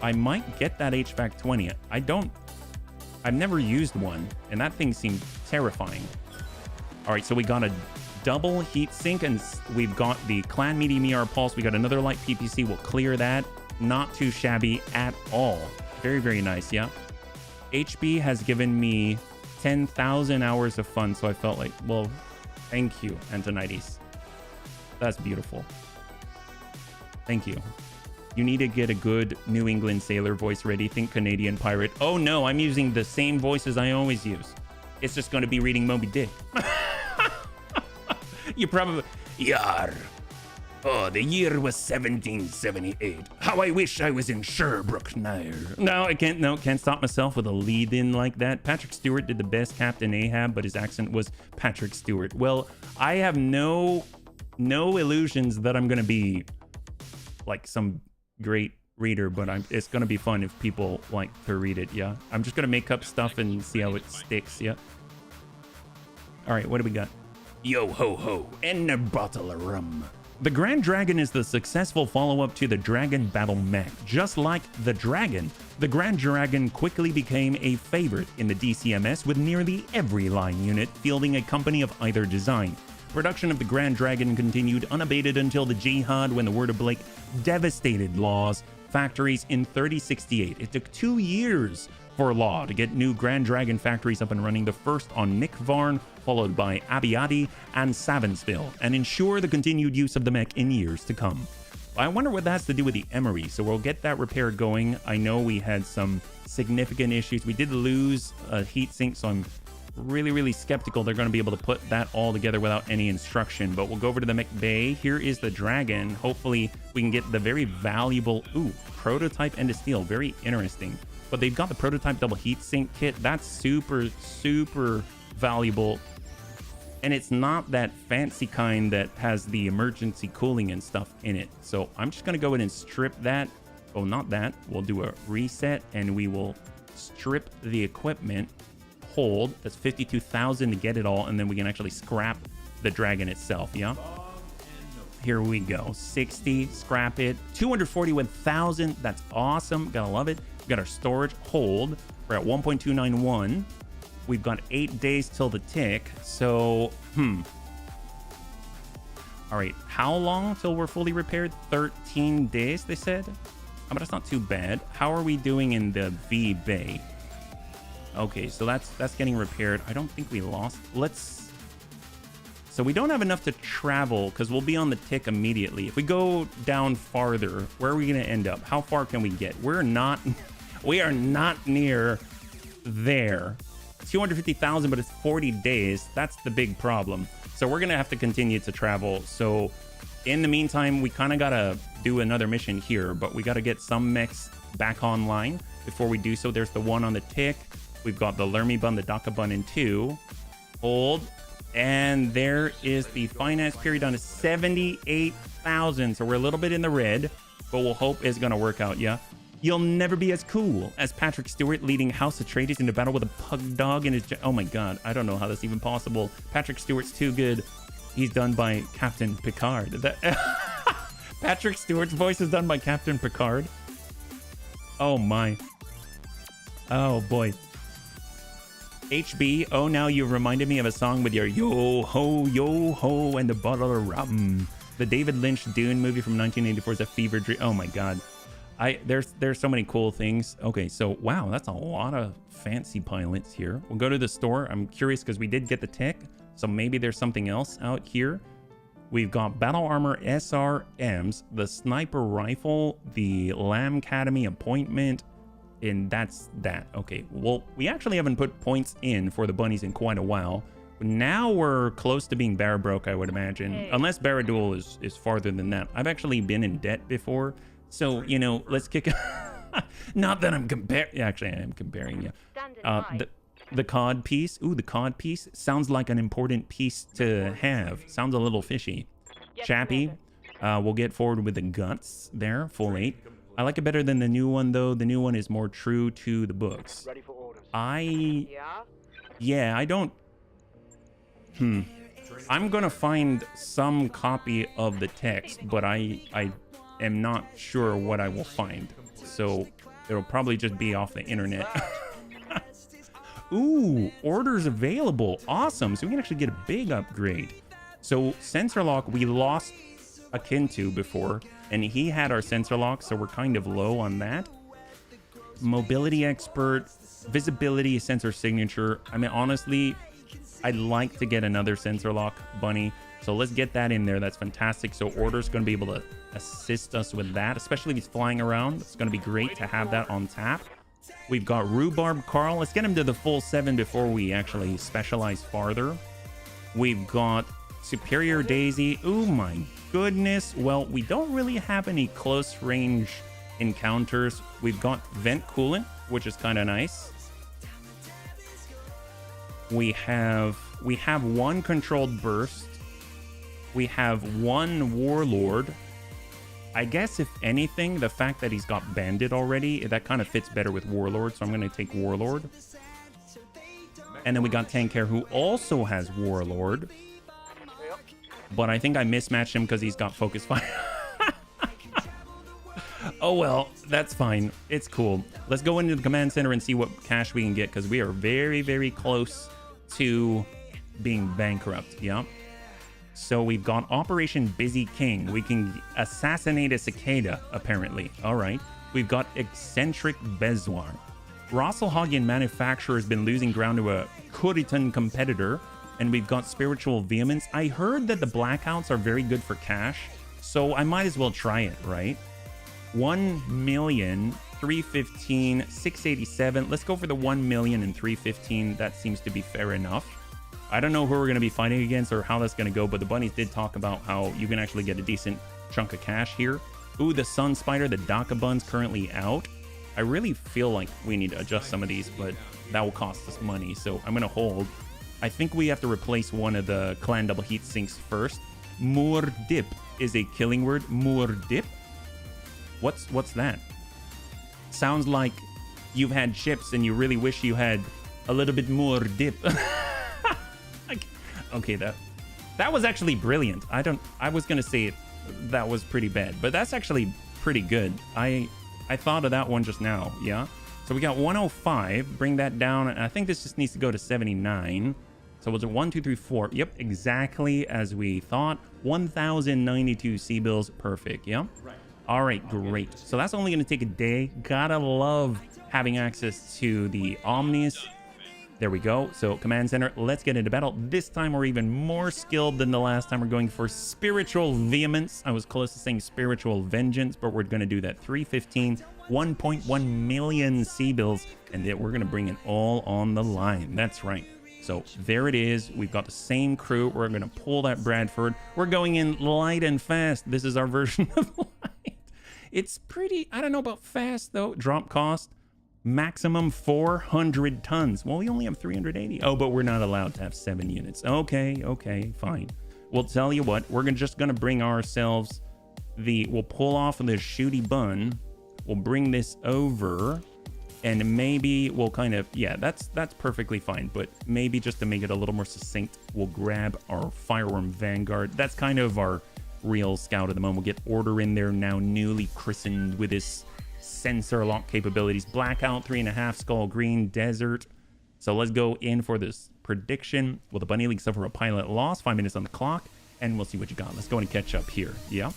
I might get that HVAC 20. I've never used one, and that thing seemed terrifying. All right, so we got a double heat sink, and we've got the clan medium ER pulse. We got another light PPC. We'll clear that. Not too shabby at all. Very, very nice, yeah. HB has given me 10,000 hours of fun, so I felt like, well, thank you, Antonides. That's beautiful. Thank you. You need to get a good New England sailor voice ready. Think Canadian pirate. Oh no, I'm using the same voices I always use. It's just going to be reading Moby Dick. You probably... Yar. Oh, the year was 1778. How I wish I was in Sherbrooke now. No, I can't. No, can't stop myself with a lead-in like that. Patrick Stewart did the best Captain Ahab, but his accent was Patrick Stewart. Well, I have no illusions that I'm gonna be like some great reader, but it's gonna be fun if people like to read it. Yeah, I'm just gonna make up stuff and see how it sticks. Yeah. All right, what do we got? Yo ho ho, and a bottle of rum. The Grand Dragon is the successful follow-up to the Dragon Battle Mech. Just like the Dragon, the Grand Dragon quickly became a favorite in the DCMS, with nearly every line unit fielding a company of either design. Production of the Grand Dragon continued unabated until the Jihad, when the Word of Blake devastated Law's factories in 3068. It took 2 years for Law to get new Grand Dragon factories up and running, the first on Nickvarn, followed by Abiadi and Savensville, and ensure the continued use of the mech in years to come. I wonder what that has to do with the Emery, so we'll get that repair going. I know we had some significant issues. We did lose a heatsink, so I'm really skeptical they're going to be able to put that all together without any instruction, but we'll go over to the mech bay. Here is the Dragon. Hopefully we can get the very valuable, prototype end of steel. Very interesting. But they've got the prototype double heatsink kit. That's super valuable. And it's not that fancy kind that has the emergency cooling and stuff in it. So I'm just going to go ahead and strip that. Oh, not that. We'll do a reset and we will strip the equipment. Hold. That's 52,000 to get it all. And then we can actually scrap the dragon itself. Yeah. Here we go. 60. Scrap it. 241,000. That's awesome. Gotta love it. We got our storage. Hold. We're at 1.291. We've got 8 days till the tick. So, all right. How long till we're fully repaired? 13 days, they said. But that's not too bad. How are we doing in the V Bay? Okay, so that's getting repaired. I don't think we lost. So we don't have enough to travel because we'll be on the tick immediately. If we go down farther, where are we going to end up? How far can we get? We are not near there. 250,000, but it's 40 days. That's the big problem. So we're going to have to continue to travel. So in the meantime, we kind of got to do another mission here, but we got to get some mechs back online before we do so. There's the one on the tick. We've got the Lermy Bun, the Daka Bun in 2. Hold. And there is the finance period on 78,000. So we're a little bit in the red, but we'll hope it's going to work out. Yeah. You'll never be as cool as Patrick Stewart leading House Atreides into battle with a pug dog in his... Oh my God. I don't know how that's even possible. Patrick Stewart's too good. He's done by Captain Picard. Patrick Stewart's voice is done by Captain Picard. Oh my. Oh boy. HB, oh, now you've reminded me of a song with your yo ho and the bottle of rum. The David Lynch Dune movie from 1984 is a fever dream. Oh my God. There's so many cool things. Okay, so wow, that's a lot of fancy pilots here. We'll go to the store. I'm curious because we did get the tech, so maybe there's something else out here. We've got battle armor SRMs, the sniper rifle, the Lamb Academy appointment, and that's that. Okay, well, we actually haven't put points in for the bunnies in quite a while. Now we're close to being Barra broke, I would imagine, unless Barradul is farther than that. I've actually been in debt before, so, you know, let's kick... Not that I'm comparing... Actually, I am comparing, yeah. The cod piece. Ooh, the cod piece. Sounds like an important piece to have. Sounds a little fishy. Chappie. We'll get forward with the guts there. Full 8. I like it better than the new one, though. The new one is more true to the books. Ready for orders. Yeah, I don't... I'm gonna find some copy of the text, but I am not sure what I will find. So it'll probably just be off the internet. Ooh, orders available. Awesome. So we can actually get a big upgrade. So sensor lock, we lost akin to before, and he had our sensor lock, so we're kind of low on that. Mobility expert, visibility, sensor signature. I mean, honestly, I'd like to get another sensor lock bunny. So let's get that in there. That's fantastic. So order's going to be able to assist us with that, especially if he's flying around. It's going to be great to have that on tap. We've got Rhubarb Carl. Let's get him to the full 7 before we actually specialize farther. We've got Superior Daisy. Oh my goodness. Well, we don't really have any close range encounters. We've got Vent Coolant, which is kind of nice. We have one controlled burst. We have one Warlord. I guess if anything, the fact that he's got Bandit already, that kind of fits better with Warlord, so I'm going to take Warlord. And then we got Tankair, who also has Warlord. But I think I mismatched him because he's got Focus Fire. Oh well, that's fine. It's cool. Let's go into the command center and see what cash we can get, because we are very, very close to being bankrupt. Yeah. So we've got Operation Busy King. We can assassinate a cicada, apparently. All right. We've got Eccentric Bezoar. Rasalhague Manufacturer has been losing ground to a Kuritan competitor. And we've got Spiritual Vehemence. I heard that the Blackouts are very good for cash, so I might as well try it, right? 1,315,687. Let's go for the 1,315,000. That seems to be fair enough. I don't know who we're going to be fighting against or how that's going to go, but the bunnies did talk about how you can actually get a decent chunk of cash here. Ooh, the Sun Spider, the Daka Bun's currently out. I really feel like we need to adjust some of these, but that will cost us money, so I'm going to hold. I think we have to replace one of the clan double heat sinks first. Moordip is a killing word. Moordip? What's that? Sounds like you've had chips and you really wish you had a little bit more dip. Okay, that was actually brilliant. I was gonna say that was pretty bad, but that's actually pretty good. I thought of that one just now. Yeah. So we got 105. Bring that down. And I think this just needs to go to 79. So was it 1, 2, 3, 4? Yep, exactly as we thought. 1,092 C-bills. Perfect. Yeah. Right. All right, great. So that's only going to take a day. Gotta love having access to the Omnis. There we go. So command center, let's get into battle. This time we're even more skilled than the last time. We're going for spiritual vehemence. I was close to saying spiritual vengeance, but we're going to do that. 315, 1.1 million C-bills, and then we're going to bring it all on the line. That's right. So there it is. We've got the same crew. We're going to pull that Bradford. We're going in light and fast. This is our version of light. It's pretty, I don't know about fast though. Drop cost, maximum 400 tons. Well, we only have 380. Oh, but we're not allowed to have 7 units. Okay, fine. We'll tell you what, we're just going to bring ourselves we'll pull off of this shooty bun. We'll bring this over and maybe we'll kind of, yeah, that's perfectly fine. But maybe just to make it a little more succinct, we'll grab our fireworm vanguard. That's kind of our real scout at the moment. We'll get order in there now, newly christened with this sensor lock capabilities. Blackout 3.5, skull green, desert. So let's go in for this prediction. Will the Bunny League suffer a pilot loss? 5 minutes on the clock, and we'll see what you got. Let's go and catch up here. Yeah.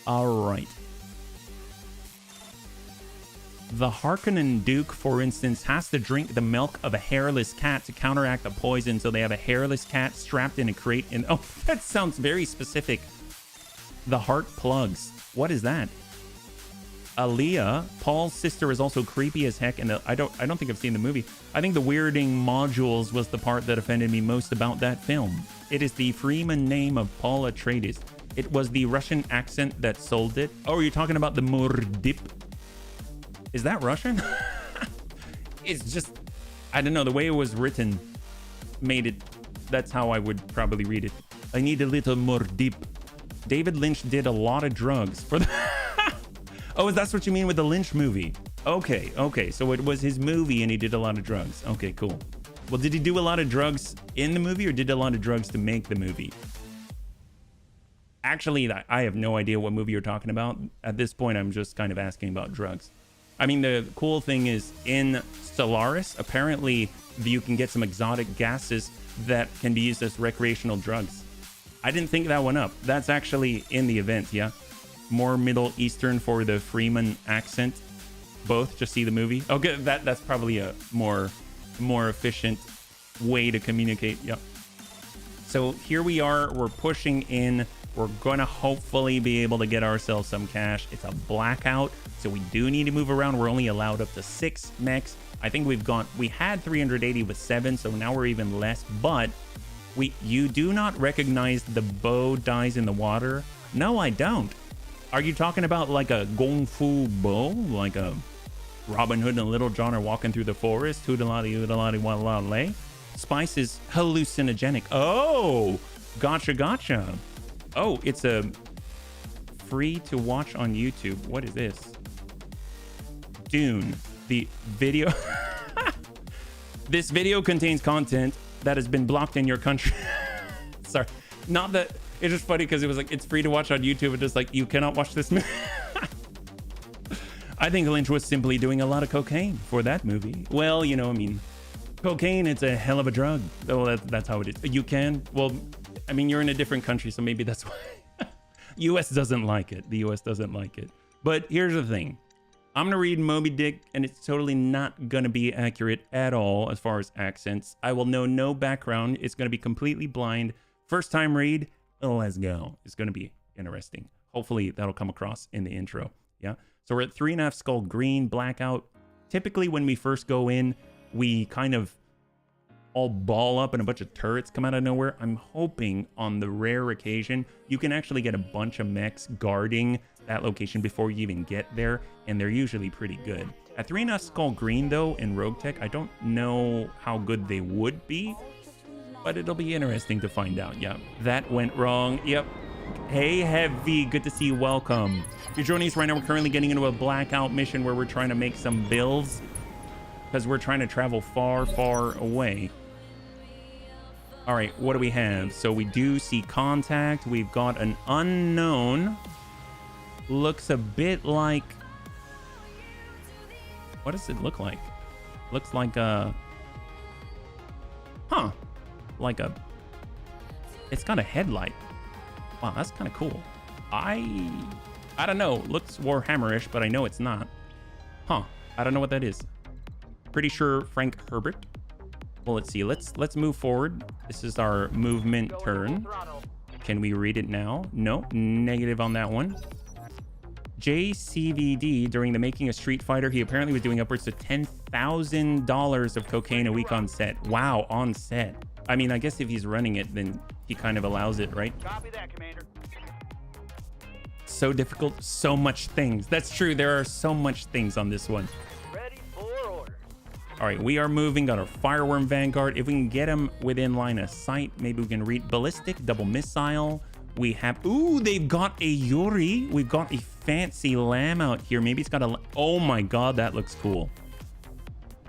All right. The Harkonnen Duke, for instance, has to drink the milk of a hairless cat to counteract the poison. So they have a hairless cat strapped in a crate. And oh, that sounds very specific. The heart plugs. What is that? Aaliyah, Paul's sister, is also creepy as heck, and I don't think I've seen the movie. I think the weirding modules was the part that offended me most about that film. It is the Freeman name of Paul Atreides. It was the Russian accent that sold it. Oh, are you talking about the Mordip? Is that Russian? It's just, I don't know, the way it was written made it, that's how I would probably read it. I need a little more deep. David Lynch did a lot of drugs for the... Oh, that's what you mean with the Lynch movie. Okay. So it was his movie and he did a lot of drugs. Okay, cool. Well, did he do a lot of drugs in the movie or did a lot of drugs to make the movie? Actually, I have no idea what movie you're talking about. At this point, I'm just kind of asking about drugs. I mean, the cool thing is in Stellaris, apparently you can get some exotic gases that can be used as recreational drugs. I didn't think that one up. That's actually in the event, yeah? More Middle Eastern for the Freeman accent. Both, just see the movie. Okay, that's probably a more efficient way to communicate. Yep. So here we are. We're pushing in. We're going to hopefully be able to get ourselves some cash. It's a blackout, so we do need to move around. We're only allowed up to 6 mechs. I think we had 380 with 7, so now we're even less. But you do not recognize the bow dies in the water. No, I don't. Are you talking about like a Gong Fu bow? Like a Robin Hood and Little John are walking through the forest? Hoodalati, Spice is hallucinogenic. Oh, gotcha. Oh, it's a free to watch on YouTube. What is this? Dune. The video. This video contains content that has been blocked in your country. Sorry. Not that. It's just funny because it was like, it's free to watch on YouTube. It's just like, you cannot watch this movie. I think Lynch was simply doing a lot of cocaine for that movie. Well, you know, I mean, cocaine, it's a hell of a drug. Oh, that's how it is. You can. Well, I mean, you're in a different country, so maybe that's why. US doesn't like it. The US doesn't like it. But here's the thing. I'm going to read Moby Dick, and it's totally not going to be accurate at all as far as accents. I will know no background. It's going to be completely blind. First time read. Let's go. It's going to be interesting. Hopefully that'll come across in the intro. Yeah. So we're at 3.5 skull green, blackout. Typically when we first go in, we kind of all ball up and a bunch of turrets come out of nowhere. I'm hoping on the rare occasion you can actually get a bunch of mechs guarding that location before you even get there, and they're usually pretty good. At 3.5 Skull Green, though, in Roguetech, I don't know how good they would be, but it'll be interesting to find out. Yep, that went wrong. Yep. Hey, Heavy, good to see you. Welcome. If you're joining us right now, we're currently getting into a blackout mission where we're trying to make some bills because we're trying to travel far, far away. All right, what do we have? So we do see contact. We've got an unknown. Looks a bit like... What does it look like? Looks like a... Huh. Like a... It's got a headlight. Wow, that's kind of cool. I don't know. Looks Warhammerish, but I know it's not. Huh. I don't know what that is. Pretty sure Frank Herbert. Well, let's see. Let's move forward. This is our movement turn. Can we read it now? No. Negative on that one. JCVD, during the making of Street Fighter, he apparently was doing upwards to $10,000 of cocaine a week on set. Wow, on set. I mean, I guess if he's running it, then he kind of allows it, right? Copy that, Commander. So difficult, so much things. That's true. There are so much things on this one. Ready for order. All right, we are moving. Got our Fireworm Vanguard. If we can get him within line of sight, maybe we can read Ballistic, Double Missile. We have... Ooh, they've got a Yuri. We've got a fancy lamb out here. Maybe it's got a... Oh my god, that looks cool.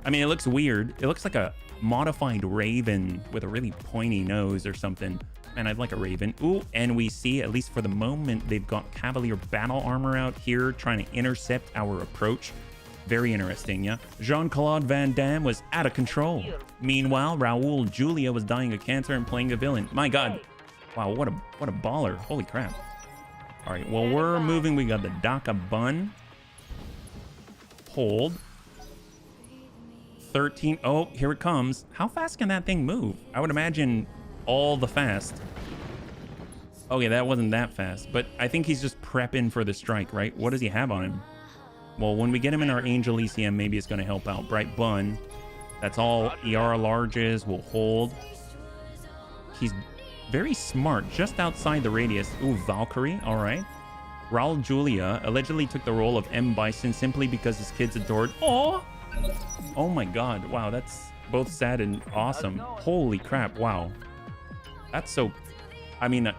I mean, it looks weird. It looks like a modified raven with a really pointy nose or something. And I'd like a raven. Ooh, and we see, at least for the moment, they've got Cavalier battle armor out here trying to intercept our approach. Very interesting, yeah? Jean-Claude Van Damme was out of control. Meanwhile, Raul Julia was dying of cancer and playing a villain. My god. Wow, what a baller. Holy crap. All right, well, we're moving. We got the Daka Bun. Hold. 13. Oh, here it comes. How fast can that thing move? I would imagine all the fast. Okay, that wasn't that fast, but I think he's just prepping for the strike, right? What does he have on him? Well, when we get him in our Angel ECM, maybe it's going to help out. Bright Bun. That's all ER larges. We'll hold. He's very smart, just outside the radius. Ooh, Valkyrie. All right. Raul Julia allegedly took the role of M. Bison simply because his kids adored... Oh my god. Wow, that's both sad and awesome. Holy crap. Wow. That's so... I mean,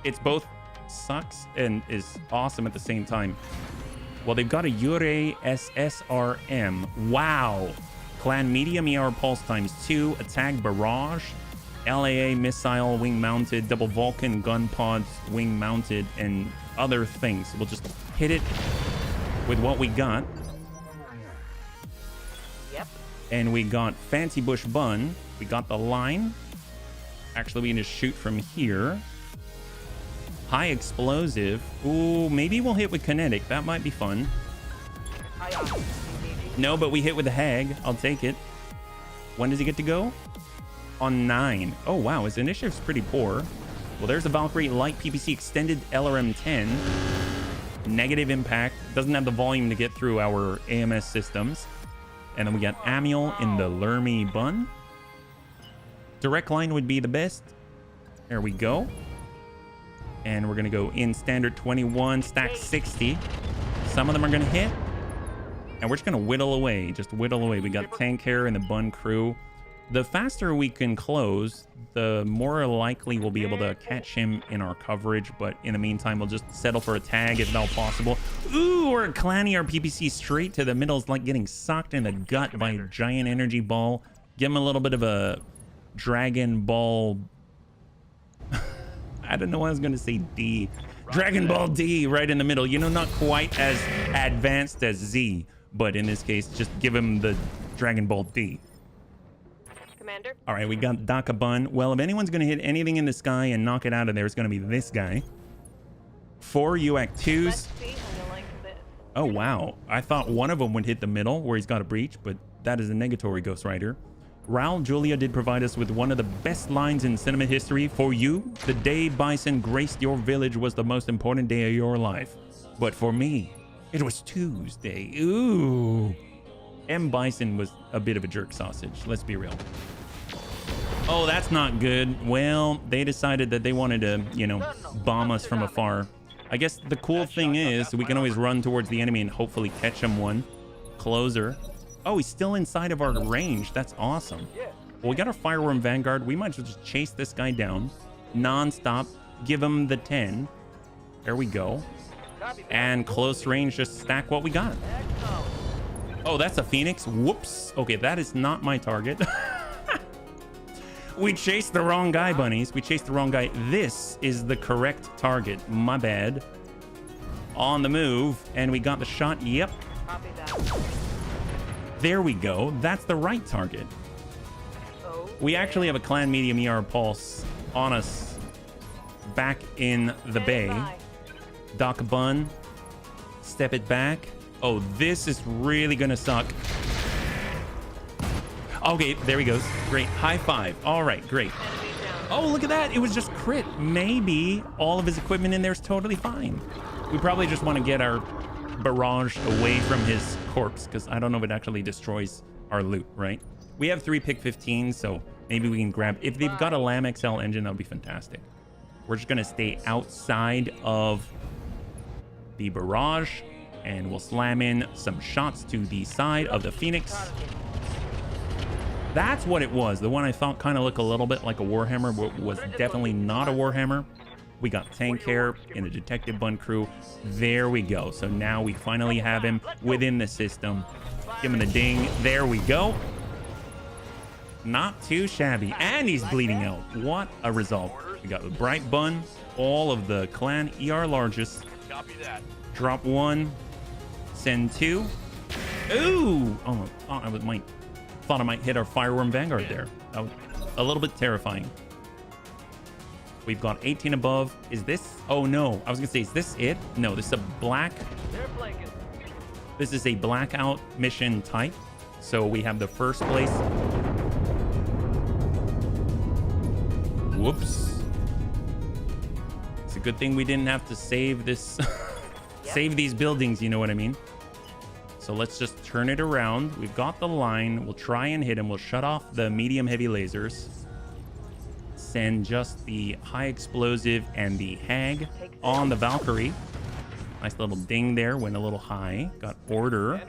it's both sucks and is awesome at the same time. Well, they've got a Yurei SSRM. Wow. Clan Medium ER Pulse ×2. Attack Barrage. LAA Missile Wing Mounted. Double Vulcan Gun Pods Wing Mounted. And other things. We'll just hit it with what we got. Yep. And we got Fancy Bush Bun. We got the line. Actually, we can just shoot from here. High Explosive. Ooh, maybe we'll hit with Kinetic. That might be fun. No, but we hit with the Hag. I'll take it. When does he get to go? On 9. Oh, wow. His initiative's pretty poor. Well, there's the Valkyrie Light PPC Extended LRM-10. Negative impact. Doesn't have the volume to get through our AMS systems. And then we got Amiel in the Lermy Bun. Direct line would be the best. There we go. And we're going to go in standard 21, stack 60. Some of them are going to hit. And we're just going to whittle away. Just whittle away. We got Tank Hair and the Bun crew. The faster we can close, the more likely we'll be able to catch him in our coverage. But in the meantime, we'll just settle for a tag if at all possible. Ooh, we're clanning our PPC straight to the middle. It's like getting socked in the gut by a giant energy ball. Give him a little bit of a Dragon Ball... I don't know why I was going to say D. Dragon Ball D right in the middle. You know, not quite as advanced as Z. But in this case, just give him the Dragon Ball D. Commander. All right, we got Daka Bun. Well, if anyone's going to hit anything in the sky and knock it out of there, it's going to be this guy. 4 UAC 2s. Let's see how you like this. Oh, wow. I thought one of them would hit the middle where he's got a breach, but that is a negatory Ghost Rider. Raul Julia did provide us with one of the best lines in cinema history. For you, the day Bison graced your village was the most important day of your life. But for me, it was Tuesday. Ooh. M. Bison was a bit of a jerk sausage. Let's be real. Oh, that's not good. Well, they decided that they wanted to, you know, bomb us from afar. I guess the cool thing is we can always run towards the enemy and hopefully catch him one. Closer. Oh, he's still inside of our range. That's awesome. Well, we got our Fireworm Vanguard. We might as well just chase this guy down non-stop. Give him the 10. There we go. And close range, just stack what we got. Oh, that's a Phoenix. Whoops. Okay, that is not my target. We chased the wrong guy, bunnies. We chased the wrong guy. This is the correct target. My bad. On the move. And we got the shot. Yep. There we go. That's the right target. We actually have a Clan Medium ER Pulse on us back in the bay. Doc Bun. Step it back. Oh, this is really gonna suck. Okay, there he goes. Great. High five. All right, great. Oh, look at that. It was just crit. Maybe all of his equipment in there is totally fine. We probably just want to get our barrage away from his corpse, because I don't know if it actually destroys our loot, right? We have 3 pick 15, so maybe we can grab... If they've got a Lamb XL engine, that would be fantastic. We're just going to stay outside of the barrage, and we'll slam in some shots to the side of the Phoenix. That's what it was. The one I thought kind of looked a little bit like a Warhammer, but was definitely not a Warhammer. We got tank hair in a detective bun crew. There we go. So now we finally have him within the system. Give him the ding. There we go. Not too shabby. And he's bleeding out. What a result. We got the bright bun. All of the clan ER largest. Drop 1. Send 2. Ooh. Oh, I thought I might hit our Fireworm Vanguard there. That was a little bit terrifying. We've got 18 above. Is this... Oh, no. I was going to say, is this it? No, this is a black... This is a blackout mission type. So we have the first place. Whoops. It's a good thing we didn't have to save this... save these buildings, you know what I mean? So let's just turn it around. We've got the line. We'll try and hit him. We'll shut off the medium heavy lasers. Send just the high explosive and the hag on the Valkyrie. Nice little ding there. Went a little high. Got order.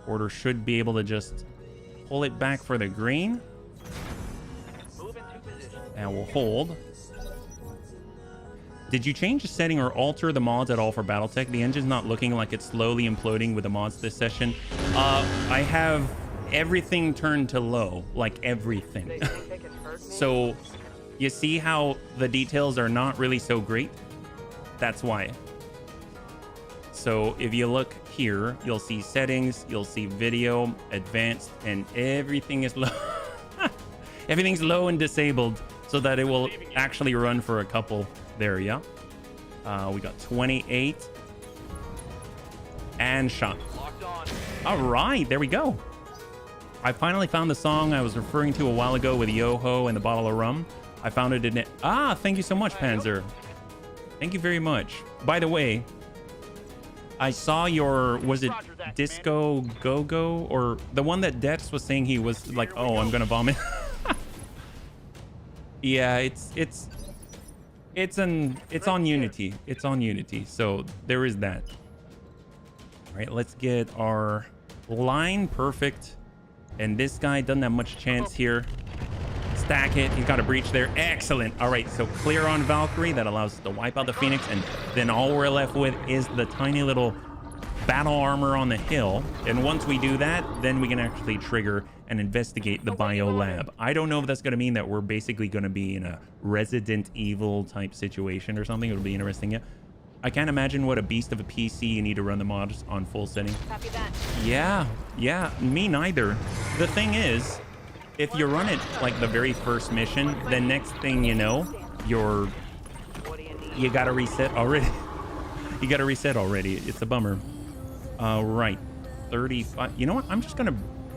Order should be able to just pull it back for the green. Now we'll hold. Did you change the setting or alter the mods at all for Battletech? The engine's not looking like it's slowly imploding with the mods this session. I have everything turned to low, like everything. So you see how the details are not really so great? That's why. So if you look here, you'll see settings, you'll see video, advanced, and everything is low. Everything's low and disabled so that it will actually run for a couple. There, yeah. We got 28 and shot. All right, there we go. I finally found the song I was referring to a while ago with Yo-Ho and the bottle of rum. I found it in it. Ah, thank you so much, Panzer. Thank you very much. By the way, I saw your, was it Disco Go-Go, or the one that Dex was saying he was like, oh, I'm gonna vomit. Yeah, it's on Unity. It's on Unity. So there is that. All right, let's get our line perfect. And this guy doesn't have much chance here. Stack it. He's got a breach there. Excellent. All right, so clear on Valkyrie. That allows us to wipe out the Phoenix. And then all we're left with is the tiny little battle armor on the hill. And once we do that, then we can actually trigger and investigate the bio lab. I don't know if that's going to mean that we're basically going to be in a Resident Evil type situation or something. It'll be interesting. Yeah. I can't imagine what a beast of a PC you need to run the mods on full setting. Copy that. Yeah, me neither. The thing is, if you run it like the very first mission, then next thing you know, you gotta reset already. You gotta reset already. It's a bummer. Right, 35. You know what? I'm just gonna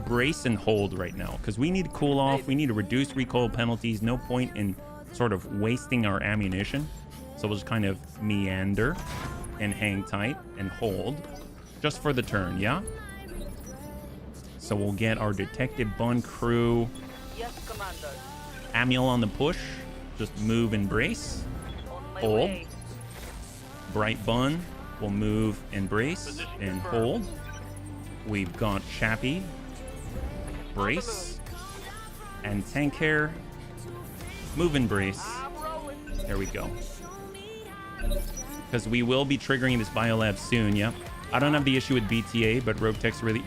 brace and hold right now because we need to cool off. We need to reduce recoil penalties. No point in sort of wasting our ammunition. So we'll just kind of meander and hang tight and hold just for the turn, yeah? So we'll get our Detective Bun crew. Yes, Commander. Manuel on the push. Just move and brace. Hold. Bright Bun will move and brace and hold. We've got Chappie, brace, and Tank Hair, move and brace. There we go. Because we will be triggering this biolab soon, yeah? I don't have the issue with BTA, but Roguetech's really...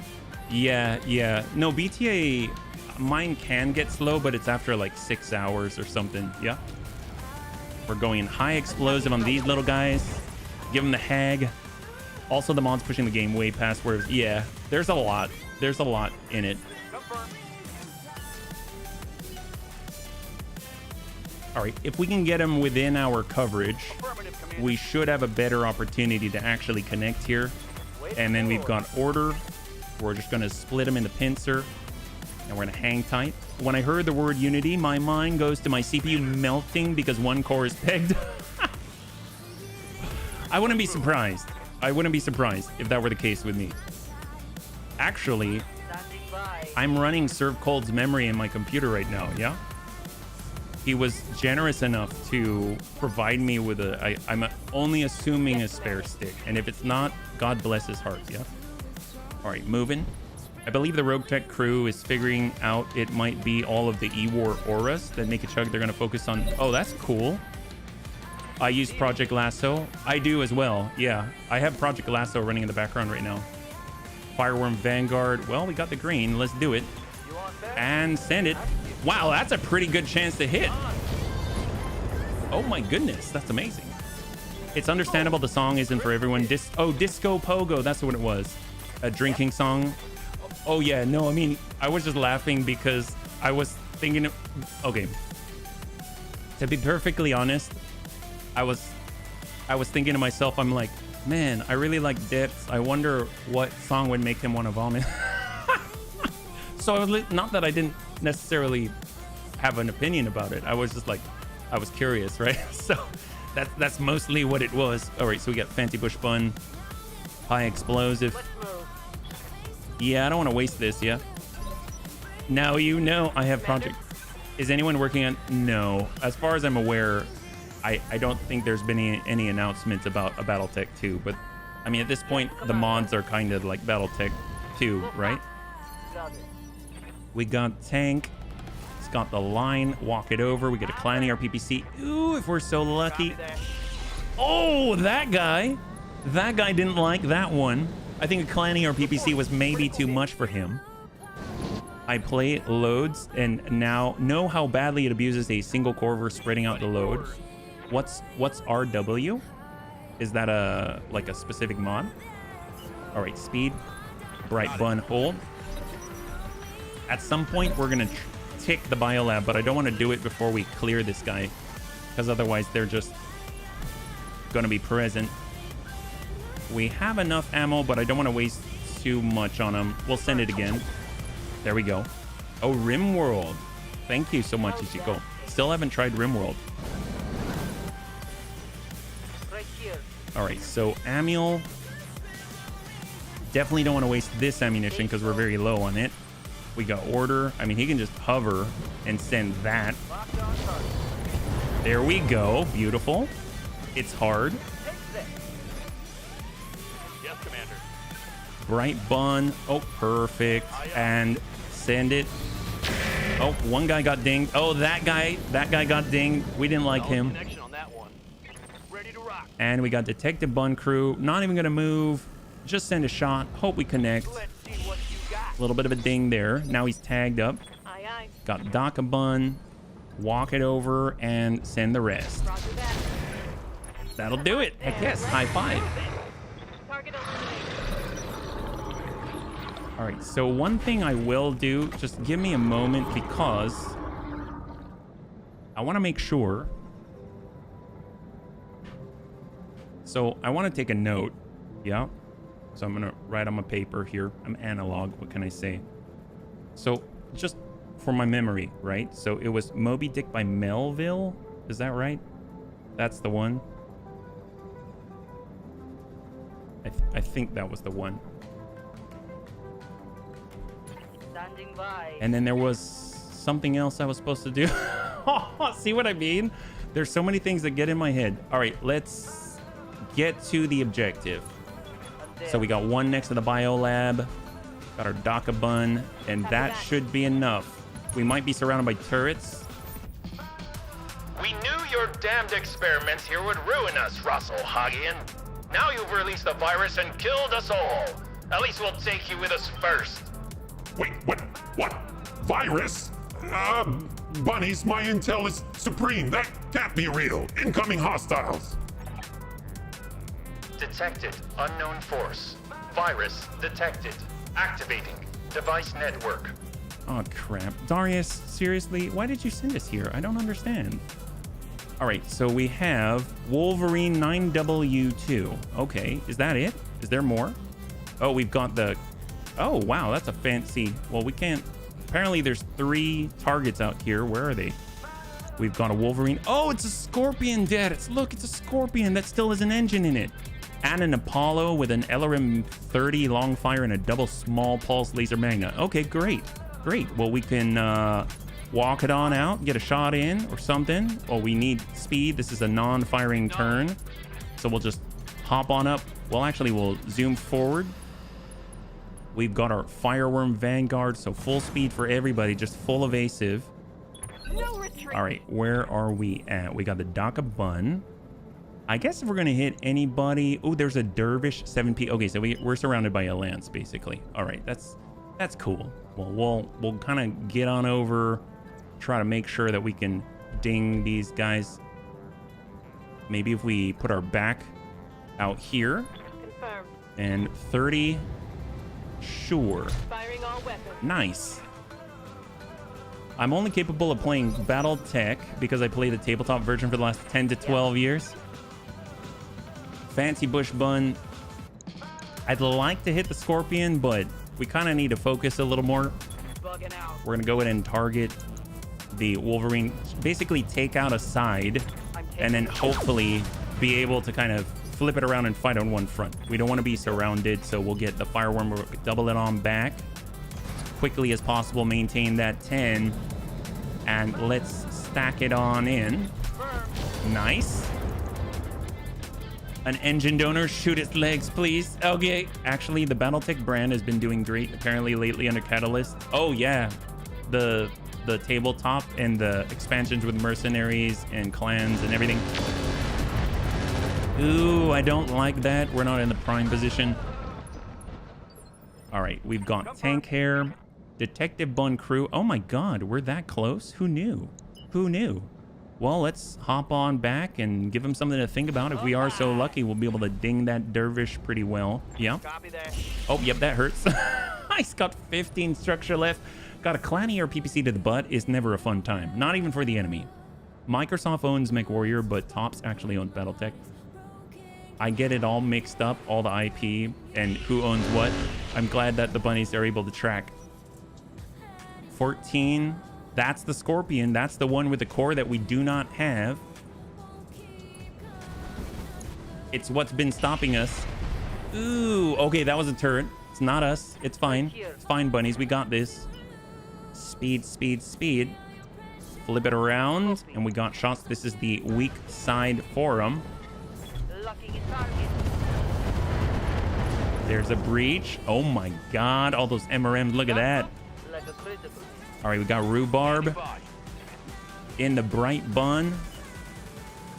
Yeah. No, BTA, mine can get slow, but it's after like 6 hours or something, yeah? We're going high explosive on these little guys. Give them the hag. Also, the mod's pushing the game way past where... Yeah, there's a lot. There's a lot in it. All right, if we can get them within our coverage, we should have a better opportunity to actually connect here. And then we've got order. We're just going to split them in the pincer. And we're going to hang tight. When I heard the word unity, my mind goes to my CPU melting because one core is pegged. I wouldn't be surprised. I wouldn't be surprised if that were the case with me. Actually, I'm running Serve Cold's memory in my computer right now, yeah? He was generous enough to provide me with I'm only assuming a spare stick. And if it's not, God bless his heart, yeah? All right, moving. I believe the Roguetech crew is figuring out it might be all of the E-War auras that make a chug they're going to focus on. Oh, that's cool. I use Project Lasso. I do as well, yeah. I have Project Lasso running in the background right now. Fireworm Vanguard. Well, we got the green. Let's do it. And send it. Wow, that's a pretty good chance to hit. Oh my goodness, that's amazing. It's understandable the song isn't for everyone. Disco Pogo, that's what it was. A drinking song. Oh yeah, no, I mean, I was just laughing because I was thinking, okay. To be perfectly honest, I was thinking to myself, I'm like, man, I really like Dips. I wonder what song would make him want to vomit. So I was not that I didn't necessarily have an opinion about it. I was just like, I was curious, right? So that's mostly what it was. All right, so we got Fancy Bush Bun, High Explosive. Yeah, I don't want to waste this, yeah? Now you know I have Project. Is anyone working on? No. As far as I'm aware, I don't think there's been any announcements about a Battletech 2. But, I mean, at this point, the mods are kind of like Battletech 2, right? We got Tank. It's got the line. Walk it over. We get a Clanny or PPC. Ooh, if we're so lucky. Oh, that guy. That guy didn't like that one. I think a Clanny or PPC was maybe too much for him. I play it loads and now know how badly it abuses a single core versus spreading out the load. What's RW? Is that like a specific mod? All right, speed. Bright Bun, hold. At some point, we're going to tick the biolab, but I don't want to do it before we clear this guy, because otherwise they're just going to be present. We have enough ammo, but I don't want to waste too much on them. We'll send it again. There we go. Oh, RimWorld. Thank you so much, Ichiko. Still haven't tried RimWorld. All right, so Amiel. Definitely don't want to waste this ammunition because we're very low on it. We got order. I mean, he can just hover and send that. There we go. Beautiful. It's hard. Yes, Commander. Bright Bun. Oh, perfect. And send it. Oh, one guy got dinged. Oh, that guy got dinged. We didn't like him. Connection on that one. Ready to rock. And we got Detective Bun crew. Not even going to move. Just send a shot. Hope we connect. Let's see what you got. A little bit of a ding there. Now he's tagged up. Aye, aye. Got Daka Bun. Walk it over and send the rest. Roger that. That'll do it. Heck yes. High five. Target eliminated. All right. So one thing I will do, just give me a moment because I want to make sure. So I want to take a note. Yeah. So I'm going to write on my paper here. I'm analog. What can I say? So just for my memory, right? So it was Moby Dick by Melville. Is that right? That's the one. I think that was the one. Standing by. And then there was something else I was supposed to do. See what I mean? There's so many things that get in my head. All right, let's get to the objective. So we got one next to the bio lab, got our DACA bun, and that should be enough. We might be surrounded by turrets. We knew your damned experiments here would ruin us, Rasalhague. Now you've released the virus and killed us all. At least we'll take you with us first. Wait, what? What? Virus? Bunnies, my intel is supreme. That can't be real. Incoming hostiles. Detected. Unknown force. Virus detected. Activating. Device network. Oh, crap. Darius, seriously? Why did you send us here? I don't understand. All right, so we have Wolverine 9W2. Okay, is that it? Is there more? Oh, we've got the... Oh, wow, that's a fancy... Well, we can't... Apparently, there's 3 targets out here. Where are they? We've got a Wolverine. Oh, it's a Scorpion, Dad. Look, it's a Scorpion that still has an engine in it. And an Apollo with an LRM-30 long fire and a double small pulse laser magna. Okay, great. Great. Well, we can walk it on out, get a shot in or something. Well, we need speed. This is a non-firing turn. So we'll just hop on up. Well, actually, we'll zoom forward. We've got our Fireworm Vanguard, so full speed for everybody, just full evasive. No retreat. All right, where are we at? We got the DACA bun. I guess if we're gonna hit anybody... Oh, there's a Dervish 7P. Okay, so we're surrounded by a lance, basically. All right, that's cool. Well, we'll kind of get on over, try to make sure that we can ding these guys. Maybe if we put our back out here. Confirmed. And 30... Sure. Firing all weapons. Nice. I'm only capable of playing Battletech because I played the tabletop version for the last 10 to 12 years. Fancy bush bun. I'd like to hit the Scorpion, but we kind of need to focus a little more. Bugging out. We're going to go ahead and target the Wolverine. Basically take out a side and then hopefully be able to kind of flip it around and fight on one front. We don't want to be surrounded, so we'll get the Fireworm, we'll double it on back as quickly as possible, maintain that 10, and let's stack it on in. Nice. An engine donor, shoot its legs, please. Okay. Actually, the Battletech brand has been doing great, apparently, lately under Catalyst. Oh, yeah. The tabletop and the expansions with mercenaries and clans and everything. Ooh, I don't like that. We're not in the prime position. All right, we've got Tank Hair, Detective Bun Crew. Oh my God, we're that close? Who knew? Who knew? Well, let's hop on back and give him something to think about. If we are so lucky, we'll be able to ding that Dervish pretty well. Yep. Copy that. Oh, yep, that hurts. He's got 15 structure left. Got a Clanny or PPC to the butt is never a fun time. Not even for the enemy. Microsoft owns MechWarrior, but Tops actually owns Battletech. I get it all mixed up, all the IP and who owns what. I'm glad that the bunnies are able to track. 14, that's the Scorpion. That's the one with the core that we do not have. It's what's been stopping us. Ooh, okay, that was a turret. It's not us. It's fine. It's fine, bunnies. We got this. Speed, speed, speed. Flip it around, and we got shots. This is the weak side forum. There's a breach. Oh my God, all those MRMs. Look at that. All right, we got Rhubarb in the Bright Bun.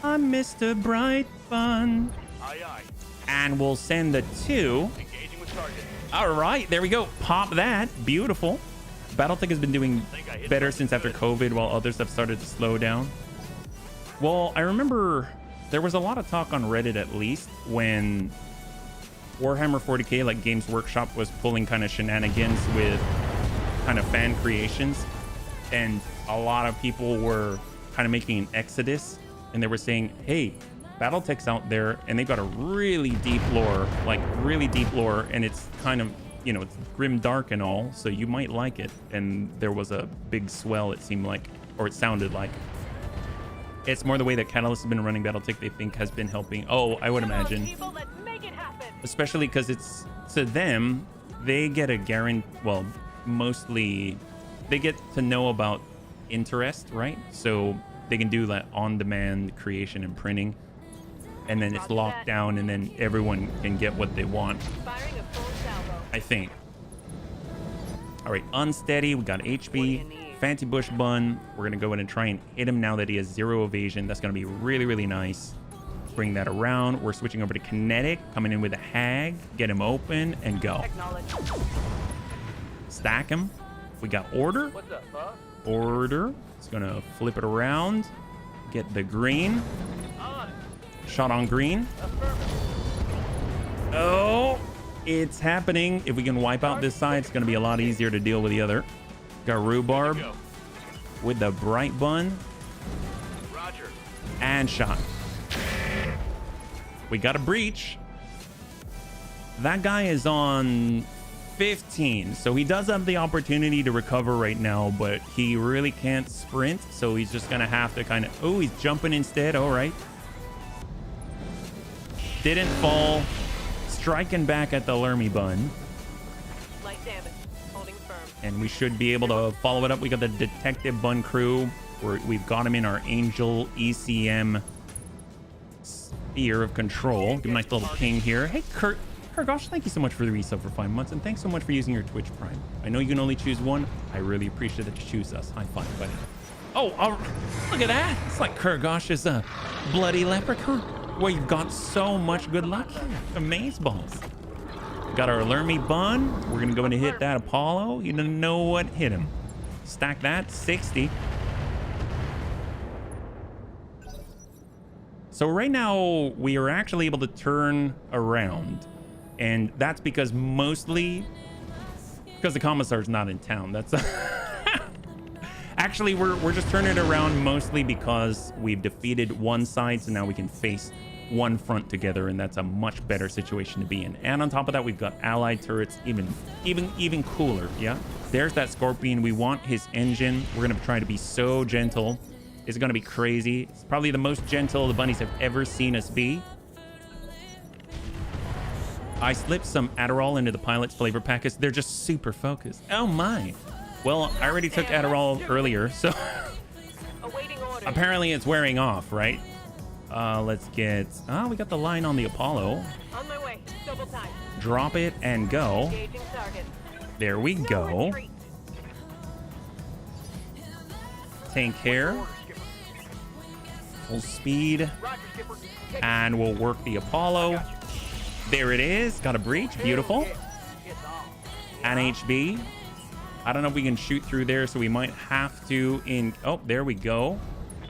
I'm Mr. Bright Bun. Aye, aye. And we'll send the 2. Engaging with target. All right, there we go. Pop that. Beautiful. Battletech has been doing better since after COVID, while others have started to slow down. Well, I remember there was a lot of talk on Reddit, at least, when Warhammer 40k, like Games Workshop, was pulling kind of shenanigans with kind of fan creations, and a lot of people were kind of making an exodus, and they were saying, hey, Battletech's out there and they've got a really deep lore, and it's kind of, you know, it's grim dark and all, so you might like it. And there was a big swell, it seemed like, or it sounded like. It's more the way that Catalyst has been running Battletech, they think has been helping. Oh, I would imagine. Especially because it's, to them, they get a guarantee, well, mostly they get to know about interest, right? So they can do that on-demand creation and printing. and then it's locked down, and then everyone can get what they want, Firing a full salvo. I think. All right, unsteady. We got HB. Fancy bush bun. We're gonna go in and try and hit him now that he has 0 evasion. That's gonna be really, really nice. Bring that around. We're switching over to kinetic. Coming in with a hag. Get him open and go. Acknowledge. Stack him. We got order. What's up, bud? Order. It's gonna flip it around. Get the green. On it. Shot on green. Affirmative. Oh, it's happening. If we can wipe out this side, it's gonna be a lot easier to deal with the other. Got rhubarb Go. with the bright bun Roger. and shot. We got a breach. That guy is on 15, so he does have the opportunity to recover right now, but he really can't sprint, so he's just gonna have to kind of... Oh, he's jumping instead. All right. Didn't fall. Striking back at the Lermy bun. Light damage. Holding firm. And we should be able to follow it up. We got the detective bun crew. We've got him in our angel ECM sphere of control. Give him a nice little ping here. Hey, Kurt. Gosh, thank you so much for the resub for 5 months, and thanks so much for using your Twitch Prime. I know you can only choose one. I really appreciate that you choose us. High five, buddy. Oh, look at that. It's like Kurgosh is a bloody leprechaun. Well, you've got so much good luck here. Amazeballs. Got our Lermy bun. We're going to go in and hit that Apollo. You don't know what hit him. Stack that. 60. So right now, we are actually able to turn around. And that's because mostly... Because the commissar's not in town. That's... Actually, we're just turning it around mostly because we've defeated one side. So now we can face one front together, and that's a much better situation to be in. And on top of that, we've got allied turrets, even cooler. Yeah, there's that Scorpion. We want his engine. We're gonna try to be so gentle. It's gonna be crazy. It's probably the most gentle the bunnies have ever seen us be. I slipped some Adderall into the pilot's flavor packets. They're just super focused. Oh my. Well, I already took Adderall earlier, so Awaiting orders. apparently it's wearing off, right? Let's get... Oh, we got the line on the Apollo. On my way. Double time. Drop it and go. Engaging target. There we No go. retreat. Tank here. Order, Skipper. Full speed. Roger, Skipper. Take And we'll work the Apollo. There it is. Got a breach. Beautiful. It's on. And HB. I don't know if we can shoot through there, so we might have to in... Oh, there we go.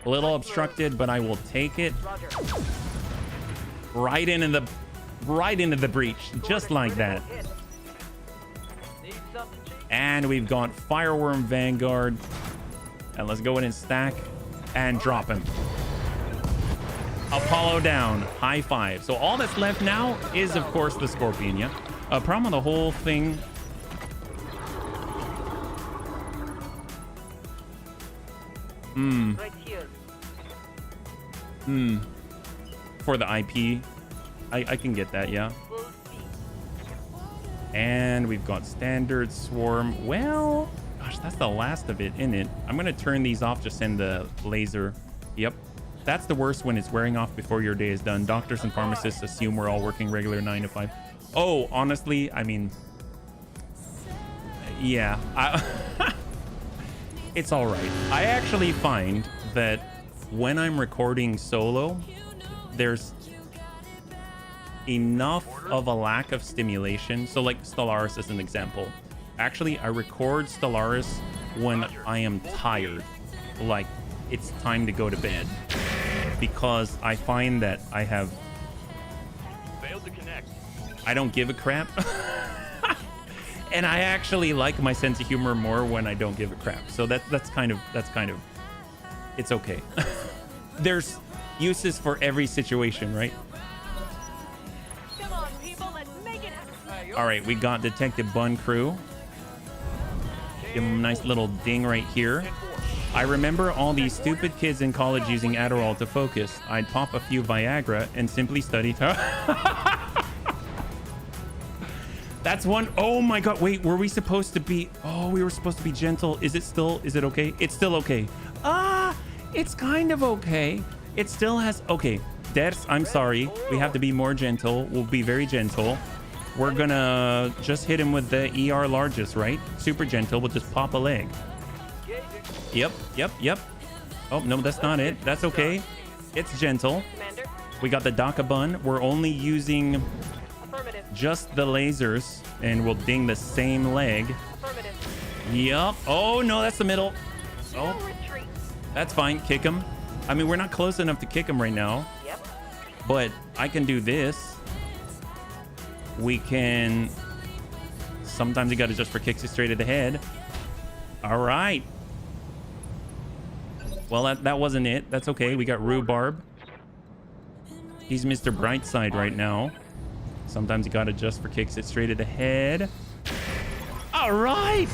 A little obstructed, but I will take it. Roger. Right into the breach. Just like that. Hit. Need something, Chief? And we've got Fireworm Vanguard. And let's go in and stack and drop him. Apollo down. High five. So all that's left now is, of course, the Scorpion, yeah? Problem with the whole thing... Right here. For the IP. I can get that, yeah. Full speed. And we've got standard swarm. Well, gosh, that's the last of it, isn't it? I'm going to turn these off, just send the laser. Yep. That's the worst when it's wearing off before your day is done. Doctors and pharmacists assume we're all working regular 9 to 5. Oh, honestly, I mean, yeah. It's all right. I actually find that when I'm recording solo, there's enough of a lack of stimulation. So like Stellaris as an example. Actually, I record Stellaris when I am tired. Like it's time to go to bed. Because I find that I Failed to connect. don't give a crap. And I actually like my sense of humor more when I don't give a crap. So that's kind of it's okay. There's uses for every situation, right? Come on, people. Let's make it happen. All right, we got Detective Bun Crew. Give him a nice little ding right here. I remember all these stupid kids in college using Adderall to focus. I'd pop a few Viagra and simply study. That's one. Oh my God. Wait, were we supposed to be? Oh, we were supposed to be gentle. Is it okay? It's still okay. It's kind of okay. It still has. Okay. Ders, I'm sorry. We have to be more gentle. We'll be very gentle. We're gonna just hit him with the ER largest, right? Super gentle. We'll just pop a leg. Yep. Oh, no, that's not it. That's okay. It's gentle. Commander. We got the DACA bun. We're only using Affirmative. just the lasers, and we'll ding the same leg. Affirmative. Yep. Oh, no, that's the middle. No Oh, retreat. that's fine. Kick him. I mean, we're not close enough to kick him right now, Yep. but I can do this. We can... Sometimes you got to just for kicks you straight at the head. All right. Well, that wasn't it. That's okay. We got Rhubarb. He's Mr. Brightside right now. Sometimes you got to just for kicks it straight at the head. All right.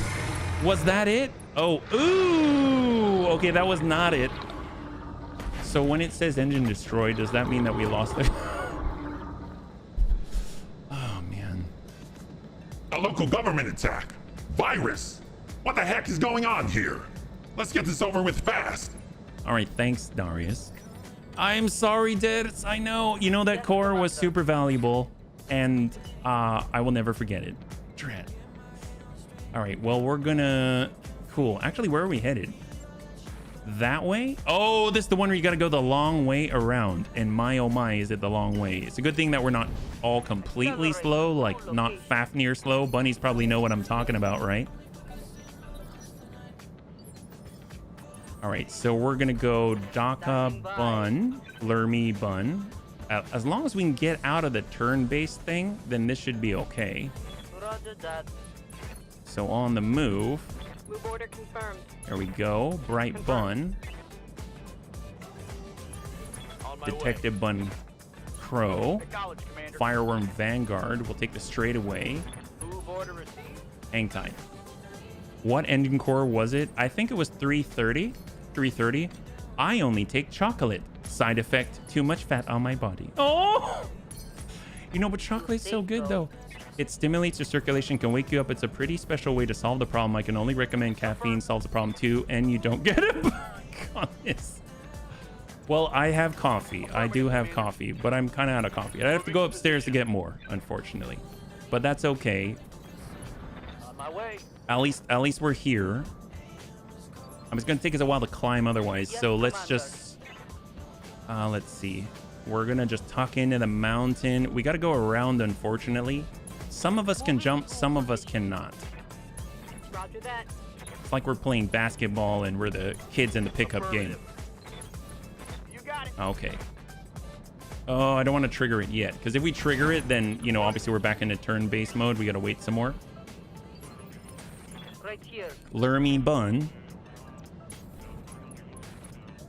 Was that it? Oh, ooh. Okay, that was not it. So when it says engine destroyed, does that mean that we lost it? Oh, man. A local government attack. Virus. What the heck is going on here? Let's get this over with fast. All right, thanks, Darius. I'm sorry, Ders. I know. You know, that core was super valuable, and I will never forget it. Dread. All right, well, we're gonna... Cool. Actually, where are we headed? That way? Oh, this is the one where you got to go the long way around. And my, oh my, is it the long way. It's a good thing that we're not all completely slow, like not Fafnir slow. Bunnies probably know what I'm talking about, right? All right, so we're going to go DACA bun, Lermy bun. As long as we can get out of the turn-based thing, then this should be okay. Roger that. So on the move, Move order confirmed. there we go. Bright bun. On my Detective way. bun crow. College, Commander. Fireworm vanguard. We'll take the straightaway. Move order received. Hang tight. What engine core was it? I think it was 330. 330. I only take chocolate. Side effect, too much fat on my body. Oh! You know, but chocolate's so good, though. It stimulates your circulation, can wake you up. It's a pretty special way to solve the problem. I can only recommend caffeine solves the problem, too, and you don't get it back on this. Well, I have coffee. I do have coffee, but I'm kind of out of coffee. I have to go upstairs to get more, unfortunately. But that's okay. On my way. At least we're here. It's gonna take us a while to climb otherwise, so let's just let's see. We're gonna just tuck into the mountain. We gotta go around, unfortunately. Some of us can jump, some of us cannot. Roger that. It's like we're playing basketball and we're the kids in the pickup game. You got it. Okay. Oh, I don't want to trigger it yet, because if we trigger it, then, you know, obviously we're back into turn-based mode. We gotta wait some more. Right here. Lermy bun.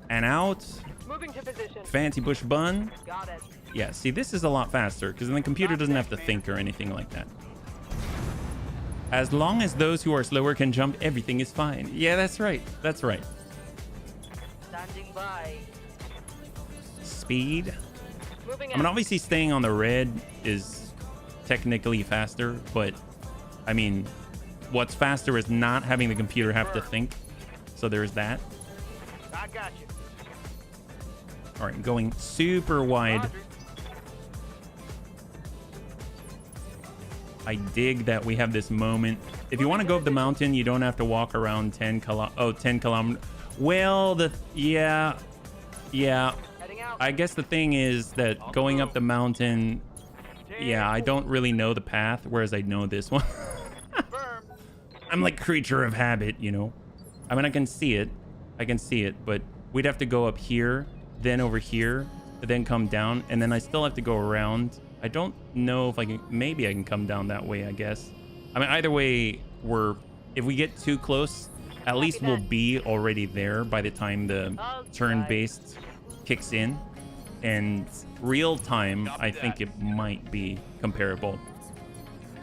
And out. Moving to position. Fancy bush bun. Got it. Yeah, see, this is a lot faster, because then the computer doesn't have to think or anything like that. As long as those who are slower can jump, everything is fine. Yeah, that's right. That's right. Standing by. Speed. Moving I mean, out. obviously staying on the red is technically faster, but I mean, what's faster is not having the computer have to think. So there's that. I got you. All right, going super wide. Roger. I dig that we have this moment. If you want to go up the mountain, you don't have to walk around 10 kilometers. Well, yeah. Heading out. I guess the thing is that going up the mountain, yeah, I don't really know the path, whereas I know this one. Firm. I'm like creature of habit, you know. I mean, I can see it, but we'd have to go up here, then over here, then come down, and then I still have to go around. I don't know if I can. Maybe I can come down that way, I guess. I mean, either way, if we get too close, at least we'll be already there by the time the turn-based kicks in. And real time, I think it might be comparable.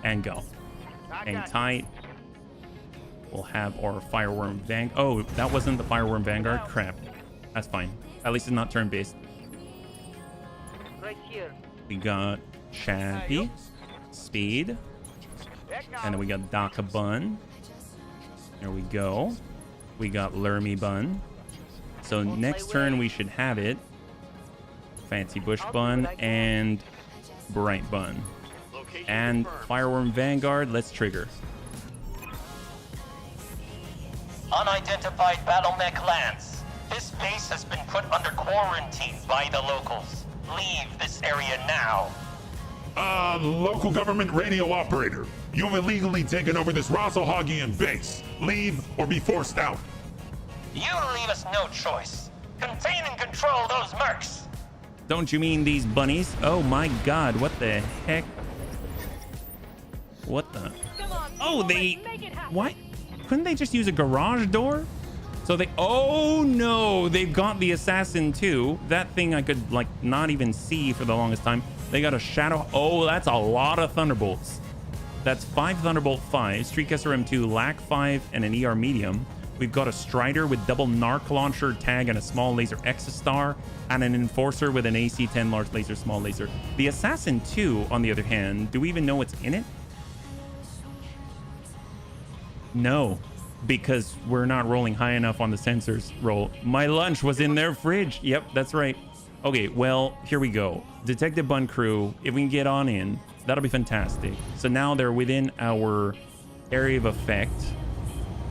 And go. Hang tight. We'll have our Fireworm Vanguard. Oh, that wasn't the Fireworm Vanguard? Crap. That's fine. At least it's not turn-based. Right here. We got Chappy. Speed. And then we got DACA Bun. There we go. We got Lermy Bun. So next turn we should have it. Fancy Bush Bun and Bright Bun. And Fireworm Vanguard, let's trigger. Unidentified battle mech lands. This base has been put under quarantine by the locals. Leave this area now. Local government radio operator. You've illegally taken over this Rasalhagian base. Leave or be forced out. You leave us no choice. Contain and control those mercs. Don't you mean these bunnies? Oh my god, what the heck? What the? Come on, Oh, people, they... let's make it happen. What? Couldn't they just use a garage door? So they... Oh no, they've got the Assassin too. That thing I could like not even see for the longest time. They got a Shadow... Oh, that's a lot of Thunderbolts. That's 5 Thunderbolt 5, Streetcaster M2, LAC 5, and an ER Medium. We've got a Strider with double Narc Launcher, Tag, and a small laser Exastar, and an Enforcer with an AC-10 large laser, small laser. The Assassin 2, on the other hand, do we even know what's in it? No, because we're not rolling high enough on the sensors roll. My lunch was in their fridge. Yep, that's right. Okay, well, here we go. Detective Bun Crew, if we can get on in, that'll be fantastic. So now they're within our area of effect.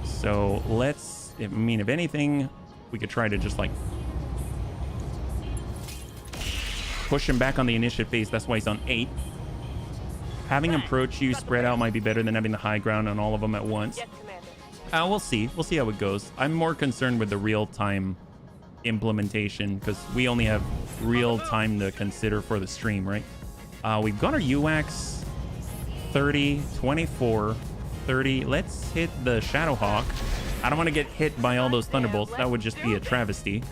So let's, I mean, if anything, we could try to just like push him back on the initiative phase. That's why he's on 8. Having him approach you spread out might be better than having the high ground on all of them at once. Yes, Commander. We'll see. We'll see how it goes. I'm more concerned with the real-time implementation because we only have real time to consider for the stream, right? We've got our UX 30, 24, 30. Let's hit the Shadowhawk. I don't want to get hit by all those Thunderbolts. That would just be a travesty.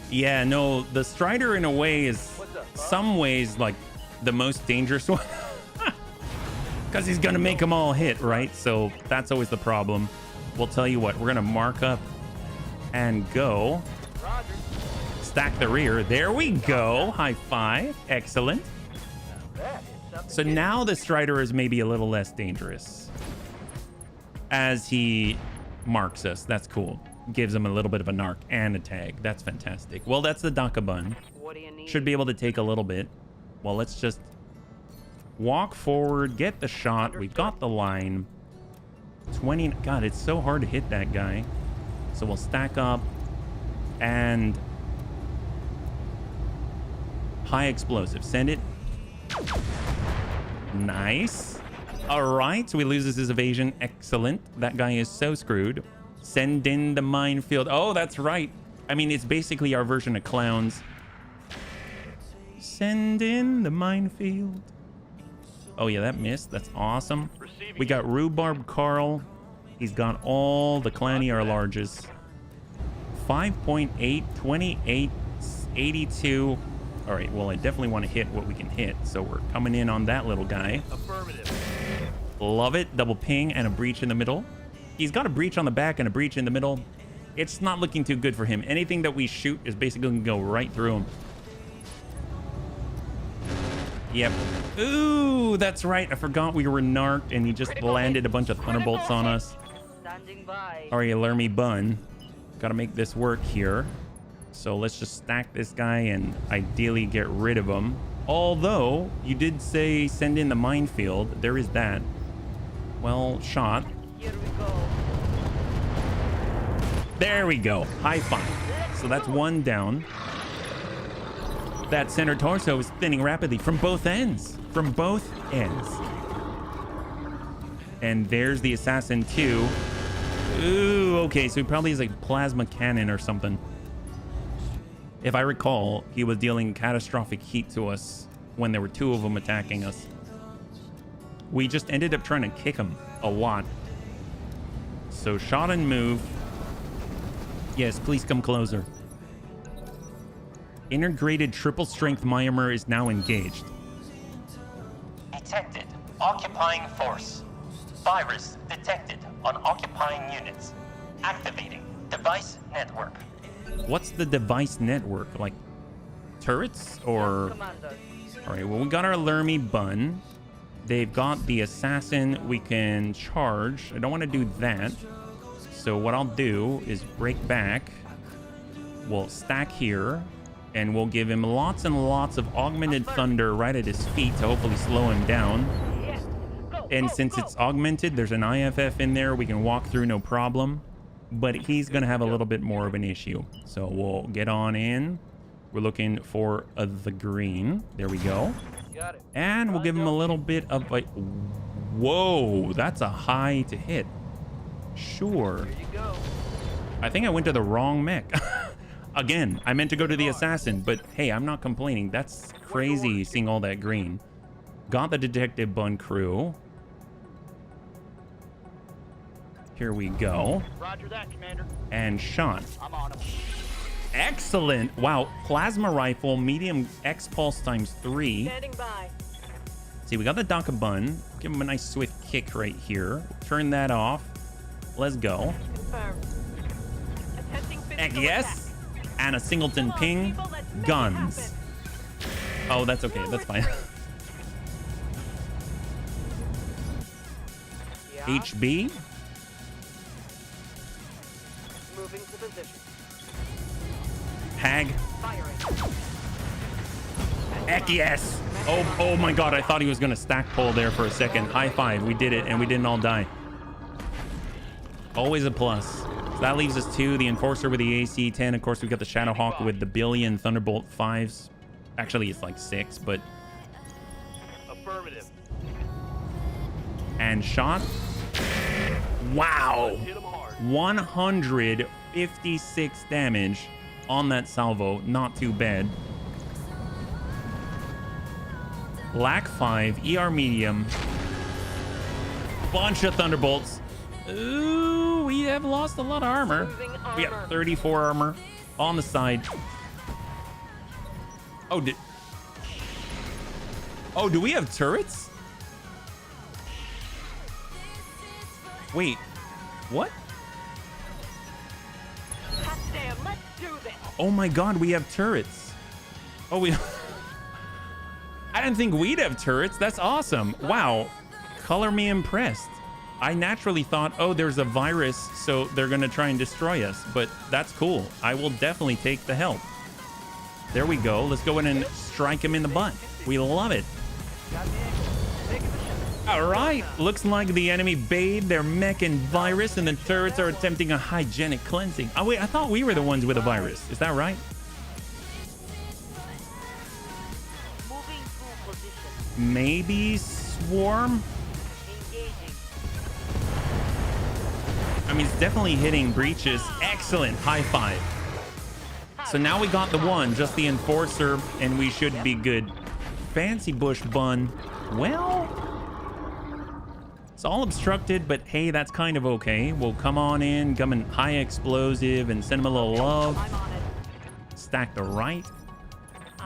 Yeah, no, the Strider in a way is some ways like the most dangerous one. Because he's going to make them all hit, right? So that's always the problem. We'll tell you what, we're going to mark up and go. Stack the rear. There we go. High five. Excellent. So now the Strider is maybe a little less dangerous as he marks us. That's cool. Gives him a little bit of a narc and a tag. That's fantastic. Well, that's the Daka Bun. What do you need? Should be able to take a little bit. Well, let's just walk forward, get the shot. We've got the line. 20. God, it's so hard to hit that guy. So we'll stack up and high explosive. Send it. Nice. All right, so he loses his evasion. Excellent. That guy is so screwed. Send in the minefield. Oh, that's right. I mean, it's basically our version of clowns. Send in the minefield. Oh, yeah, that missed. That's awesome. We got Rhubarb Carl. He's got all the Clanny R larges. 5.8, 28, 82. All right, well, I definitely want to hit what we can hit. So we're coming in on that little guy. Affirmative. Love it. Double ping and a breach in the middle. He's got a breach on the back and a breach in the middle. It's not looking too good for him. Anything that we shoot is basically going to go right through him. Yep. Ooh, that's right. I forgot we were narked and he just landed a bunch of Thunderbolts on us. Standing by. All right, Lermy Bun. Got to make this work here. So let's just stack this guy and ideally get rid of him. Although, you did say send in the minefield. There is that. Well, shot. Here we go. There we go. High five. So that's one down. That center torso is thinning rapidly from both ends. From both ends. And there's the Assassin 2. Ooh, okay. So he probably has like plasma cannon or something. If I recall, he was dealing catastrophic heat to us when there were 2 of them attacking us. We just ended up trying to kick him a lot. So shot and move. Yes, please come closer. Integrated triple strength Myanmar is now engaged. Detected. Occupying force. Virus detected on occupying units. Activating device network. What's the device network? Like turrets or... Commander. All right, well, we got our Lermy Bun. They've got the Assassin we can charge. I don't want to do that. So what I'll do is break back. We'll stack here. And we'll give him lots and lots of augmented thunder right at his feet to hopefully slow him down. And since it's augmented, there's an IFF in there. We can walk through no problem. But he's going to have a little bit more of an issue. So we'll get on in. We're looking for the green. There we go. And we'll give him a little bit of a... Whoa, that's a high to hit. Sure. I think I went to the wrong mech. Again, I meant to go to the assassin, but hey, I'm not complaining. That's crazy seeing all that green. Got the detective bun crew. Here we go. Roger that, Commander. And shot. I'm on him. Excellent. Wow. Plasma rifle, medium X pulse times 3. Standing by. See, we got the Daka bun. Give him a nice swift kick right here. Turn that off. Let's go. Confirmed. Attempting Heck physical yes. And a singleton ping. Guns. Oh, that's okay. That's fine. HB. Moving to position. Hag. Firing. Heck yes. Oh my god. I thought he was going to stack pull there for a second. High five. We did it and we didn't all die. Always a plus. So that leaves us to the Enforcer with the AC 10. Of course, we've got the Shadowhawk with the billion Thunderbolt 5s. Actually, it's like 6, but... Affirmative. And shot. Wow. Hit him hard. 156 damage on that salvo. Not too bad. Black 5, ER medium. Bunch of Thunderbolts. Ooh, we have lost a lot of armor. We got 34 armor on the side. Oh, do we have turrets? Wait, what? Hot damn, let's do this. Oh my god, we have turrets. Oh, we... I didn't think we'd have turrets. That's awesome. Wow. Color me impressed. I naturally thought, oh, there's a virus, so they're going to try and destroy us. But that's cool. I will definitely take the help. There we go. Let's go in and strike him in the butt. We love it. All right. Looks like the enemy bathed their mech in virus, and the turrets are attempting a hygienic cleansing. Oh, wait. I thought we were the ones with a virus. Is that right? Moving to position. Maybe swarm? Engaging. I mean, it's definitely hitting breaches. Excellent. High five. So now we got the one, just the Enforcer, and we should be good. Fancy bush bun. Well, it's all obstructed, but hey, that's kind of okay. We'll come on in, come in high explosive, and send him a little love. I'm on it. Stack the right.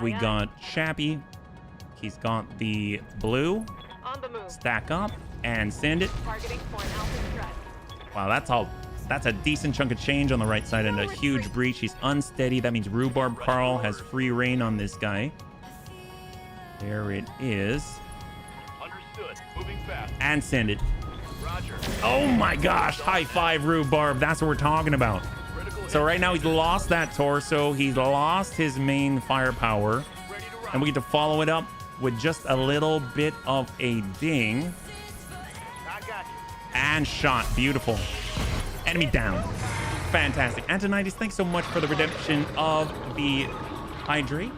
We got Chappie. He's got the blue. On the move. Stack up and send it. Targeting for an alpha strike. Wow, that's a decent chunk of change on the right side and a huge breach. He's unsteady. That means Rhubarb Carl has free reign on this guy. There it is. Understood. Moving fast. And send it. Roger. Oh my gosh. High five, Rhubarb. That's what we're talking about. So right now he's lost that torso. He's lost his main firepower. And we get to follow it up with just a little bit of a ding. I got you. And shot. Beautiful. Enemy down. Fantastic. Antonitis, thanks so much for the redemption of the hydrate.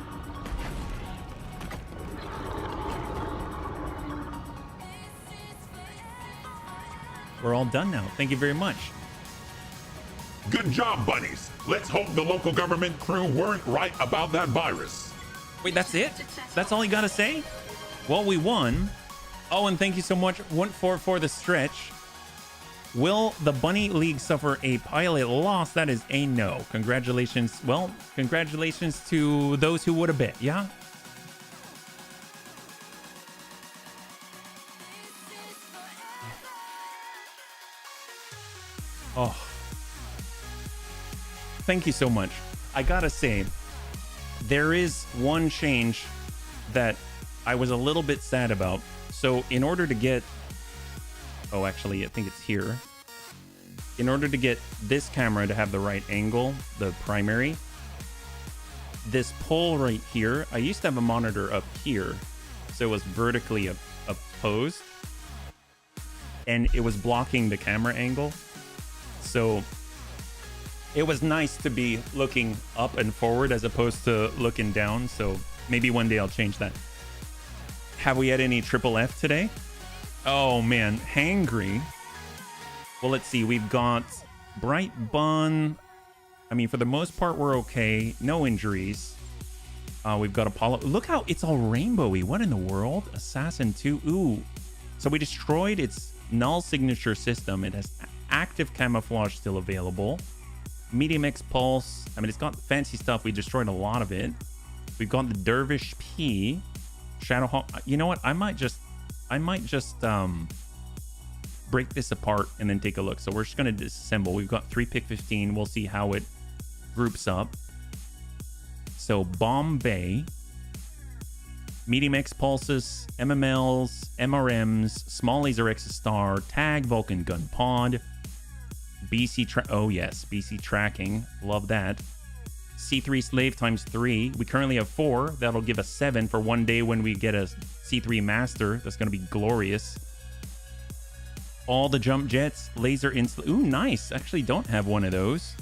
We're all done now. Thank you very much. Good job, bunnies. Let's hope the local government crew weren't right about that virus. Wait, that's it? That's all you gotta say? Well, we won. Oh, and thank you so much for the stretch. Will the Bunny League suffer a pilot loss? That is a no. Congratulations. Well, congratulations to those who would have bet, yeah? Oh. Thank you so much. I gotta say, there is one change that I was a little bit sad about. So in order to get... Oh, actually, I think it's here. in order to get this camera to have the right angle, the primary, this pole right here, I used to have a monitor up here, so it was vertically opposed, and it was blocking the camera angle. So it was nice to be looking up and forward as opposed to looking down. So maybe one day I'll change that. Have we had any triple F today? Oh man, hangry. Well, let's see. We've got Bright Bun. I mean, for the most part, we're okay. No injuries. We've got Apollo. Look how it's all rainbowy. What in the world? Assassin 2. Ooh. So we destroyed its null signature system. It has active camouflage still available. Medium X Pulse. I mean, it's got fancy stuff. We destroyed a lot of it. We've got the Dervish P. Shadowhawk. You know what? I might just break this apart and then take a look. So we're just going to disassemble. We've got 3 pick 15. We'll see how it groups up. So Bombay, Medium X Pulses, MMLs, MRMs, Small Laser X Star, Tag, Vulcan Gun Pod, BC oh yes, BC Tracking, love that. C3 Slave times 3. We currently have 4. That'll give us 7 for one day when we get a C3 Master. That's going to be glorious. All the jump jets, laser install. Ooh, nice. Actually don't have one of those.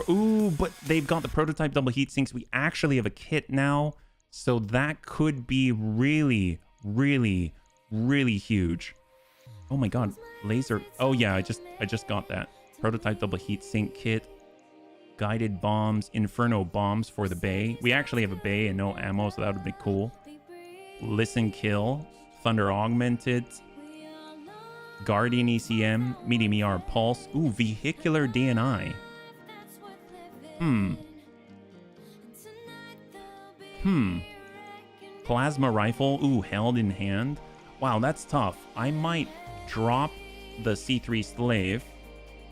Ooh, but they've got the prototype double heat sinks. We actually have a kit now. So that could be really, really, really huge. Oh my god. Laser. Oh yeah, I just got that. Prototype double heat sink kit. Guided bombs, Inferno bombs for the bay. We actually have a bay and no ammo, so that would be cool. Listen Kill, Thunder Augmented, Guardian ECM, Medium ER Pulse. Ooh, Vehicular DNI. Plasma Rifle. Ooh, Held in Hand. Wow, that's tough. I might drop the C3 Slave,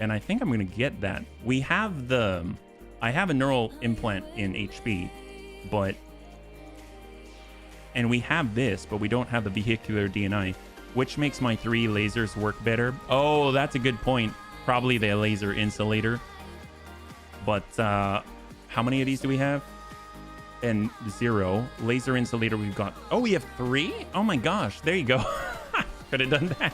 and I think I'm going to get that. We have I have a neural implant in HB, and we have this, but we don't have the vehicular DNI, which makes my 3 lasers work better. Oh, that's a good point. Probably the laser insulator. But how many of these do we have? And 0. Laser insulator we've got. Oh, we have 3? Oh my gosh, there you go. Could have done that.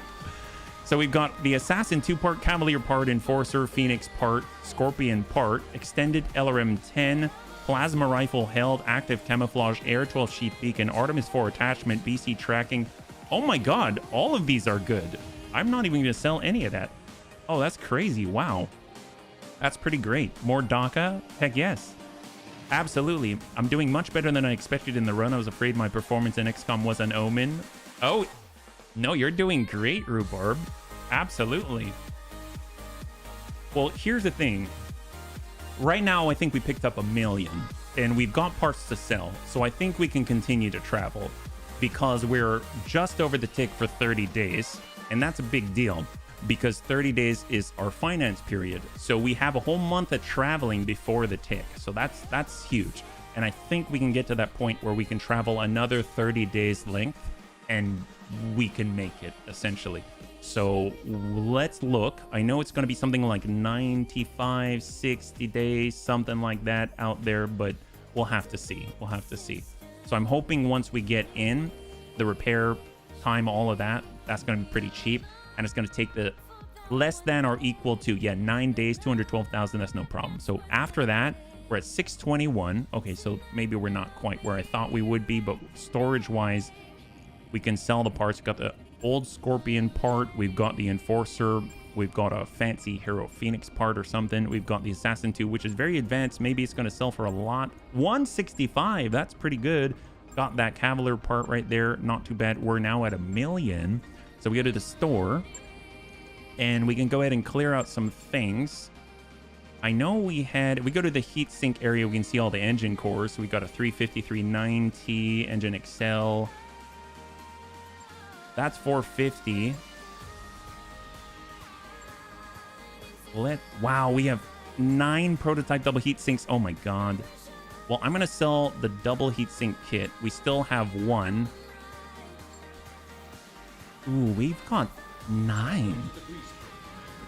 So we've got the Assassin 2-part, Cavalier part, Enforcer, Phoenix part, Scorpion part, Extended LRM 10, Plasma Rifle Held, Active Camouflage, Air 12 Sheath Beacon, Artemis 4 Attachment, BC Tracking. Oh my god, all of these are good. I'm not even going to sell any of that. Oh, that's crazy. Wow. That's pretty great. More DACA? Heck yes. Absolutely. I'm doing much better than I expected in the run. I was afraid my performance in XCOM was an omen. Oh, no, you're doing great, Rhubarb. Absolutely. Well, here's the thing. Right now, I think we picked up 1 million, and we've got parts to sell. So I think we can continue to travel because we're just over the tick for 30 days. And that's a big deal because 30 days is our finance period. So we have a whole month of traveling before the tick. So that's huge. And I think we can get to that point where we can travel another 30 days length and we can make it essentially. So let's look. I know it's going to be something like 95, 60 days, something like that out there, but we'll have to see. We'll have to see. So I'm hoping once we get in, the repair time, all of that, that's going to be pretty cheap. And it's going to take the less than or equal to, 9 days, 212,000. That's no problem. So after that, we're at 621. Okay, so maybe we're not quite where I thought we would be, but storage-wise, we can sell the parts. We've got the old Scorpion part. We've got the Enforcer. We've got a fancy Hero Phoenix part or something. We've got the Assassin 2, which is very advanced. Maybe it's going to sell for a lot. 165. That's pretty good. Got that Cavalier part right there. Not too bad. We're now at 1 million. So we go to the store and we can go ahead and clear out some things. I know we go to the heatsink area. We can see all the engine cores. So we got a 350, 390 engine Excel. That's 450. Wow, we have 9 prototype double heat sinks. Oh my god. Well, I'm gonna sell the double heat sink kit. We still have 1. Ooh, we've got 9.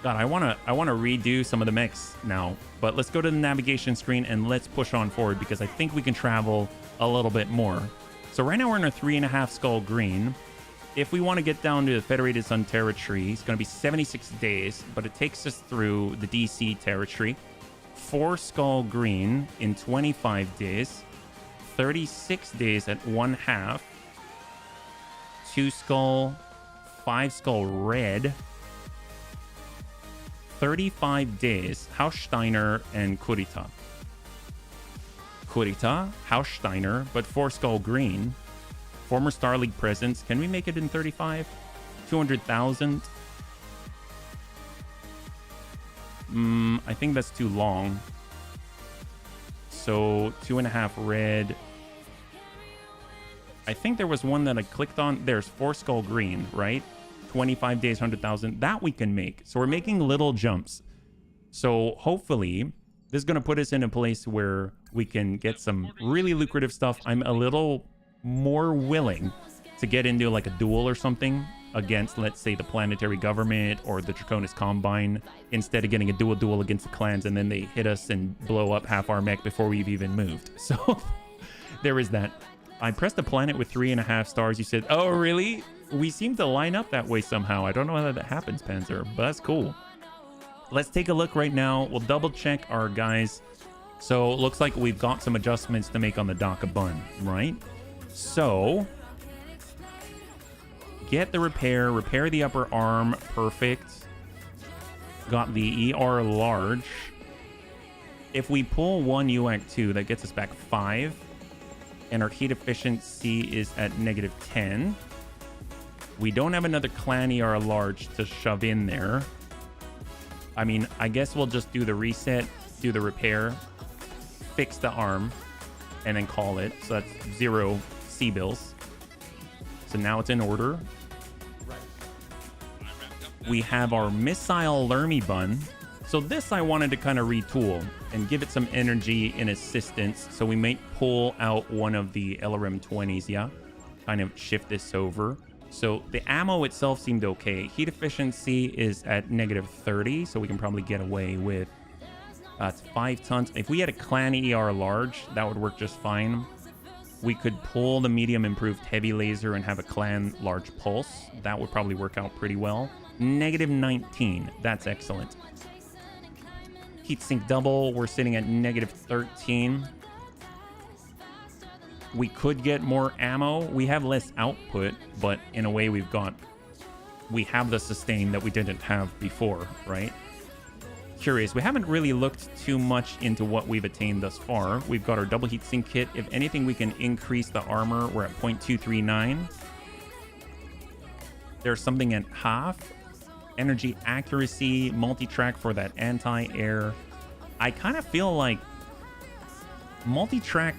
God, I wanna redo some of the mechs now, but let's go to the navigation screen and let's push on forward because I think we can travel a little bit more. So right now we're in a 3.5 skull green. If we want to get down to the Federated Sun territory, it's going to be 76 days, but it takes us through the DC territory. 4 skull green in 25 days, 36 days at 1/2, 2 skull, 5 skull red, 35 days, Haussteiner and Kurita. Kurita, Haussteiner, but 4 skull green. Former Star League presence. Can we make it in 35? 200,000. I think that's too long. So 2.5 red. I think there was one that I clicked on. There's 4 skull green, right? 25 days, 100,000. That we can make. So we're making little jumps. So hopefully this is going to put us in a place where we can get some really lucrative stuff. I'm a little more willing to get into like a duel or something against, let's say, the planetary government or the Draconis Combine, instead of getting a duel against the clans and then they hit us and blow up half our mech before we've even moved. So there is that. I pressed a planet with 3.5 stars. You said, oh really? We seem to line up that way somehow. I don't know how that happens, Panzer, but that's cool. Let's take a look right now. We'll double check our guys. So it looks like we've got some adjustments to make on the Daka Bun, right? So get the repair the upper arm, perfect. Got the ER large. If we pull 1 UAC 2, that gets us back 5, and our heat efficiency is at -10. We don't have another clan ER large to shove in there. I mean, I guess we'll just do the reset, do the repair, fix the arm, and then call it. So that's 0 C-bills. So now it's in order. We have our missile Lermy Bun. So this I wanted to kind of retool and give it some energy and assistance. So we might pull out one of the LRM 20s, yeah? Kind of shift this over. So the ammo itself seemed okay. Heat efficiency is at -30, so we can probably get away with it's 5 tons. If we had a clan ER large, that would work just fine. We could pull the medium improved heavy laser and have a clan large pulse. That would probably work out pretty well. -19, that's excellent. Heatsink double, we're sitting at -13. We could get more ammo. We have less output, but in a way we have the sustain that we didn't have before, right? Curious, we haven't really looked too much into what we've attained thus far. We've got our double heatsink kit. If anything, we can increase the armor. We're at 0.239. There's something at half. Energy accuracy, multi-track for that anti-air. I kind of feel like multi-track,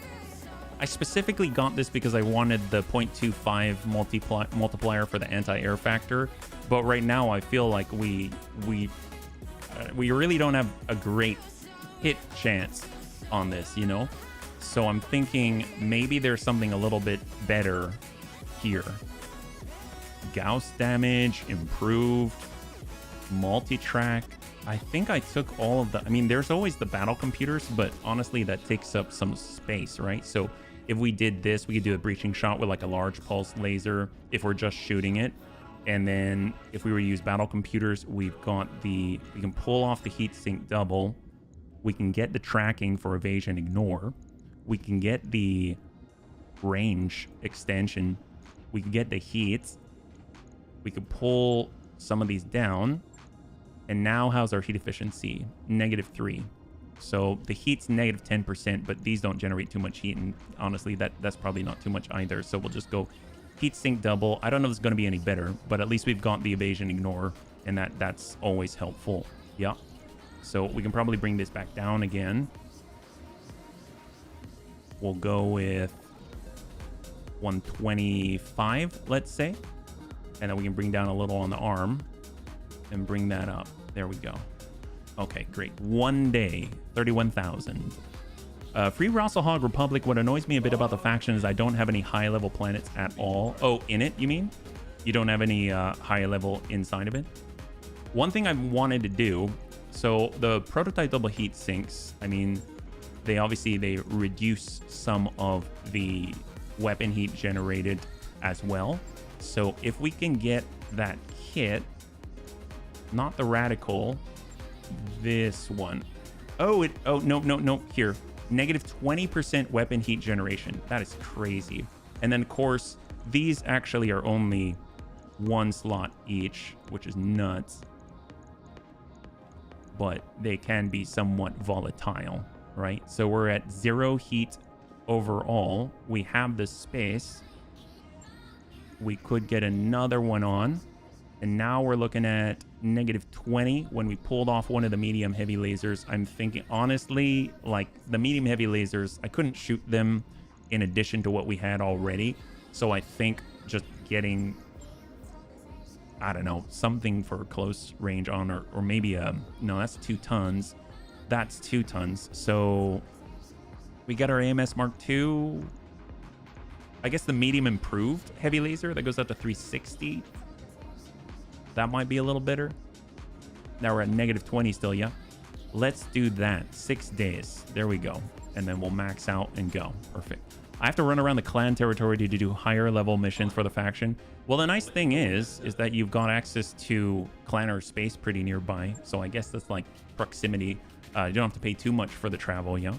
I specifically got this because I wanted the 0.25 multiplier for the anti-air factor, but right now I feel like we really don't have a great hit chance on this, you know? So I'm thinking maybe there's something a little bit better here. Gauss damage, improved, multi-track. I think I took all of the, I mean, there's always the battle computers, but honestly, that takes up some space, right? So if we did this, we could do a breaching shot with like a large pulse laser if we're just shooting it. And then if we were to use battle computers, we've got we can pull off the heatsink double. We can get the tracking for evasion ignore. We can get the range extension. We can get the heat. We could pull some of these down. And now how's our heat efficiency? -3. So the heat's -10%, but these don't generate too much heat. And honestly, that's probably not too much either. So we'll just go heatsink double. I don't know if it's going to be any better, but at least we've got the evasion ignore, and that's always helpful. Yeah. So we can probably bring this back down again. We'll go with 125, let's say. And then we can bring down a little on the arm and bring that up. There we go. Okay, great. 1 day, 31,000. Free Rasalhague Republic. What annoys me a bit about the faction is I don't have any high-level planets at all. Oh, in it, you mean? You don't have any high level inside of it? One thing I wanted to do, so the prototype double heat sinks, I mean, they reduce some of the weapon heat generated as well. So if we can get that kit, not the radical, this one. Oh, no, here. Negative 20% weapon heat generation. That is crazy. And then, of course, these actually are only 1 slot each, which is nuts. But they can be somewhat volatile, right? So we're at 0 heat overall. We have the space. We could get another one on. And now we're looking at negative 20 when we pulled off one of the medium heavy lasers. I'm thinking, honestly, like the medium heavy lasers, I couldn't shoot them in addition to what we had already. So I think just getting, I don't know, something for close range on, or maybe no, that's 2 tons. That's 2 tons. So we got our AMS Mark II. I guess the medium improved heavy laser that goes up to 360. That might be a little better. Now we're at negative 20 still, yeah. Let's do that. 6 days. There we go. And then we'll max out and go. Perfect. I have to run around the clan territory to do higher level missions for the faction. Well, the nice thing is that you've got access to clanner space pretty nearby. So I guess that's like proximity. You don't have to pay too much for the travel, yeah.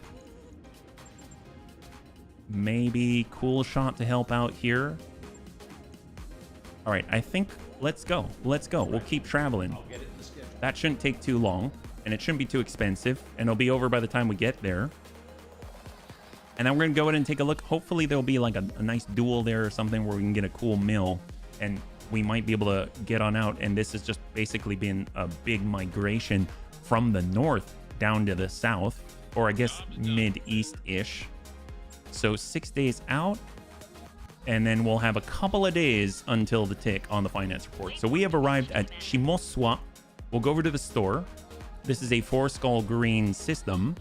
Maybe cool shot to help out here. All right, I think let's go. We'll keep traveling. That shouldn't take too long, and it shouldn't be too expensive, and it'll be over by the time we get there. And then we're gonna go ahead and take a look. Hopefully there'll be like a nice duel there or something where we can get a cool mill, and we might be able to get on out. And this has just basically been a big migration from the north down to the south, or I guess mid-east-ish. So 6 days out. And then we'll have a couple of days until the tick on the finance report. So we have arrived at Chimoswa. We'll go over to the store. This is a 4 skull green system.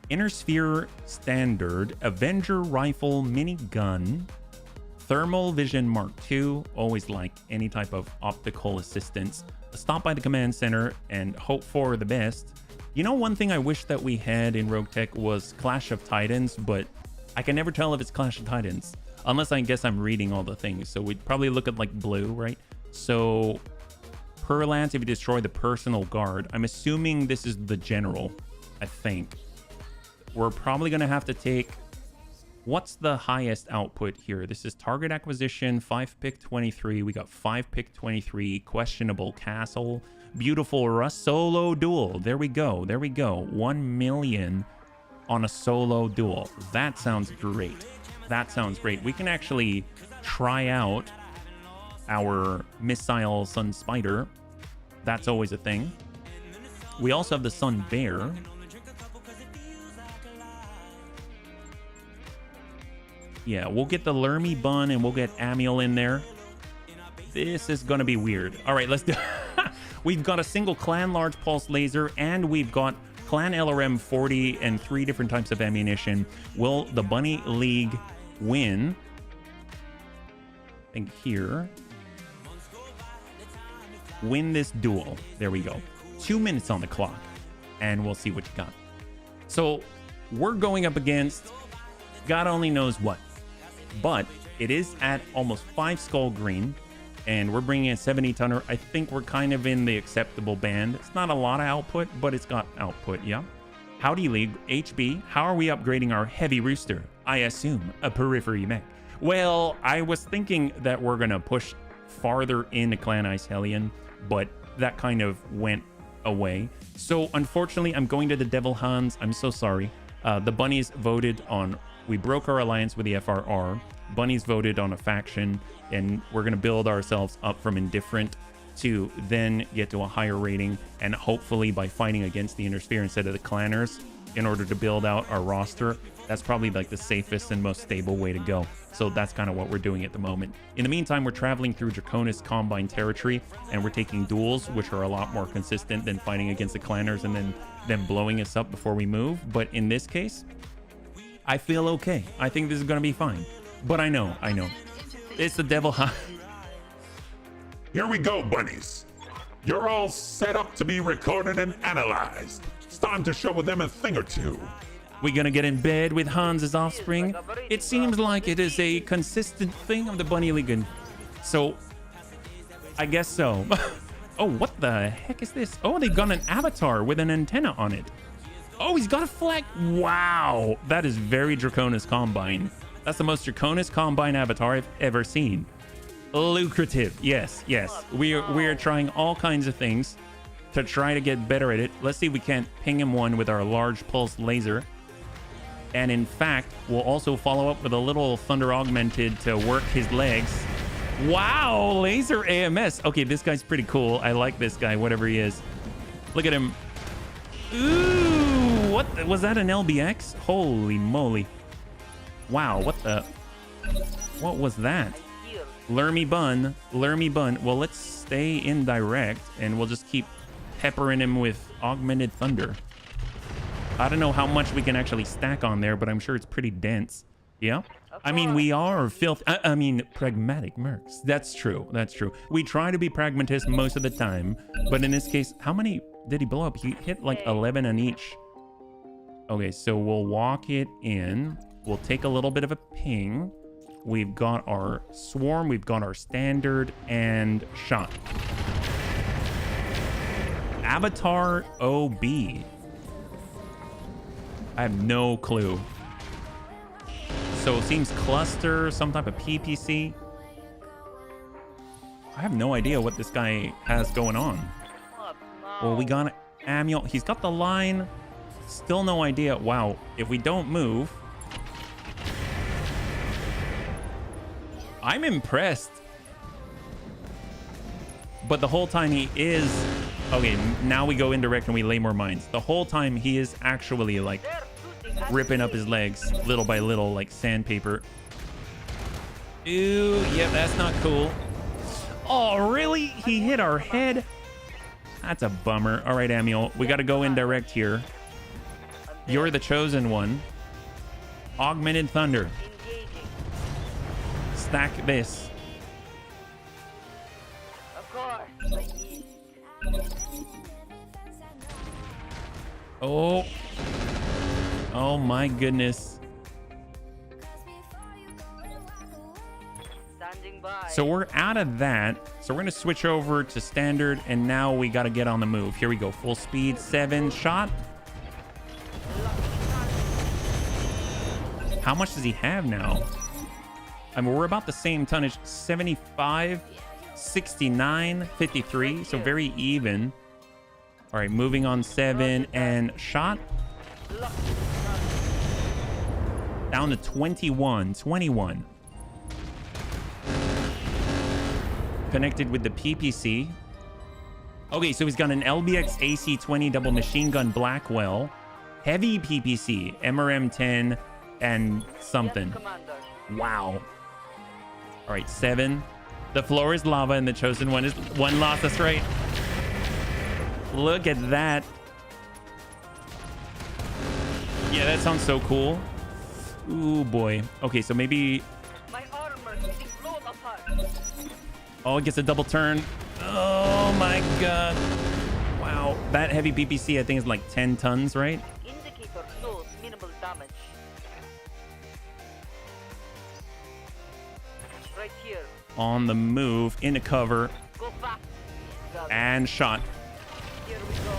Inner Sphere Standard, Avenger Rifle Minigun, Thermal Vision Mark II. Always like any type of optical assistance. Stop by the command center and hope for the best. You know, one thing I wish that we had in Roguetech was Clash of Titans, but I can never tell if it's Clash of Titans, unless I guess I'm reading all the things. So we'd probably look at like blue, right? So per lance, if you destroy the personal guard, I'm assuming this is the general, I think. We're probably going to have to take, what's the highest output here? This is target acquisition, 5 pick 23. We got 5 pick 23, questionable castle. Beautiful Rust solo duel. There we go. 1 million on a solo duel. That sounds great. We can actually try out our missile Sun Spider. That's always a thing. We also have the Sun Bear. Yeah, we'll get the Lermy Bun and we'll get Amiel in there. This is going to be weird. All right, let's do We've got a single clan large pulse laser, and we've got clan LRM 40 and 3 different types of ammunition. Will the Bunny League win? I think here. Win this duel. There we go. 2 minutes on the clock, and we'll see what you got. So we're going up against God only knows what, but it is at almost 5 skull green. And we're bringing a 70-tonner. I think we're kind of in the acceptable band. It's not a lot of output, but it's got output, yeah. Howdy League, HB, how are we upgrading our heavy rooster? I assume a periphery mech. Well, I was thinking that we're going to push farther into Clan Ice Hellion, but that kind of went away. So unfortunately, I'm going to the Devil Hans. I'm so sorry. The bunnies voted on, we broke our alliance with the FRR. Bunnies voted on a faction, and we're going to build ourselves up from indifferent to then get to a higher rating, and hopefully by fighting against the Inner Sphere instead of the clanners in order to build out our roster. That's probably like the safest and most stable way to go. So that's kind of what we're doing at the moment. In the meantime, we're traveling through Draconis Combine territory, and we're taking duels, which are a lot more consistent than fighting against the clanners and then them blowing us up before we move. But in this case, I feel okay. I think this is going to be fine. But I know. It's the Devil Hunt. Here we go, bunnies. You're all set up to be recorded and analyzed. It's time to show them a thing or two. We gonna get in bed with Hans's offspring? It seems like it is a consistent thing of the Bunny League. So, I guess so. Oh, what the heck is this? Oh, they've got an avatar with an antenna on it. Oh, he's got a flag. Wow, that is very Draconis Combine. That's the most Draconis Combine avatar I've ever seen. Lucrative. Yes, yes. We are trying all kinds of things to try to get better at it. Let's see if we can't ping him one with our large pulse laser. And in fact, we'll also follow up with a little thunder augmented to work his legs. Wow, laser AMS. Okay, this guy's pretty cool. I like this guy, whatever he is. Look at him. Ooh, what was that, an LBX? Holy moly. Wow, what was that? Lermy bun. Well, let's stay indirect and we'll just keep peppering him with augmented thunder. I don't know how much we can actually stack on there, but I'm sure it's pretty dense. Yeah. I mean, we are pragmatic mercs. That's true. That's true. We try to be pragmatists most of the time, but in this case, how many did he blow up? He hit like 11 on each. Okay, so we'll walk it in. We'll take a little bit of a ping. We've got our swarm, we've got our standard, and shot. Avatar OB. I have no clue. So it seems cluster, some type of PPC. I have no idea what this guy has going on. Well, we got Amuel. He's got the line. Still no idea. Wow. If we don't move. I'm impressed. But the whole time he is... Okay, now we go indirect and we lay more mines. The whole time he is actually like ripping up his legs little by little like sandpaper. Ooh, yeah, that's not cool. Oh, really? He hit our head? That's a bummer. All right, Amuel, we got to go indirect here. You're the chosen one. Augmented thunder. Stack this. Of course. Oh. Oh my goodness. Standing by. So we're out of that. So we're going to switch over to standard, and now we got to get on the move. Here we go. Full speed, 7 shot. How much does he have now? I mean, we're about the same tonnage. 75, 69, 53. So very even. All right, moving on 7 and shot. Down to 21. Connected with the PPC. Okay, so he's got an LBX AC-20 double machine gun Blackwell. Heavy PPC, MRM-10 and something. Wow. All right, 7. The floor is lava and the chosen one is one lost. That's right. Look at that. Yeah, that sounds so cool. Ooh, boy. Okay, so maybe... My armor is blown apart. Oh, it gets a double turn. Oh, my God. Wow. That heavy PPC, I think, is like 10 tons, right? Indicator shows minimal damage. Right here. On the move, into cover, Go fast. and shot. Here we go.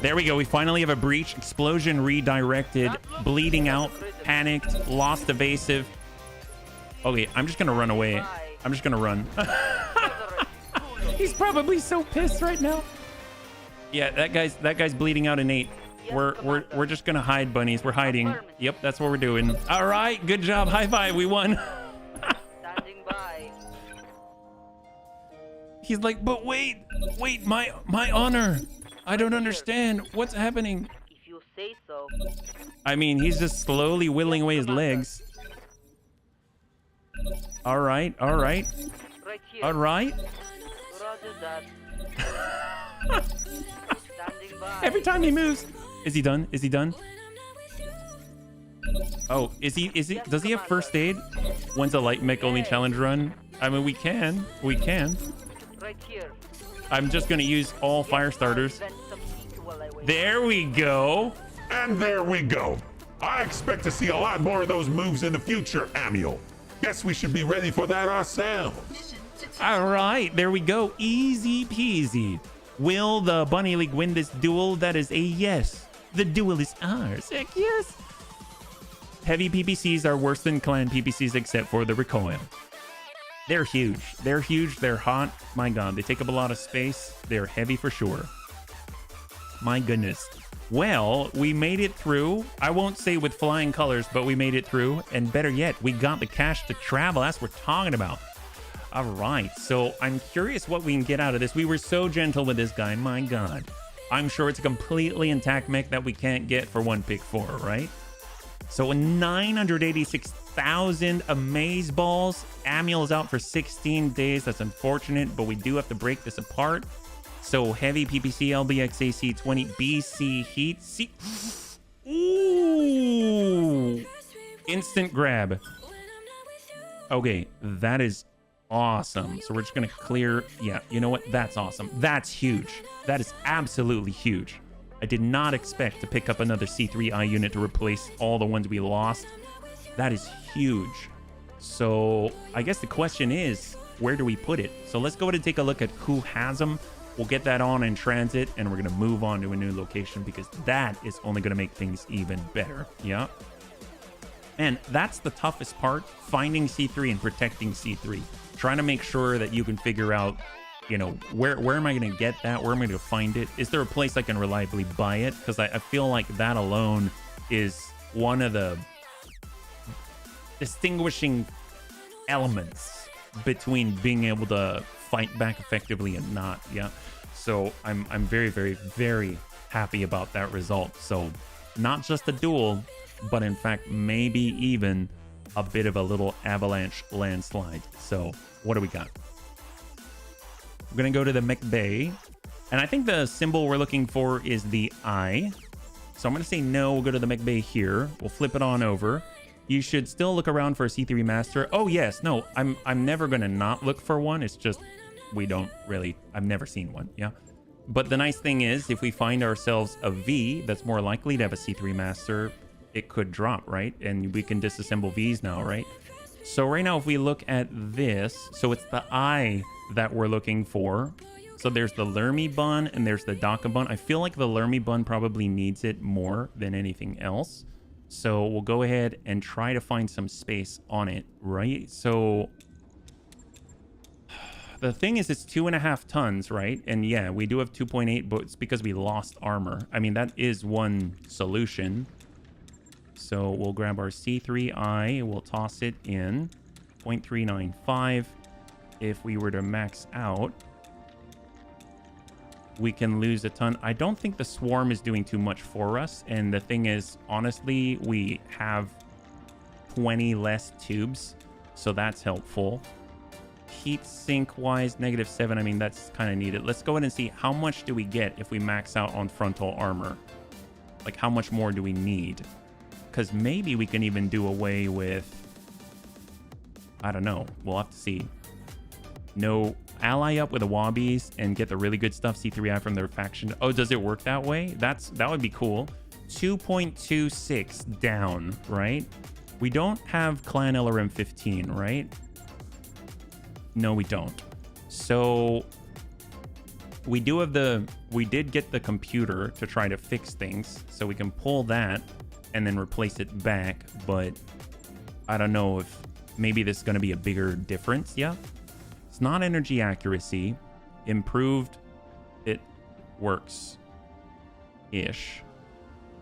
There we go. We finally have a breach. Explosion redirected. Bleeding out. Panicked. Lost evasive. Okay, I'm just going to run away. I'm just going to run. He's probably so pissed right now. Yeah, that guy's bleeding out an 8. We're just going to hide, bunnies. We're hiding. Yep, that's what we're doing. All right, good job. High five. We won. Standing by. He's like, but wait, my honor. I don't understand. What's happening? If you say so. I mean, he's just slowly whittling away his legs. All right. Right here. All right. Roger that. Standing by. Every time he moves. Is he done? Is he done? Oh, is he? Does he have first aid? When's a light mech only challenge run? I mean, we can. We can. Right here. I'm just going to use all fire starters. Vent some heat while I wait. There we go. And there we go. I expect to see a lot more of those moves in the future, Amiel. Guess we should be ready for that ourselves. Mission successful. All right, there we go. Easy peasy. Will the Bunny League win this duel? That is a yes. The duel is ours. Heck yes. Heavy PPCs are worse than clan PPCs except for the recoil. They're huge. They're huge. They're hot. My God, they take up a lot of space. They're heavy for sure. My goodness. Well, we made it through. I won't say with flying colors, but we made it through. And better yet, we got the cash to travel. That's what we're talking about. All right. So I'm curious what we can get out of this. We were so gentle with this guy. My God. I'm sure it's a completely intact mech that we can't get for one pick 4, right? So 986,000 amaze balls. Amiel is out for 16 days. That's unfortunate, but we do have to break this apart. So heavy PPC, LBX, AC 20, BC heat. See, ooh, instant grab. Okay, that is awesome. So we're just gonna clear. Yeah, you know what? That's awesome. That's huge. That is absolutely huge. I did not expect to pick up another C3I unit to replace all the ones we lost. That is huge. So I guess the question is, where do we put it? So let's go ahead and take a look at who has them. We'll get that on in transit, and we're going to move on to a new location because that is only going to make things even better. Yeah. And that's the toughest part, finding C3 and protecting C3. Trying to make sure that you can figure out, you know, where am I going to get that? Where am I going to find it? Is there a place I can reliably buy it? Because I feel like that alone is one of the distinguishing elements between being able to fight back effectively and not. Yeah. So I'm very, very, very happy about that result. So not just a duel, but in fact, maybe even a bit of a little avalanche landslide. So what do we got? We're going to go to the mech bay. And I think the symbol we're looking for is the eye. So I'm going to say no. We'll go to the mech bay here. We'll flip it on over. You should still look around for a C3 master. Oh, yes. No, I'm never going to not look for one. It's just we don't really, I've never seen one. Yeah. But the nice thing is if we find ourselves a V that's more likely to have a C3 master, it could drop, right? And we can disassemble Vs now, right? So right now, if we look at this, so it's the eye that we're looking for. So there's the Lermy bun and there's the Daka bun. I feel like the Lermy bun probably needs it more than anything else. So we'll go ahead and try to find some space on it, right? So the thing is, it's 2.5 tons, right? And yeah, we do have 2.8, but it's because we lost armor. I mean, that is one solution. So we'll grab our C3I, we'll toss it in 0.395. If we were to max out, we can lose a ton. I don't think the swarm is doing too much for us. And the thing is, honestly, we have 20 less tubes, so that's helpful. Heat sink wise, -7. I mean, that's kind of needed. Let's go ahead and see how much do we get if we max out on frontal armor. Like, how much more do we need? Because maybe we can even do away with, I don't know, we'll have to see. No, ally up with the Wobbies and get the really good stuff, C3I from their faction. Oh, does it work that way? That would be cool. 2.26 down, right? We don't have clan LRM 15, right? No, we don't. So we do have we did get the computer to try to fix things, so we can pull that and then replace it back, but I don't know if maybe this is going to be a bigger difference. Yeah. It's not energy accuracy. Improved, it works. Ish.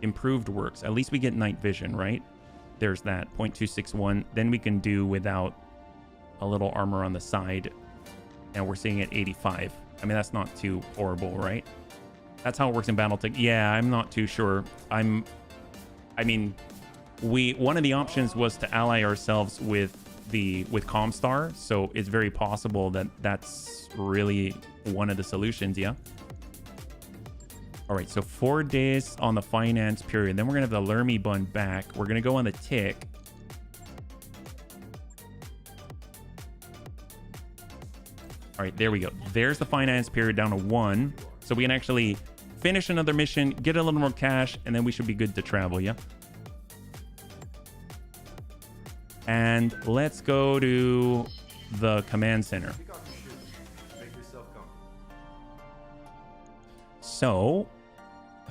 Improved works. At least we get night vision, right? There's that, 0.261. Then we can do without a little armor on the side. And we're seeing at 85. I mean, that's not too horrible, right? That's how it works in Battletech. Yeah, I'm not too sure. I mean, one of the options was to ally ourselves with Comstar, so it's very possible that that's really one of the solutions. Yeah. All right, so 4 days on the finance period. Then we're gonna have the Lermy bun back. We're gonna go on the tick. All right, there we go. There's the finance period down to 1. So we can actually finish another mission, get a little more cash, and then we should be good to travel, yeah? And let's go to the command center. So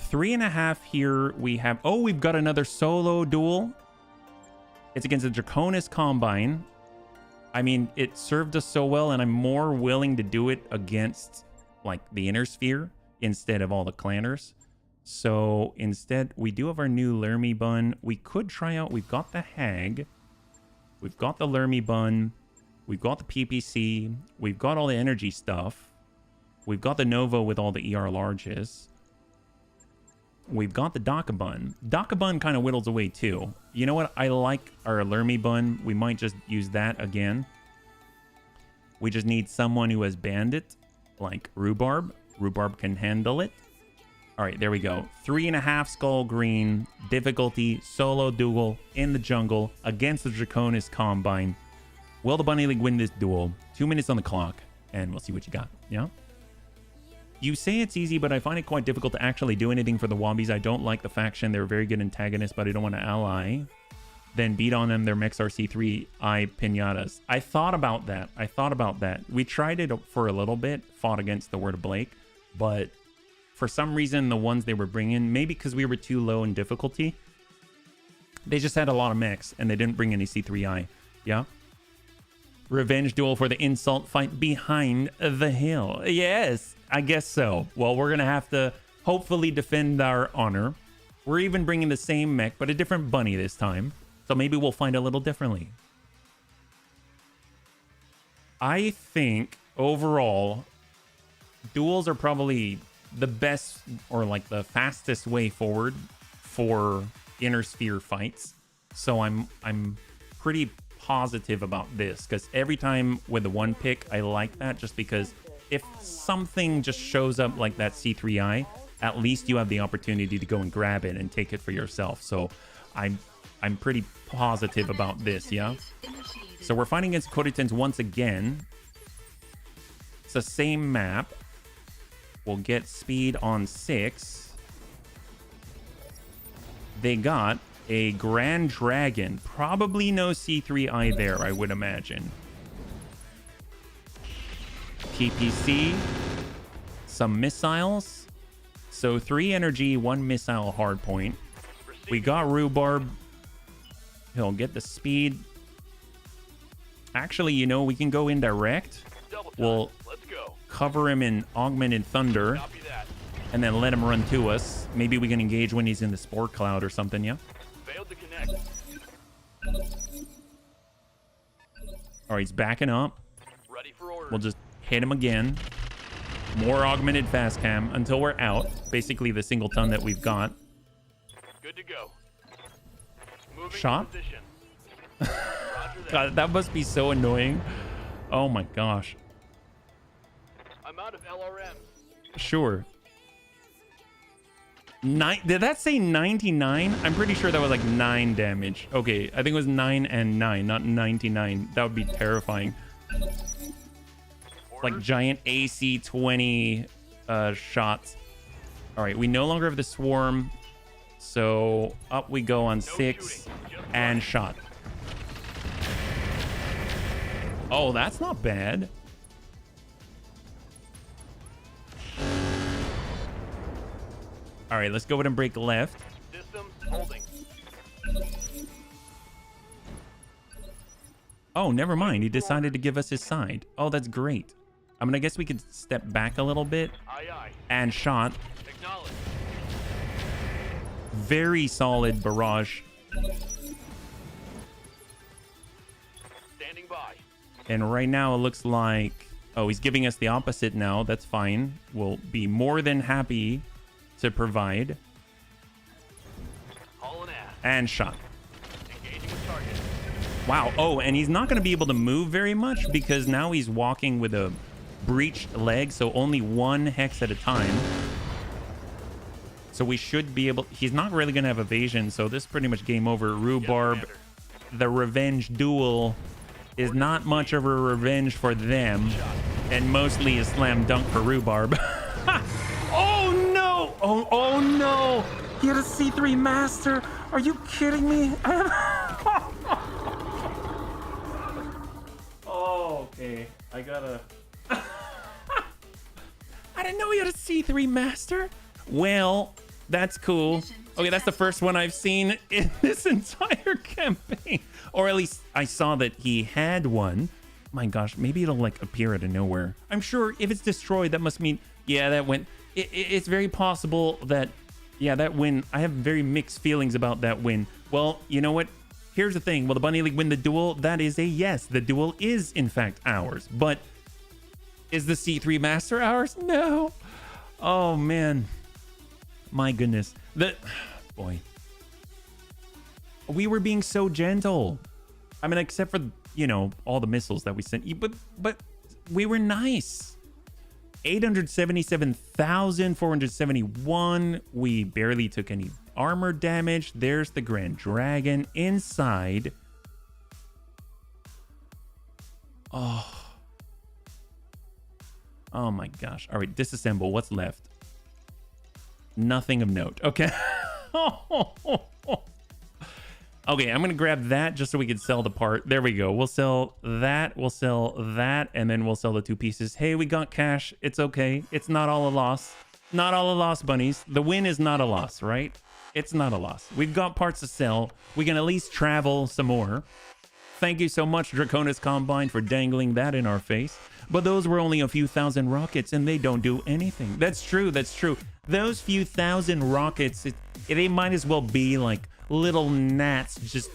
3.5 here we have. Oh, we've got another solo duel. It's against the Draconis Combine. I mean, it served us so well, and I'm more willing to do it against like the Inner Sphere instead of all the clanners. So instead, we do have our new Lermy Bun. We could try out, we've got the Hag, we've got the Lermy Bun, we've got the PPC, we've got all the energy stuff, we've got the Nova with all the ER larges, we've got the Daka Bun. Daka Bun kind of whittles away too. You know what? I like our Lermy Bun. We might just use that again. We just need someone who has Bandit, like Rhubarb. Rhubarb can handle it. All right, there we go. 3.5 Skull Green, difficulty, solo duel in the jungle against the Draconis Combine. Will the Bunny League win this duel? 2 minutes on the clock, and we'll see what you got, yeah? You say it's easy, but I find it quite difficult to actually do anything for the Wobbies. I don't like the faction. They're a very good antagonist, but I don't want to ally. Then beat on them, their Mex RC3i Pinatas. I thought about that. We tried it for a little bit, fought against the Word of Blake, but for some reason, the ones they were bringing, maybe because we were too low in difficulty, they just had a lot of mechs, and they didn't bring any C3i. Yeah? Revenge duel for the insult fight behind the hill. Yes, I guess so. Well, we're going to have to hopefully defend our honor. We're even bringing the same mech, but a different bunny this time. So maybe we'll find a little differently. I think overall, duels are probably the best or like the fastest way forward for Inner Sphere fights. So I'm pretty positive about this, because every time with the one pick, I like that, just because if something just shows up like that C3i, at least you have the opportunity to go and grab it and take it for yourself. So I'm pretty positive about this, yeah? So we're fighting against Koditans once again. It's the same map. We'll get speed on 6. They got a Grand Dragon. Probably no C3i there, I would imagine. PPC. Some missiles. So 3 energy, 1 missile hardpoint. We got Rhubarb. He'll get the speed. Actually, you know, we can go indirect. We'll cover him in Augmented Thunder. And then let him run to us. Maybe we can engage when he's in the Spore Cloud or something, yeah? Failed to connect. Alright, he's backing up. Ready for order. We'll just hit him again. More augmented fast cam until we're out. Basically the single ton that we've got. Good to go. Moving Shot? position. God, that must be so annoying. Oh my gosh. I'm out of LRMs. Sure. Did that say 99? I'm pretty sure that was like 9 damage. Okay, I think it was 9 and 9, not 99. That would be terrifying. Like giant AC-20 shots. All right, we no longer have the swarm. So up we go on 6 and shot. Oh, that's not bad. All right, let's go ahead and break left. Systems holding. Oh, never mind. He decided to give us his side. Oh, that's great. I mean, I guess we could step back a little bit. Aye, aye. And shot. Acknowledge. Very solid barrage. Standing by. And right now it looks like... Oh, he's giving us the opposite now. That's fine. We'll be more than happy to provide. Hauling ass. And shot. Engaging with target. Wow. Oh, and he's not going to be able to move very much because now he's walking with a breached leg, so only 1 hex at a time. So we should be able... He's not really going to have evasion, so this is pretty much game over. Rhubarb, the revenge duel is not much of a revenge for them. And mostly a slam dunk for rhubarb. Oh no! Oh no! He had a C3 master. Are you kidding me? Oh, okay. I gotta. I didn't know he had a C3 master. Well, that's cool. Okay, that's the first one I've seen in this entire campaign. Or at least I saw that he had one. My gosh, maybe it'll like appear out of nowhere. I'm sure if it's destroyed, that must mean, yeah, that went. It's very possible that, yeah, that win. I have very mixed feelings about that win. Well, you know what? Here's the thing. Will the Bunny League win the duel? That is a yes. The duel is, in fact, ours. But is the C3 Master ours? No. Oh, man. My goodness. Boy. We were being so gentle. I mean, except for, you know, all the missiles that we sent you. But we were nice. 877,471. We barely took any armor damage. There's the Grand Dragon inside. Oh my gosh. All right, disassemble. What's left? Nothing of note. Okay. Okay, I'm gonna grab that just so we can sell the part. There we go. We'll sell that, and then we'll sell the two pieces. Hey, we got cash. It's okay. It's not all a loss. Not all a loss, bunnies. The win is not a loss, right? It's not a loss. We've got parts to sell. We can at least travel some more. Thank you so much, Draconis Combine, for dangling that in our face. But those were only a few thousand rockets, and they don't do anything. That's true. That's true. Those few thousand rockets, they might as well be like little gnats just,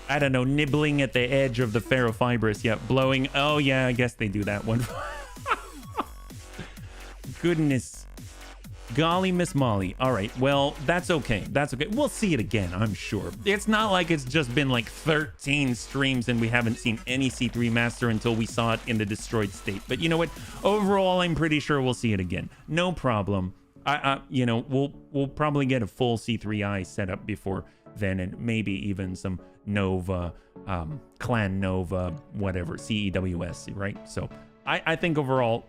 I don't know, nibbling at the edge of the ferrofibrous. Yeah, blowing. Oh, yeah, I guess they do that one. Goodness. Golly, Miss Molly. All right, well, that's okay. That's okay. We'll see it again, I'm sure. It's not like it's just been like 13 streams and we haven't seen any C3 Master until we saw it in the destroyed state. But you know what? Overall, I'm pretty sure we'll see it again. No problem. You know, we'll probably get a full C3I setup before then, and maybe even some Nova, Clan Nova, whatever, CEWS, right? So I think overall,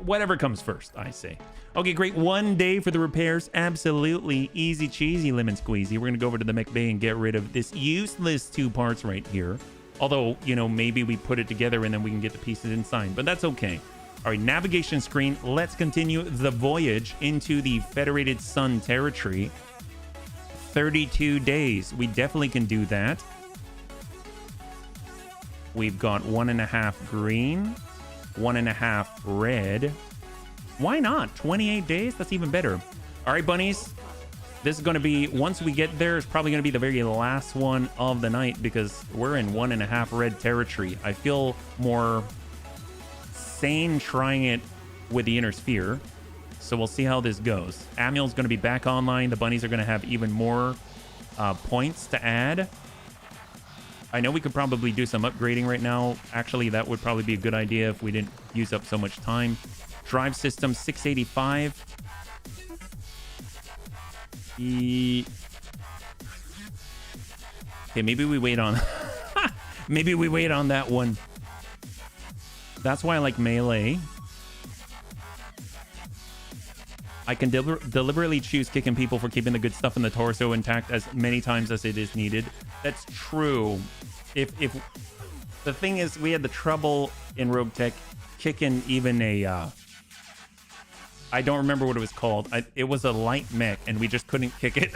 whatever comes first, I say. Okay, great. 1 day for the repairs. Absolutely easy cheesy lemon squeezy. We're gonna go over to the mech bay and get rid of this useless 2 parts right here. Although, you know, maybe we put it together and then we can get the pieces inside, but that's okay. All right, navigation screen. Let's continue the voyage into the Federated Sun territory. 32 days. We definitely can do that. We've got 1.5 green, 1.5 red. Why not? 28 days? That's even better. All right, bunnies. This is going to be, once we get there, it's probably going to be the very last one of the night because we're in 1.5 red territory. I feel more sane trying it with the inner sphere. So we'll see how this goes. Amiel's going to be back online. The bunnies are going to have even more points to add. I know we could probably do some upgrading right now. Actually, that would probably be a good idea if we didn't use up so much time. Drive system 685. Okay, maybe we wait on maybe we wait on that one. That's why I like melee. I can deliberately choose kicking people for keeping the good stuff in the torso intact as many times as it is needed. That's true. If the thing is, we had the trouble in Roguetech kicking even a I don't remember what it was called. It was a light mech, and we just couldn't kick it.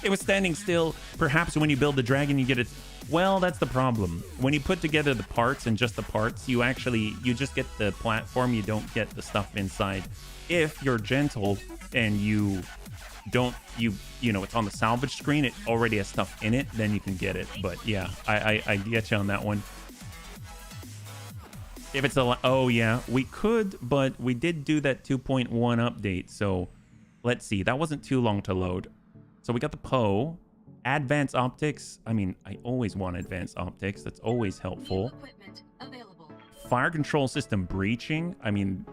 It was standing still. Perhaps when you build the dragon, you get it. Well, that's the problem. When you put together the parts and just the parts, you just get the platform. You don't get the stuff inside. If you're gentle and you don't, you know, it's on the salvage screen, it already has stuff in it, then you can get it. But yeah, I get you on that one. If it's oh yeah, we could, but we did do that 2.1 update. So let's see, that wasn't too long to load. So we got the Poe, advanced optics. I mean, I always want advanced optics. That's always helpful. Fire control system breaching. I mean,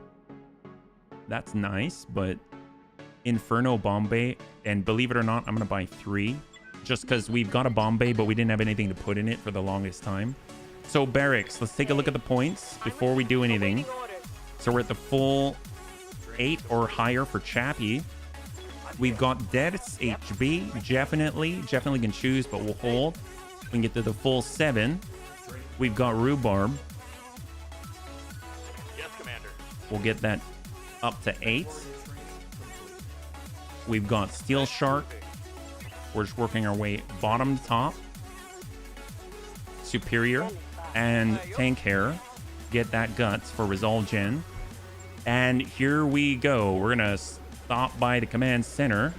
that's nice, but Inferno Bombay, and believe it or not, I'm gonna buy 3 just because we've got a Bombay, but we didn't have anything to put in it for the longest time. So barracks, let's take a look at the points before we do anything. So we're at the full 8 or higher for Chappie. We've got Death's HB, definitely can choose, but we'll hold. We can get to the full 7. We've got Rhubarb. Yes, Commander. We'll get that up to 8. We've got Steel Shark. We're just working our way bottom to top. Superior and Tank Hair. Get that Guts for Resolve Gen. And here we go. We're going to stop by the command center.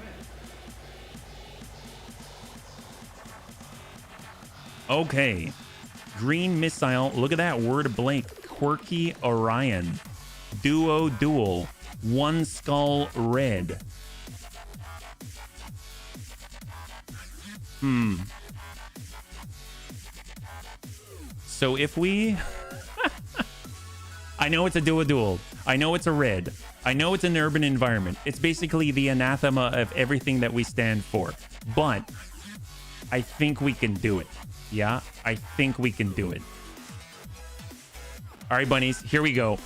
Okay. Green Missile. Look at that word blank. Quirky Orion. Duo Duel. One Skull Red. So if we... I know it's a dual. I know it's a red. I know it's an urban environment. It's basically the anathema of everything that we stand for. But I think we can do it. Yeah, I think we can do it. All right, bunnies, here we go.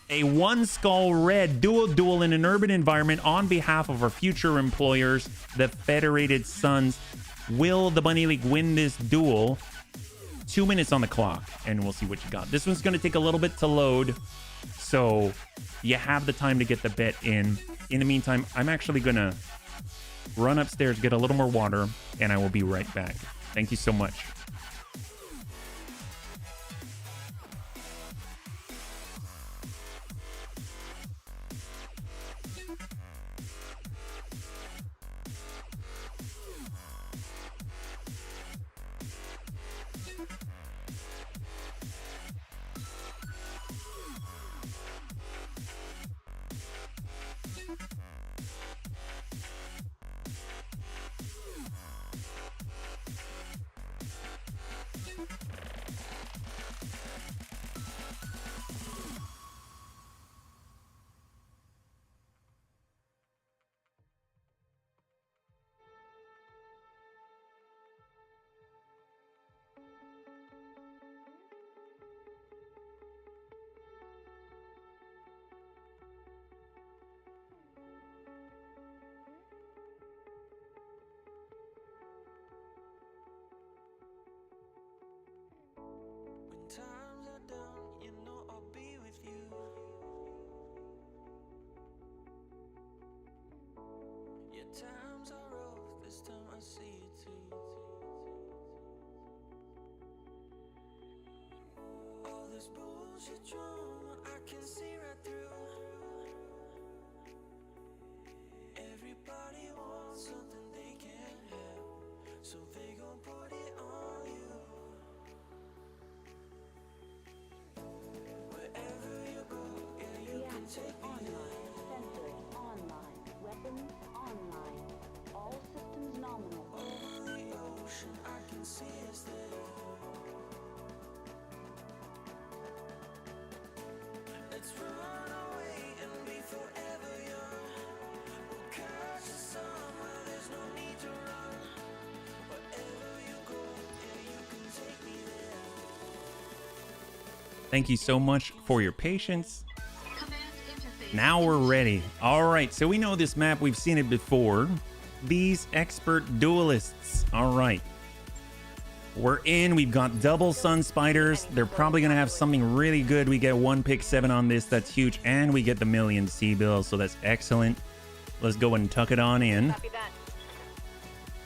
A one skull red dual in an urban environment on behalf of our future employers, the Federated Suns. Will the Bunny League win this duel? 2 minutes on the clock, and we'll see what you got. This one's going to take a little bit to load, so you have the time to get the bet in. In the meantime, I'm actually going to run upstairs, get a little more water, and I will be right back. Thank you so much. Times are down, you know I'll be with you. Yeah, times are rough, this time I see it too. All this bullshit drama, I can see right through. Everybody wants something they can't have, so they gon' put it on you. Online, sensors online, weapons online, all systems nominal. Over the ocean, I can see us there. Let's run away and be forever young. We'll catch the sun where there's no need to run. Wherever you go, yeah, you can take me there. Thank you so much for your patience. Now we're ready. All right, so we know this map. We've seen it before. These expert duelists. All right. We're in. We've got double sun spiders. They're probably going to have something really good. We get 1 pick 7 on this. That's huge. And we get the million C bills. So that's excellent. Let's go and tuck it on in. Copy that.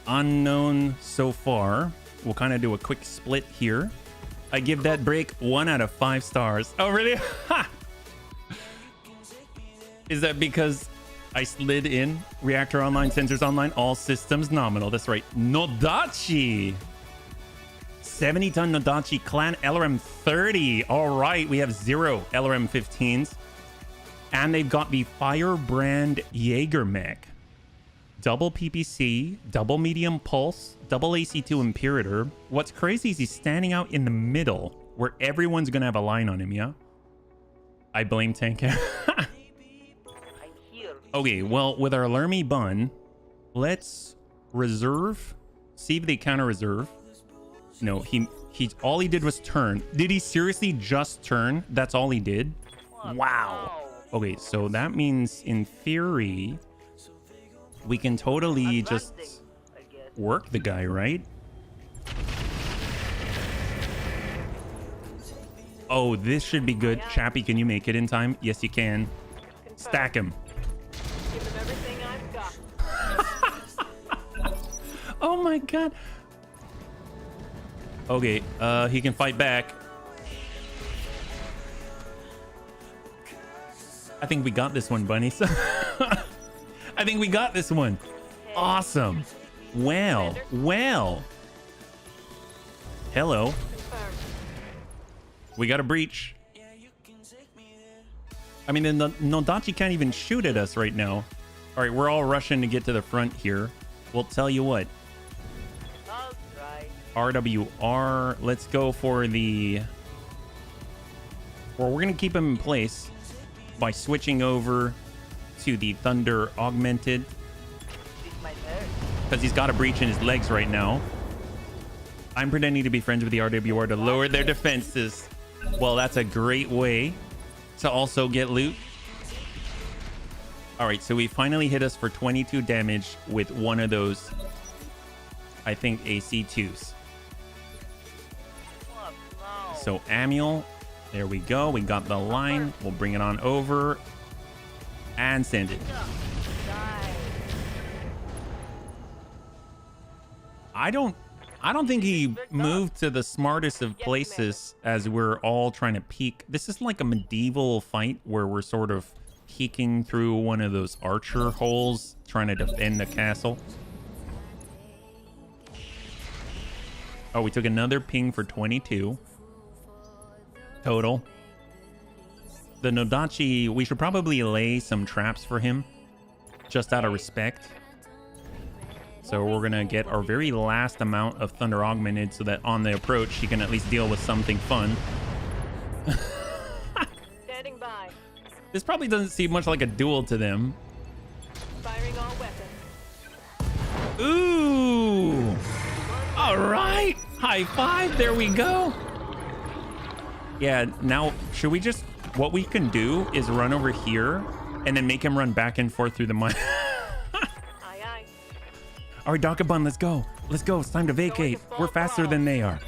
Unknown so far. We'll kind of do a quick split here. I give that break 1 out of 5 stars. Oh, really? Ha! Is that because I slid in? Reactor online, sensors online, all systems nominal. That's right. Nodachi. 70-ton Nodachi clan LRM 30. All right. We have 0 LRM 15s. And they've got the Firebrand Jaeger mech. Double PPC, double medium pulse, double AC2 Imperator. What's crazy is he's standing out in the middle where everyone's going to have a line on him, yeah? I blame Tank. Okay, well, with our Lermy Bun, let's reserve. See if they counter reserve. No, he All he did was turn. Did he seriously just turn? That's all he did? Wow. Okay, so that means in theory we can totally just work the guy, right? Oh, this should be good. Chappie, can you make it in time? Yes, you can. Stack him. Give him everything I've got. Oh my god. Okay, he can fight back. I think we got this one, bunnies. I think we got this one. Awesome. Well. Hello. We got a breach. I mean, the Nodachi can't even shoot at us right now. All right, we're all rushing to get to the front here. We'll tell you what. RWR. Let's go for the... Well, we're going to keep him in place by switching over to the Thunder Augmented. Because he's got a breach in his legs right now. I'm pretending to be friends with the RWR to lower their defenses. Well, that's a great way to also get loot. All right, so we finally hit us for 22 damage with one of those, I think, AC2s. So Amiel, there we go. We got the line. We'll bring it on over and send it. I don't think he moved to the smartest of places as we're all trying to peek. This is like a medieval fight where we're sort of peeking through one of those archer holes trying to defend the castle. Oh, we took another ping for 22 total. The Nodachi, we should probably lay some traps for him just out of respect. So we're gonna get our very last amount of Thunder Augmented so that on the approach he can at least deal with something fun. Standing by. This probably doesn't seem much like a duel to them. Firing all weapons. Ooh! All right! High five! There we go! Yeah, now, should we just... What we can do is run over here and then make him run back and forth through the mine. All right, Dakabun, let's go. Let's go. It's time to vacate. We're faster than they are.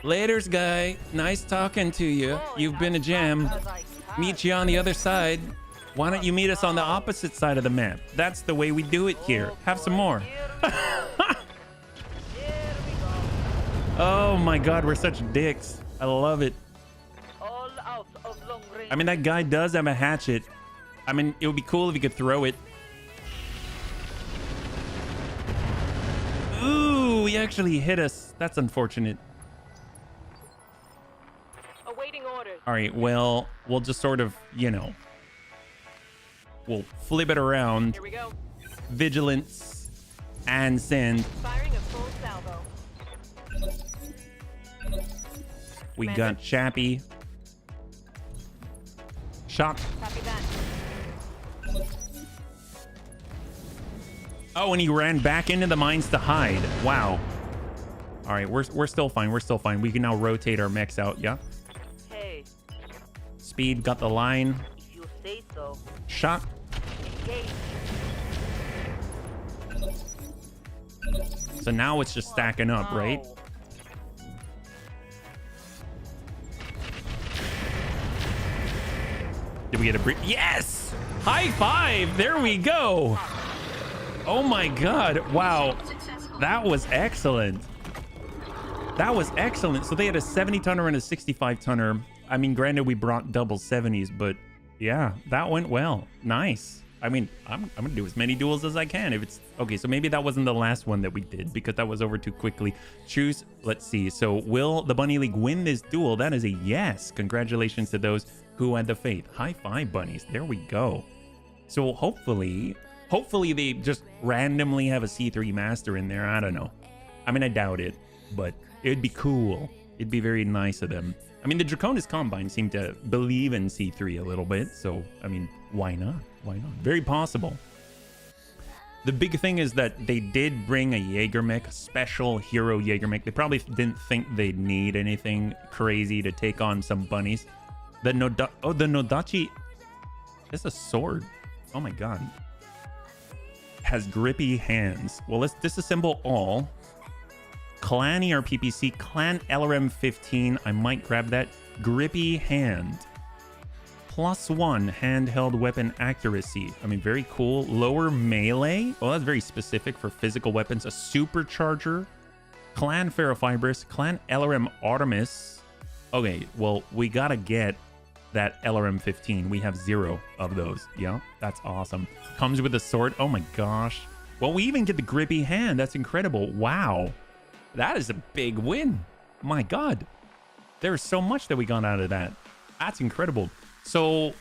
Laters, guy. Nice talking to you. You've been a gem. Meet you on the other side. Why don't you meet us on the opposite side of the map? That's the way we do it here. Have some more. Oh my god, we're such dicks. I love it. I mean, that guy does have a hatchet. I mean, it would be cool if he could throw it. Ooh, he actually hit us. That's unfortunate. Awaiting orders. All right, well, we'll just sort of, you know, we'll flip it around. Here we go. Vigilance and send. Firing a full salvo. We got Chappie. Shot. Copy that. Oh, and he ran back into the mines to hide. Wow. All right, we're still fine. We're still fine. We can now rotate our mechs out. Yeah. Hey, Speed got the line. if you say so. Shot. Engage. So now it's just stacking up, right? Did we get a breach? Yes! High five! There we go! Oh my god. Wow. That was excellent. That was excellent. So they had a 70 tonner and a 65 tonner. I mean, granted, we brought double 70s, but yeah, that went well. Nice. I mean, I'm gonna do as many duels as I can. If it's okay, so maybe that wasn't the last one that we did because that was over too quickly. Choose. Let's see. So will the Bunny League win this duel? That is a yes. Congratulations to those who had the faith. High five, bunnies. There we go. So hopefully they just randomly have a C3 master in there. I don't know. I mean, I doubt it, but it'd be cool. It'd be very nice of them. I mean, the Draconis Combine seem to believe in C3 a little bit. So, I mean, why not? Why not? Very possible. The big thing is that they did bring a Jaeger mech, a special hero Jaeger mech. They probably didn't think they'd need anything crazy to take on some bunnies. The Nodachi is a sword. Oh my god. Has grippy hands. Well, let's disassemble all. Clan ERPPC, Clan LRM 15. I might grab that. Grippy hand. +1 handheld weapon accuracy. I mean, very cool. Lower melee. Well, that's very specific for physical weapons. A supercharger. Clan Ferrofibrous. Clan LRM Artemis. Okay, well, we gotta get that LRM 15. We have 0 of those. Yeah, that's awesome. Comes with a sword. Oh my gosh. Well, we even get the grippy hand. That's incredible. Wow. That is a big win. My god. There's so much that we got out of that. That's incredible. So,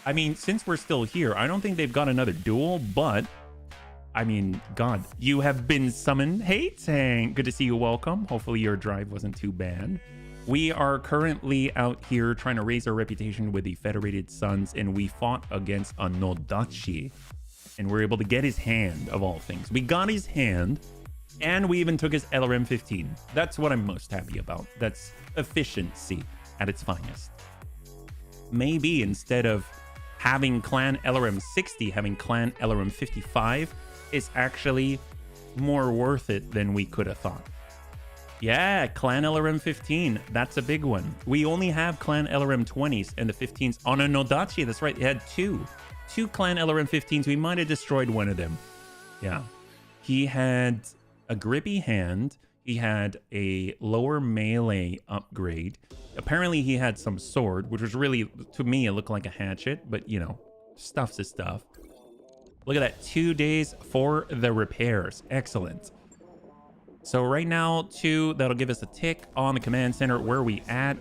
I mean, since we're still here, I don't think they've got another duel, but I mean, god, you have been summoned. Hey, Tank. Good to see you. Welcome. Hopefully your drive wasn't too bad. We are currently out here trying to raise our reputation with the Federated Sons, and we fought against a Nodachi, and we're able to get his hand, of all things. We got his hand, and we even took his LRM 15. That's what I'm most happy about. That's efficiency at its finest. Maybe instead of having Clan LRM 60, having Clan LRM 55 is actually more worth it than we could have thought. Yeah, Clan LRM 15. That's a big one. We only have Clan LRM 20s and the 15s on a Nodachi. That's right. It had two Clan LRM 15s. We might have destroyed one of them. Yeah. He had a grippy hand. He had a lower melee upgrade. Apparently he had some sword, which was really, to me, it looked like a hatchet, but you know, stuff's is stuff. Look at that. 2 days for the repairs. Excellent. So right now, that'll give us a tick on the command center. Where are we at?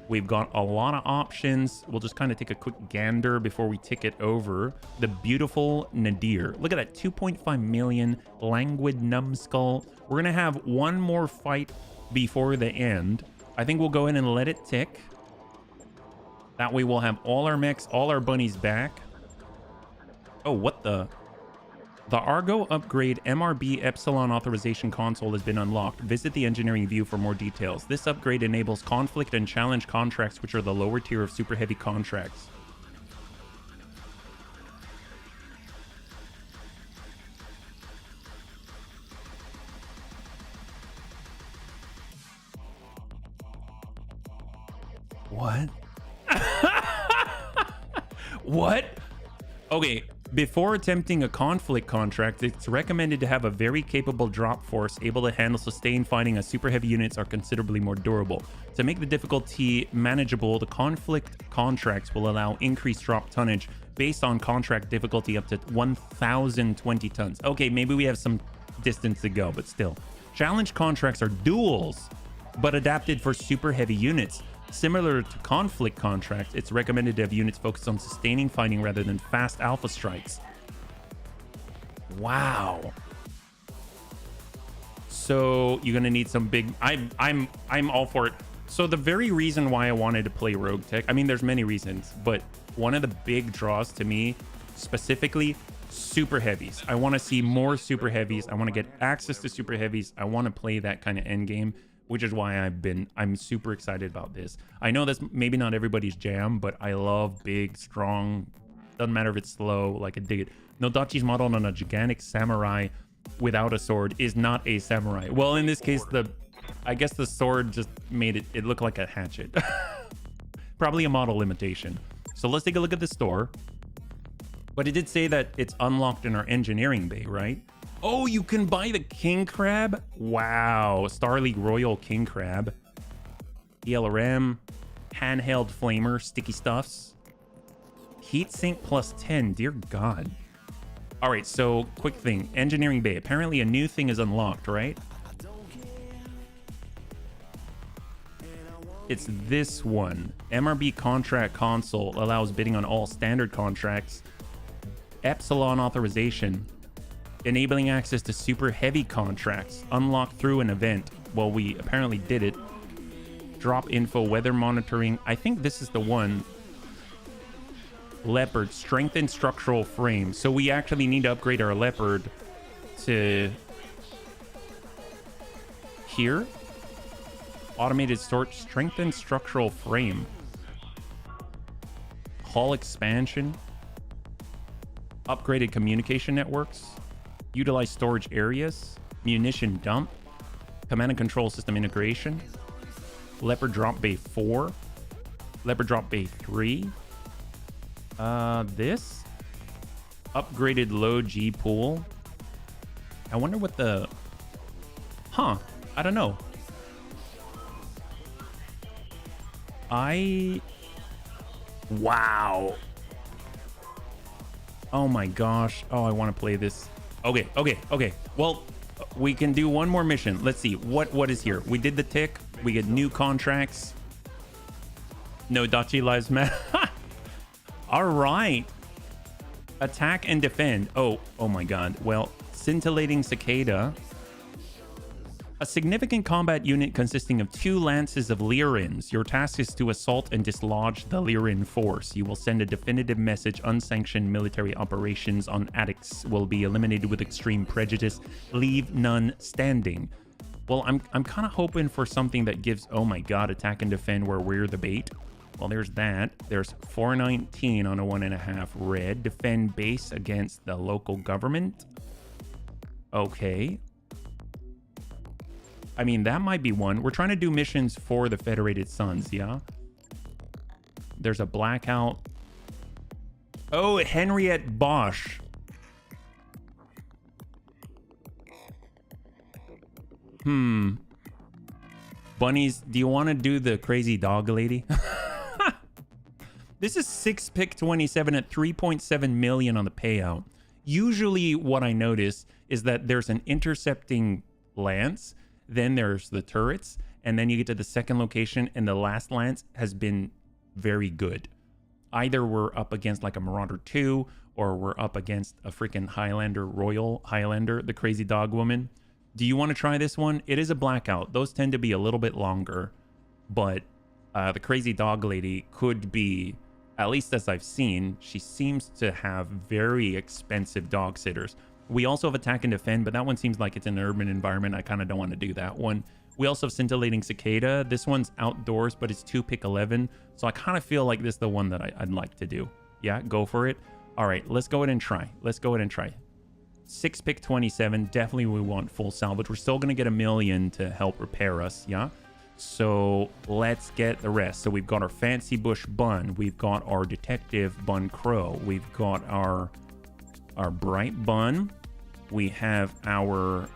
We've got a lot of options. We'll just kind of take a quick gander before we tick it over. The beautiful Nadir. Look at that, 2.5 million. Languid numbskull. We're going to have one more fight before the end. I think we'll go ahead and let it tick. That way we'll have all our mechs, all our bunnies back. Oh, what the... The Argo upgrade MRB Epsilon authorization console has been unlocked. Visit the engineering view for more details. This upgrade enables conflict and challenge contracts, which are the lower tier of super heavy contracts. What? What? Okay. Before attempting a conflict contract, it's recommended to have a very capable drop force able to handle sustained fighting, as super heavy units are considerably more durable. To make the difficulty manageable, the conflict contracts will allow increased drop tonnage based on contract difficulty up to 1,020 tons. Okay, maybe we have some distance to go, but still. Challenge contracts are duels, but adapted for super heavy units. Similar to conflict contracts, it's recommended to have units focused on sustaining fighting rather than fast alpha strikes. Wow. So you're gonna need some big. I'm all for it. So the very reason why I wanted to play Roguetech, I mean, there's many reasons, but one of the big draws to me, specifically, super heavies. I want to see more super heavies. I want to get access to super heavies. I want to play that kind of end game, which is why I'm super excited about this. I know that's maybe not everybody's jam, but I love big, strong, doesn't matter if it's slow, like I dig it. Nodachi's modeled on a gigantic samurai without a sword is not a samurai. Well, in this case, I guess the sword just made it look like a hatchet. Probably a model limitation. So let's take a look at the store. But it did say that it's unlocked in our engineering bay, right? Oh, you can buy the king crab? Wow. Star League Royal King Crab. ELRM. Handheld flamer. Sticky stuffs. Heatsink plus 10. Dear God. All right, so quick thing. Engineering bay. Apparently a new thing is unlocked, right? It's this one. MRB contract console allows bidding on all standard contracts. Epsilon authorization. Enabling access to super heavy contracts unlocked through an event. Well, we apparently did it. Drop info, weather monitoring. I think this is the one. Leopard, strengthen structural frame. So we actually need to upgrade our Leopard to here. Automated storage, strengthen structural frame. Hull expansion. Upgraded communication networks. Utilize storage areas. Munition dump. Command and control system integration. Leopard drop bay 4. Leopard drop bay 3. This upgraded low G pool. I wonder what the I don't know. Wow. Oh my gosh. Oh, I want to play this. Okay. Well, we can do one more mission. Let's see what is here. We did the tick. We get new contracts. No Dachi lives matter. All right. Attack and defend. Oh my god. Well, scintillating cicada. A significant combat unit consisting of 2 lances of Lyrins. Your task is to assault and dislodge the Lyrin force. You will send a definitive message. Unsanctioned military operations on addicts will be eliminated with extreme prejudice. Leave none standing. Well, I'm kind of hoping for something that gives, oh my god, attack and defend where we're the bait. Well, there's that. There's 419 on a 1.5 red. Defend base against the local government. Okay. I mean, that might be one. We're trying to do missions for the Federated Suns, yeah? There's a blackout. Oh, Henriette Bosch. Bunnies, do you want to do the crazy dog lady? This is 6 pick 27 at 3.7 million on the payout. Usually what I notice is that there's an intercepting lance, then there's the turrets, and then you get to the second location and the last lance has been very good. Either we're up against like a Marauder 2 or we're up against a freaking Highlander, Royal Highlander, the crazy dog woman. Do you want to try this one? It is a blackout. Those tend to be a little bit longer, but the crazy dog lady could be, at least as I've seen, she seems to have very expensive dog sitters. We also have attack and defend, but that one seems like it's an urban environment. I kind of don't want to do that one. We also have scintillating cicada. This one's outdoors, but it's 2 pick 11. So I kind of feel like this is the one that I'd like to do. Yeah, go for it. All right, let's go ahead and try. 6 pick 27. Definitely we want full salvage. We're still going to get 1 million to help repair us. Yeah. So let's get the rest. So we've got our fancy bush bun. We've got our detective bun crow. We've got our bright bun. We have our,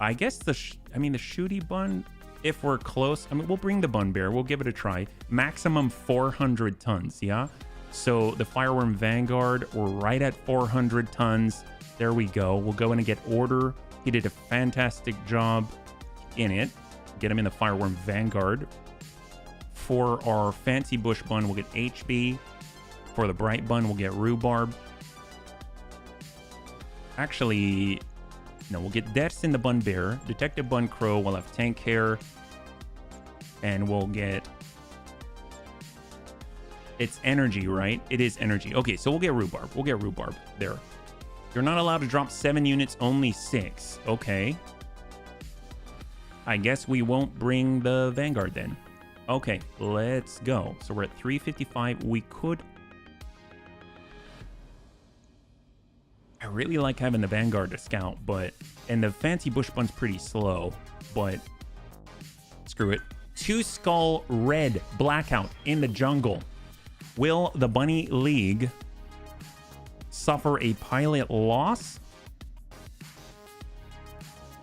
I guess the shooty bun, if we're close. I mean, we'll bring the bun bear. We'll give it a try. Maximum 400 tons. Yeah. So the fireworm vanguard, we're right at 400 tons. There we go. We'll go in and get order. He did a fantastic job in it. Get him in the fireworm vanguard. For our fancy bush bun, we'll get HB. For the bright bun, we'll get rhubarb. Actually, no, we'll get deaths in the bun bear. Detective bun crow, we'll have tank hair. And we'll get, it's energy, right? It is energy. Okay, so we'll get rhubarb. There. You're not allowed to drop 7 units, only 6. Okay. I guess we won't bring the vanguard then. Okay, let's go. So we're at 355. We could, I really like having the vanguard to scout, but, and the fancy bush bun's pretty slow, but screw it. 2 skull red blackout in the jungle. Will the Bunny League suffer a pilot loss?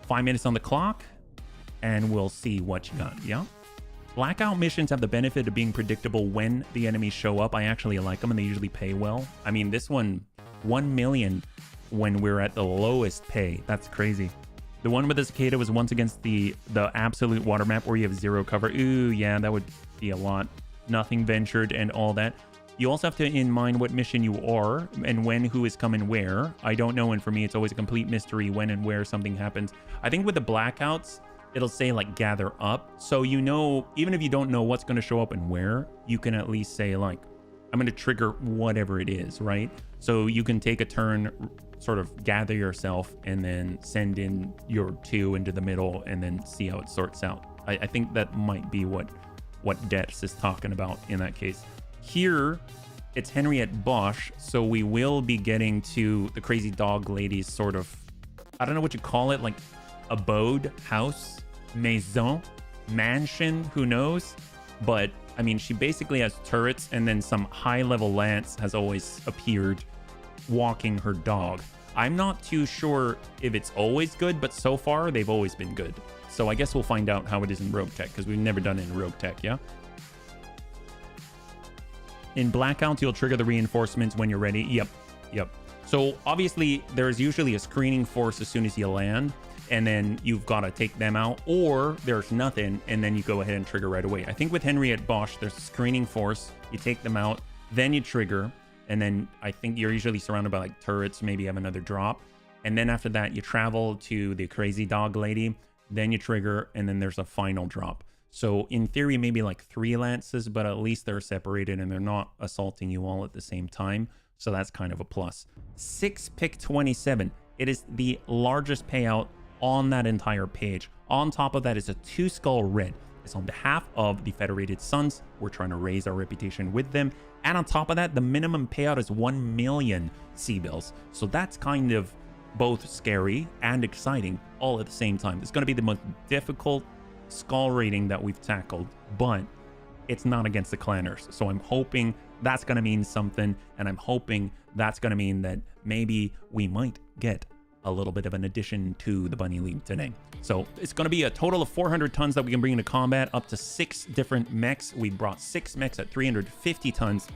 5 minutes on the clock, and we'll see what you got. Yeah. Blackout missions have the benefit of being predictable when the enemies show up. I actually like them, and they usually pay well. I mean, this one, 1 million when we're at the lowest pay. That's crazy. The one with the cicada was once against the absolute water map where you have 0 cover. Ooh, yeah, that would be a lot. Nothing ventured and all that. You also have to in mind what mission you are and when, who is coming where. I don't know, and for me, it's always a complete mystery when and where something happens. I think with the blackouts, it'll say like gather up. So you know, even if you don't know what's going to show up and where, you can at least say like, I'm going to trigger whatever it is, right? So you can take a turn, sort of gather yourself, and then send in your 2 into the middle, and then see how it sorts out. I think that might be what Debs is talking about in that case. Here, it's Henriette Bosch, so we will be getting to the crazy dog lady's sort of, I don't know what you call it, like abode, house, maison, mansion, who knows? But I mean, she basically has turrets, and then some high-level lance has always appeared walking her dog. I'm not too sure if it's always good, but so far they've always been good. So I guess we'll find out how it is in Roguetech, because we've never done it in Roguetech, yeah? In Blackouts, you'll trigger the reinforcements when you're ready. Yep. So obviously, there's usually a screening force as soon as you land, and then you've got to take them out, or there's nothing, and then you go ahead and trigger right away. I think with Henriette Bosch, there's a screening force. You take them out, then you trigger, and then I think you're usually surrounded by like turrets, maybe you have another drop. And then after that, you travel to the crazy dog lady, then you trigger, and then there's a final drop. So in theory, maybe like 3 lances, but at least they're separated and they're not assaulting you all at the same time. So that's kind of a plus. 6 pick 27. It is the largest payout on that entire page. On top of that is a 2 skull red. It's on behalf of the Federated Sons. We're trying to raise our reputation with them. And on top of that, the minimum payout is 1 million C-bills. So that's kind of both scary and exciting all at the same time. It's going to be the most difficult skull rating that we've tackled, but it's not against the clanners. So I'm hoping that's going to mean something, and I'm hoping that's going to mean that maybe we might get a little bit of an addition to the Bunny League today. So it's going to be a total of 400 tons that we can bring into combat, up to 6 different mechs. We brought 6 mechs at 350 tons.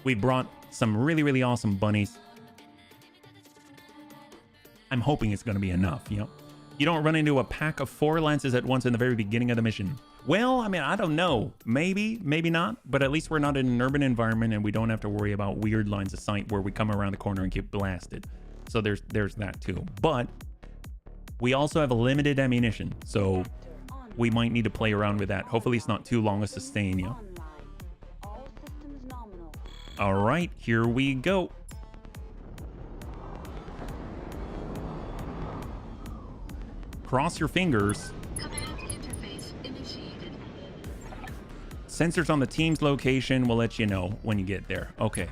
We brought some really, really awesome bunnies. I'm hoping it's going to be enough, you know? You don't run into a pack of 4 lances at once in the very beginning of the mission. Well, I mean, I don't know. Maybe, maybe not. But at least we're not in an urban environment, and we don't have to worry about weird lines of sight where we come around the corner and get blasted. So there's that too. But we also have a limited ammunition, so we might need to play around with that. Hopefully it's not too long a sustain, yeah? All systems nominal. All right, here we go. Cross your fingers. Command interface initiated. Sensors on the team's location will let you know when you get there. Okay.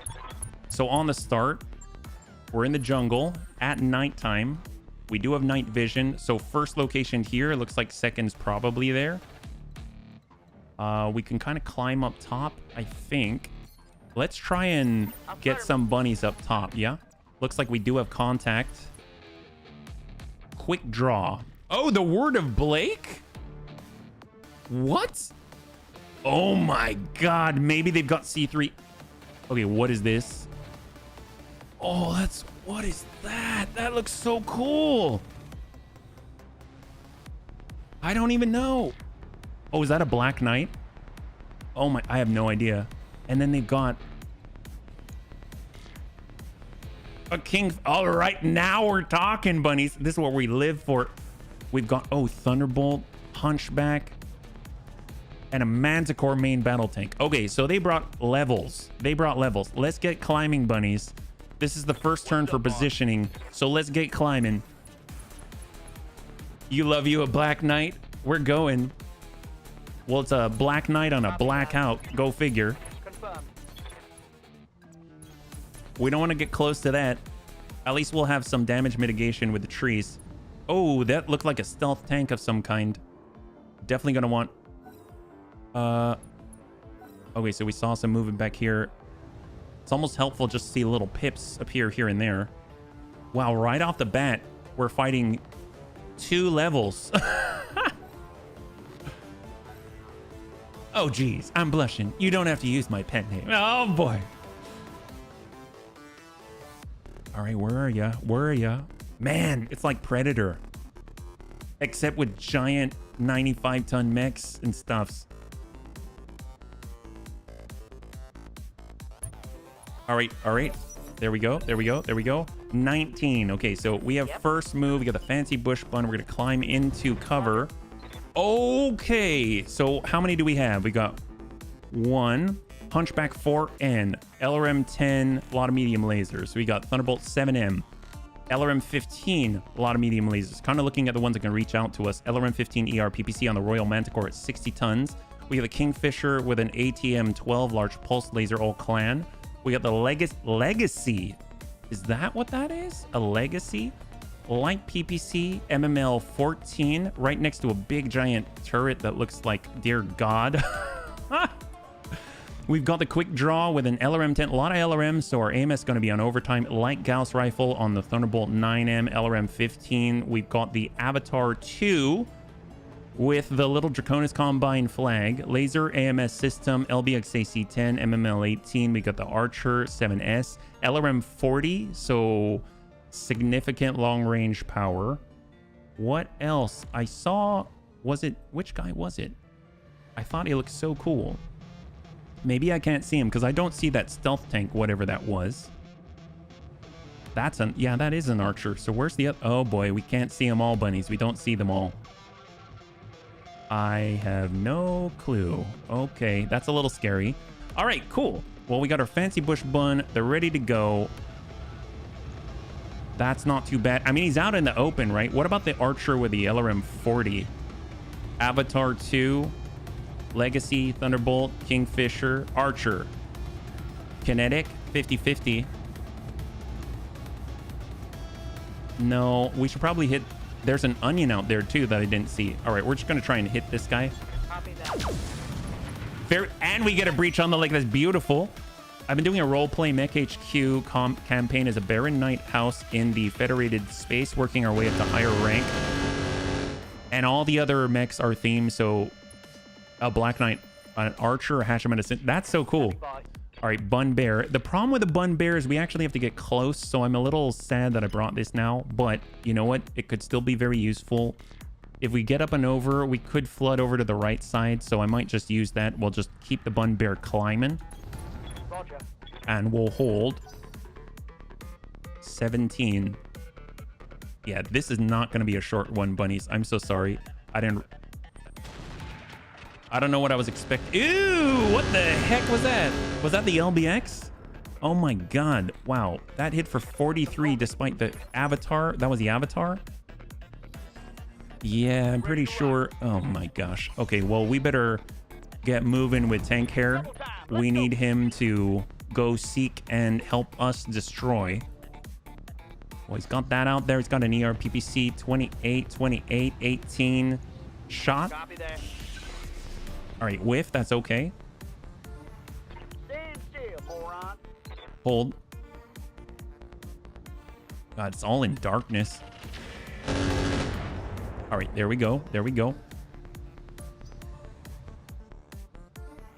So on the start, we're in the jungle at nighttime. We do have night vision. So first location here, looks like second's probably there. We can kind of climb up top, I think. Let's try and get some bunnies up top, yeah? Looks like we do have contact. Quick draw. Oh, the word of Blake? What? Oh my god, maybe they've got C3. Okay, what is this? Oh, what is that? That looks so cool. I don't even know. Oh, is that a Black Knight? Oh my, I have no idea. And then they've got a king. All right, now we're talking, bunnies. This is what we live for. We've got, oh, Thunderbolt, Hunchback, and a Manticore main battle tank. Okay, so they brought levels. Let's get climbing, bunnies. This is the first turn for positioning, so let's get climbing. You love you a Black Knight? We're going. Well, it's a Black Knight on a blackout. Go figure. Confirmed. We don't want to get close to that. At least we'll have some damage mitigation with the trees. Oh, that looked like a stealth tank of some kind. Definitely gonna want... Okay, so we saw some movement back here. It's almost helpful just to see little pips appear here and there. Wow, right off the bat, we're fighting 2 levels. Oh, geez, I'm blushing. You don't have to use my pet name. Oh, boy. All right, where are ya? Where are ya? Man, it's like Predator. Except with giant 95-ton mechs and stuffs. All right. There we go. 19. Okay, so we have first move. We got the fancy bush bun. We're going to climb into cover. Okay, so how many do we have? We got 1, Hunchback 4N, LRM 10, a lot of medium lasers. We got Thunderbolt 7M, LRM 15, a lot of medium lasers. Kind of looking at the ones that can reach out to us. LRM 15 ER PPC on the Royal Manticore at 60 tons. We have a Kingfisher with an ATM 12 large pulse laser, all clan. We got the Legacy. Is that what that is? A Legacy? Light PPC, MML 14, right next to a big giant turret that looks like, dear God. We've got the Quick Draw with an LRM 10, a lot of LRMs, so our AMS is going to be on overtime. Light Gauss Rifle on the Thunderbolt 9M, LRM 15. We've got the Avatar 2 with the little Draconis Combine flag, Laser AMS System, LBX AC-10, MML 18. We got the Archer 7S, LRM 40, so significant long-range power. What else? I saw, was it, which guy was it? I thought he looked so cool. Maybe I can't see him because I don't see that stealth tank, whatever that was. That's an, yeah, that is an Archer. So where's the other? Oh boy, we can't see them all, bunnies. We don't see them all. I have no clue. Okay, that's a little scary. All right, cool. Well, we got our fancy bush bun. They're ready to go. That's not too bad. I mean, he's out in the open, right? What about the Archer with the LRM 40? Avatar 2, Legacy, Thunderbolt, Kingfisher, Archer. Kinetic, 50-50. No, we should probably hit... There's an onion out there, too, that I didn't see. All right, we're just going to try and hit this guy. And we get a breach on the leg. That's beautiful. I've been doing a roleplay Mech HQ campaign as a Baron Knight house in the Federated space, working our way up to higher rank. And all the other mechs are themed, so a Black Knight, an Archer, a Hatchet Medicine. That's so cool. All right, Bun Bear. The problem with the Bun Bear is we actually have to get close, so I'm a little sad that I brought this now, but you know what? It could still be very useful. If we get up and over, we could flood over to the right side, so I might just use that. We'll just keep the Bun Bear climbing. Roger. And we'll hold 17. Yeah, this is not going to be a short one, bunnies. I'm so sorry. I don't know what I was expecting. Ew, what the heck was that? Was that the LBX? Oh my God. Wow. That hit for 43 despite the Avatar. That was the Avatar? Yeah, I'm pretty sure. Oh my gosh. Okay, well, we better get moving with Tank Hair. We need him to go seek and help us destroy. Well, he's got that out there. He's got an ER PPC 28, 28, 18 shot. Copy that. All right, whiff. That's okay. Stand still, moron. Hold. God, it's all in darkness. All right, there we go. There we go.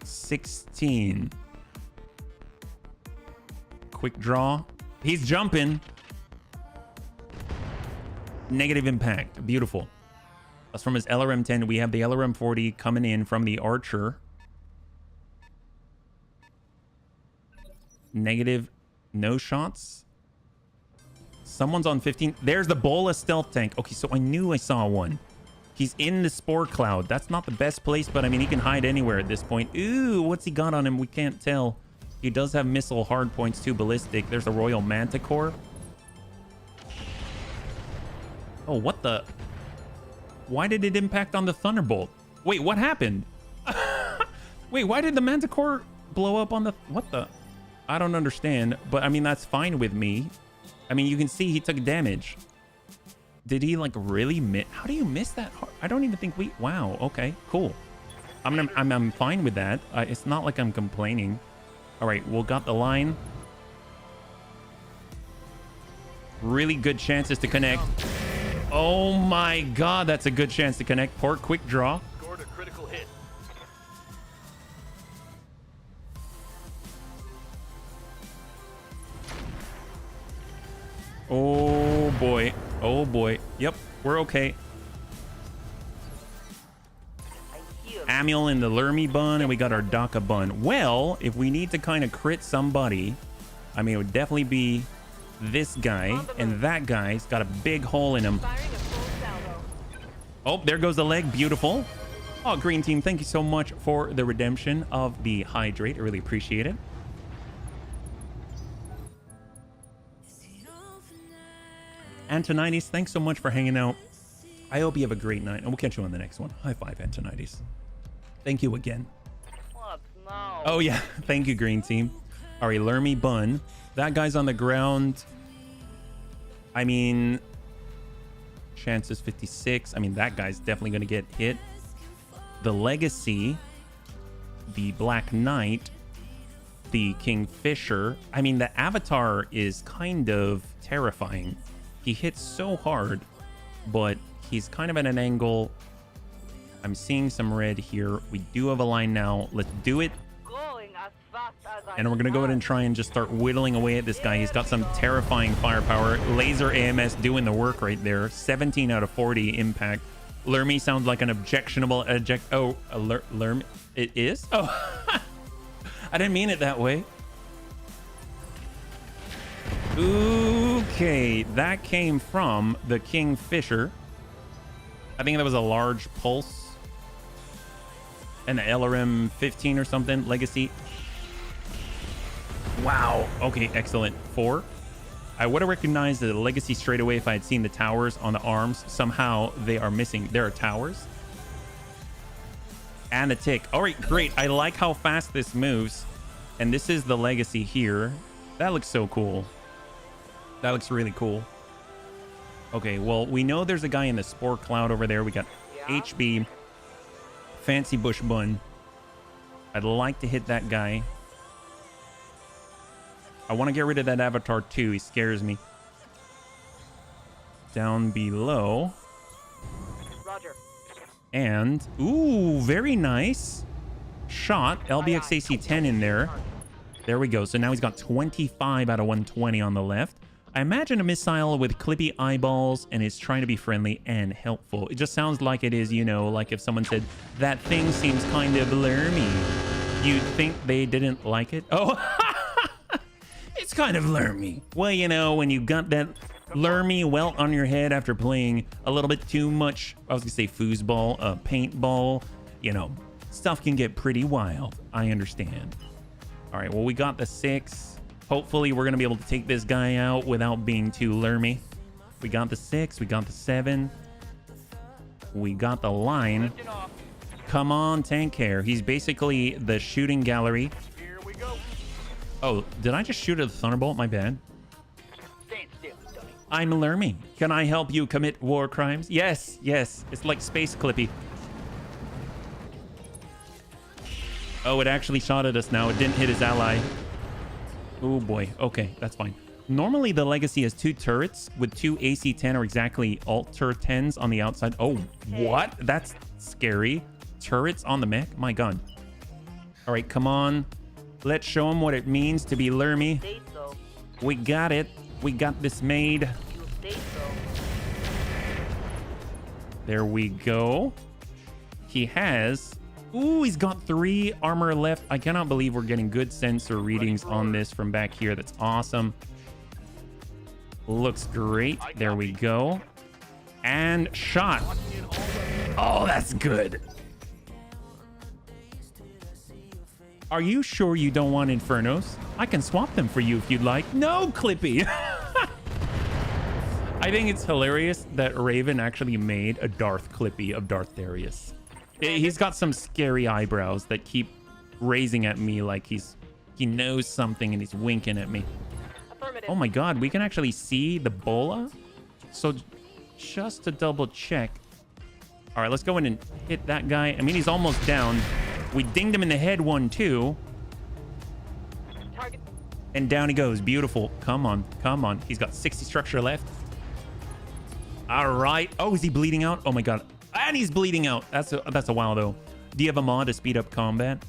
16. Quick draw. He's jumping. Negative impact. Beautiful. That's from his LRM 10. We have the LRM 40 coming in from the Archer. Negative. No shots. Someone's on 15. There's the Bola stealth tank. Okay, so I knew I saw one. He's in the spore cloud. That's not the best place, but I mean, he can hide anywhere at this point. Ooh, what's he got on him? We can't tell. He does have missile hard points too, ballistic. There's a Royal Manticore. Oh, what the? Why did it impact on the Thunderbolt? Wait, what happened? Wait, why did the Manticore blow up on the... What the? I don't understand, but I mean, that's fine with me. I mean, you can see he took damage. Did he like really miss? How do you miss that hard? I don't even think we... Wow, okay, cool. I'm fine with that. It's not like I'm complaining. All right, we'll got the line. Really good chances to connect. Oh my God, that's a good chance to connect. Port quick draw. Scored a critical hit. Oh boy. Oh boy. Yep, we're okay. Amiel in the Lermy bun, and we got our Daka bun. Well, if we need to kind of crit somebody, I mean, it would definitely be this guy, and that guy's got a big hole in him. Firing a full salvo. Oh, there goes the leg. Beautiful. Oh, Green Team, thank you so much for the redemption of the hydrate. I really appreciate it. Antonides, thanks so much for hanging out. I hope you have a great night, and we'll catch you on the next one. High five, Antonides. Thank you again. What? No. Oh, yeah. Thank you, Green Team. All right, Lermy Bun. That guy's on the ground. I mean, chances 56. I mean, that guy's definitely going to get hit. The Legacy, the Black Knight, the Kingfisher. I mean, the Avatar is kind of terrifying. He hits so hard, but he's kind of at an angle. I'm seeing some red here. We do have a line now. Let's do it. Going as fast as I And we're going to go ahead and try and just start whittling away at this guy. He's got some terrifying firepower. Laser AMS doing the work right there. 17 out of 40 impact. Lermy sounds like an objectionable eject. Oh, Lermy. It is? Oh, I didn't mean it that way. Okay, that came from the Kingfisher. I think that was a large pulse. And the LRM 15 or something, Legacy. Wow. Okay, excellent. 4. I would have recognized the Legacy straight away if I had seen the towers on the arms. Somehow they are missing. There are towers. And a tick. All right, great. I like how fast this moves. And this is the Legacy here. That looks so cool. That looks really cool. Okay, well, we know there's a guy in the spore cloud over there. We got HB, Fancy Bush Bun. I'd like to hit that guy. I want to get rid of that Avatar too. He scares me. Down below. Roger. And, ooh, very nice. Shot. LBX AC-10 in there. There we go. So now he's got 25 out of 120 on the left. I imagine a missile with clippy eyeballs and is trying to be friendly and helpful. It just sounds like it is, you know, like if someone said, that thing seems kind of lermy. You'd think they didn't like it. Oh, it's kind of lermy. Well, you know, when you got that lermy welt on your head after playing a little bit too much, I was gonna say foosball, paintball, you know, stuff can get pretty wild. I understand. All right, well, we got the 6. Hopefully, we're going to be able to take this guy out without being too lermy. We got the 6. We got the 7. We got the line. Come on, tank hair. He's basically the shooting gallery. Here we go. Oh, did I just shoot a thunderbolt? My bad. Stand still, dummy. I'm Lermy. Can I help you commit war crimes? Yes, yes. It's like Space Clippy. Oh, it actually shot at us now. It didn't hit his ally. Oh boy. Okay, that's fine. Normally, the Legacy has 2 turrets with 2 AC-10 or exactly alt turret 10s on the outside. Oh, what? That's scary. Turrets on the mech? My god. All right, come on. Let's show him what it means to be Lermy. Say so. We got it. We got this made. You say so. There we go. He has... Ooh, he's got 3 armor left. I cannot believe we're getting good sensor readings on this from back here. That's awesome. Looks great. There we go. And shot. Oh, that's good. Are you sure you don't want Infernos? I can swap them for you if you'd like. No, Clippy. I think it's hilarious that Raven actually made a Darth Clippy of Darth Darius. He's got some scary eyebrows that keep raising at me like he knows something and he's winking at me. Oh my god, we can actually see the bola? So just to double check. All right, let's go in and hit that guy. I mean, he's almost down. We dinged him in the head 1, 2. Target. And down he goes. Beautiful. Come on. Come on. He's got 60 structure left. All right. Oh, is he bleeding out? Oh my god. And he's bleeding out. That's a while though. Do you have a mod to speed up combat?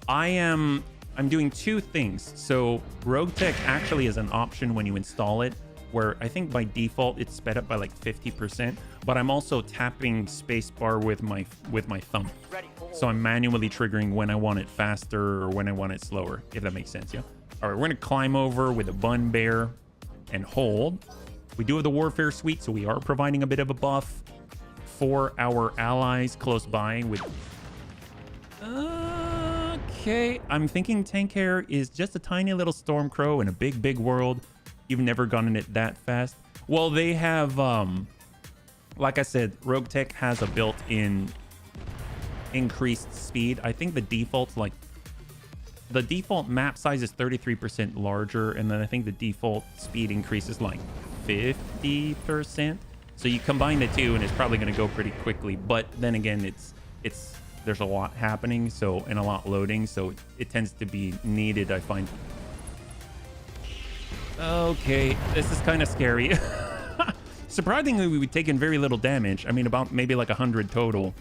I'm doing 2 things. So Roguetech actually is an option when you install it, where I think by default it's sped up by like 50%, but I'm also tapping spacebar with my thumb. Ready. So I'm manually triggering when I want it faster or when I want it slower, if that makes sense, yeah? All right, we're gonna climb over with a bun bear and hold. We do have the warfare suite, so we are providing a bit of a buff for our allies close by with Okay, I'm thinking tank hair is just a tiny little storm crow in a big, big world. You've never gotten it that fast. Well, they have, like I said, Roguetech has a built-in increased speed. I think the default's like, the default map size is 33% larger, and then I think the default speed increases like 50%. So you combine the two, and it's probably going to go pretty quickly. But then again, it's there's a lot happening, so, and a lot loading, so it tends to be needed, I find. Okay, this is kind of scary. Surprisingly, we've taken very little damage. I mean, about maybe like 100 total,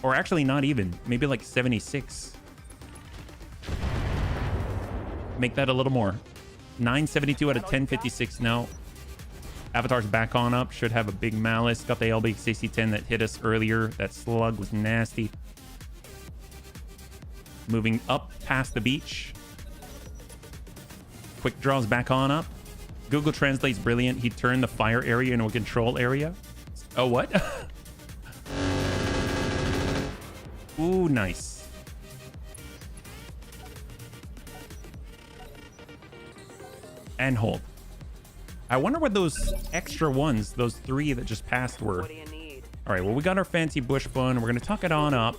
or actually not even, maybe like 76. Make that a little more. 972 out of 1056 now. Avatar's back on up. Should have a big malice. Got the LB6010 that hit us earlier. That slug was nasty. Moving up past the beach. Quick draws back on up. Google Translate's brilliant. He turned the fire area into a control area. Oh, what? Ooh, nice. And hold. I wonder what those extra ones, those 3 that just passed were. What do you need? All right, well, we got our fancy bush bun. We're going to tuck it on up.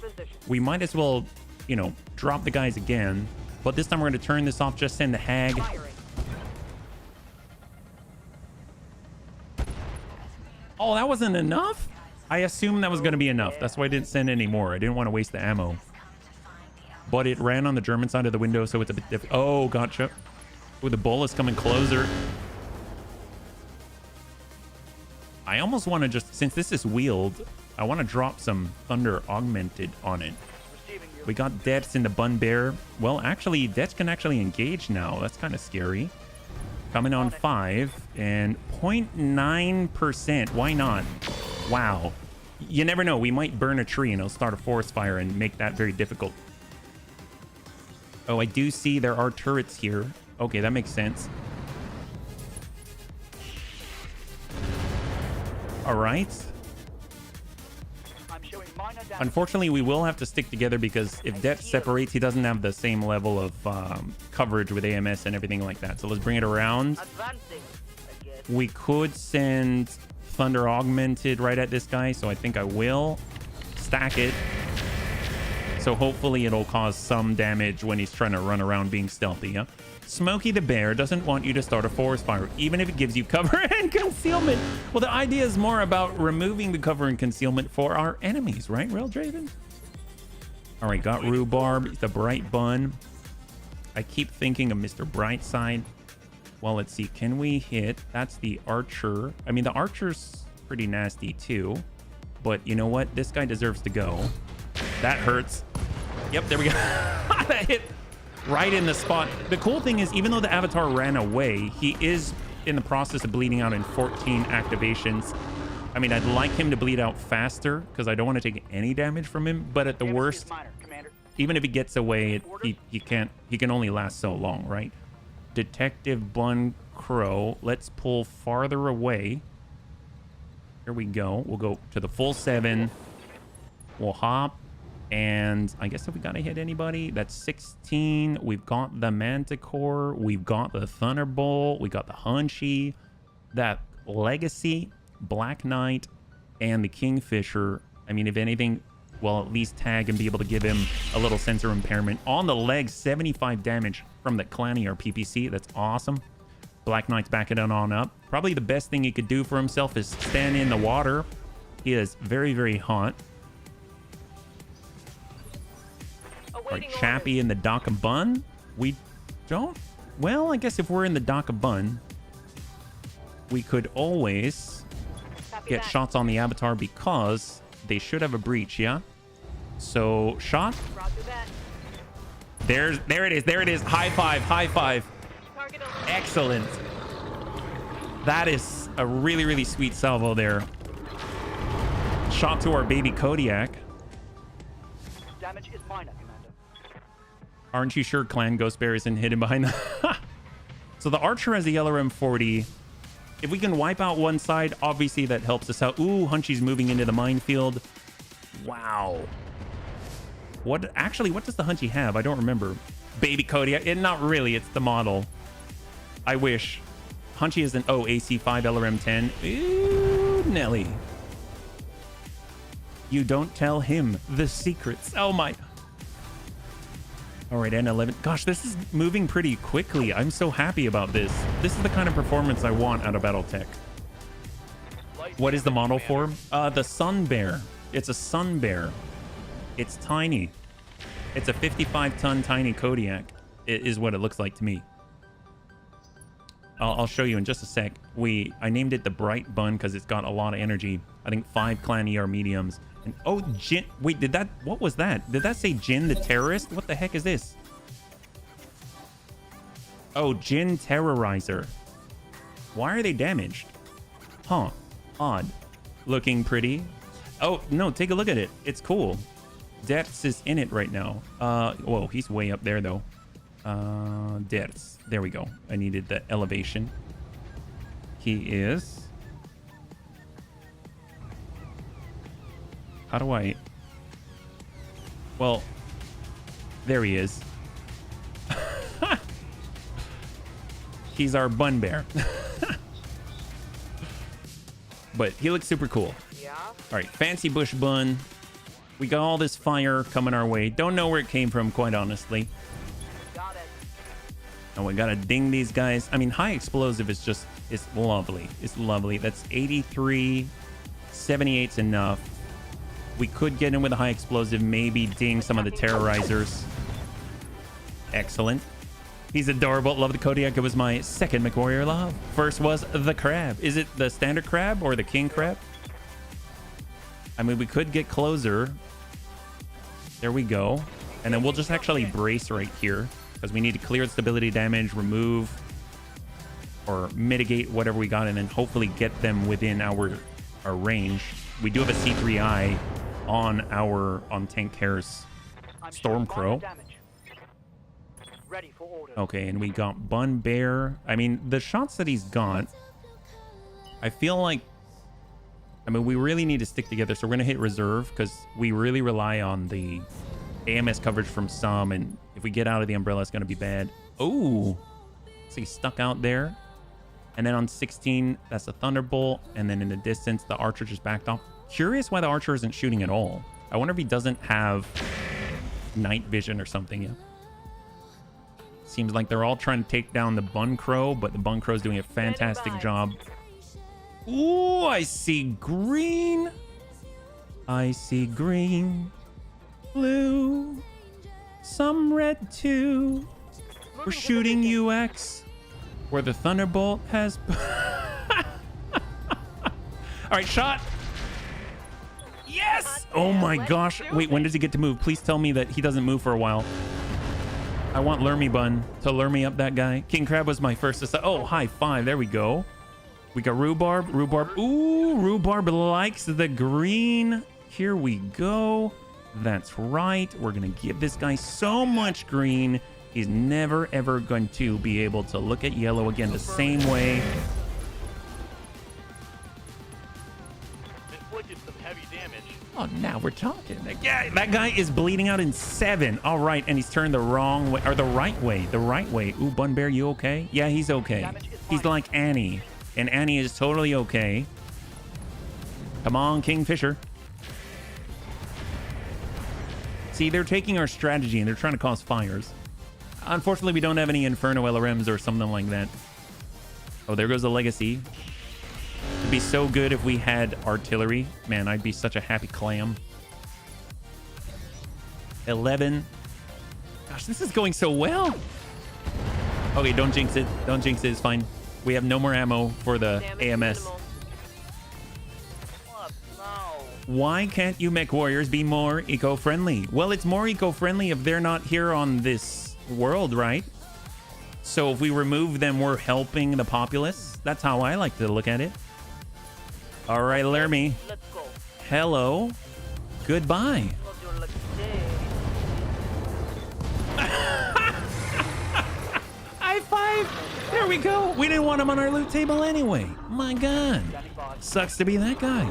We might as well, you know, drop the guys again. But this time we're going to turn this off, just send the hag. Oh, that wasn't enough? I assumed that was going to be enough. That's why I didn't send any more. I didn't want to waste the ammo. But it ran on the German side of the window, so it's a bit different. Oh, gotcha. Ooh, the bull is coming closer. I almost want to just, since this is wheeled, I want to drop some Thunder Augmented on it. We got Debs in the Bun Bear. Well, actually, Debs can actually engage now. That's kind of scary. Coming on 5 and 0.9%. Why not? Wow. You never know. We might burn a tree and it'll start a forest fire and make that very difficult. Oh, I do see there are turrets here. Okay, that makes sense. All right. Unfortunately, we will have to stick together because if Depth separates, he doesn't have the same level of coverage with AMS and everything like that. So let's bring it around. We could send Thunder Augmented right at this guy, so I think I will stack it. So hopefully it'll cause some damage when he's trying to run around being stealthy, yeah? Smokey the Bear doesn't want you to start a forest fire, even if it gives you cover and concealment. Well, the idea is more about removing the cover and concealment for our enemies, right, Rail Draven? All right, got Rhubarb, the Bright Bun. I keep thinking of Mr. Brightside. Well, let's see. Can we hit? That's the Archer. I mean, the Archer's pretty nasty, too. But you know what? This guy deserves to go. That hurts. Yep, there we go. That hit right in the spot. The cool thing is, even though the Avatar ran away, he is in the process of bleeding out in 14 activations. I mean, I'd like him to bleed out faster because I don't want to take any damage from him. But at the worst, even if he gets away, he can only last so long, right? Detective Bun Crow. Let's pull farther away. Here we go. We'll go to the full 7. We'll hop. And I guess if we gotta hit anybody, that's 16. We've got the Manticore. We've got the Thunderbolt. We got the Hunchy. That Legacy, Black Knight, and the Kingfisher. I mean, if anything, we'll at least tag and be able to give him a little sensor impairment. On the leg, 75 damage from the Clanny or PPC. That's awesome. Black Knight's backing it on up. Probably the best thing he could do for himself is stand in the water. He is very, very hot. All right, Chappie in the Dock of Bun. We don't... Well, I guess if we're in the Dock of Bun, we could always get shots on the Avatar because they should have a breach, yeah? So, shot. There it is. There it is. High five. High five. Excellent. That is a really, really sweet salvo there. Shot to our baby Kodiak. Damage is minor, Commander. Aren't you sure Clan Ghost Bear isn't hidden behind the... So the Archer has the yellow M40. If we can wipe out one side, obviously that helps us out. Ooh, Hunchy's moving into the minefield. Wow. What actually, what does the Hunchy have? I don't remember. Baby Kodiak. Not really. It's the model. I wish. Hunchy is an AC5 LRM10. Ooh, Nelly. You don't tell him the secrets. Oh my. All right, N11. Gosh, this is moving pretty quickly. I'm so happy about this. This is the kind of performance I want out of Battletech. What is the model for? The Sun Bear. It's a Sun Bear. It's tiny. It's a 55-ton tiny Kodiak. It is what it looks like to me. I'll show you in just a sec. I named it the Bright Bun because it's got a lot of energy. I think 5 clan ER mediums. And oh, Jin. Wait, what was that? Did that say Jin the terrorist? What the heck is this? Oh, Jin Terrorizer. Why are they damaged? Huh. Odd. Looking pretty. Oh, no, take a look at it. It's cool. Depths is in it right now. Whoa, he's way up there, though. Depths. There we go. I needed the elevation. He is... How do I... Well, there he is. He's our bun bear. But he looks super cool. Yeah? All right, fancy bush bun. We got all this fire coming our way. Don't know where it came from, quite honestly. Got it. And we gotta ding these guys. I mean, high explosive is just... It's lovely. It's lovely. That's 83. 78's enough. We could get in with a high explosive, maybe ding some of the terrorizers. Excellent. He's adorable. Love the Kodiak. It was my second McWarrior love. First was the crab. Is it the standard crab or the king crab? I mean, we could get closer. There we go. And then we'll just actually brace right here because we need to clear the stability damage, remove or mitigate whatever we got, and then hopefully get them within our range. We do have a C3I on Tank Hair's Stormcrow. Ready for order. Okay, and we got Bun Bear. I mean, the shots that he's got, I feel like, I mean, we really need to stick together. So we're going to hit reserve because we really rely on the AMS coverage from some. And if we get out of the umbrella, it's going to be bad. Oh, so he's stuck out there. And then on 16, that's a Thunderbolt. And then in the distance, the Archer just backed off. Curious why the Archer isn't shooting at all. I wonder if he doesn't have night vision or something. Yeah. Seems like they're all trying to take down the Bun Crow, but the Bun Crow's doing a fantastic job. Ooh, I see green. I see green, blue, some red too. We're shooting UX where the Thunderbolt has... All right, shot. Yes! Oh my gosh. Wait, when does he get to move? Please tell me that he doesn't move for a while. I want Lurmy Bun to lure me up that guy. King Crab was my first assault. Oh, high five. There we go. We got Rhubarb. Rhubarb. Ooh, Rhubarb likes the green. Here we go. That's right. We're going to give this guy so much green. He's never, ever going to be able to look at yellow again the same way. Inflicted some heavy damage. Oh, now we're talking. Yeah, that guy is bleeding out in 7. All right, and he's turned the wrong way, or the right way. The right way. Ooh, Bun Bear, you okay? Yeah, he's okay. He's like Annie, and Annie is totally okay. Come on, Kingfisher. See, they're taking our strategy, and they're trying to cause fires. Unfortunately, we don't have any Inferno LRMs or something like that. Oh, there goes the Legacy. It'd be so good if we had artillery. Man, I'd be such a happy clam. 11. Gosh, this is going so well. Okay, don't jinx it. Don't jinx it. It's fine. We have no more ammo for the AMS. Why can't you mech warriors be more eco-friendly? Well, it's more eco-friendly if they're not here on this world, right? So if we remove them, we're helping the populace. That's how I like to look at it. All right, Lermy. Let's go. Hello. Goodbye. High five. There we go. We didn't want him on our loot table anyway. My God. Sucks to be that guy.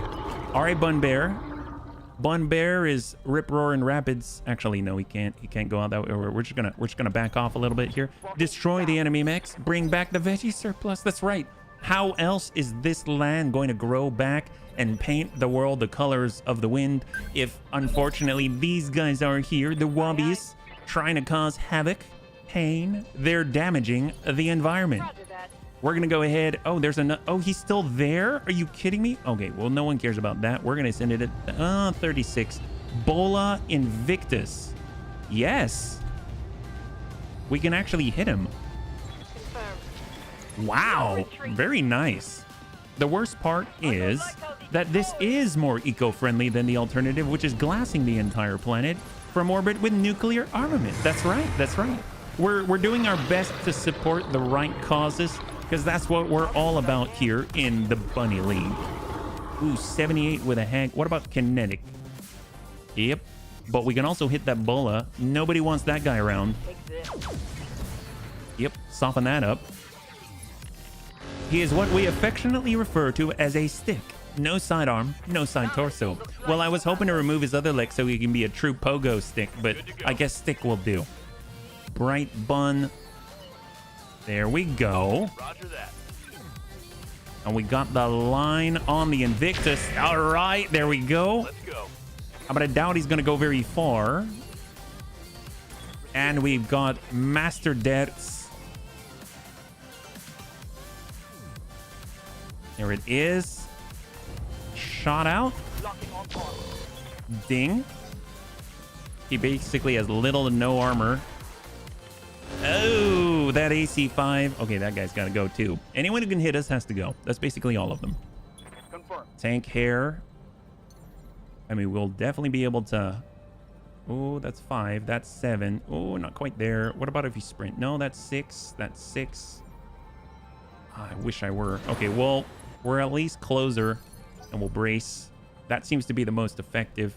All right, Bun Bear. Bun Bear is rip roaring rapids. Actually, no, he can't. He can't go out that way. We're just gonna back off a little bit here. Destroy the enemy mechs. Bring back the veggie surplus. That's right. How else is this land going to grow back and paint the world the colors of the wind if, unfortunately, these guys are here, the Wobbies, trying to cause havoc, pain? They're damaging the environment. We're gonna go ahead. Oh, there's another. Oh, he's still there? Are you kidding me? Okay, well, no one cares about that. We're gonna send it at 36. Bola Invictus. Yes. We can actually hit him. Wow, very nice. The worst part is that this is more eco-friendly than the alternative, which is glassing the entire planet from orbit with nuclear armament. That's right, that's right. We're doing our best to support the right causes, because that's what we're all about here in the Bunny League. Ooh, 78 with a hag. What about kinetic? Yep, but we can also hit that bola. Nobody wants that guy around. Yep, soften that up. He is what we affectionately refer to as a stick. No sidearm, no side torso. Well, I was hoping to remove his other leg so he can be a true pogo stick, but I guess stick will do. Bright bun. There we go. Roger that. And we got the line on the Invictus. All right, there we go. Let's go. But I doubt he's going to go very far. And we've got Master Deaths. There it is. Shot out. Ding. He basically has little to no armor. Oh, that AC5. Okay, that guy's got to go too. Anyone who can hit us has to go. That's basically all of them. Confirm. Tank hair. I mean, we'll definitely be able to... Oh, that's 5. That's 7. Oh, not quite there. What about if you sprint? No, that's 6. That's 6. I wish I were. Okay, well, we're at least closer, and we'll brace. That seems to be the most effective.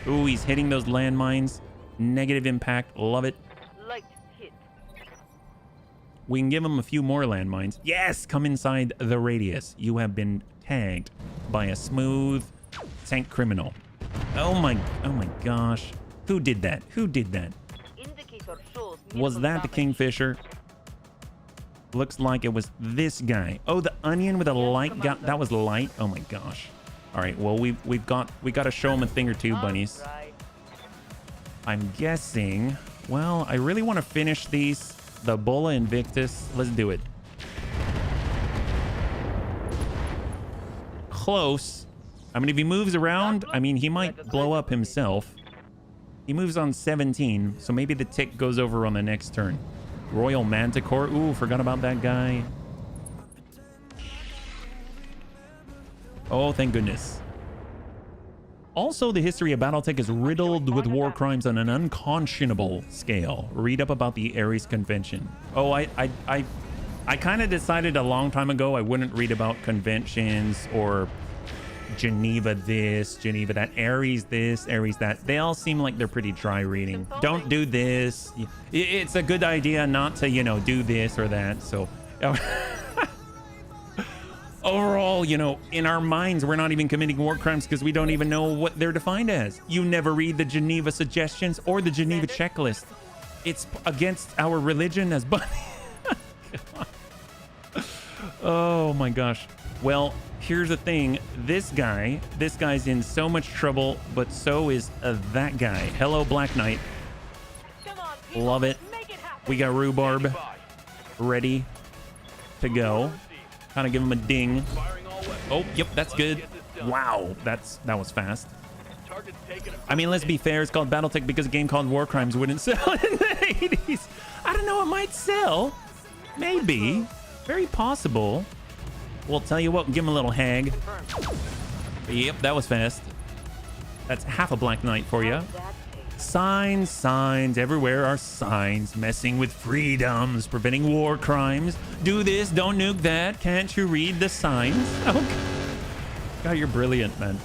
Ooh, he's hitting those landmines. Negative impact. Love it. Light hit. We can give him a few more landmines. Yes, come inside the radius. You have been tagged by a smooth tank criminal. Oh my gosh. Who did that? Who did that? Indicator shows Was that the Kingfisher? Looks like it was this guy. Oh, the onion with a light got that was light. Oh my gosh. All right, well we got to show him a thing or two, bunnies. Right. I'm guessing. Well, I really want to finish these. The Bola Invictus. Let's do it. Close. I mean, if he moves around, I mean, he might blow up himself. He moves on 17, so maybe the tick goes over on the next turn. Royal Manticore. Ooh, forgot about that guy. Oh, thank goodness. Also, the history of Battletech is riddled with war crimes on an unconscionable scale. Read up about the Ares Convention. Oh, I kind of decided a long time ago I wouldn't read about conventions or Geneva this, Geneva that, Ares this, Ares that. They all seem like they're pretty dry reading. Don't do this. It's a good idea not to, you know, do this or that. So overall, you know, in our minds, we're not even committing war crimes because we don't even know what they're defined as. You never read the Geneva suggestions or the Geneva checklist. It's against our religion as bunny. Oh my gosh. Well, here's the thing. This guy's in so much trouble, but so is that guy. Hello, Black Knight. Come on, people. Love it. Make it happen. We got Rhubarb ready to go. Kind of give him a ding. Oh, yep, that's good. Wow, that was fast. I mean, let's be fair. It's called Battletech because a game called War Crimes wouldn't sell in the 80s. I don't know. It might sell. Maybe. Very possible. We'll tell you what. Give him a little hag. Yep, that was fast. That's half a Black Knight for you. Signs, signs. Everywhere are signs. Messing with freedoms. Preventing war crimes. Do this. Don't nuke that. Can't you read the signs? Oh, God, you're brilliant, man.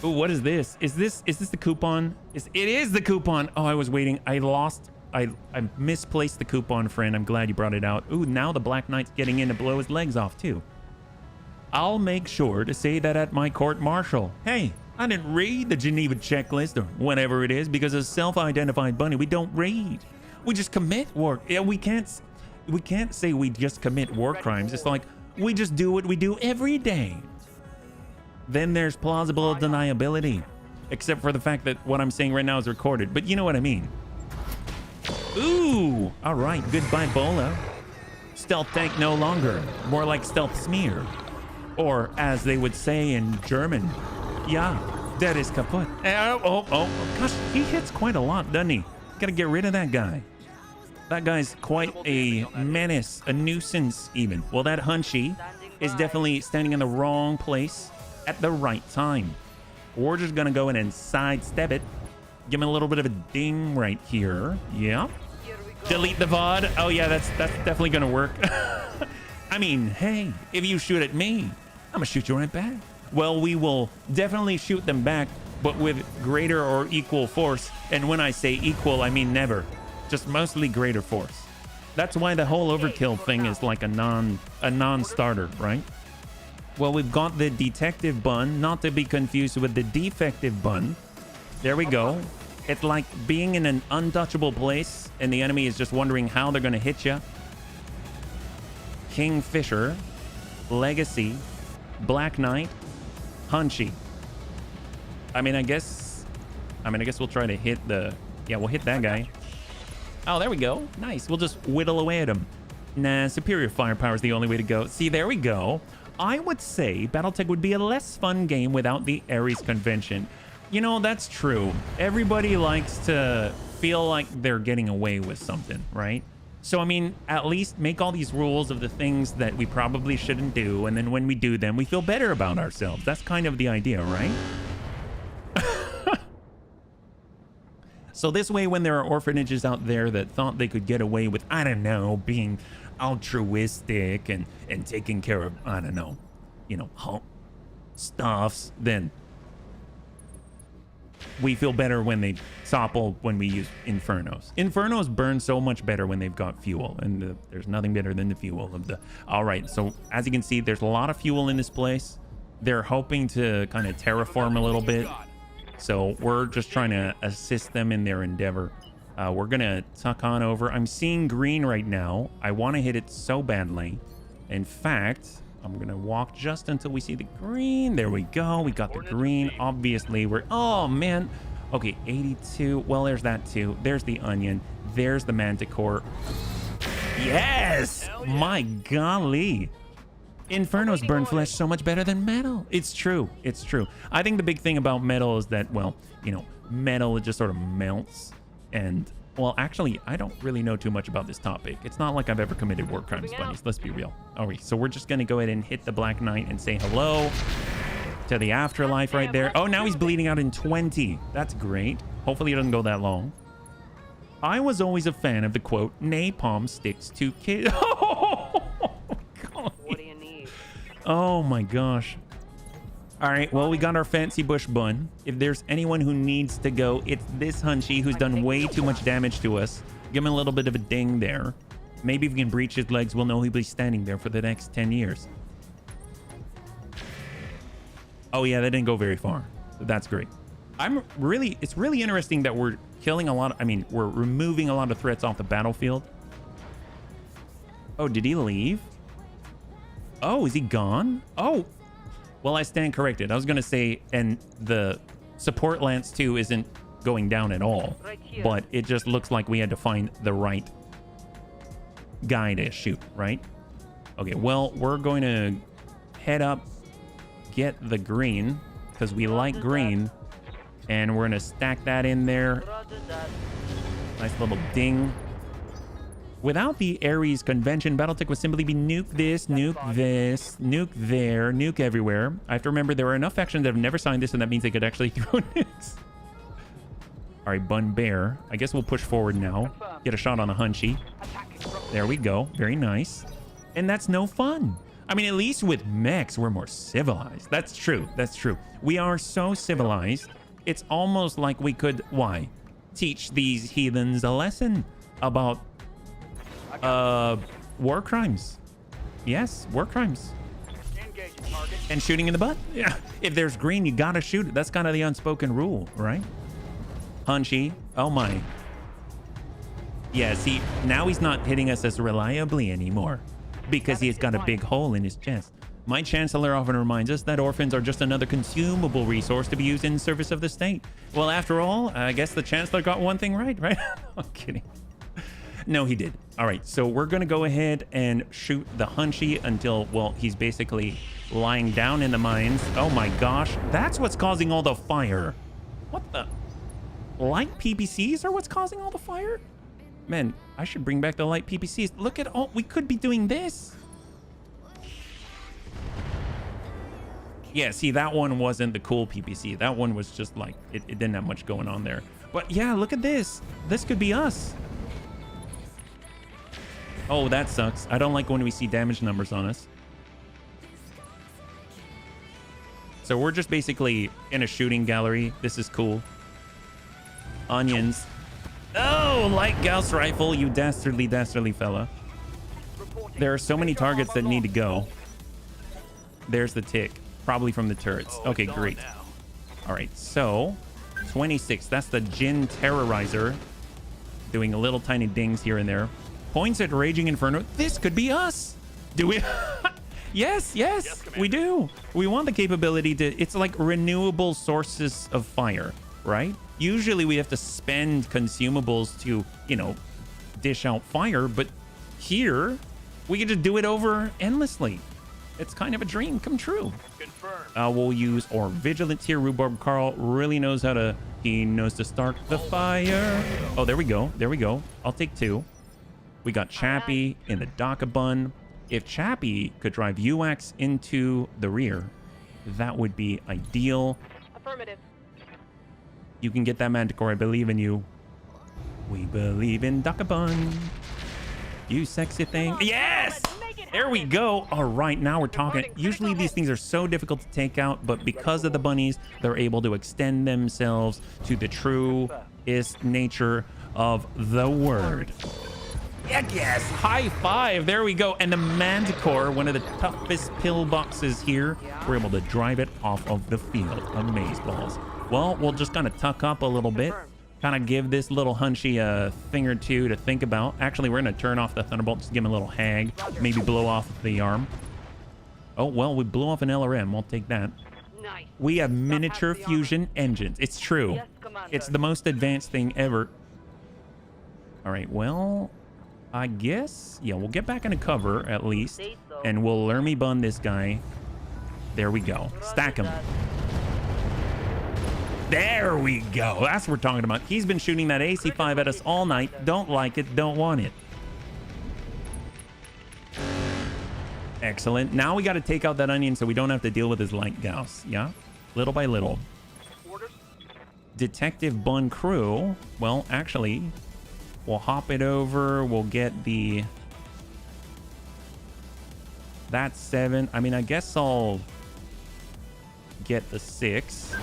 Ooh, what is this? Is this the coupon? It is the coupon. Oh, I was waiting. I misplaced the coupon, friend. I'm glad you brought it out. Ooh, now the Black Knight's getting in to blow his legs off, too. I'll make sure to say that at my court-martial. Hey, I didn't read the Geneva checklist or whatever it is because as self-identified bunny, we don't read. We just commit war. Yeah, we can't say we just commit war crimes. It's like we just do what we do every day. Then there's plausible deniability, except for the fact that what I'm saying right now is recorded. But you know what I mean. Ooh, all right. Goodbye, Bola. Stealth tank no longer. More like stealth smear. Or as they would say in German, yeah, that is kaput. Oh, gosh, he hits quite a lot, doesn't he? Gotta get rid of that guy. That guy's quite a menace, a nuisance even. Well, that Hunchy is definitely standing in the wrong place at the right time. We're just gonna go in and sidestep it. Give him a little bit of a ding right here. Yeah. Delete the VOD. Oh yeah, that's definitely gonna work. I mean, hey, if you shoot at me, I'm gonna shoot you right back. Well, we will definitely shoot them back, but with greater or equal force. And when I say equal, I mean never. Just mostly greater force. That's why the whole overkill thing is like a non-starter, right? Well, we've got the detective bun, not to be confused with the defective bun. There we go. It's like being in an untouchable place and the enemy is just wondering how they're gonna hit you. Kingfisher, Legacy, Black Knight, Hunchy. I mean, I guess we'll try to hit we'll hit that guy. Oh, there we go. Nice. We'll just whittle away at him. Nah, superior firepower is the only way to go. See, there we go. I would say Battletech would be a less fun game without the Ares convention. You know, that's true. Everybody likes to feel like they're getting away with something, right? So, I mean, at least make all these rules of the things that we probably shouldn't do. And then when we do them, we feel better about ourselves. That's kind of the idea, right? So this way, when there are orphanages out there that thought they could get away with, I don't know, being altruistic and taking care of, I don't know, you know, stuffs, then we feel better when they topple when we use Infernos. Infernos burn so much better when they've got fuel, and there's nothing better than the fuel of the... All right, so as you can see, there's a lot of fuel in this place. They're hoping to kind of terraform a little bit. So we're just trying to assist them in their endeavor. We're gonna tuck on over. I'm seeing green right now. I want to hit it so badly. In fact, I'm gonna walk just until we see the green. There we go. We got the green. Obviously, we're... Oh, man. Okay, 82. Well, there's that too. There's the onion. There's the manticore. Yes! My golly. Infernos burn flesh so much better than metal. It's true. It's true. I think the big thing about metal is that, well, you know, metal, it just sort of melts. And, well, actually, I don't really know too much about this topic. It's not like I've ever committed war crimes, bunnies. Let's be real. All right, so we're just going to go ahead and hit the Black Knight and say hello to the afterlife right there. Oh, now he's bleeding out in 20. That's great. Hopefully it doesn't go that long. I was always a fan of the quote, napalm sticks to kids. What do you need? Oh my gosh. All right, well, we got our fancy bush bun. If there's anyone who needs to go, it's this Hunchy who's done way too much damage to us. Give him a little bit of a ding there. Maybe if we can breach his legs, we'll know he'll be standing there for the next 10 years. Oh yeah, that didn't go very far. That's great. It's really interesting that we're killing a lot of, we're removing a lot of threats off the battlefield. Oh, did he leave? Oh, is he gone? Oh, well, I stand corrected. I was going to say, and the support lance too isn't going down at all, but it just looks like we had to find the right guy to shoot, right? Okay, well, we're going to head up, get the green, because we like green, and we're going to stack that in there. Nice little ding. Without the Ares convention, Battletech would simply be nuke this, nuke this, nuke there, nuke everywhere. I have to remember there are enough factions that have never signed this, and that means they could actually throw nukes. All right, Bun Bear. I guess we'll push forward now. Get a shot on the Hunchy. There we go. Very nice. And that's no fun. I mean, at least with mechs, we're more civilized. That's true. That's true. We are so civilized. It's almost like we could, teach these heathens a lesson about war crimes. Yes, war crimes. And shooting in the butt? Yeah. If there's green, you gotta shoot it. That's kind of the unspoken rule, right? Hunchy. Oh my. Yeah, see, now he's not hitting us as reliably anymore because he's got a big hole in his chest. My chancellor often reminds us that orphans are just another consumable resource to be used in service of the state. Well, after all, I guess the chancellor got one thing right? I'm kidding. No, he did. All right, so we're going to go ahead and shoot the Hunchy until, well, he's basically lying down in the mines. Oh my gosh, that's what's causing all the fire. What the? Light PPCs are what's causing all the fire? Man, I should bring back the light PPCs. Look at all, we could be doing this. Yeah, see, that one wasn't the cool PPC. That one was just like, it didn't have much going on there. But yeah, look at this. This could be us. Oh, that sucks. I don't like when we see damage numbers on us. So we're just basically in a shooting gallery. This is cool. Onions. Oh, light Gauss rifle, you dastardly, dastardly fella. There are so many targets that need to go. There's the tick. Probably from the turrets. Okay, great. All right, so 26. That's the Jin Terrorizer. Doing a little tiny dings here and there. Points at Raging Inferno. This could be us. Do we? Yes, we do. We want the capability to... It's like renewable sources of fire, right? Usually we have to spend consumables to, you know, dish out fire. But here, we can just do it over endlessly. It's kind of a dream come true. Confirmed. We'll use our Vigilance here. Rhubarb Carl really knows how to... He knows to start the fire. Oh, there we go. There we go. I'll take 2. We got Chappie in the Dakabun. If Chappie could drive UX into the rear, that would be ideal. Affirmative. You can get that Manticore. I believe in you. We believe in Dakabun. You sexy thing. Yes! There we go. All right, now we're talking. Usually these things are so difficult to take out, but because of the bunnies, they're able to extend themselves to the truest nature of the word. Heck yes, high five. There we go. And the Manticore, one of the toughest pillboxes here, we're able to drive it off of the field. Amazeballs. Well, we'll just kind of tuck up a little bit. Kind of give this little Hunchy a thing or two to think about. Actually, we're going to turn off the Thunderbolt. Just give him a little hag. Maybe blow off the arm. Oh, well, we blew off an LRM. We'll take that. Nice. We have miniature fusion engines. It's true. Yes, Commander. It's the most advanced thing ever. All right, well... I guess, yeah, we'll get back into cover at least, and we'll Lermy bun this guy. There we go. Stack him. There we go. That's what we're talking about. He's been shooting that AC-5 at us all night. Don't like it. Don't want it. Excellent. Now we got to take out that onion so we don't have to deal with his light Gauss. Yeah, little by little. Detective Bun Crew. Well, actually... We'll hop it over. We'll get the... That's 7. I mean, I guess I'll get the 6.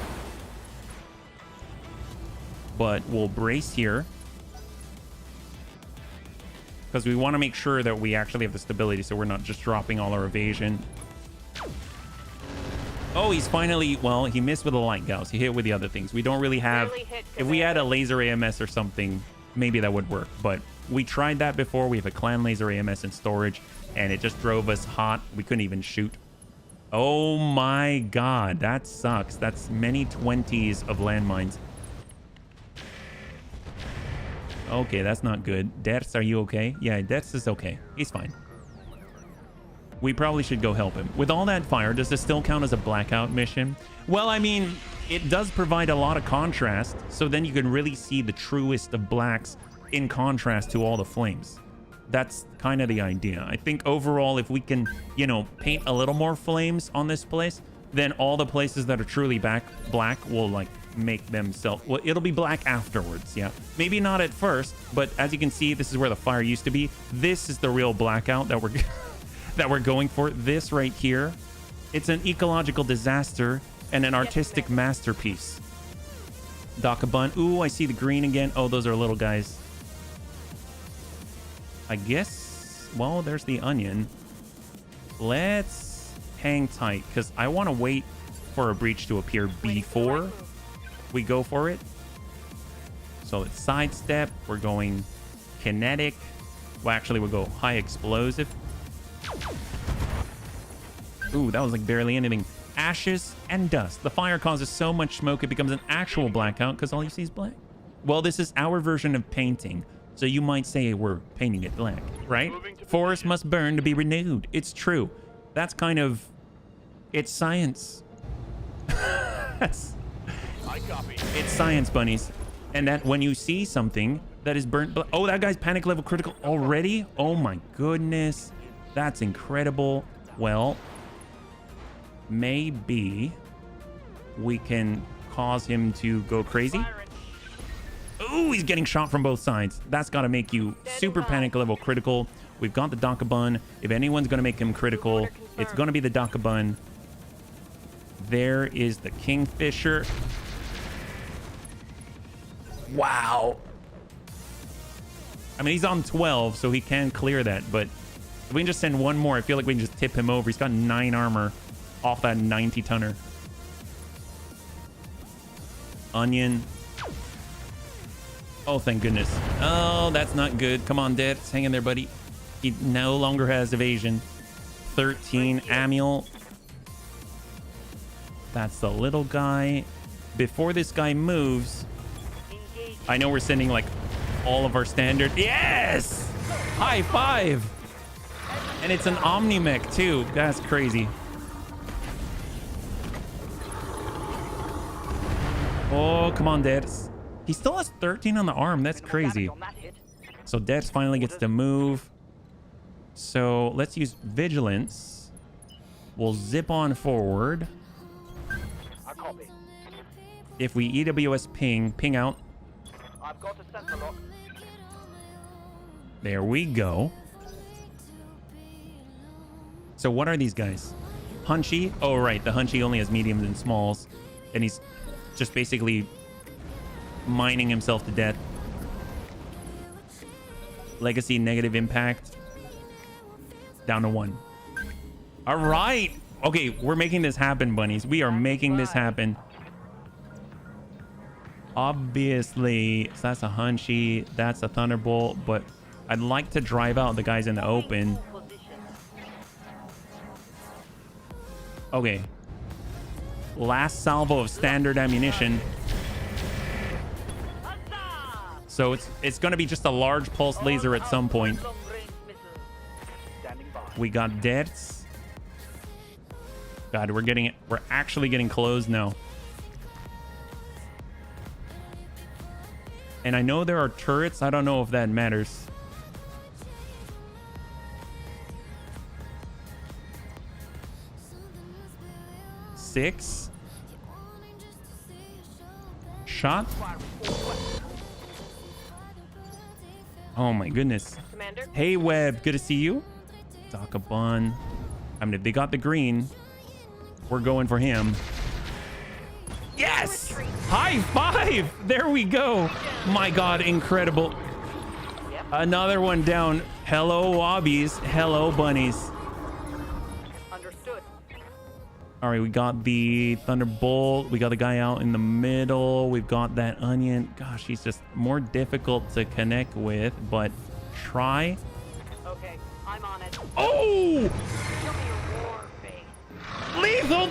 But we'll brace here. Because we want to make sure that we actually have the stability so we're not just dropping all our evasion. Oh, he's finally... Well, he missed with a light Gauss. He hit with the other things. We don't really have... If we had a laser AMS or something... Maybe that would work, but we tried that before. We have a clan laser AMS in storage, and it just drove us hot. We couldn't even shoot. Oh my god, that sucks. That's many 20s of landmines. Okay, that's not good. Dets, are you okay? Yeah, Dets is okay. He's fine. We probably should go help him. With all that fire, does this still count as a blackout mission? Well, I mean... It does provide a lot of contrast, so then you can really see the truest of blacks in contrast to all the flames. That's kind of the idea. I think overall, if we can, you know, paint a little more flames on this place, then all the places that are truly black will, like, make themselves... Well, it'll be black afterwards, yeah. Maybe not at first, but as you can see, this is where the fire used to be. This is the real blackout that we're, that we're going for. This right here, it's an ecological disaster and an artistic masterpiece. Dakabun. Ooh, I see the green again. Oh, those are little guys. I guess... Well, there's the onion. Let's hang tight because I want to wait for a breach to appear before we go for it. So let's sidestep. We're going kinetic. Well, actually, we'll go high explosive. Ooh, that was like barely anything. Ashes and dust. The fire causes so much smoke it becomes an actual blackout because all you see is black. Well, this is our version of painting. So you might say we're painting it black, right? Forest must burn to be renewed. It's true. That's kind of... It's science. It's science, bunnies. And that when you see something that is burnt... Oh, that guy's panic level critical already? Oh my goodness. That's incredible. Well, maybe we can cause him to go crazy. Ooh, he's getting shot from both sides. That's got to make you super panic level critical. We've got the Dakabun. If anyone's going to make him critical, it's going to be the Dakabun. There is the Kingfisher. Wow. I mean, he's on 12, so he can clear that. But if we can just send one more, I feel like we can just tip him over. He's got 9 armor off that 90-tonner. Onion. Oh, thank goodness. Oh, that's not good. Come on, Dead. Hang in there, buddy. He no longer has evasion. 13. Amiel. That's the little guy. Before this guy moves, I know we're sending like all of our standard. Yes! High five! And it's an Omni-Mech too. That's crazy. Oh, come on, Dead. He still has 13 on the arm. That's crazy. So Dex finally gets to move. So let's use Vigilance. We'll zip on forward. If we EWS ping out. I've got a sensor lock. There we go. So what are these guys? Hunchy? Oh, right. The Hunchy only has mediums and smalls. And he's just basically mining himself to death. Legacy negative impact. Down to 1. All right. Okay, we're making this happen, bunnies. We are making this happen. Obviously, so that's a Hunchy. That's a Thunderbolt. But I'd like to drive out the guys in the open. Okay. Last salvo of standard ammunition. So it's going to be just a large pulse laser at some point. We got deaths. God, we're actually getting close now. And I know there are turrets. I don't know if that matters. Six. Shot. Oh my goodness. Commander? Hey Webb, good to see you. Dakabun. I mean, if they got the green, we're going for him. Yes! High five! There we go. My God, incredible. Another one down. Hello, Wobbies. Hello, bunnies. Understood. All right, we got the Thunderbolt. We got the guy out in the middle. We've got that Onion. Gosh, he's just more difficult to connect with, but try. Okay, I'm on it. Oh! Show me your war face. Lethal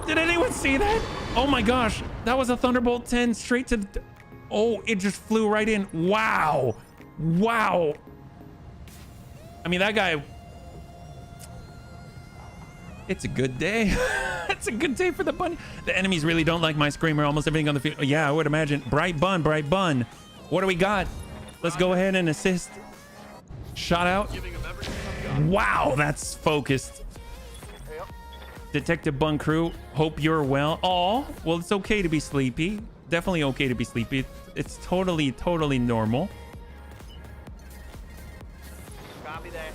Did anyone see that? Oh my gosh, that was a Thunderbolt 10 straight to the... Oh, it just flew right in. Wow. Wow. I mean, that guy... It's a good day. It's a good day for the bunny. The enemies really don't like my screamer. Almost everything on the field. Yeah, I would imagine. Bright Bun, Bright Bun. What do we got? Let's go ahead and assist. Shot out. Wow, that's focused. Detective Bun Crew, hope you're well. Oh, well, it's okay to be sleepy. Definitely okay to be sleepy. It's totally, totally normal. Copy there.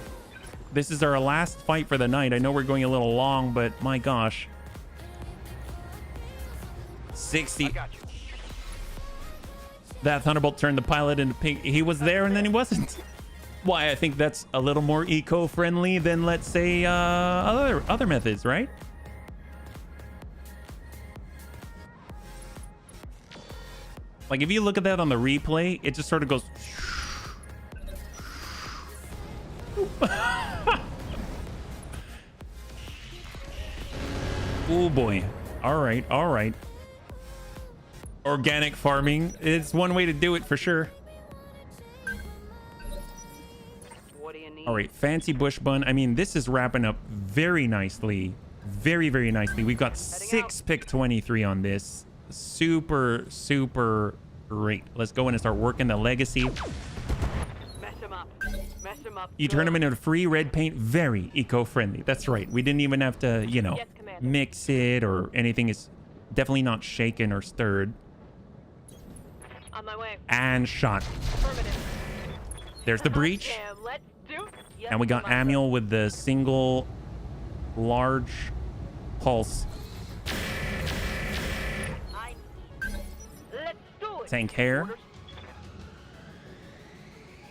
This is our last fight for the night. I know we're going a little long, but my gosh. 60. I got you. That Thunderbolt turned the pilot into pink. He was there and then he wasn't. Why, I think that's a little more eco-friendly than, let's say, other methods, right? Like, if you look at that on the replay, it just sort of goes... Oh, boy. All right, all right. Organic farming. It's one way to do it for sure. What do you need? All right, fancy bush bun. I mean, this is wrapping up very nicely. Very, very nicely. We've got 6 pick 23 on this. Super, super great. Let's go in and start working the legacy. Mess him up. Mess him up. You turn them into free red paint. Very eco-friendly. That's right. We didn't even have to, you know, Yes, Commander. mix it or anything. It's definitely not shaken or stirred. On my way. And shot. Affirmative. There's the breach. Damn, let's do. Yes, And we got Commander. Manuel with the single large pulse. Let's do it. Tank hair.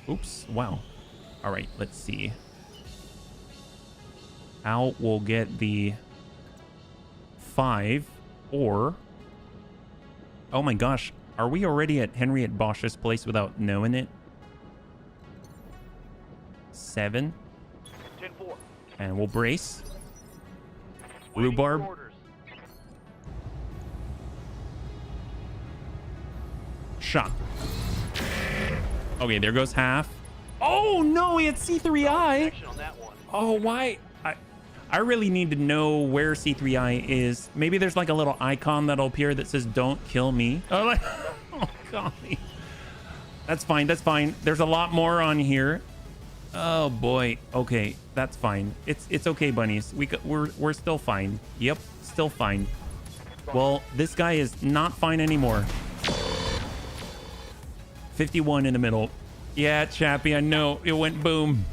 Oops. Wow. All right. Let's see. Al will get the 5 or... Oh my gosh. Are we already at Henriette Bosch's place without knowing it? 7. 10-4. And we'll brace. Rhubarb. Shot. Okay, there goes half. Oh no, he had C3I. Action on that one. Oh, why? I really need to know where C3I is. Maybe there's like a little icon that'll appear that says "Don't kill me." Oh, like, oh golly. That's fine. That's fine. There's a lot more on here. Oh boy. Okay, that's fine. It's okay, bunnies. We're still fine. Yep, still fine. Well, this guy is not fine anymore. 51 in the middle. Yeah, Chappie, I know. It went boom.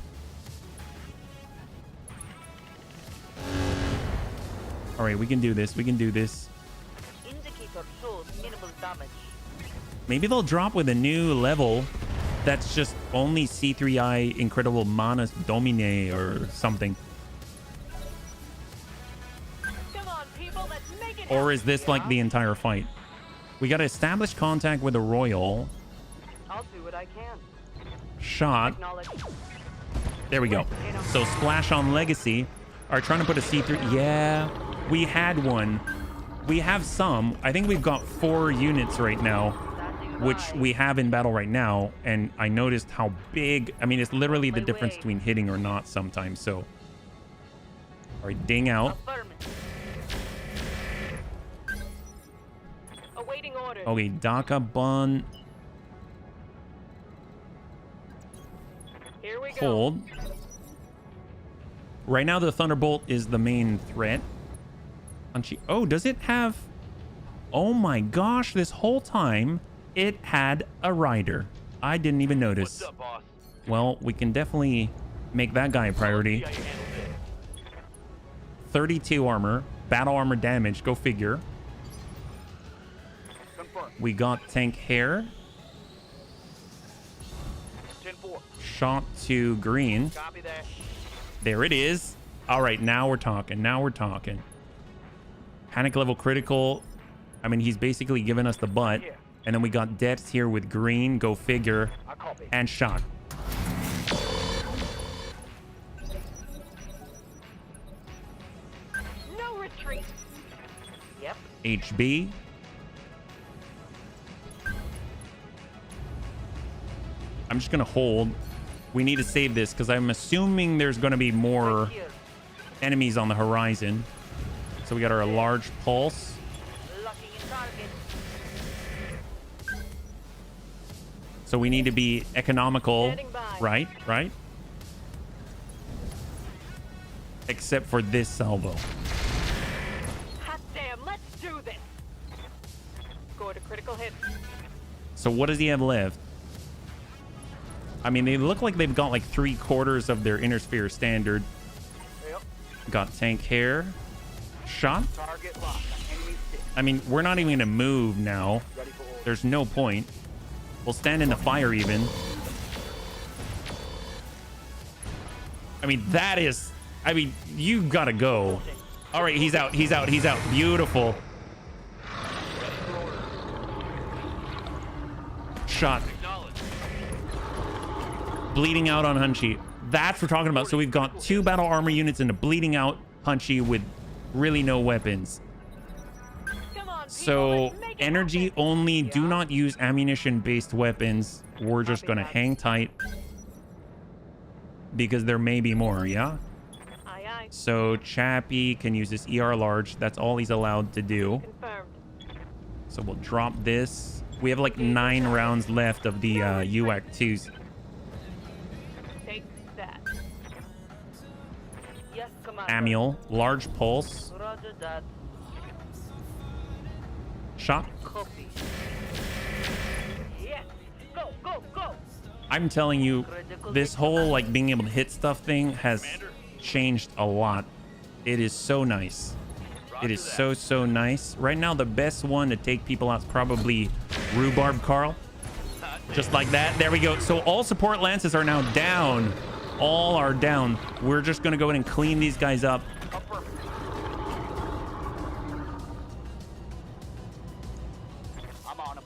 All right, we can do this. We can do this. Indicator shows minimal damage. Maybe they'll drop with a new level that's just only C3I Incredible Manus Domine or something. Come on, people, let's make it Or is this like the entire fight? We got to establish contact with the Royal. I'll do what I can. Shot. Acknowledge. There we go. So splash on Legacy. Are trying to put a C3. Yeah, we had one. We have some. I think we've got 4 units right now, which we have in battle right now. And I noticed how big. I mean, it's literally the difference between hitting or not sometimes. So, all right, ding out. Affirmative. Awaiting orders. Okay, Daka Bun. Here we go. Hold. Right now, the Thunderbolt is the main threat. Oh, does it have... Oh my gosh, this whole time, it had a rider. I didn't even notice. What's up, boss? Well, we can definitely make that guy a priority. See how you handle this. 32 armor. Battle armor damage. Go figure. Confirm. We got tank hair. 10-4. Shot to green. Copy that. There it is. All right, now we're talking. Now we're talking. Panic level critical. I mean, he's basically giving us the butt. And then we got depth here with green. Go figure. I copy. And shot. No retreat. Yep. HB. I'm just going to hold. We need to save this because I'm assuming there's going to be more Here. enemies on the horizon. So we got our large pulse. Locking in target. So we need to be economical. Standing by. Right, right. Except for this salvo. Hot damn, let's do this. Score to critical hit. So what does he have left? I mean, they look like they've got like 3/4 of their inner sphere standard. Yep. Got tank hair. Shot. Target lock. Enemy 6. I mean, we're not even going to move now. Ready for order. There's no point. We'll stand in the fire even. I mean, that is... I mean, you gotta go. All right, he's out. He's out. He's out. Beautiful. Shot. Bleeding out on Hunchy. That's what we're talking about. So we've got 2 battle armor units and a bleeding out Hunchy with really no weapons. Come on, people, So let's make it energy happen. only. Do not use ammunition-based weapons. We're just gonna hang tight because there may be more. Yeah. Aye, aye. So Chappie can use this ER large. That's all he's allowed to do. Confirmed. So we'll drop this. We have like 9 rounds left of the UAC 2s. Take that. Yes, Commander. Amiel, large pulse. Roger that. Shot. Copy. Yes. Go, go, go. I'm telling you, this whole like being able to hit stuff thing has changed a lot. It is so nice. It is so nice. Right now, the best one to take people out is probably Rhubarb Carl. Just like that. There we go. So all support lances are now down. All are down. We're just going to go in and clean these guys up. I'm on him.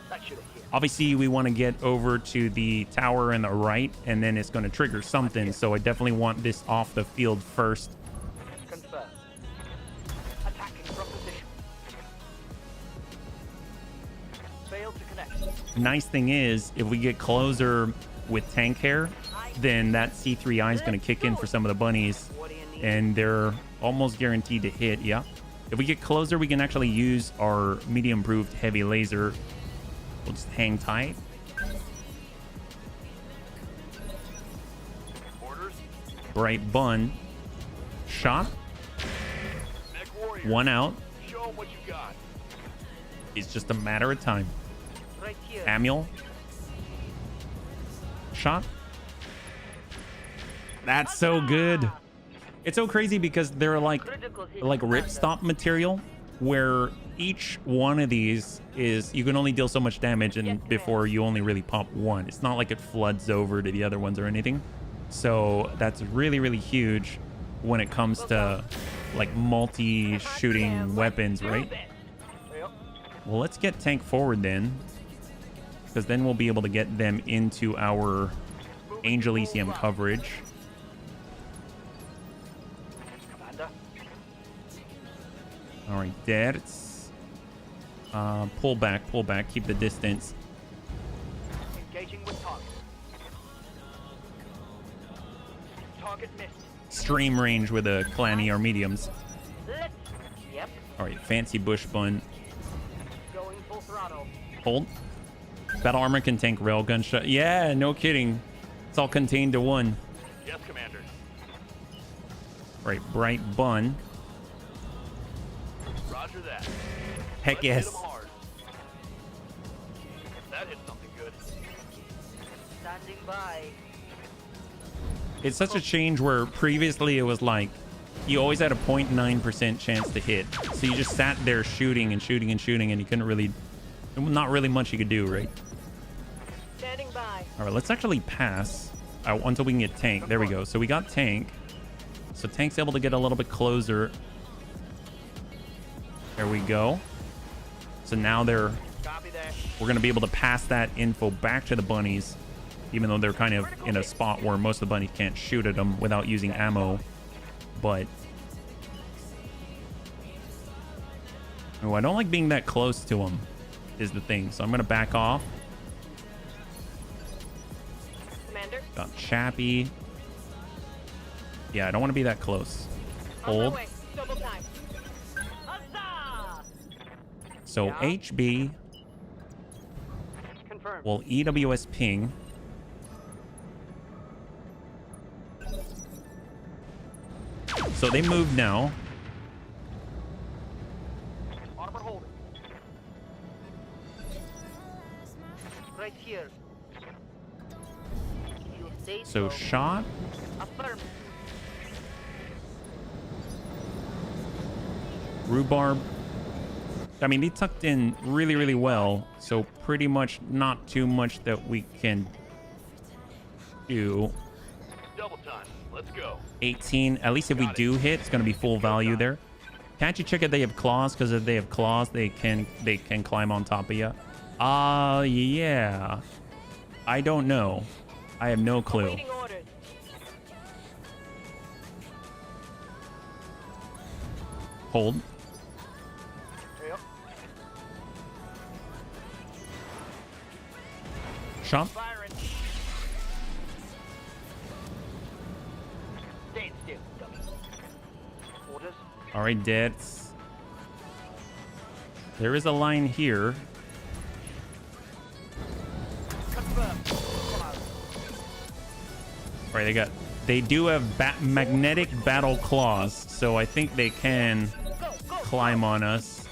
That should have hit. Obviously, we want to get over to the tower on the right, and then it's going to trigger something. So I definitely want this off the field first. Confirmed. Attacking from position. Failed to connect. Nice thing is, if we get closer with tank hair, then that C3I is going to kick in for some of the bunnies, What do you need? and they're almost guaranteed to hit. Yeah. If we get closer, we can actually use our medium improved heavy laser. We'll just hang tight. Orders. Bright bun. Shot. Mech warrior. 1 out. Show 'em what you got. It's just a matter of time. Right here. Amiel. Shot. That's so good. It's so crazy because they're like Critical hit, ripstop material, where each one of these is you can only deal so much damage and before you only really pop one. It's not like it floods over to the other ones or anything. So that's really huge when it comes to like multi-shooting weapons, right? Yep. Well, let's get tank forward then, because then we'll be able to get them into our Angel ECM coverage. Commander. All right, dead. It's pull back, keep the distance. Engaging with target. Target missed. Stream range with a Clanny or mediums. Let's. Yep. All right, fancy bush bun. Going full throttle. Hold. Battle armor can tank railgun shot. Yeah, no kidding. It's all contained to one. Yes, Commander. All right, bright bun. Roger that. Heck Let's hit 'em yes. hard. That hit something good. Standing by. It's such a change where previously it was like you always had a 0.9% chance to hit. So you just sat there shooting and shooting and shooting, and you couldn't really, not really much you could do, right? Standing by. All right, let's actually pass until we can get tank. There we go. So we got tank. So tank's able to get a little bit closer. There we go. So now we're going to be able to pass that info back to the bunnies, even though they're kind of in a spot where most of the bunnies can't shoot at them without using ammo. But oh, I don't like being that close to them is the thing. So I'm going to back off. Commander. Got Chappie. Yeah, I don't want to be that close. On my Hold. way. Double time. Huzzah! So HB Confirmed. will EWS ping. So they move now. Armor holding. Right here. You say So shot. Affirm. Rhubarb. I mean, they tucked in really well. So pretty much not too much that we can do Double time. Let's go. 18. At least if we do hit, it's going to be full value there. Can't you check if they have claws? Because if they have claws, they can climb on top of you. Yeah. I don't know. I have no clue. Awaiting orders. Hold. Yep. Shot. Firing. Stay still, dummy. Orders. All right, Dets. There is a line here. Confirm. Come out. All right, they do have magnetic battle claws, so I think they can climb on us,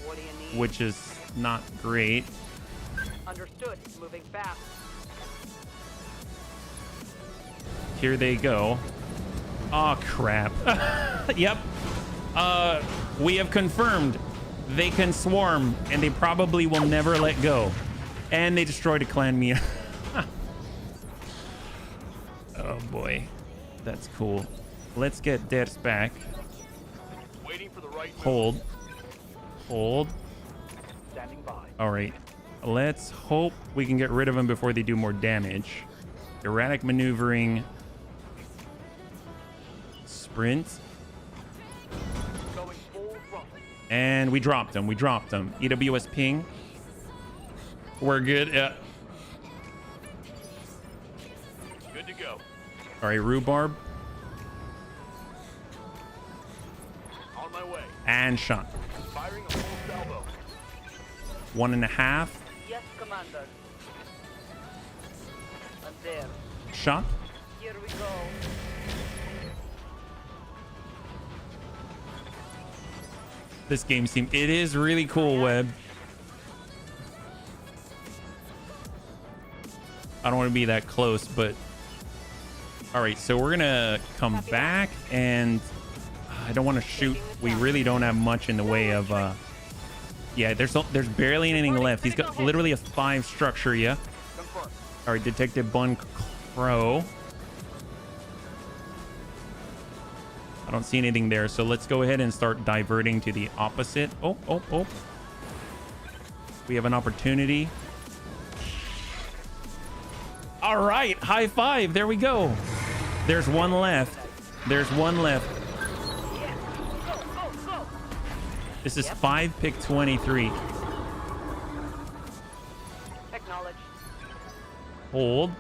What do you need? which is not great. Understood. Moving fast. Here they go. Oh, crap. Yep. We have confirmed they can swarm, and they probably will never let go. And they destroyed a clan Mia. Oh, boy. That's cool. Let's get Ders back. Waiting for the right move. Hold. Hold. Standing by. All right. Let's hope we can get rid of them before they do more damage. Erratic maneuvering. Sprint. Going full throttle. And we dropped them. We dropped them. EWS ping. We're good. Yeah. Good to go. All right, rhubarb. On my way. And shot. Firing a full salvo. 1.5. Yes, Commander. I'm there. Shot. Here we go. This game seems... It is really cool, Webb. I don't want to be that close, but... All right, so we're going to come back, and I don't want to shoot. We really don't have much in the way of... Yeah, there's barely anything left. He's got literally a 5 structure, yeah? Confirm. All right, Detective Bun Crow. I don't see anything there, so let's go ahead and start diverting to the opposite. Oh. We have an opportunity. All right, high five. There we go. There's one left. There's one left. Yeah. Go. This is 5 pick 23. Acknowledge. Hold.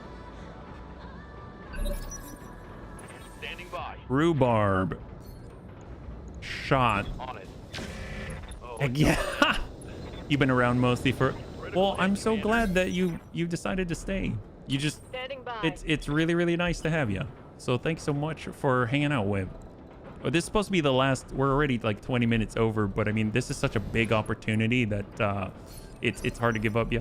Standing by. Rhubarb. Shot. On it. Oh, Yeah. You've been around mostly for... Well, I'm so glad that you decided to stay. You just... Standing by. It's really, really nice to have you. So thanks so much for hanging out, Webb. Well, this is supposed to be the last... We're already like 20 minutes over, but I mean, this is such a big opportunity that it's hard to give up, yeah.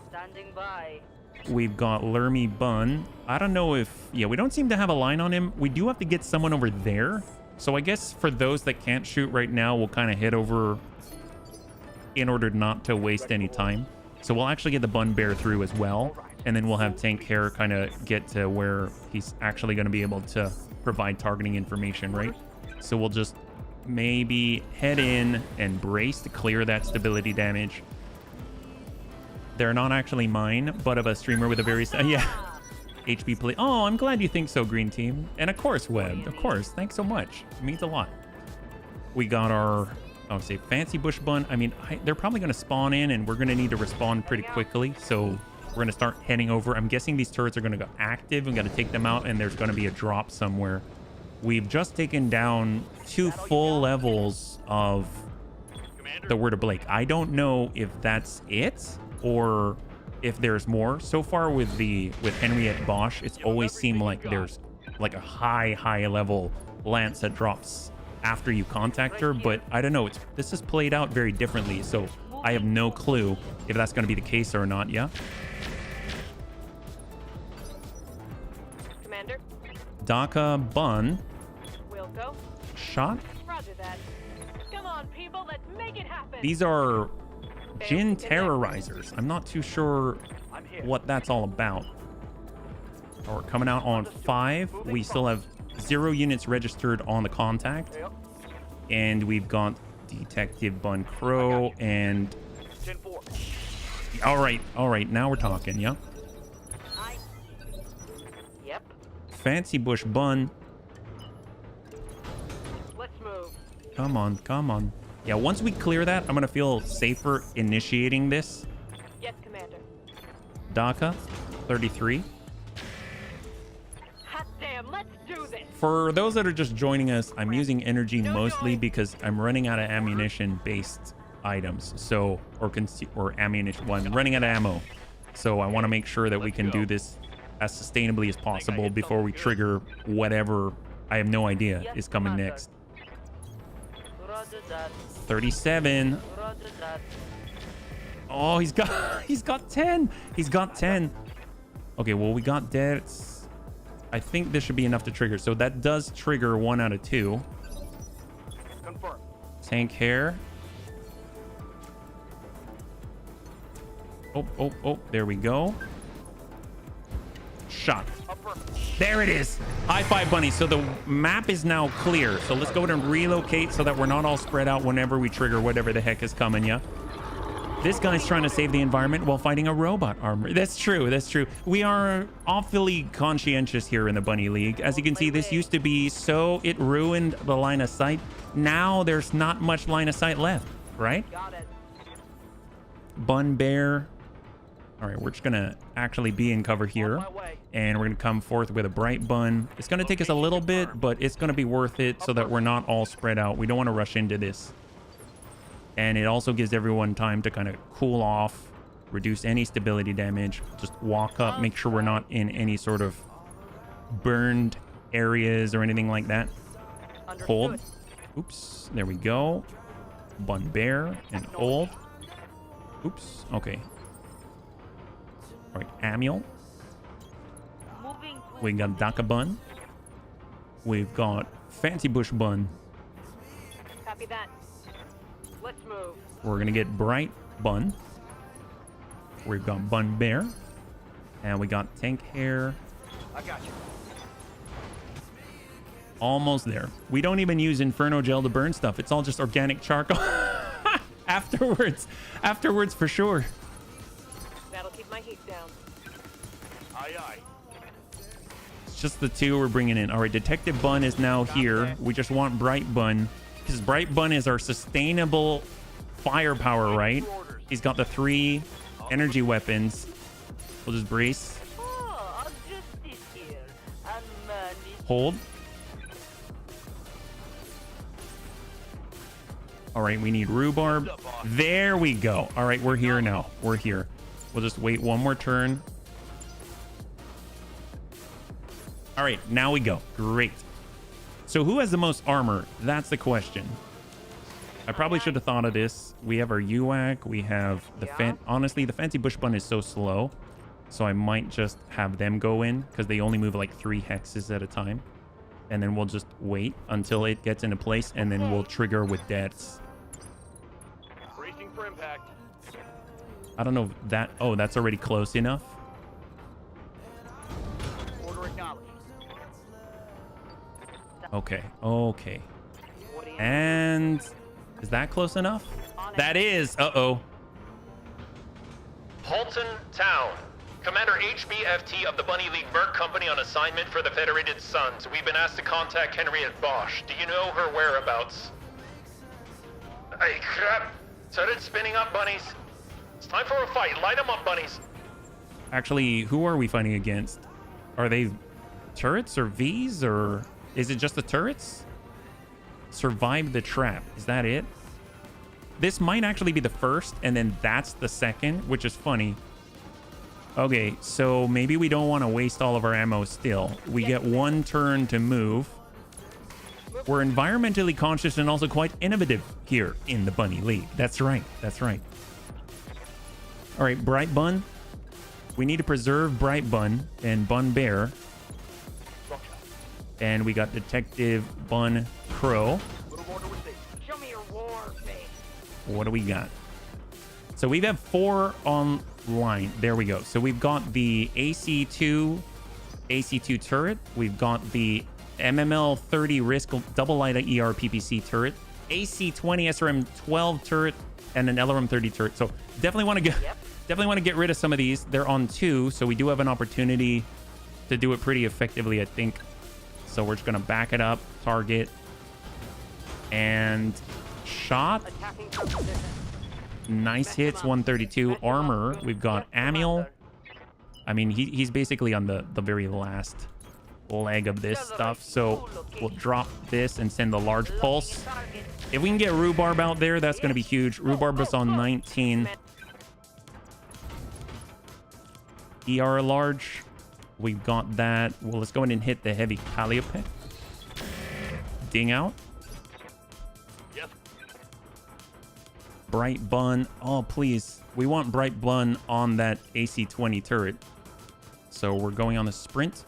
Standing by. We've got Lermy Bun. I don't know if... Yeah, we don't seem to have a line on him. We do have to get someone over there. So I guess for those that can't shoot right now, we'll kind of head over in order not to waste any time. So we'll actually get the Bun Bear through as well. And then we'll have Tank Hair kind of get to where he's actually going to be able to provide targeting information, right? So we'll just maybe head in and brace to clear that stability damage. They're not actually mine, but of a streamer with a very... Yeah. HB play. Oh, I'm glad you think so, Green Team. And of course, Webb. Of course. Thanks so much. It means a lot. We got our... I'll say Fancy Bush Bun. I mean, they're probably going to spawn in, and we're going to need to respond pretty quickly. So we're going to start heading over. I'm guessing these turrets are going to go active. We got to take them out, and there's going to be a drop somewhere. We've just taken down 2 full levels of the Word of Blake. I don't know if that's it or if there's more. So far with Henriette Bosch, it's always seemed like there's like a high level lance that drops after you contact her, but I don't know. This is played out very differently, so I have no clue if that's going to be the case or not. Yeah. Commander, Daka Bun. we'll go. Shot. Roger that. Come on, people, let's make it happen. These are Jin Terrorizers. I'm not too sure I'm here. what that's all about. We're coming out on 5. We still have 0 units registered on the contact. Yep. And we've got Detective Bun Crow and... 10-4. All right. Now we're talking, yeah? Yep. Fancy Bush Bun. Let's move. Come on. Yeah, once we clear that, I'm going to feel safer initiating this. Yes, Commander. DACA, 33. Hot damn, let's do this. For those that are just joining us, I'm using energy mostly because I'm running out of ammunition-based items. So, or ammunition. Well, I'm running out of ammo. So I want to make sure that we can do this as sustainably as possible before we trigger whatever I have no idea is coming next. Roger that. 37. Roger that. Oh, he's got 10. He's got 10. Okay, well, we got deaths. I think this should be enough to trigger. So that does trigger 1 out of 2. Confirm. Tank hair. Oh, there we go. Shot. There it is. High five, bunny. So the map is now clear. So let's go ahead and relocate so that we're not all spread out whenever we trigger whatever the heck is coming, yeah? This guy's trying to save the environment while fighting a robot armor. That's true. We are awfully conscientious here in the Bunny League. As you can see, this used to be so it ruined the line of sight. Now there's not much line of sight left, right? Got it. Bun Bear. All right, we're just gonna actually be in cover here, and we're gonna come forth with a bright bun. It's gonna take us a little bit, but it's gonna be worth it so that we're not all spread out. We don't want to rush into this. And it also gives everyone time to kind of cool off, reduce any stability damage, just walk up, make sure we're not in any sort of burned areas or anything like that. Hold. Oops, there we go. Bun Bear and hold. Oops, okay. All right, Amiel. We got Daka Bun. We've got Fancy Bush Bun. Copy that. Let's move. We're gonna get Bright Bun. We've got Bun Bear. And we got Tank Hair. I got you. Almost there. We don't even use Inferno Gel to burn stuff. It's all just organic charcoal. Afterwards for sure. That'll keep my heat down. Aye, aye. It's just the 2 we're bringing in. All right, Detective Bun is now here. We just want Bright Bun because Bright Bun is our sustainable firepower, right? He's got the 3 energy weapons. We'll just brace. Oh, I'll just sit here and manage. Hold. All right, we need rhubarb. There we go. All right, we're here now. We're here. We'll just wait one more turn. All right, now we go. Great. So who has the most armor? That's the question. I probably should have thought of this. We have our UAC. We have the honestly, the Fancy Bush Bun is so slow. So I might just have them go in because they only move like 3 hexes at a time. And then we'll just wait until it gets into place and then we'll trigger with deaths. Bracing for impact. I don't know if that... Oh, that's already close enough. Order acknowledged. Okay. And... Is that close enough? That is. Uh-oh. Halton Town. Commander HBFT of the Bunny League Merc Company on assignment for the Federated Suns. We've been asked to contact Henriette Bosch. Do you know her whereabouts? Hey, crap. Started spinning up, bunnies. It's time for a fight. Light them up, bunnies. Actually, who are we fighting against? Are they turrets or Vs, or is it just the turrets? Survive the trap. Is that it? This might actually be the first, and then that's the second, which is funny. Okay, so maybe we don't want to waste all of our ammo still. We get 1 turn to move. We're environmentally conscious and also quite innovative here in the Bunny League. That's right. All right, Bright Bun. We need to preserve Bright Bun and Bun Bear. And we got Detective Bun Crow. Show me your war face. What do we got? So we have 4 online. There we go. So we've got the AC2 AC2 turret. We've got the MML 30 risk double light ER PPC turret, AC20 SRM 12 turret, and an LRM 30 turret. So definitely want to get rid of some of these. They're on 2, so we do have an opportunity to do it pretty effectively, I think. So we're just gonna back it up, target, and shot. Attacking from position. Nice hits, 132 armor. We've got Amiel. I mean, he's basically on the very last leg of this stuff. So we'll drop this and send the large pulse. If we can get Rhubarb out there, that's going to be huge. Rhubarb was on 19. ER large. We've got that. Well, let's go ahead and hit the heavy Calliope. Ding out. Yes. Bright Bun. Oh, please. We want Bright Bun on that AC20 turret. So we're going on the sprint.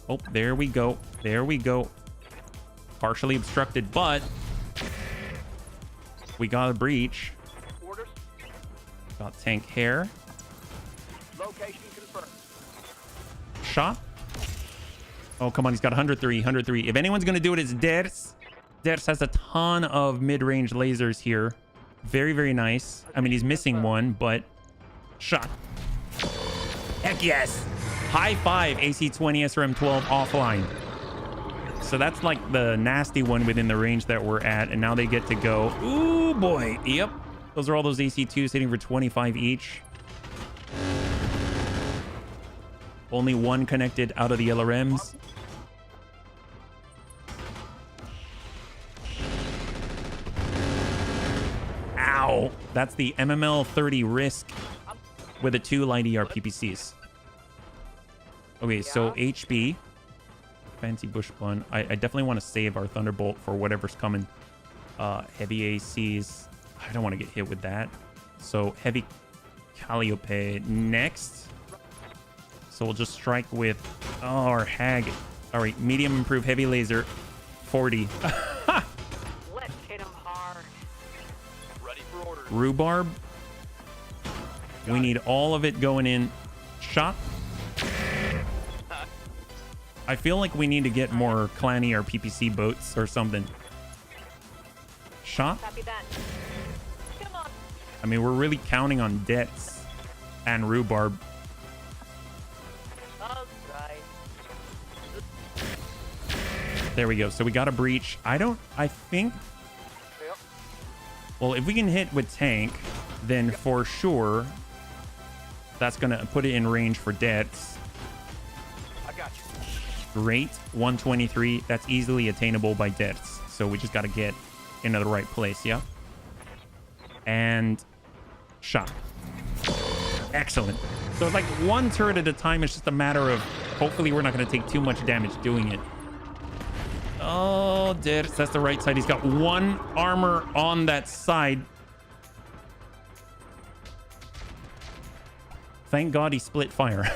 Oh, there we go. There we go. Partially obstructed, but we got a breach. Orders. Got tank hair. Location confirmed. Shot. Oh, come on. He's got 103, 103. If anyone's going to do it, it's Ders. Ders has a ton of mid-range lasers here. Very, very nice. I mean, he's missing one, but shot. Heck yes. High 5 AC20 SRM12 offline. So that's like the nasty one within the range that we're at. And now they get to go. Ooh, boy. Yep. Those are all those AC2s hitting for 25 each. Only one connected out of the LRMs. Ow. That's the MML 30 risk with the 2 light ER PPCs. Okay, so HB. Fancy bush blunt. I definitely want to save our Thunderbolt for whatever's coming. Heavy ACs. I don't want to get hit with that. So heavy Calliope next. So we'll just strike with our Hag. All right, medium improved heavy laser 40. Let's hit him hard. Ready for orders. Rhubarb. We need all of it going in. Shot. I feel like we need to get more Clanny or PPC boats or something. Shot. Copy that. Come on. I mean, we're really counting on Dets and Rhubarb. All right. There we go. So we got a breach. I think. Yep. Well, if we can hit with tank, then for sure, that's going to put it in range for Dets. I got you. Great. 123. That's easily attainable by Dets. So we just got to get into the right place. Yeah. And shot. Excellent. So it's like one turret at a time. It's just a matter of hopefully we're not going to take too much damage doing it. Oh, Dets. That's the right side. He's got 1 armor on that side. Thank God he split fire.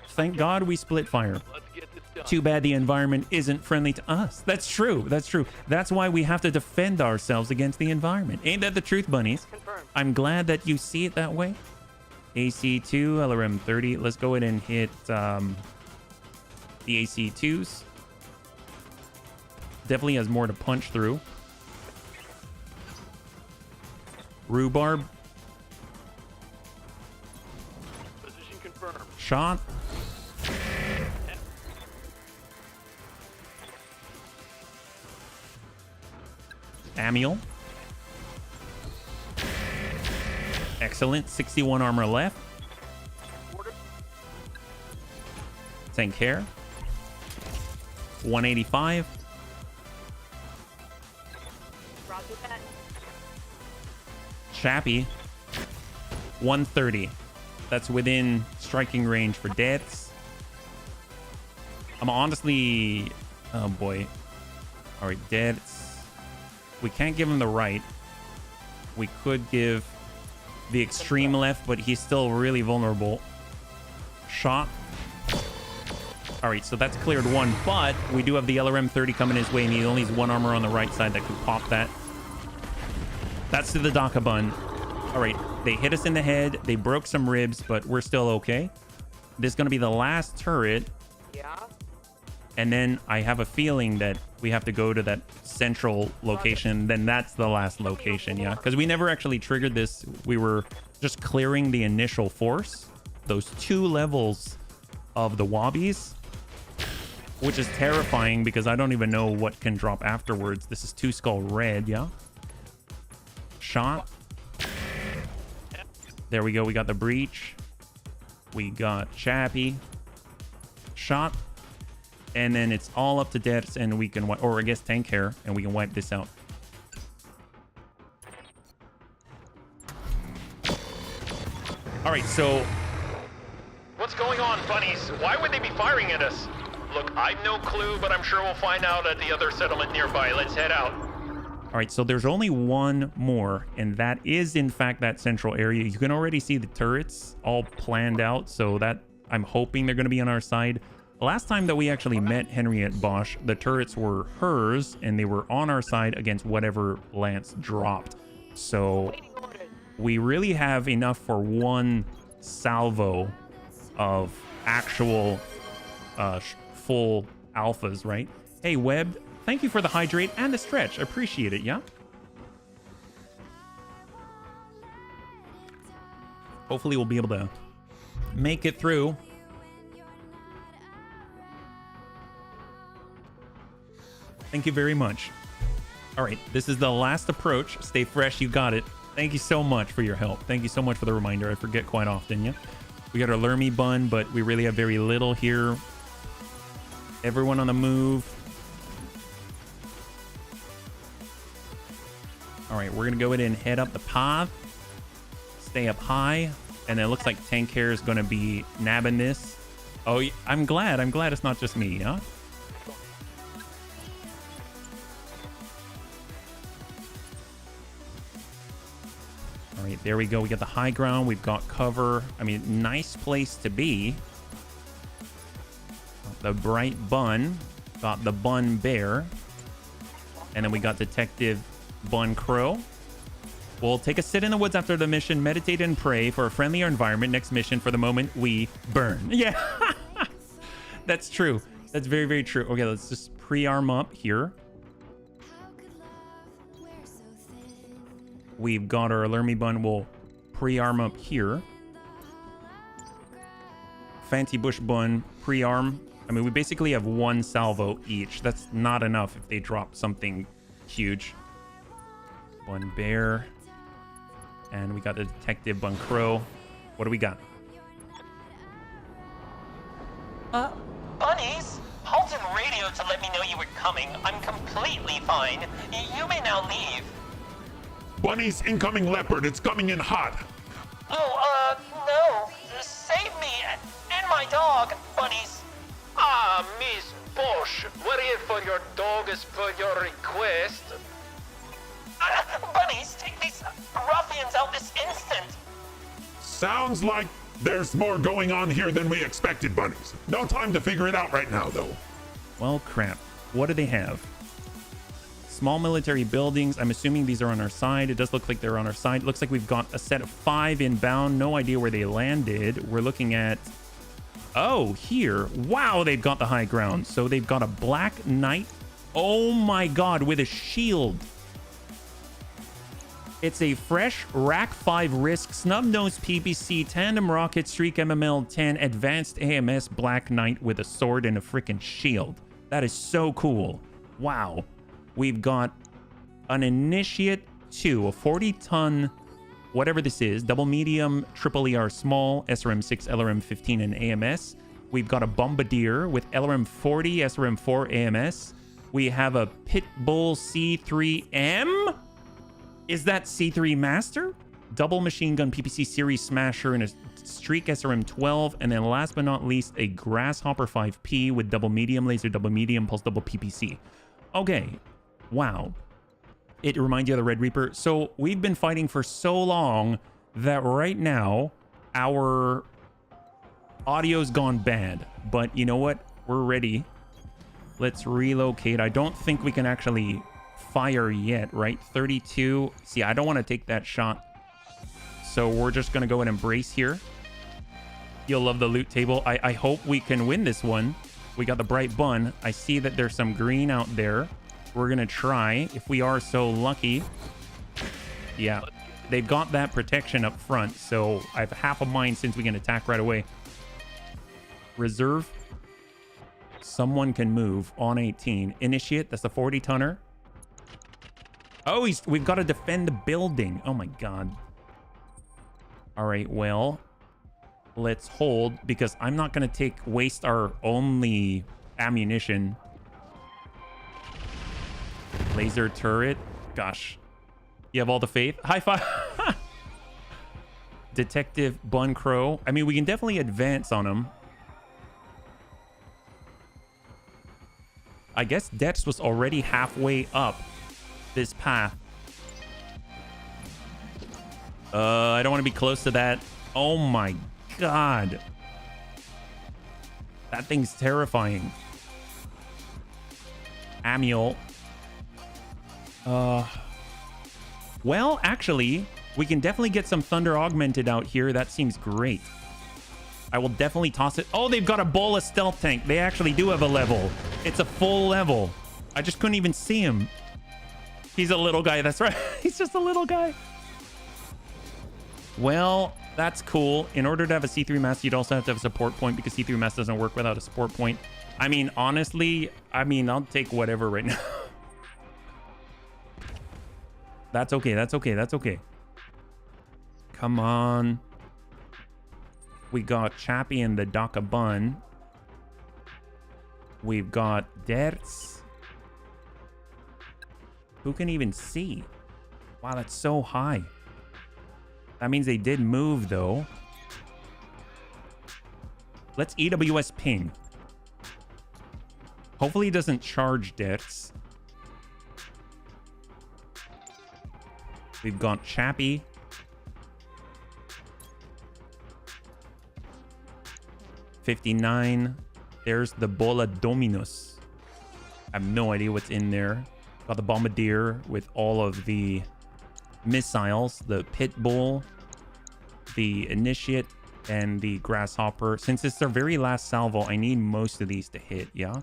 Thank God we split fire. Let's get this done. Too bad the environment isn't friendly to us. That's true. That's true. That's why we have to defend ourselves against the environment. Ain't that the truth, bunnies? Confirmed. I'm glad that you see it that way. AC2, LRM 30. Let's go ahead and hit the AC2s. Definitely has more to punch through. Rhubarb. Position confirmed. Shot. Amiel. Excellent. 61 armor left. Orders. Tank hair. 185. Roger that. Chappie. 130. That's within striking range for Deaths. I'm honestly... Oh, boy. All right, Deaths. We can't give him the right. We could give the extreme left, but he's still really vulnerable. Shot. All right, so that's cleared 1, but we do have the LRM 30 coming his way, and he only has 1 armor on the right side that could pop that. That's to the Dakabun. All right, they hit us in the head. They broke some ribs, but we're still okay. This is going to be the last turret. Yeah? And then I have a feeling that we have to go to that central location. Then that's the last location, yeah? Because we never actually triggered this. We were just clearing the initial force. Those 2 levels of the wobbies, which is terrifying because I don't even know what can drop afterwards. This is 2 skull red, yeah? Shot. There we go. We got the breach. We got Chappie. Shot. And then it's all up to deaths and we can, or I guess tank hair, and we can wipe this out. All right, so What's going on, bunnies? Why would they be firing at us? Look, I've no clue, but I'm sure we'll find out at the other settlement nearby. Let's head out. all right, so there's only one more, and that is in fact that central area. You can already see the turrets all planned out, so that I'm hoping they're going to be on our side. Last time that we actually met Henriette Bosch, the turrets were hers, and they were on our side against whatever Lance dropped. So we really have enough for one salvo of actual full alphas, right? Hey, Webb, thank you for the hydrate and the stretch. Appreciate it, yeah? Hopefully we'll be able to make it through. Thank you very much. All right, this is the last approach. Stay fresh, you got it. Thank you so much for your help. Thank you so much for the reminder. I forget quite often, yeah? We got our Lermy bun, but we really have very little here. Everyone on the move. All right, we're gonna go ahead and head up the path. Stay up high. And it looks like tank hair is gonna be nabbing this. Oh, I'm glad it's not just me, huh? All right, there we go. We got the high ground. We've got cover. I mean, nice place to be. The bright bun. Got the bun bear. And then we got Detective Bun Crow. We'll take a sit in the woods after the mission, meditate and pray for a friendlier environment. Next mission, for the moment, we burn. Yeah, that's true. That's very, very true. Okay, let's just pre-arm up here. We've got our Lermy bun. We'll pre-arm up here. Fancy bush bun, pre-arm. I mean, we basically have one salvo each. That's not enough if they drop something huge. Bun bear. And we got the Detective Bun Crow. What do we got? Bunnies? Halton radioed to let me know you were coming. I'm completely fine. You may now leave. Bunnies incoming leopard, it's coming in hot. Oh, no. Save me and my dog, bunnies. Ah, Miss Bosch, we're here for your dog as per your request. Bunnies, take these ruffians out this instant. Sounds like there's more going on here than we expected, bunnies. No time to figure it out right now, though. Well, crap. What do they have? Small military buildings. I'm assuming these are on our side. It does look like they're on our side. Looks like we've got a set of 5 inbound. No idea where they landed. We're looking at... Oh, here. Wow, they've got the high ground. So they've got a Black Knight. Oh my god, with a shield. It's a fresh Rack 5 Risk Snub-Nose PPC Tandem Rocket Streak MML 10 Advanced AMS Black Knight with a sword and a freaking shield. That is so cool. Wow. We've got an Initiate 2, a 40-ton, whatever this is, double medium, triple ER small, SRM 6, LRM 15, and AMS. We've got a Bombardier with LRM 40, SRM 4, AMS. We have a Pitbull C3M. Is that C3 Master? Double machine gun PPC series smasher and a Streak SRM 12. And then last but not least, a Grasshopper 5P with double medium laser, double medium, pulse double PPC. Okay. Wow. It reminds you of the Red Reaper. So we've been fighting for so long that right now our audio's gone bad. But you know what? We're ready. Let's relocate. I don't think we can actually fire yet, right? 32. See, I don't want to take that shot So we're just going to go and embrace here. You'll love the loot table. I hope we can win this one. We got the bright bun. I see that there's some green out there. We're going to try if we are so lucky. Yeah, they've got that protection up front. So I have half a mind since we can attack right away. Reserve. Someone can move on 18. Initiate. That's a 40-tonner. Oh, we've got to defend the building. Oh, my God. All right, well, let's hold because I'm not going to waste our only ammunition. Laser turret. Gosh. You have all the faith. High five. Detective Bun Crow. I mean, we can definitely advance on him. I guess Dex was already halfway up this path. I don't want to be close to that. Oh my God. That thing's terrifying. Amiel. Well, actually, we can definitely get some Thunder Augmented out here. That seems great. I will definitely toss it. Oh, they've got a Bola stealth tank. They actually do have a level. It's a full level. I just couldn't even see him. He's a little guy. That's right. He's just a little guy. Well, that's cool. In order to have a C3 mass, you'd also have to have a support point because C3 mass doesn't work without a support point. I mean, honestly, I'll take whatever right now. That's okay. That's okay. That's okay. Come on. We got Chappie and the Daka Bun. We've got Dertz. Who can even see? Wow, that's so high. That means they did move, though. Let's EWS ping. Hopefully it doesn't charge Dertz. We've got Chappie. $59. There's the Bola Dominus. I have no idea what's in there. Got the Bombardier with all of the missiles, the Pit Bull, the Initiate, and the Grasshopper. Since it's their very last salvo, I need most of these to hit, yeah?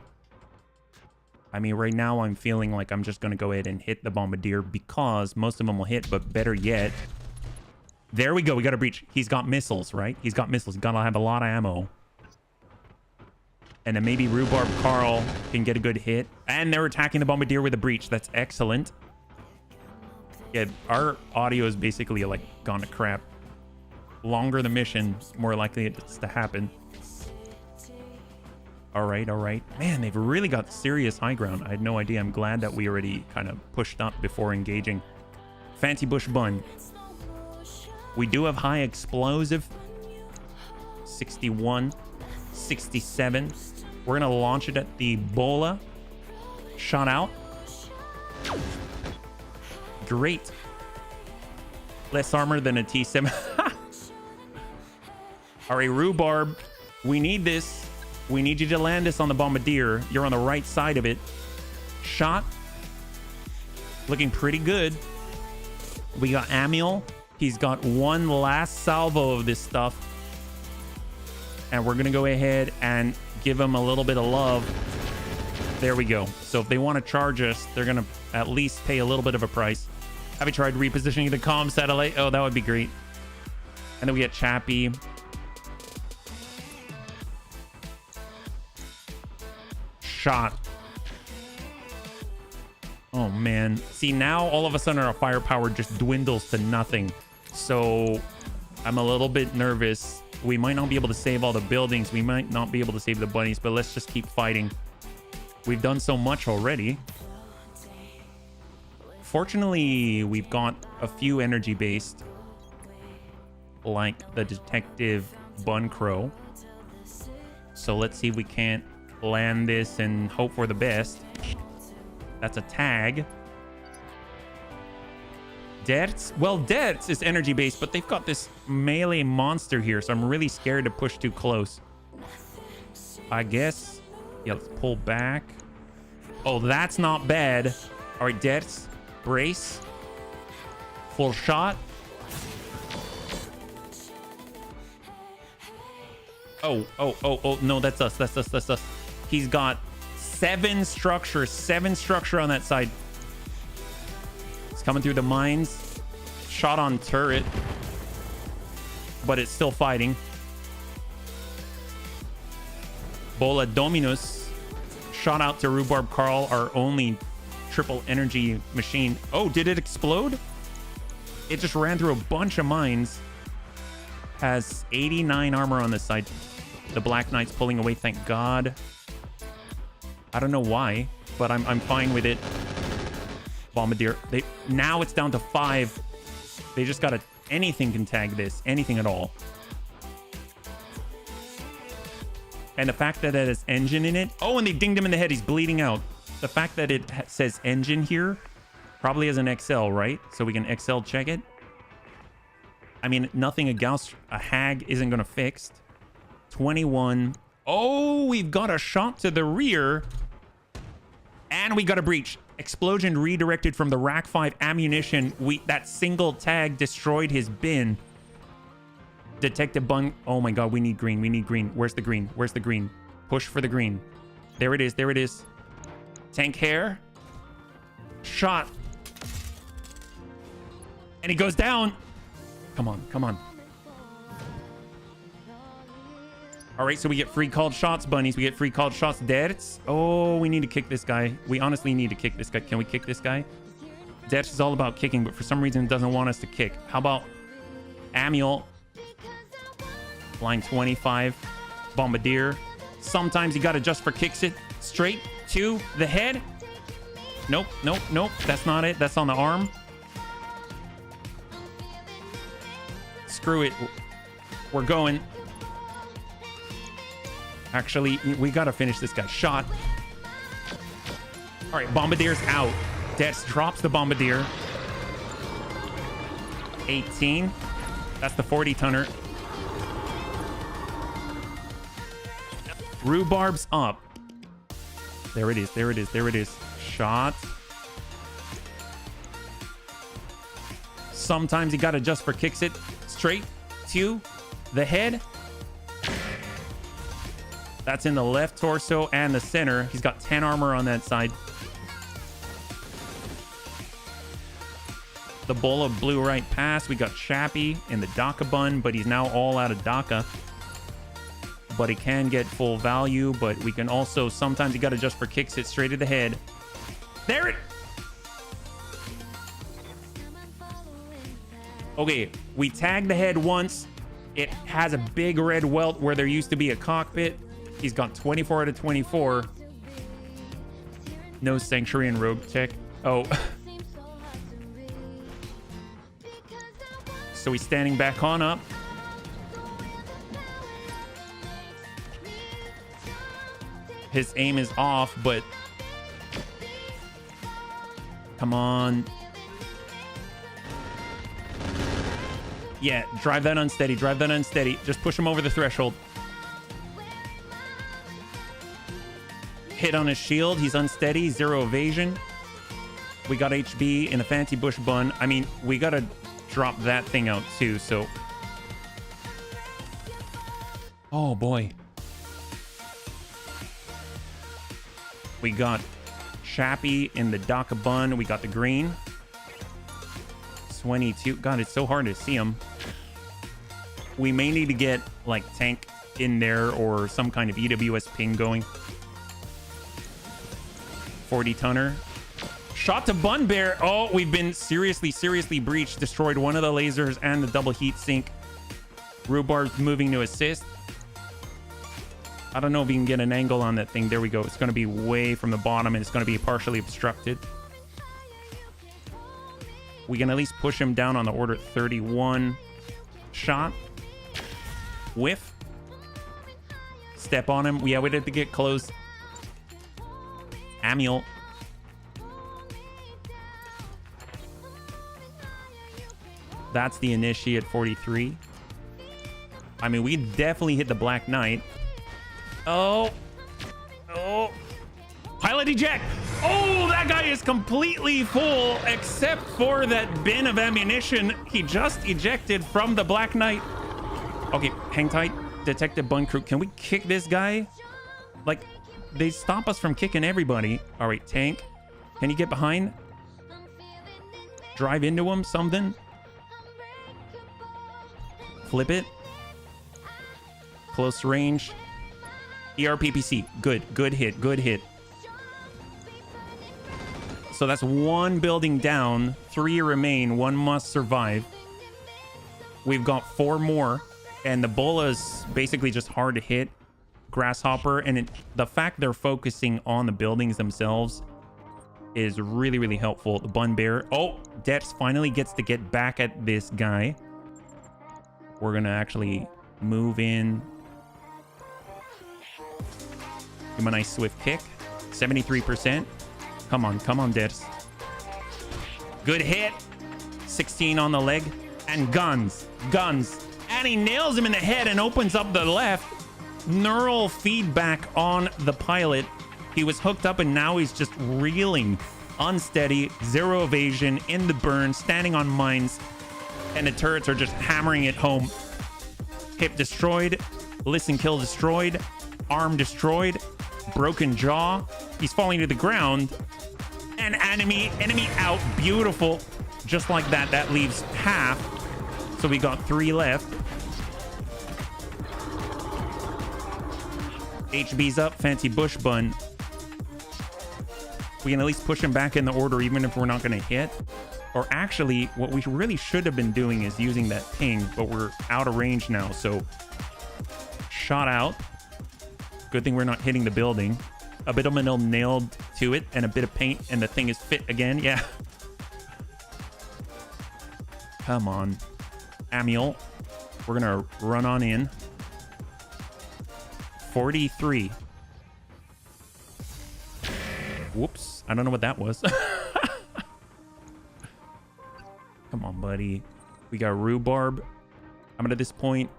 I mean, right now I'm feeling like I'm just going to go ahead and hit the Bombardier because most of them will hit, but better yet... There we go. We got a breach. He's got missiles, right? He's got missiles. He's got to have a lot of ammo. And then maybe Rhubarb Carl can get a good hit. And they're attacking the Bombardier with a breach. That's excellent. Yeah, our audio is basically like gone to crap. Longer the mission, more likely it's to happen. All right, all right. Man, they've really got serious high ground. I had no idea. I'm glad that we already kind of pushed up before engaging. Fancy Bush Bun. We do have high explosive. 61. 67. We're going to launch it at the Bola. Shot out. Great. Less armor than a T7. All right, Rhubarb. We need this. We need you to land this on the Bombardier. You're on the right side of it. Shot. Looking pretty good. We got Amiel. He's got one last salvo of this stuff. And we're going to go ahead and give him a little bit of love. There we go. So if they want to charge us, they're going to at least pay a little bit of a price. Have you tried repositioning the comm satellite? Oh, that would be great. And then we get Chappie. Shot. Oh, man. See, now all of a sudden our firepower just dwindles to nothing. So I'm a little bit nervous. We might not be able to save all the buildings. We might not be able to save the bunnies, but let's just keep fighting. We've done so much already. Fortunately, we've got a few energy-based, like the Detective Bun Crow. So let's see if we can't land this and hope for the best. That's a tag. Dertz? Well, Dertz is energy-based, but they've got this melee monster here, so I'm really scared to push too close. I guess. Yeah, let's pull back. Oh, that's not bad. All right, Dertz. Brace. Full shot. Oh, no, that's us. That's us. He's got 7 structure on that side. It's coming through the mines. Shot on turret. But it's still fighting. Bola Dominus. Shot out to Rhubarb Carl, our only triple energy machine. Oh, did it explode? It just ran through a bunch of mines. Has 89 armor on this side. The Black Knight's pulling away, thank God. I don't know why, but I'm fine with it. Bombardier. Now it's down to 5. They just gotta... Anything can tag this. Anything at all. And the fact that it has engine in it... Oh, and they dinged him in the head. He's bleeding out. The fact that it says engine here probably has an XL, right? So we can XL check it. I mean, nothing a hag isn't going to fix. 21. Oh, we've got a shot to the rear. And we got a breach. Explosion redirected from the Rack 5 ammunition. That single tag destroyed his bin. Detective Bun. Oh my God, we need green. We need green. Where's the green? Where's the green? Push for the green. There it is. There it is. Tank hair. Shot. And he goes down. Come on, come on. All right, so we get free called shots, bunnies. We get free called shots. Deads. Oh, we need to kick this guy. We honestly need to kick this guy. Can we kick this guy? Deads is all about kicking, but for some reason it doesn't want us to kick. How about Amiel? Line 25. Bombardier. Sometimes you got to just for kicks it straight to the head. Nope, nope, nope. That's not it. That's on the arm. Screw it. We're going. Actually, we got to finish this guy. Shot. All right, Bombardier's out. Death drops the Bombardier. 18. That's the 40-tonner. Rhubarb's up. There it is. There it is. There it is. Shot. Sometimes you got to just for kicks it straight to the head. That's in the left torso and the center. He's got 10 armor on that side. The Bola blew right past. We got Chappie in the DACA bun, but he's now all out of DACA. But he can get full value, but we can also... Sometimes you got to just for kicks it straight to the head. There it... Okay, we tagged the head once. It has a big red welt where there used to be a cockpit. He's got 24 out of 24. No Sanctuary and Roguetech. Oh. So he's standing back on up. His aim is off, but... Come on. Yeah, drive that unsteady. Drive that unsteady. Just push him over the threshold. Hit on his shield. He's unsteady. 0 evasion. We got HB in the Fancy Bush bun. I mean, we got to drop that thing out too, so... Oh, boy. We got Chappie in the DACA bun. We got the green. 22. God, it's so hard to see him. We may need to get, like, tank in there or some kind of EWS ping going. 40-tonner. Shot to Bun Bear. Oh, we've been seriously breached. Destroyed one of the lasers and the double heat sink. Rhubarb's moving to assist. I don't know if you can get an angle on that thing. There we go. It's going to be way from the bottom and it's going to be partially obstructed. We can at least push him down on the order 31. Shot. Whiff. Step on him. Yeah, we had to get close. Amiel. That's the initiate 43. I mean, we definitely hit the Black Knight. Oh. Oh. Pilot eject. Oh, that guy is completely full except for that bin of ammunition he just ejected from the Black Knight. Okay, hang tight. Detective Bun Crew, can we kick this guy? Like, they stop us from kicking everybody. All right, tank. Can you get behind? Drive into him, something. Flip it. Close range. ERPPC. Good. Good hit. Good hit. So that's one building down. 3 remain. 1 must survive. We've got 4 more. And the bola is basically just hard to hit. Grasshopper. And the fact they're focusing on the buildings themselves is really, really helpful. The Bun Bear. Oh, Deps finally gets to get back at this guy. We're going to actually move in. Give him a nice swift kick. 73%. Come on, Deps. Good hit. 16 on the leg. And guns. And he nails him in the head and opens up the left. Neural feedback on the pilot. He was hooked up and now he's just reeling. Unsteady. 0 evasion. In the burn. Standing on mines. And the turrets are just hammering it home. Hip destroyed. Listen kill destroyed. Arm destroyed. Broken jaw. He's falling to the ground. And enemy out. Beautiful. Just like that. That leaves half. So we got 3 left. HB's up. Fancy bush bun. We can at least push him back in the order even if we're not going to hit. Or actually, what we really should have been doing is using that ping, but we're out of range now. So shot out. Good thing we're not hitting the building. A bit of Manuel nailed to it and a bit of paint and the thing is fit again. Yeah. Come on. Amiel. We're going to run on in. 43. Whoops. I don't know what that was. Come on, buddy. We got rhubarb. I'm at this point.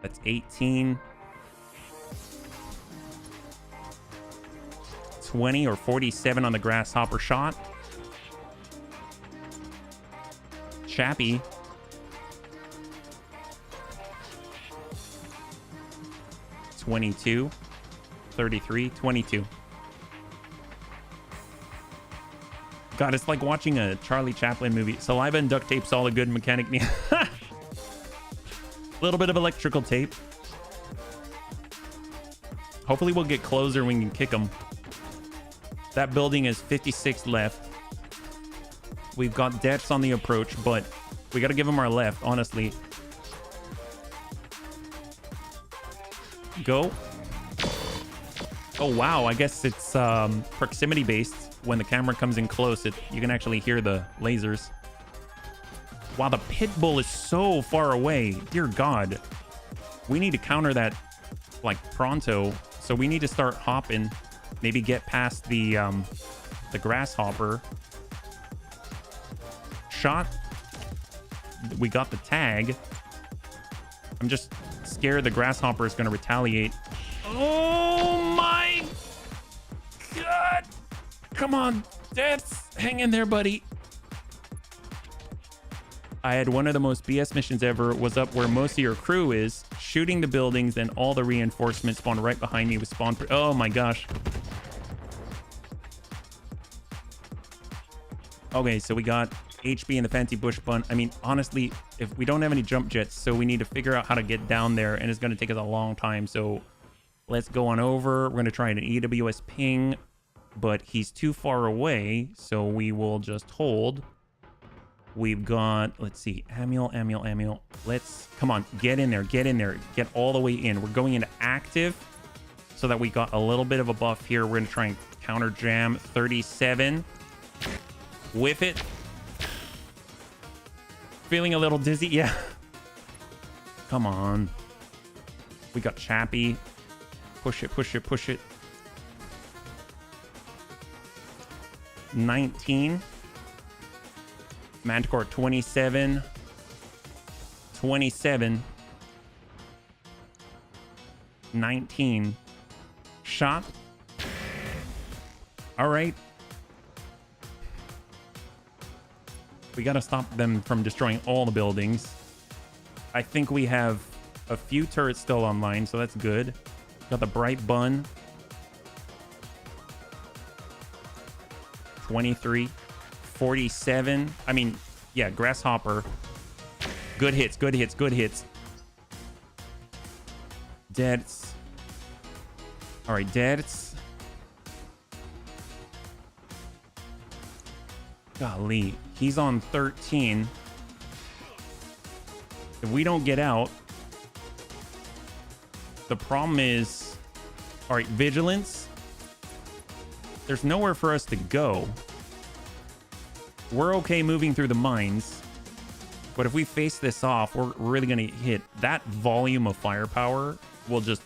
That's 18. 20 or 47 on the grasshopper shot. Chappie. $22. 33. 22. God, it's like watching a Charlie Chaplin movie. Saliva and duct tape's all a good mechanic. A little bit of electrical tape. Hopefully we'll get closer and we can kick them. That building is 56 left. We've got deaths on the approach, but we got to give them our left, honestly. Go. Oh, wow. I guess it's proximity based. When the camera comes in close, you can actually hear the lasers. Wow, the pit bull is so far away. Dear God. We need to counter that like pronto. So we need to start hopping. Maybe get past the grasshopper. Shot. We got the tag. I'm just scared the grasshopper is going to retaliate. Oh my God. Come on, Deaths. Hang in there, buddy. I had one of the most BS missions ever. Was up where most of your crew is, shooting the buildings, and all the reinforcements spawned right behind me with spawn. Oh my gosh. Okay, so we got HB and the fancy bush bun. I mean, honestly, if we don't have any jump jets, so we need to figure out how to get down there, and it's going to take us a long time. So let's go on over. We're going to try an EWS ping, but he's too far away, so we will just hold. We've got, let's see, Amiel. Let's, come on, get in there, get all the way in. We're going into active so that we got a little bit of a buff here. We're going to try and counter jam. 37. Whiff it. Feeling a little dizzy. Yeah. Come on. We got Chappie. Push it. 19. Manticore 27. 27. 19. Shot. All right. We got to stop them from destroying all the buildings. I think we have a few turrets still online, so that's good. Got the bright bun. 23, 47. I mean, yeah, grasshopper. Good hits, good hits, good hits. Deads. All right, deads. Golly, he's on 13. If we don't get out, the problem is, all right, vigilance. There's nowhere for us to go. We're okay moving through the mines, but if we face this off, we're really gonna hit. That volume of firepower will just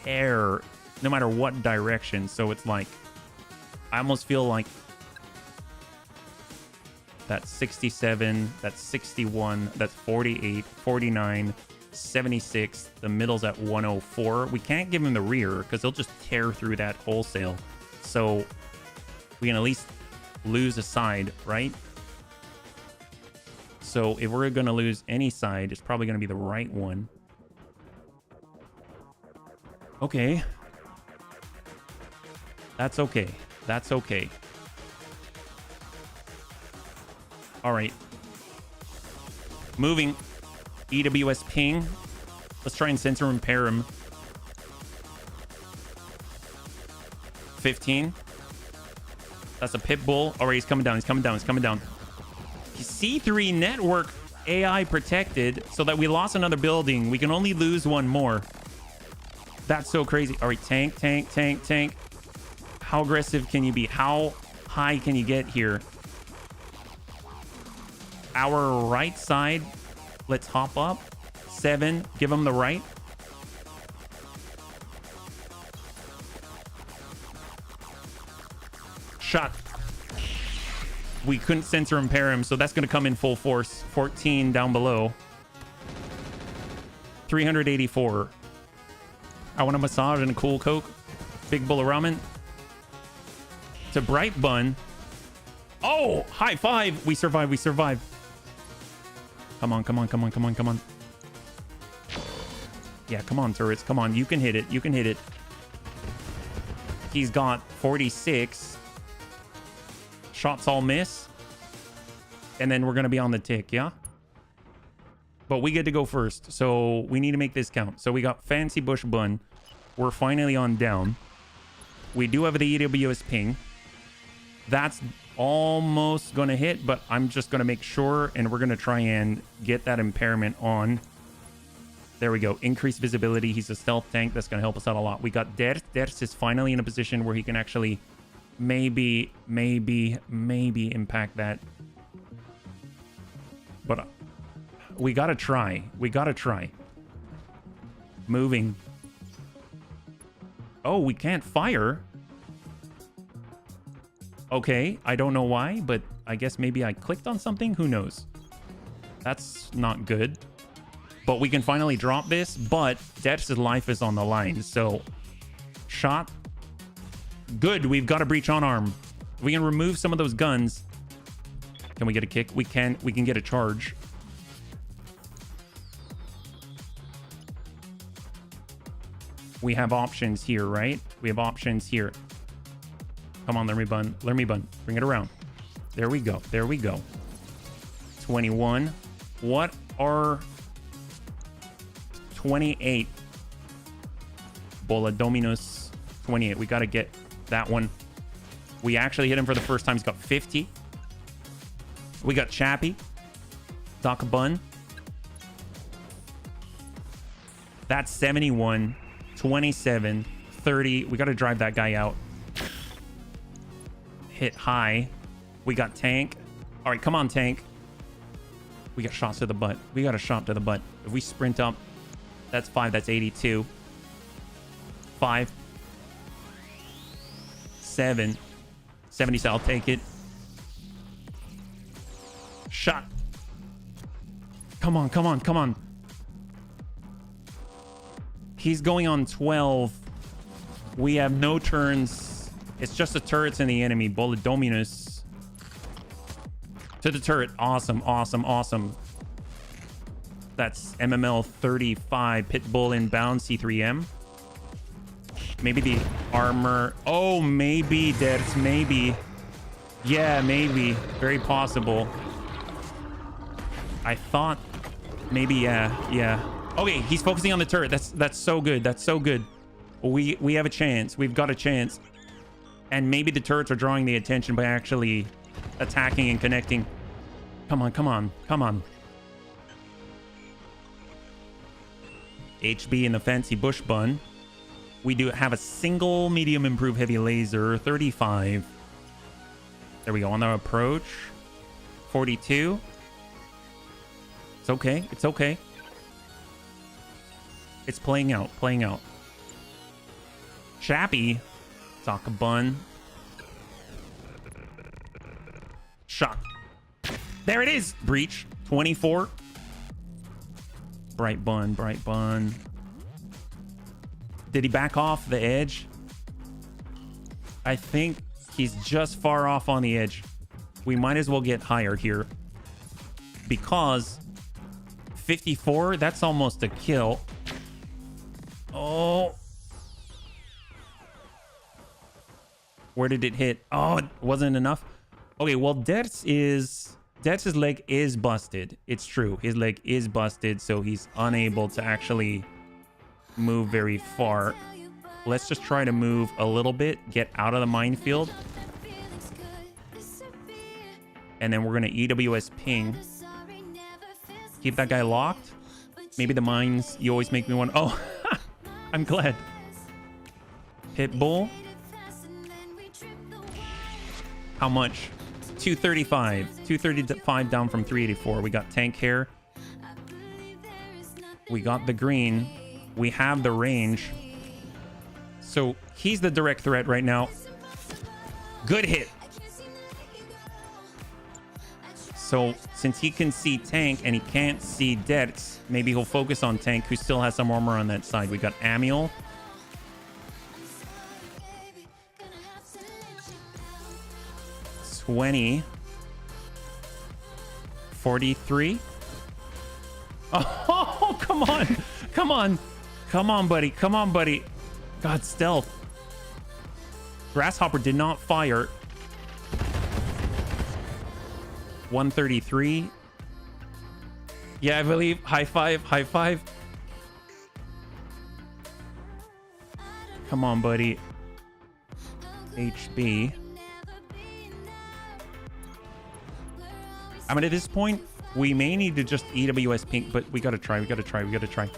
tear no matter what direction. So it's like, I almost feel like that's 67, that's 61, that's 48, 49, 76. The middle's at 104. We can't give him the rear because he'll just tear through that wholesale. So we can at least lose a side, right? So if we're going to lose any side, it's probably going to be the right one. Okay. That's okay. That's okay. All right. Moving. EWS ping. Let's try and sensor impair him. 15. That's a pit bull. All right, he's coming down. He's coming down. He's coming down. C3 network AI protected so that we lost another building. We can only lose one more. That's so crazy. All right, tank, tank, tank, tank. How aggressive can you be? How high can you get here? Our right side. Let's hop up. 7. Give him the right. Shot. We couldn't sensor impair him, so that's going to come in full force. 14 down below. 384. I want a massage and a cool Coke. Big bowl of ramen. To bright bun. Oh, high five. We survived. We survived. Come on, come on, come on, come on, come on. Yeah, come on, turrets. Come on. You can hit it. You can hit it. He's got 46. Shots all miss. And then we're going to be on the tick, yeah? But we get to go first. So we need to make this count. So we got Fancy Bush Bun. We're finally on down. We do have the EWS ping. That's almost going to hit, but I'm just going to make sure, and we're going to try and get that impairment on. There we go. Increased visibility. He's a stealth tank. That's going to help us out a lot. We got Ders. Ders is finally in a position where he can actually maybe impact that. But we got to try. We got to try. Moving. Oh, we can't fire. Okay, I don't know why, but I guess maybe I clicked on something. Who knows? That's not good. But we can finally drop this, but Ders' life is on the line. So, shot. Good, we've got a breach on arm. We can remove some of those guns. Can we get a kick? We can get a charge. We have options here, right? We have options here. Come on, let me bun. Let me bun. Bring it around. There we go. There we go. 21. What are 28? Bola Dominus 28. We got to get that one. We actually hit him for the first time. He's got 50. We got Chappie. Doc Bun. That's 71. 27. 30. We got to drive that guy out. Hit high. We got tank. All right, come on, tank. We got shots to the butt. We got a shot to the butt. If we sprint up, that's 5. That's 82. 5. 7. 70, so I'll take it. Shot. Come on, come on, come on. He's going on 12. We have no turns. It's just the turrets and the enemy. Bola Dominus. To the turret. Awesome, awesome, awesome. That's MML 35. Pitbull inbound, C3M. Maybe the armor. Oh, maybe, Debs, maybe. Yeah, maybe. Very possible. I thought maybe, yeah. Okay, he's focusing on the turret. That's so good. That's so good. We have a chance. We've got a chance. And maybe the turrets are drawing the attention by actually attacking and connecting. Come on, come on, come on. HB in the fancy bush bun. We do have a single medium improved heavy laser, 35. There we go, on the approach. 42. It's okay, it's okay. It's playing out, playing out. Chappy. Soccer bun. Shot. There it is. Breach. 24. Bright bun, bright bun. Did he back off the edge? I think he's just far off on the edge. We might as well get higher here. Because 54, that's almost a kill. Oh. Where did it hit? Oh, it wasn't enough. Okay, well, Debs's leg is busted. It's true. His leg is busted, so he's unable to actually move very far. Let's just try to move a little bit, get out of the minefield. And then we're going to EWS ping. Keep that guy locked. Maybe the mines, you always make me want... Oh, I'm glad. Pitbull. How much? 235. 235 down from 384. We got tank hair. We got the green. We have the range. So he's the direct threat right now. Good hit. So since he can see tank and he can't see Debs, maybe he'll focus on tank, who still has some armor on that side. We got Amiel. $20. 43. Oh, come on. Come on. Come on, buddy. Come on, buddy. God, stealth. Grasshopper did not fire. 133. Yeah, I believe. High five. High five. Come on, buddy. HB. I mean, at this point, we may need to just EWS pink, but we gotta try. We gotta try. We gotta try.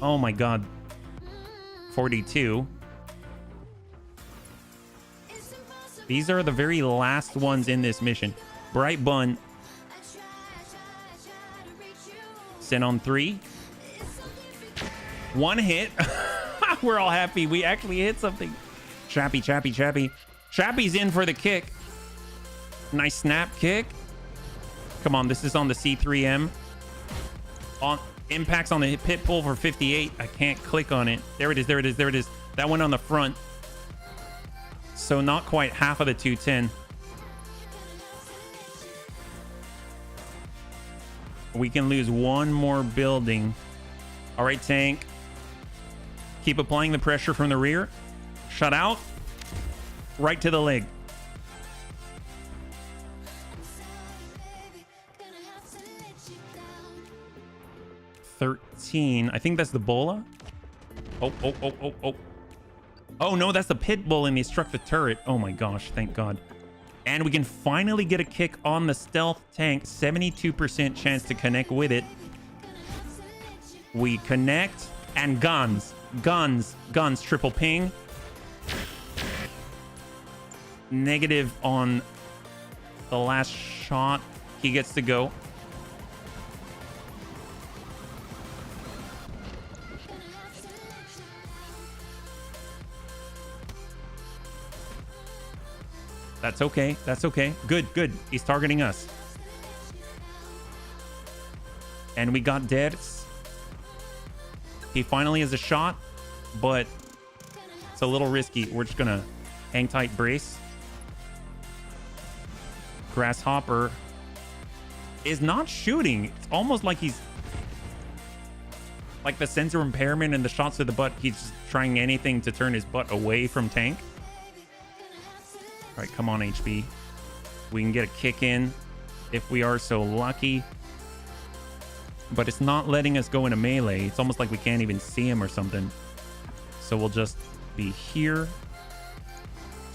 Oh my god. 42. These are the very last ones in this mission. Bright bun. Send on 3. One hit. We're all happy. We actually hit something. Chappy, Chappy, Chappy. Chappy's in for the kick. Nice snap kick. Come on, this is on the C3M. On impacts on the pit pull for 58. I can't click on it. There it is, there it is, there it is. That went on the front. So not quite half of the 210. We can lose one more building. All right, tank. Keep applying the pressure from the rear. Shut out. Right to the leg. 13. I think that's the bola. Oh. Oh no, that's the pit bull and he struck the turret. Oh my gosh, thank God. And we can finally get a kick on the stealth tank. 72% chance to connect with it. We connect and guns. Triple ping. Negative on the last shot. He gets to go. That's okay. That's okay. Good. He's targeting us. And we got Debs. He finally has a shot, but it's a little risky. We're just gonna hang tight, brace. Grasshopper is not shooting. It's almost like he's Like the sensor impairment and the shots to the butt, he's just trying anything to turn his butt away from tank. All right, come on, HB. We can get a kick in if we are so lucky. But it's not letting us go into melee. It's almost like we can't even see him or something. So we'll just be here.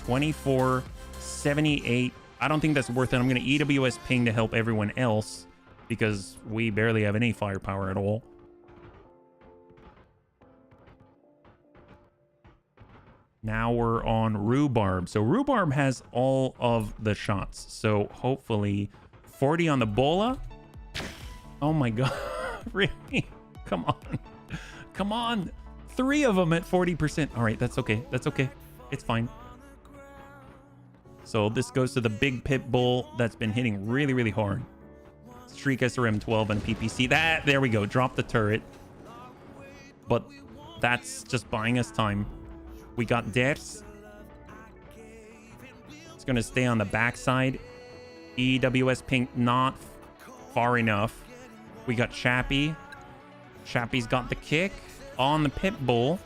24, 78. I don't think that's worth it. I'm going to EWS ping to help everyone else because we barely have any firepower at all. Now we're on Rhubarb. So Rhubarb has all of the shots. So hopefully 40 on the Bola. Oh my God. Really? Come on. Come on. 3 of them at 40%. All right, that's okay. That's okay. It's fine. So this goes to the big pit bull that's been hitting really, really hard. Streak SRM 12 and PPC. There we go. Drop the turret. But that's just buying us time. We got Ders. It's going to stay on the backside. EWS pink not far enough. We got Chappie. Chappie's got the kick on the pit bull.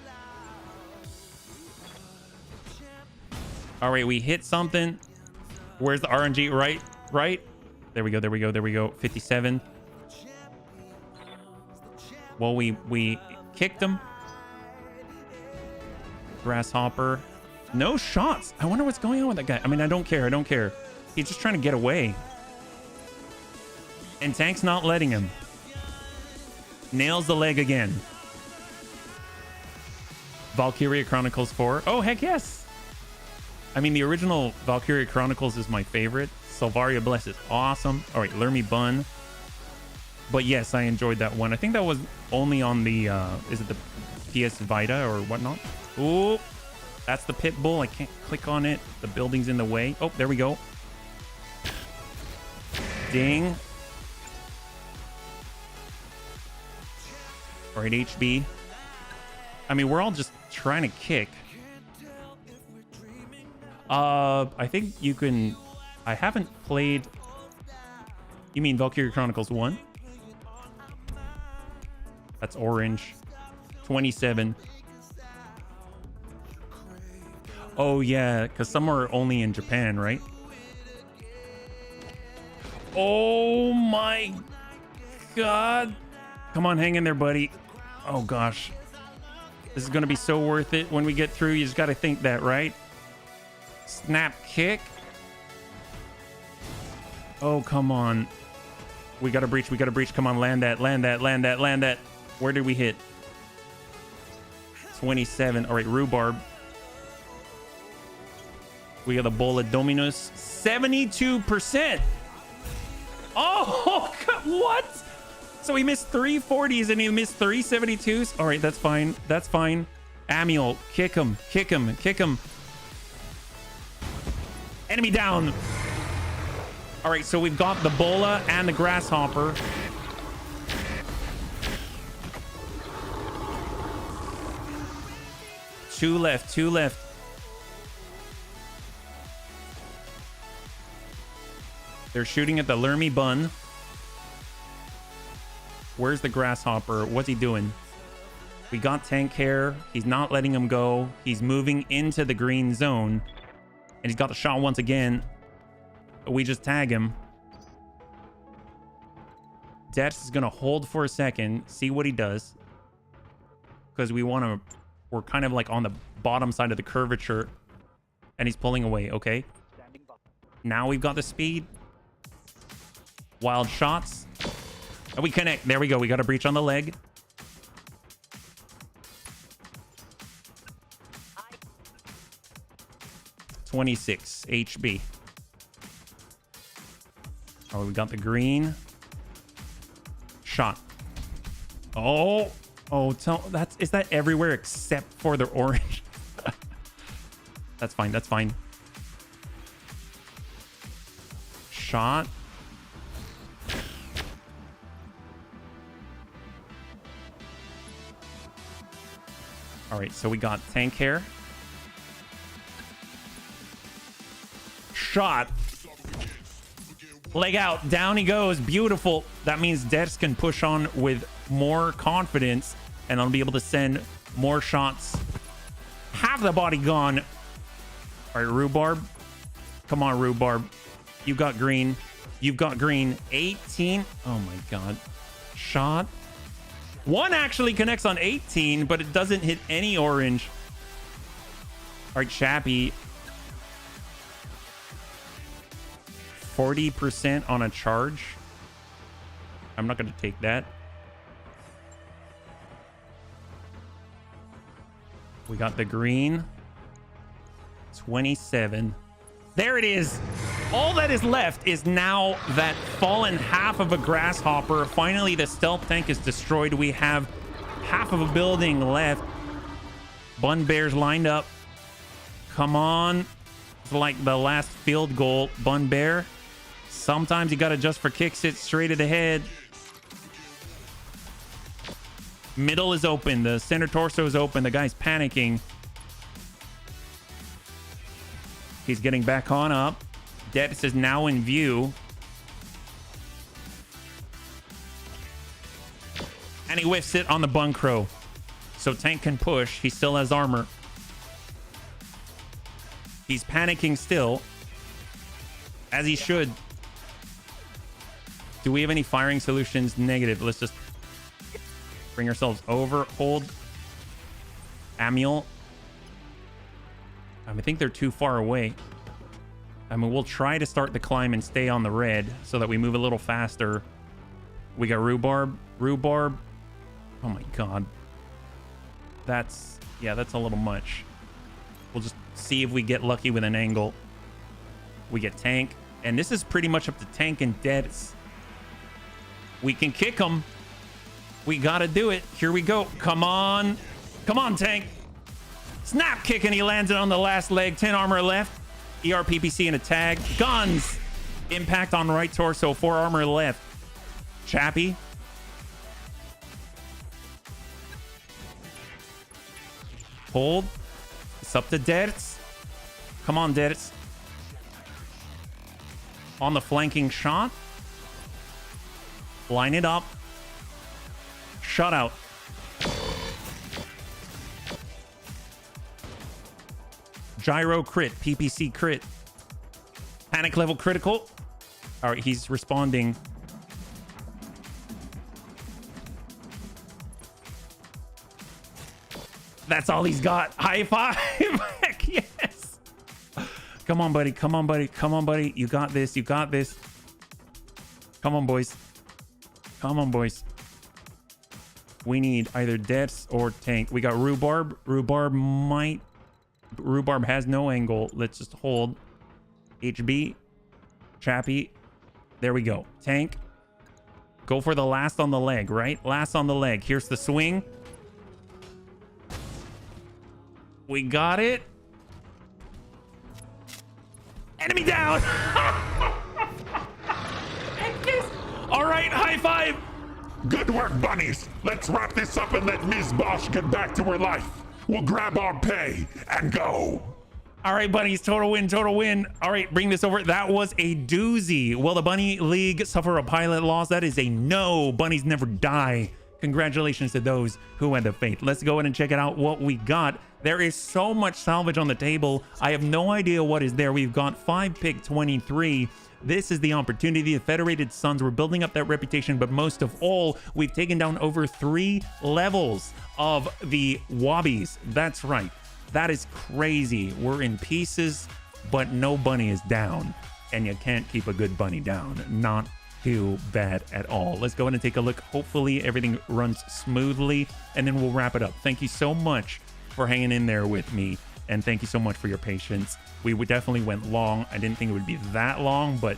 All right, we hit something. Where's the RNG? Right. There we go. 57. Well, we kicked him. Grasshopper. No shots. I wonder what's going on with that guy. I mean, I don't care. He's just trying to get away. And Tank's not letting him. Nails the leg again. Valkyria Chronicles 4. Oh, heck yes. I mean, the original Valkyria Chronicles is my favorite. Salvaria Bless is awesome. All right, Lermy Bun. But yes, I enjoyed that one. I think that was only on the, is it the PS Vita or whatnot? Oh, that's the pit bull. I can't click on it. The building's in the way. Oh, there we go. Ding. All right, HB. I mean, we're all just trying to kick. I think you can... I haven't played... You mean Valkyria Chronicles 1? That's orange. 27. Oh, yeah, because some are only in Japan, right? Oh, my God. Come on, hang in there, buddy. Oh, gosh. This is going to be so worth it when we get through. You just got to think that, right? Snap kick. Oh, come on. We got to breach. Come on, land that. Where did we hit? 27. All right, Rhubarb. We got the Bola Dominus. 72%. Oh, what? So he missed 340s and he missed 372s. All right, that's fine. Amiel, kick him. Enemy down. All right, so we've got the Bola and the Grasshopper. Two left. They're shooting at the Lermy Bun. Where's the Grasshopper? What's he doing? We got Tank Hair. He's not letting him go. He's moving into the green zone. And he's got the shot once again. We just tag him. Dex is going to hold for a second. See what he does. Because we're kind of like on the bottom side of the curvature. And he's pulling away. Okay. Now we've got the speed. Wild shots. And we connect. There we go. We got a breach on the leg. $26 HB. Oh, we got the green. Shot. Oh, is that everywhere except for the orange? That's fine. Shot. All right, so we got Tank Hair. Shot. Leg out. Down he goes. Beautiful. That means Dex can push on with more confidence. and I'll be able to send more shots. Half the body gone. All right, Rhubarb. Come on, Rhubarb. You got green. You've got green. 18. Oh my God. Shot. One actually connects on 18, but it doesn't hit any orange. All right, Chappie. 40% on a charge. I'm not going to take that. We got the green. 27. There it is. All that is left is now that fallen half of a grasshopper. Finally, the stealth tank is destroyed. We have half of a building left. Bun Bears lined up. Come on. It's like the last field goal. Bun Bear. Sometimes you got to just for kicks it straight to the head. Middle is open. The center torso is open. The guy's panicking. He's getting back on up. Detis is now in view. And he whiffs it on the Bun Crow. So Tank can push. He still has armor. He's panicking still. As he should. Do we have any firing solutions? Negative. Let's just bring ourselves over. Hold. Amiel. I think they're too far away. I mean, we'll try to start the climb and stay on the red so that we move a little faster. We got Rhubarb. Rhubarb. Oh my God. That's a little much. We'll just see if we get lucky with an angle. We get Tank. And this is pretty much up to Tank and Deads. We can kick them. We got to do it. Here we go. Come on. Come on, Tank. Snap kick, and he lands it on the last leg. 10 armor left. ER, PPC, and a tag. Guns. Impact on right torso. 4 armor left. Chappie. Hold. It's up to Deads. Come on, Deads. On the flanking shot. Line it up. Shutout. Gyro crit. PPC crit. Panic level critical. All right, he's responding. That's all he's got. High five. Heck yes. Come on, buddy. Come on, buddy. Come on, buddy. You got this. You got this. Come on, boys. Come on, boys. We need either Deaths or Tank. We got Rhubarb. Rhubarb has no angle. Let's just hold. HB. Chappie. There we go. Tank. Go for the last on the leg, right? Last on the leg. Here's the swing. We got it. Enemy down. All right, high five. Good work, bunnies. Let's wrap this up and let Ms. Bosch get back to her life. We'll grab our pay and go. All right, bunnies, total win, total win. All right, bring this over. That was a doozy. Will the Bunny League suffer a pilot loss? That is a no. Bunnies never die. Congratulations to those who had the faith. Let's go ahead and check it out what we got. There is so much salvage on the table. I have no idea what is there. We've got 5 pick 23. This is the opportunity. The Federated Sons, we're building up that reputation, but most of all, we've taken down over 3 levels of the Wobbies. That's right. That is crazy. We're in pieces, but no bunny is down. And you can't keep a good bunny down. Not too bad at all. Let's go ahead and take a look. Hopefully everything runs smoothly, and then we'll wrap it up. Thank you so much for hanging in there with me, and thank you so much for your patience. We definitely went long. I didn't think it would be that long, but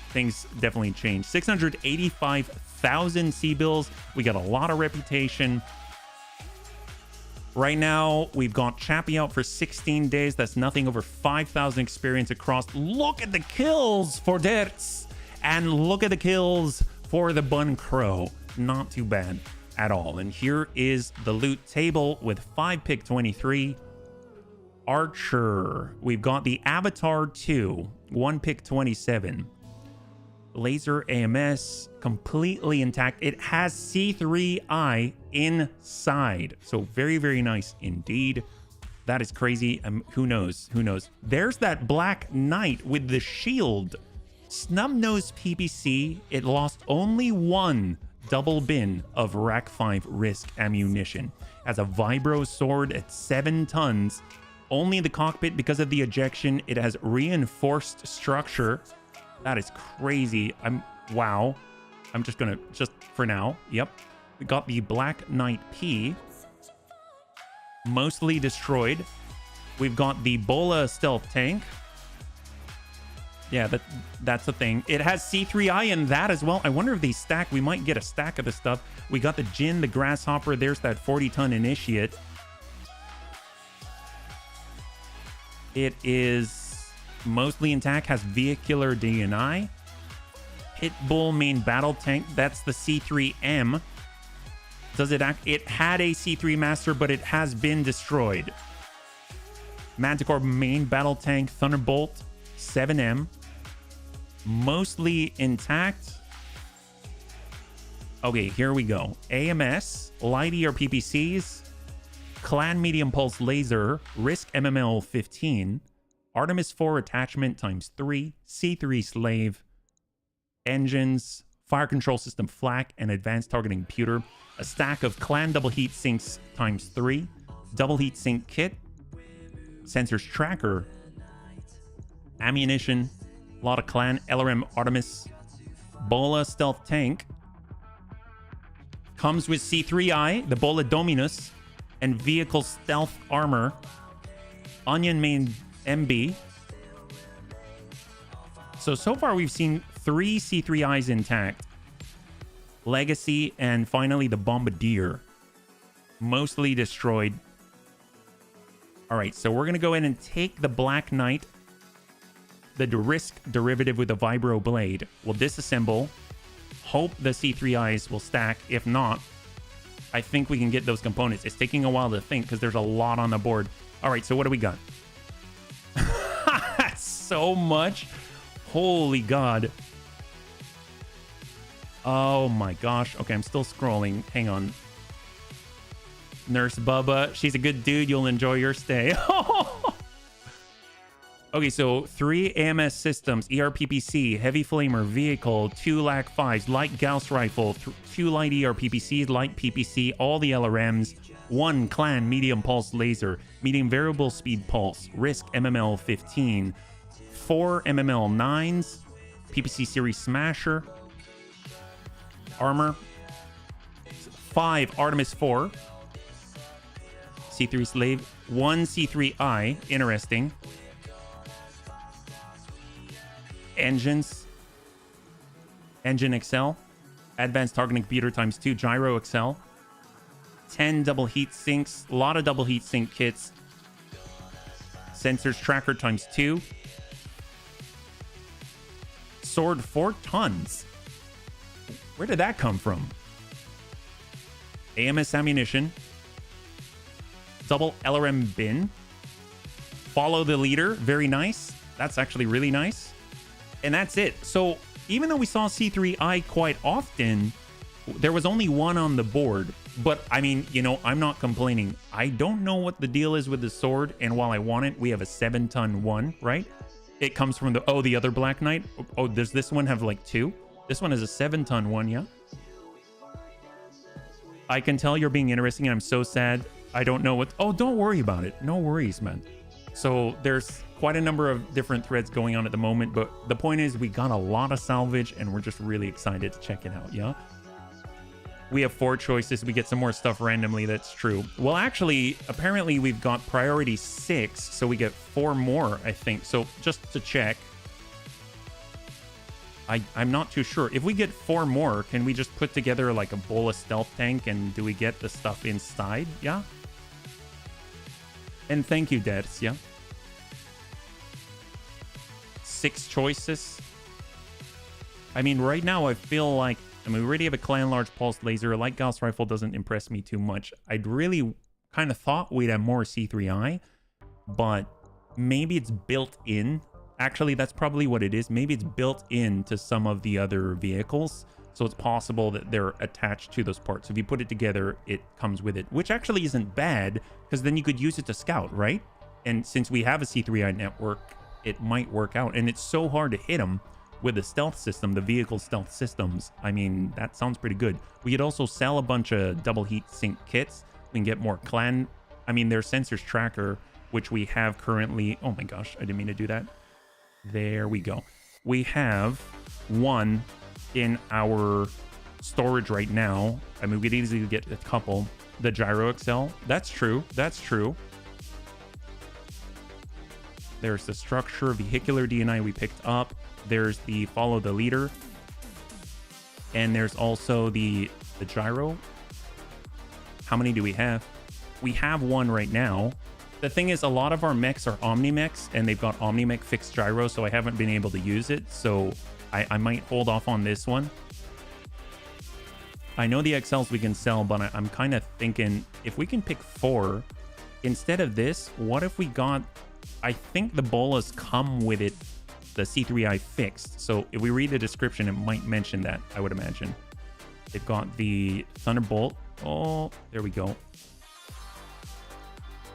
things definitely changed. 685,000 C-bills. We got a lot of reputation. Right now, we've got Chappie out for 16 days. That's nothing over 5,000 experience across. Look at the kills for Dertz. And look at the kills for the Bun Crow. Not too bad at all. And here is the loot table with 5 pick 23. Archer. We've got the Avatar 2. 1 pick 27. Laser AMS, completely intact. It has C3I inside. So very, very nice indeed. That is crazy. Who knows? Who knows? There's that Black Knight with the shield. Snub-nosed PPC. It lost only one double bin of Rack 5 risk ammunition. Has a vibro sword at 7 tons. Only the cockpit because of the ejection. It has reinforced structure. That is crazy. Wow. I'm just gonna, for now. Yep. We got the Black Knight P. Mostly destroyed. We've got the Bola stealth tank. Yeah, that's the thing. It has C3I in that as well. I wonder if they stack. We might get a stack of the stuff. We got the Jin, the Grasshopper. There's that 40-ton initiate. It is mostly intact. Has vehicular DNI. Pitbull main battle tank. That's the C3M. Does it act? It had a C3 Master, but it has been destroyed. Manticore main battle tank. Thunderbolt 7M. Mostly intact. Okay, here we go. AMS, light ER PPCs, Clan medium pulse laser, Risk MML 15, Artemis 4 attachment times 3, C3 slave, engines, fire control system flak, and advanced targeting computer. A stack of Clan double heat sinks times 3, double heat sink kit, sensors tracker, ammunition, a lot of Clan, LRM Artemis, Bola stealth tank. Comes with C3I, the Bola Dominus, and vehicle stealth armor. Onion main MB. So far we've seen 3 C3Is intact. Legacy, and finally the Bombardier. Mostly destroyed. Alright, so we're going to go in and take the Black Knight, the Risk derivative with the Vibro Blade. We'll disassemble. Hope the C3Is will stack. If not, I think we can get those components. It's taking a while to think because there's a lot on the board. All right, so what do we got? So much. Holy God. Oh my gosh. Okay, I'm still scrolling. Hang on. Nurse Bubba. She's a good dude. You'll enjoy your stay. Okay, so 3 AMS systems, ERPPC, heavy flamer, vehicle, 2 LAC 5s, light Gauss rifle, 2 light ERPPCs, light PPC, all the LRMs, 1 Clan medium pulse laser, medium variable speed pulse, Risk MML 15, 4 MML 9s, PPC series smasher, armor, 5 Artemis 4, C3 slave, 1 C3I, interesting. Engines, engine Excel, advanced targeting computer times 2, gyro Excel, 10 double heat sinks, a lot of double heat sink kits, sensors tracker times 2, sword 4 tons. Where did that come from? AMS ammunition, double LRM bin, follow the leader, very nice. That's actually really nice. And that's it. So even though we saw C3I quite often, there was only one on the board. But I mean, you know, I'm not complaining. I don't know what the deal is with the sword. And while I want it, we have a 7-ton one, right? It comes from the other Black Knight. Oh, does this one have like 2? This one is a 7-ton one, yeah? I can tell you're being interesting and I'm so sad. I don't know what... Oh, don't worry about it. No worries, man. So there's quite a number of different threads going on at the moment, but the point is we got a lot of salvage and we're just really excited to check it out, yeah? We have 4 choices. We get some more stuff randomly. That's true. Well, actually, apparently we've got priority 6, so we get 4 more, I think. So just to check, I'm not too sure. If we get 4 more, can we just put together like a Bola stealth tank and do we get the stuff inside? Yeah? And thank you, Debs, yeah? 6 choices. I mean, right now I feel like, I mean, we already have a Clan large pulse laser. A light Gauss rifle doesn't impress me too much. I'd really kind of thought we'd have more C3I, but maybe it's built in Actually, that's probably what it is. Maybe it's built into some of the other vehicles. So it's possible that they're attached to those parts. So if you put it together, it comes with it, which actually isn't bad because then you could use it to scout, right? And since we have a C3I network, it might work out. And it's so hard to hit them with the stealth system, the vehicle stealth systems. I mean, that sounds pretty good. We could also sell a bunch of double heat sink kits. We can get more clan. I mean, their sensors tracker, which we have currently. Oh my gosh, I didn't mean to do that. There we go. We have one in our storage right now. I mean, we could easily get a couple. The Gyro XL. That's true. That's true. There's the structure, vehicular DNI we picked up. There's the follow the leader. And there's also the gyro. How many do we have? We have one right now. The thing is, a lot of our mechs are Omni-mechs, and they've got Omni-mech fixed gyro, so I haven't been able to use it. So I might hold off on this one. I know the XLs we can sell, but I'm kind of thinking if we can pick 4 instead of this, what if we got... I think the bolas come with it, the C3I fixed. So if we read the description, it might mention that, I would imagine. They've got the Thunderbolt. Oh, there we go.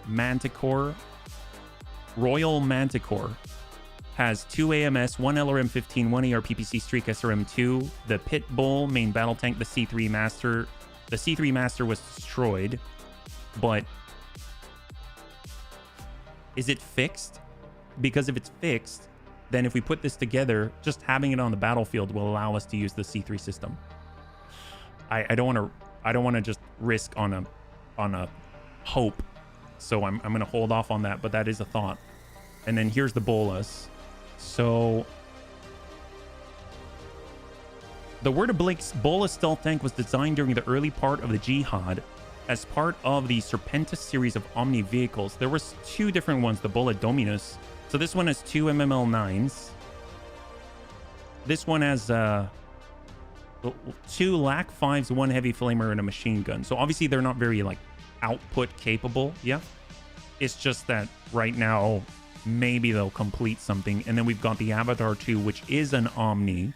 Manticore. Royal Manticore has 2 AMS, 1 LRM-15, 1 ARPPC Streak SRM-2, the Pit Bull main battle tank, the C3 Master. The C3 Master was destroyed, but is it fixed? Because if it's fixed, then if we put this together, just having it on the battlefield will allow us to use the C3 system. I don't want to just risk on a hope. So I'm going to hold off on that, but that is a thought. And then here's the bolas. So the Word of Blake's bolas stealth tank was designed during the early part of the Jihad as part of the Serpentis series of Omni vehicles. There was 2 different ones, the Bola Dominus. So this one has 2 MML9s. This one has 2 LAC 5s, 1 heavy flamer, and a machine gun. So obviously they're not very like output capable. Yeah. It's just that right now, maybe they'll complete something. And then we've got the Avatar 2, which is an Omni.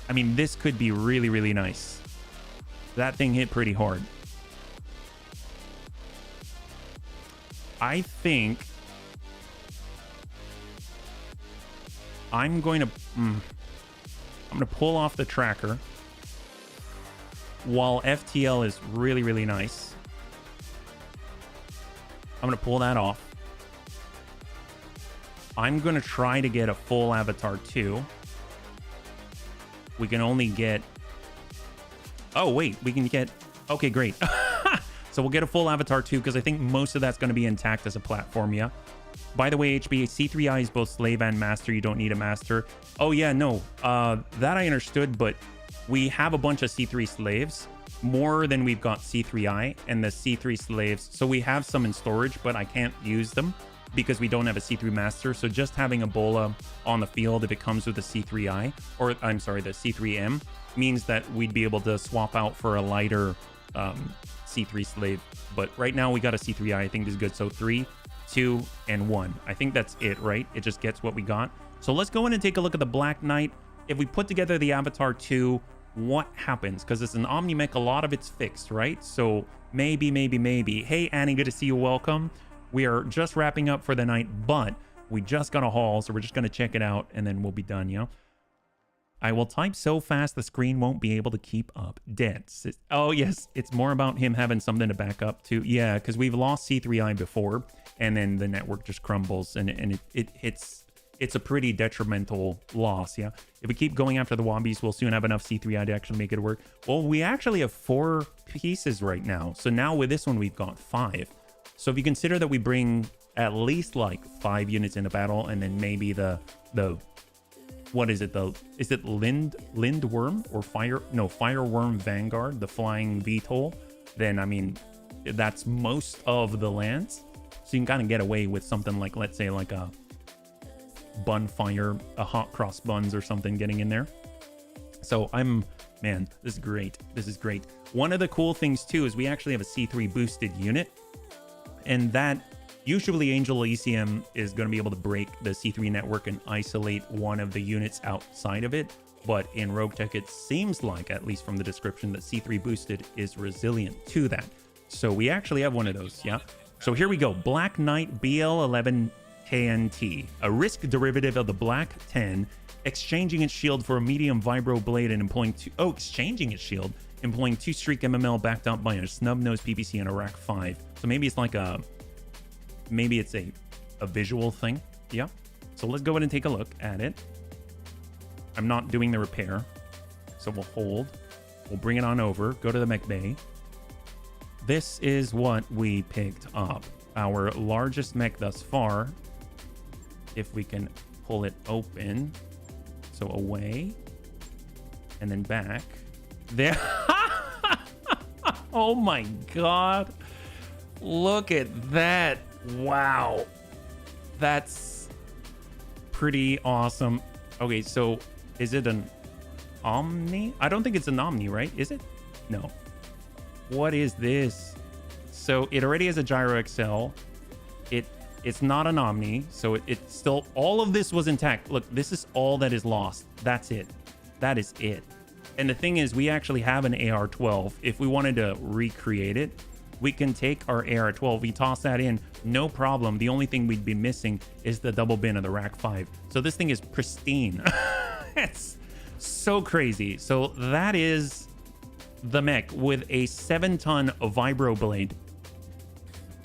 I mean, this could be really, really nice. That thing hit pretty hard. I think I'm going to pull off the tracker while FTL is really, really nice. I'm going to pull that off. I'm going to try to get a full Avatar 2. We can only get... Oh, wait. We can get... Okay, great. So we'll get a full Avatar 2 because I think most of that's going to be intact as a platform, yeah? By the way, HB, C3I is both slave and master. You don't need a master. Oh, yeah, no. That I understood, but we have a bunch of C3 slaves. More than we've got C3I and the C3 slaves. So we have some in storage, but I can't use them because we don't have a C3 master. So just having a bola on the field, if it comes with a C3I, or I'm sorry, the C3M, means that we'd be able to swap out for a lighter C3 slave. But right now we got a C3I. I think this is good. So 3, 2, and 1. I think that's it, right? It just gets what we got. So let's go in and take a look at the Black Knight. If we put together the Avatar 2, what happens? Because it's an Omni mech, a lot of it's fixed, right? So maybe. Hey, Annie, good to see you. Welcome. We are just wrapping up for the night, but we just got a haul, so we're just going to check it out, and then we'll be done, you know? I will type so fast the screen won't be able to keep up. Dead. Oh, yes. It's more about him having something to back up to. Yeah, because we've lost C3I before, and then the network just crumbles, and it's a pretty detrimental loss, yeah? If we keep going after the Wobbies, we'll soon have enough C3I to actually make it work. Well, we actually have 4 pieces right now. So now with this one, we've got 5. So if you consider that we bring at least like 5 units into battle, and then maybe the what is it? Is it Lindworm or Fireworm Vanguard, the flying VTOL? Then, I mean, that's most of the lands. So you can kind of get away with something like, let's say, like a Bunfire, a Hot Cross Buns or something getting in there. So man, this is great. This is great. One of the cool things too is we actually have a C3 boosted unit, and that Usually Angel ECM is going to be able to break the C3 network and isolate one of the units outside of it. But in Roguetech, it seems like, at least from the description, that C3 boosted is resilient to that. So we actually have one of those, yeah? So here we go. Black Knight BL11 KNT, a risk derivative of the Black 10, exchanging its shield for a medium vibro blade and employing exchanging its shield, employing 2 streak MML backed up by a snub nose PPC and a rack 5. So maybe it's like maybe it's a visual thing. Yeah. So let's go ahead and take a look at it. I'm not doing the repair, so we'll hold. We'll bring it on over, go to the mech bay. This is what we picked up. Our largest mech thus far. If we can pull it open. So away. And then back. There. Oh my god. Look at that. Wow. That's pretty awesome. Okay, so is it an Omni? I don't think it's an Omni, right? Is it? No. What is this? So it already has a Gyro XL. It's not an Omni, so it's still, all of this was intact. Look, this is all that is lost. That's it. That is it. And the thing is, we actually have an AR-12. If we wanted to recreate it, we can take our AR-12, we toss that in, no problem. The only thing we'd be missing is the double bin of the Rack 5. So this thing is pristine. It's so crazy. So that is the mech with a 7-ton vibro blade.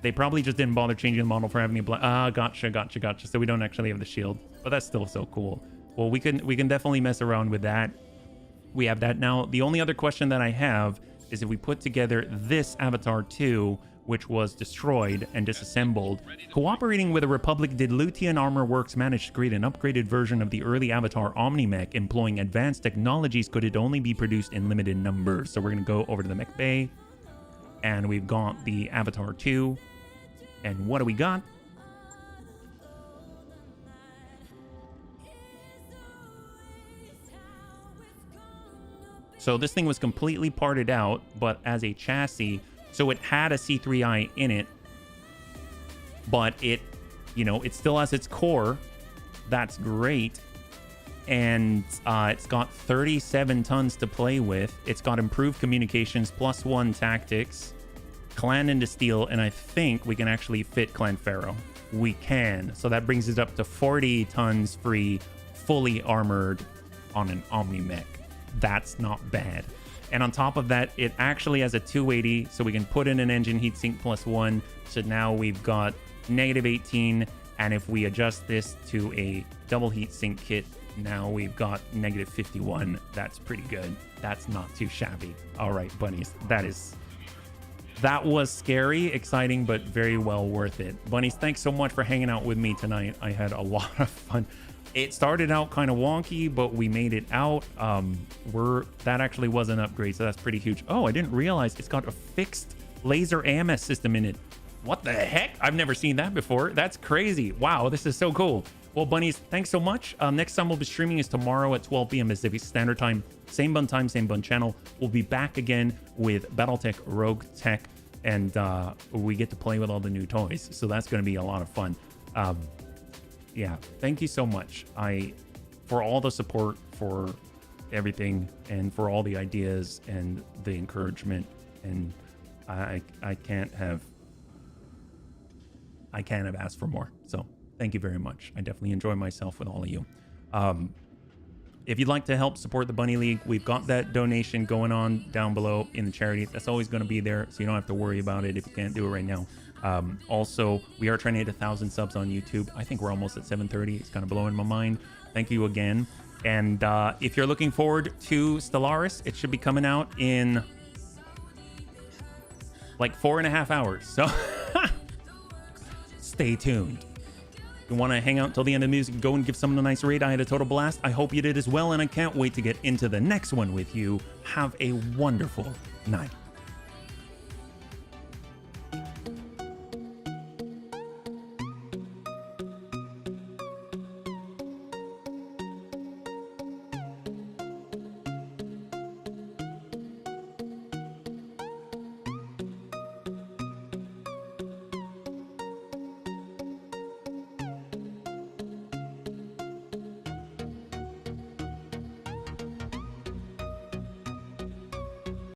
They probably just didn't bother changing the model for having a gotcha. So we don't actually have the shield, but that's still so cool. Well, we can definitely mess around with that. We have that now. The only other question that I have is if we put together this Avatar 2, which was destroyed and disassembled, cooperating with the Republic, did Lutian Armor Works manage to create an upgraded version of the early Avatar Omni-Mech employing advanced technologies? Could it only be produced in limited numbers? So we're going to go over to the mech bay, and we've got the Avatar 2. And what do we got? So this thing was completely parted out, but as a chassis. So it had a C3i in it, but it still has its core. That's great. And it's got 37 tons to play with. It's got improved communications, +1 tactics, Clan into steel, and I think we can actually fit Clan Pharaoh. We can. So that brings it up to 40 tons free, fully armored on an Omni mech. That's not bad. And on top of that, it actually has a 280, so we can put in an engine heatsink +1. So now we've got -18, and if we adjust this to a double heatsink kit, now we've got -51. That's pretty good. That's not too shabby. All right, bunnies. That was scary, exciting, but very well worth it. Bunnies, thanks so much for hanging out with me tonight. I had a lot of fun. It started out kind of wonky, but we made it out. That actually was an upgrade, so that's pretty huge. Oh, I didn't realize it's got a fixed laser AMS system in it. What the heck? I've never seen that before. That's crazy. Wow, this is so cool. Well, bunnies, thanks so much. Next time we'll be streaming is tomorrow at 12 p.m. Pacific Standard Time. Same bun time, same bun channel. We'll be back again with Battletech, Roguetech, and we get to play with all the new toys. So that's going to be a lot of fun. Yeah, thank you so much. For all the support, for everything, and for all the ideas and the encouragement. And I can't have asked for more. So thank you very much. I definitely enjoy myself with all of you. If you'd like to help support the Bunny League, we've got that donation going on down below in the charity. That's always going to be there, so you don't have to worry about it if you can't do it right now. Also, we are trying to hit 1,000 subs on YouTube. I think we're almost at 730. It's kind of blowing my mind. Thank you again. And if you're looking forward to Stellaris, it should be coming out in like 4.5 hours. So stay tuned. You want to hang out till the end of the music, go and give someone a nice raid. I had a total blast. I hope you did as well, and I can't wait to get into the next one with you. Have a wonderful night.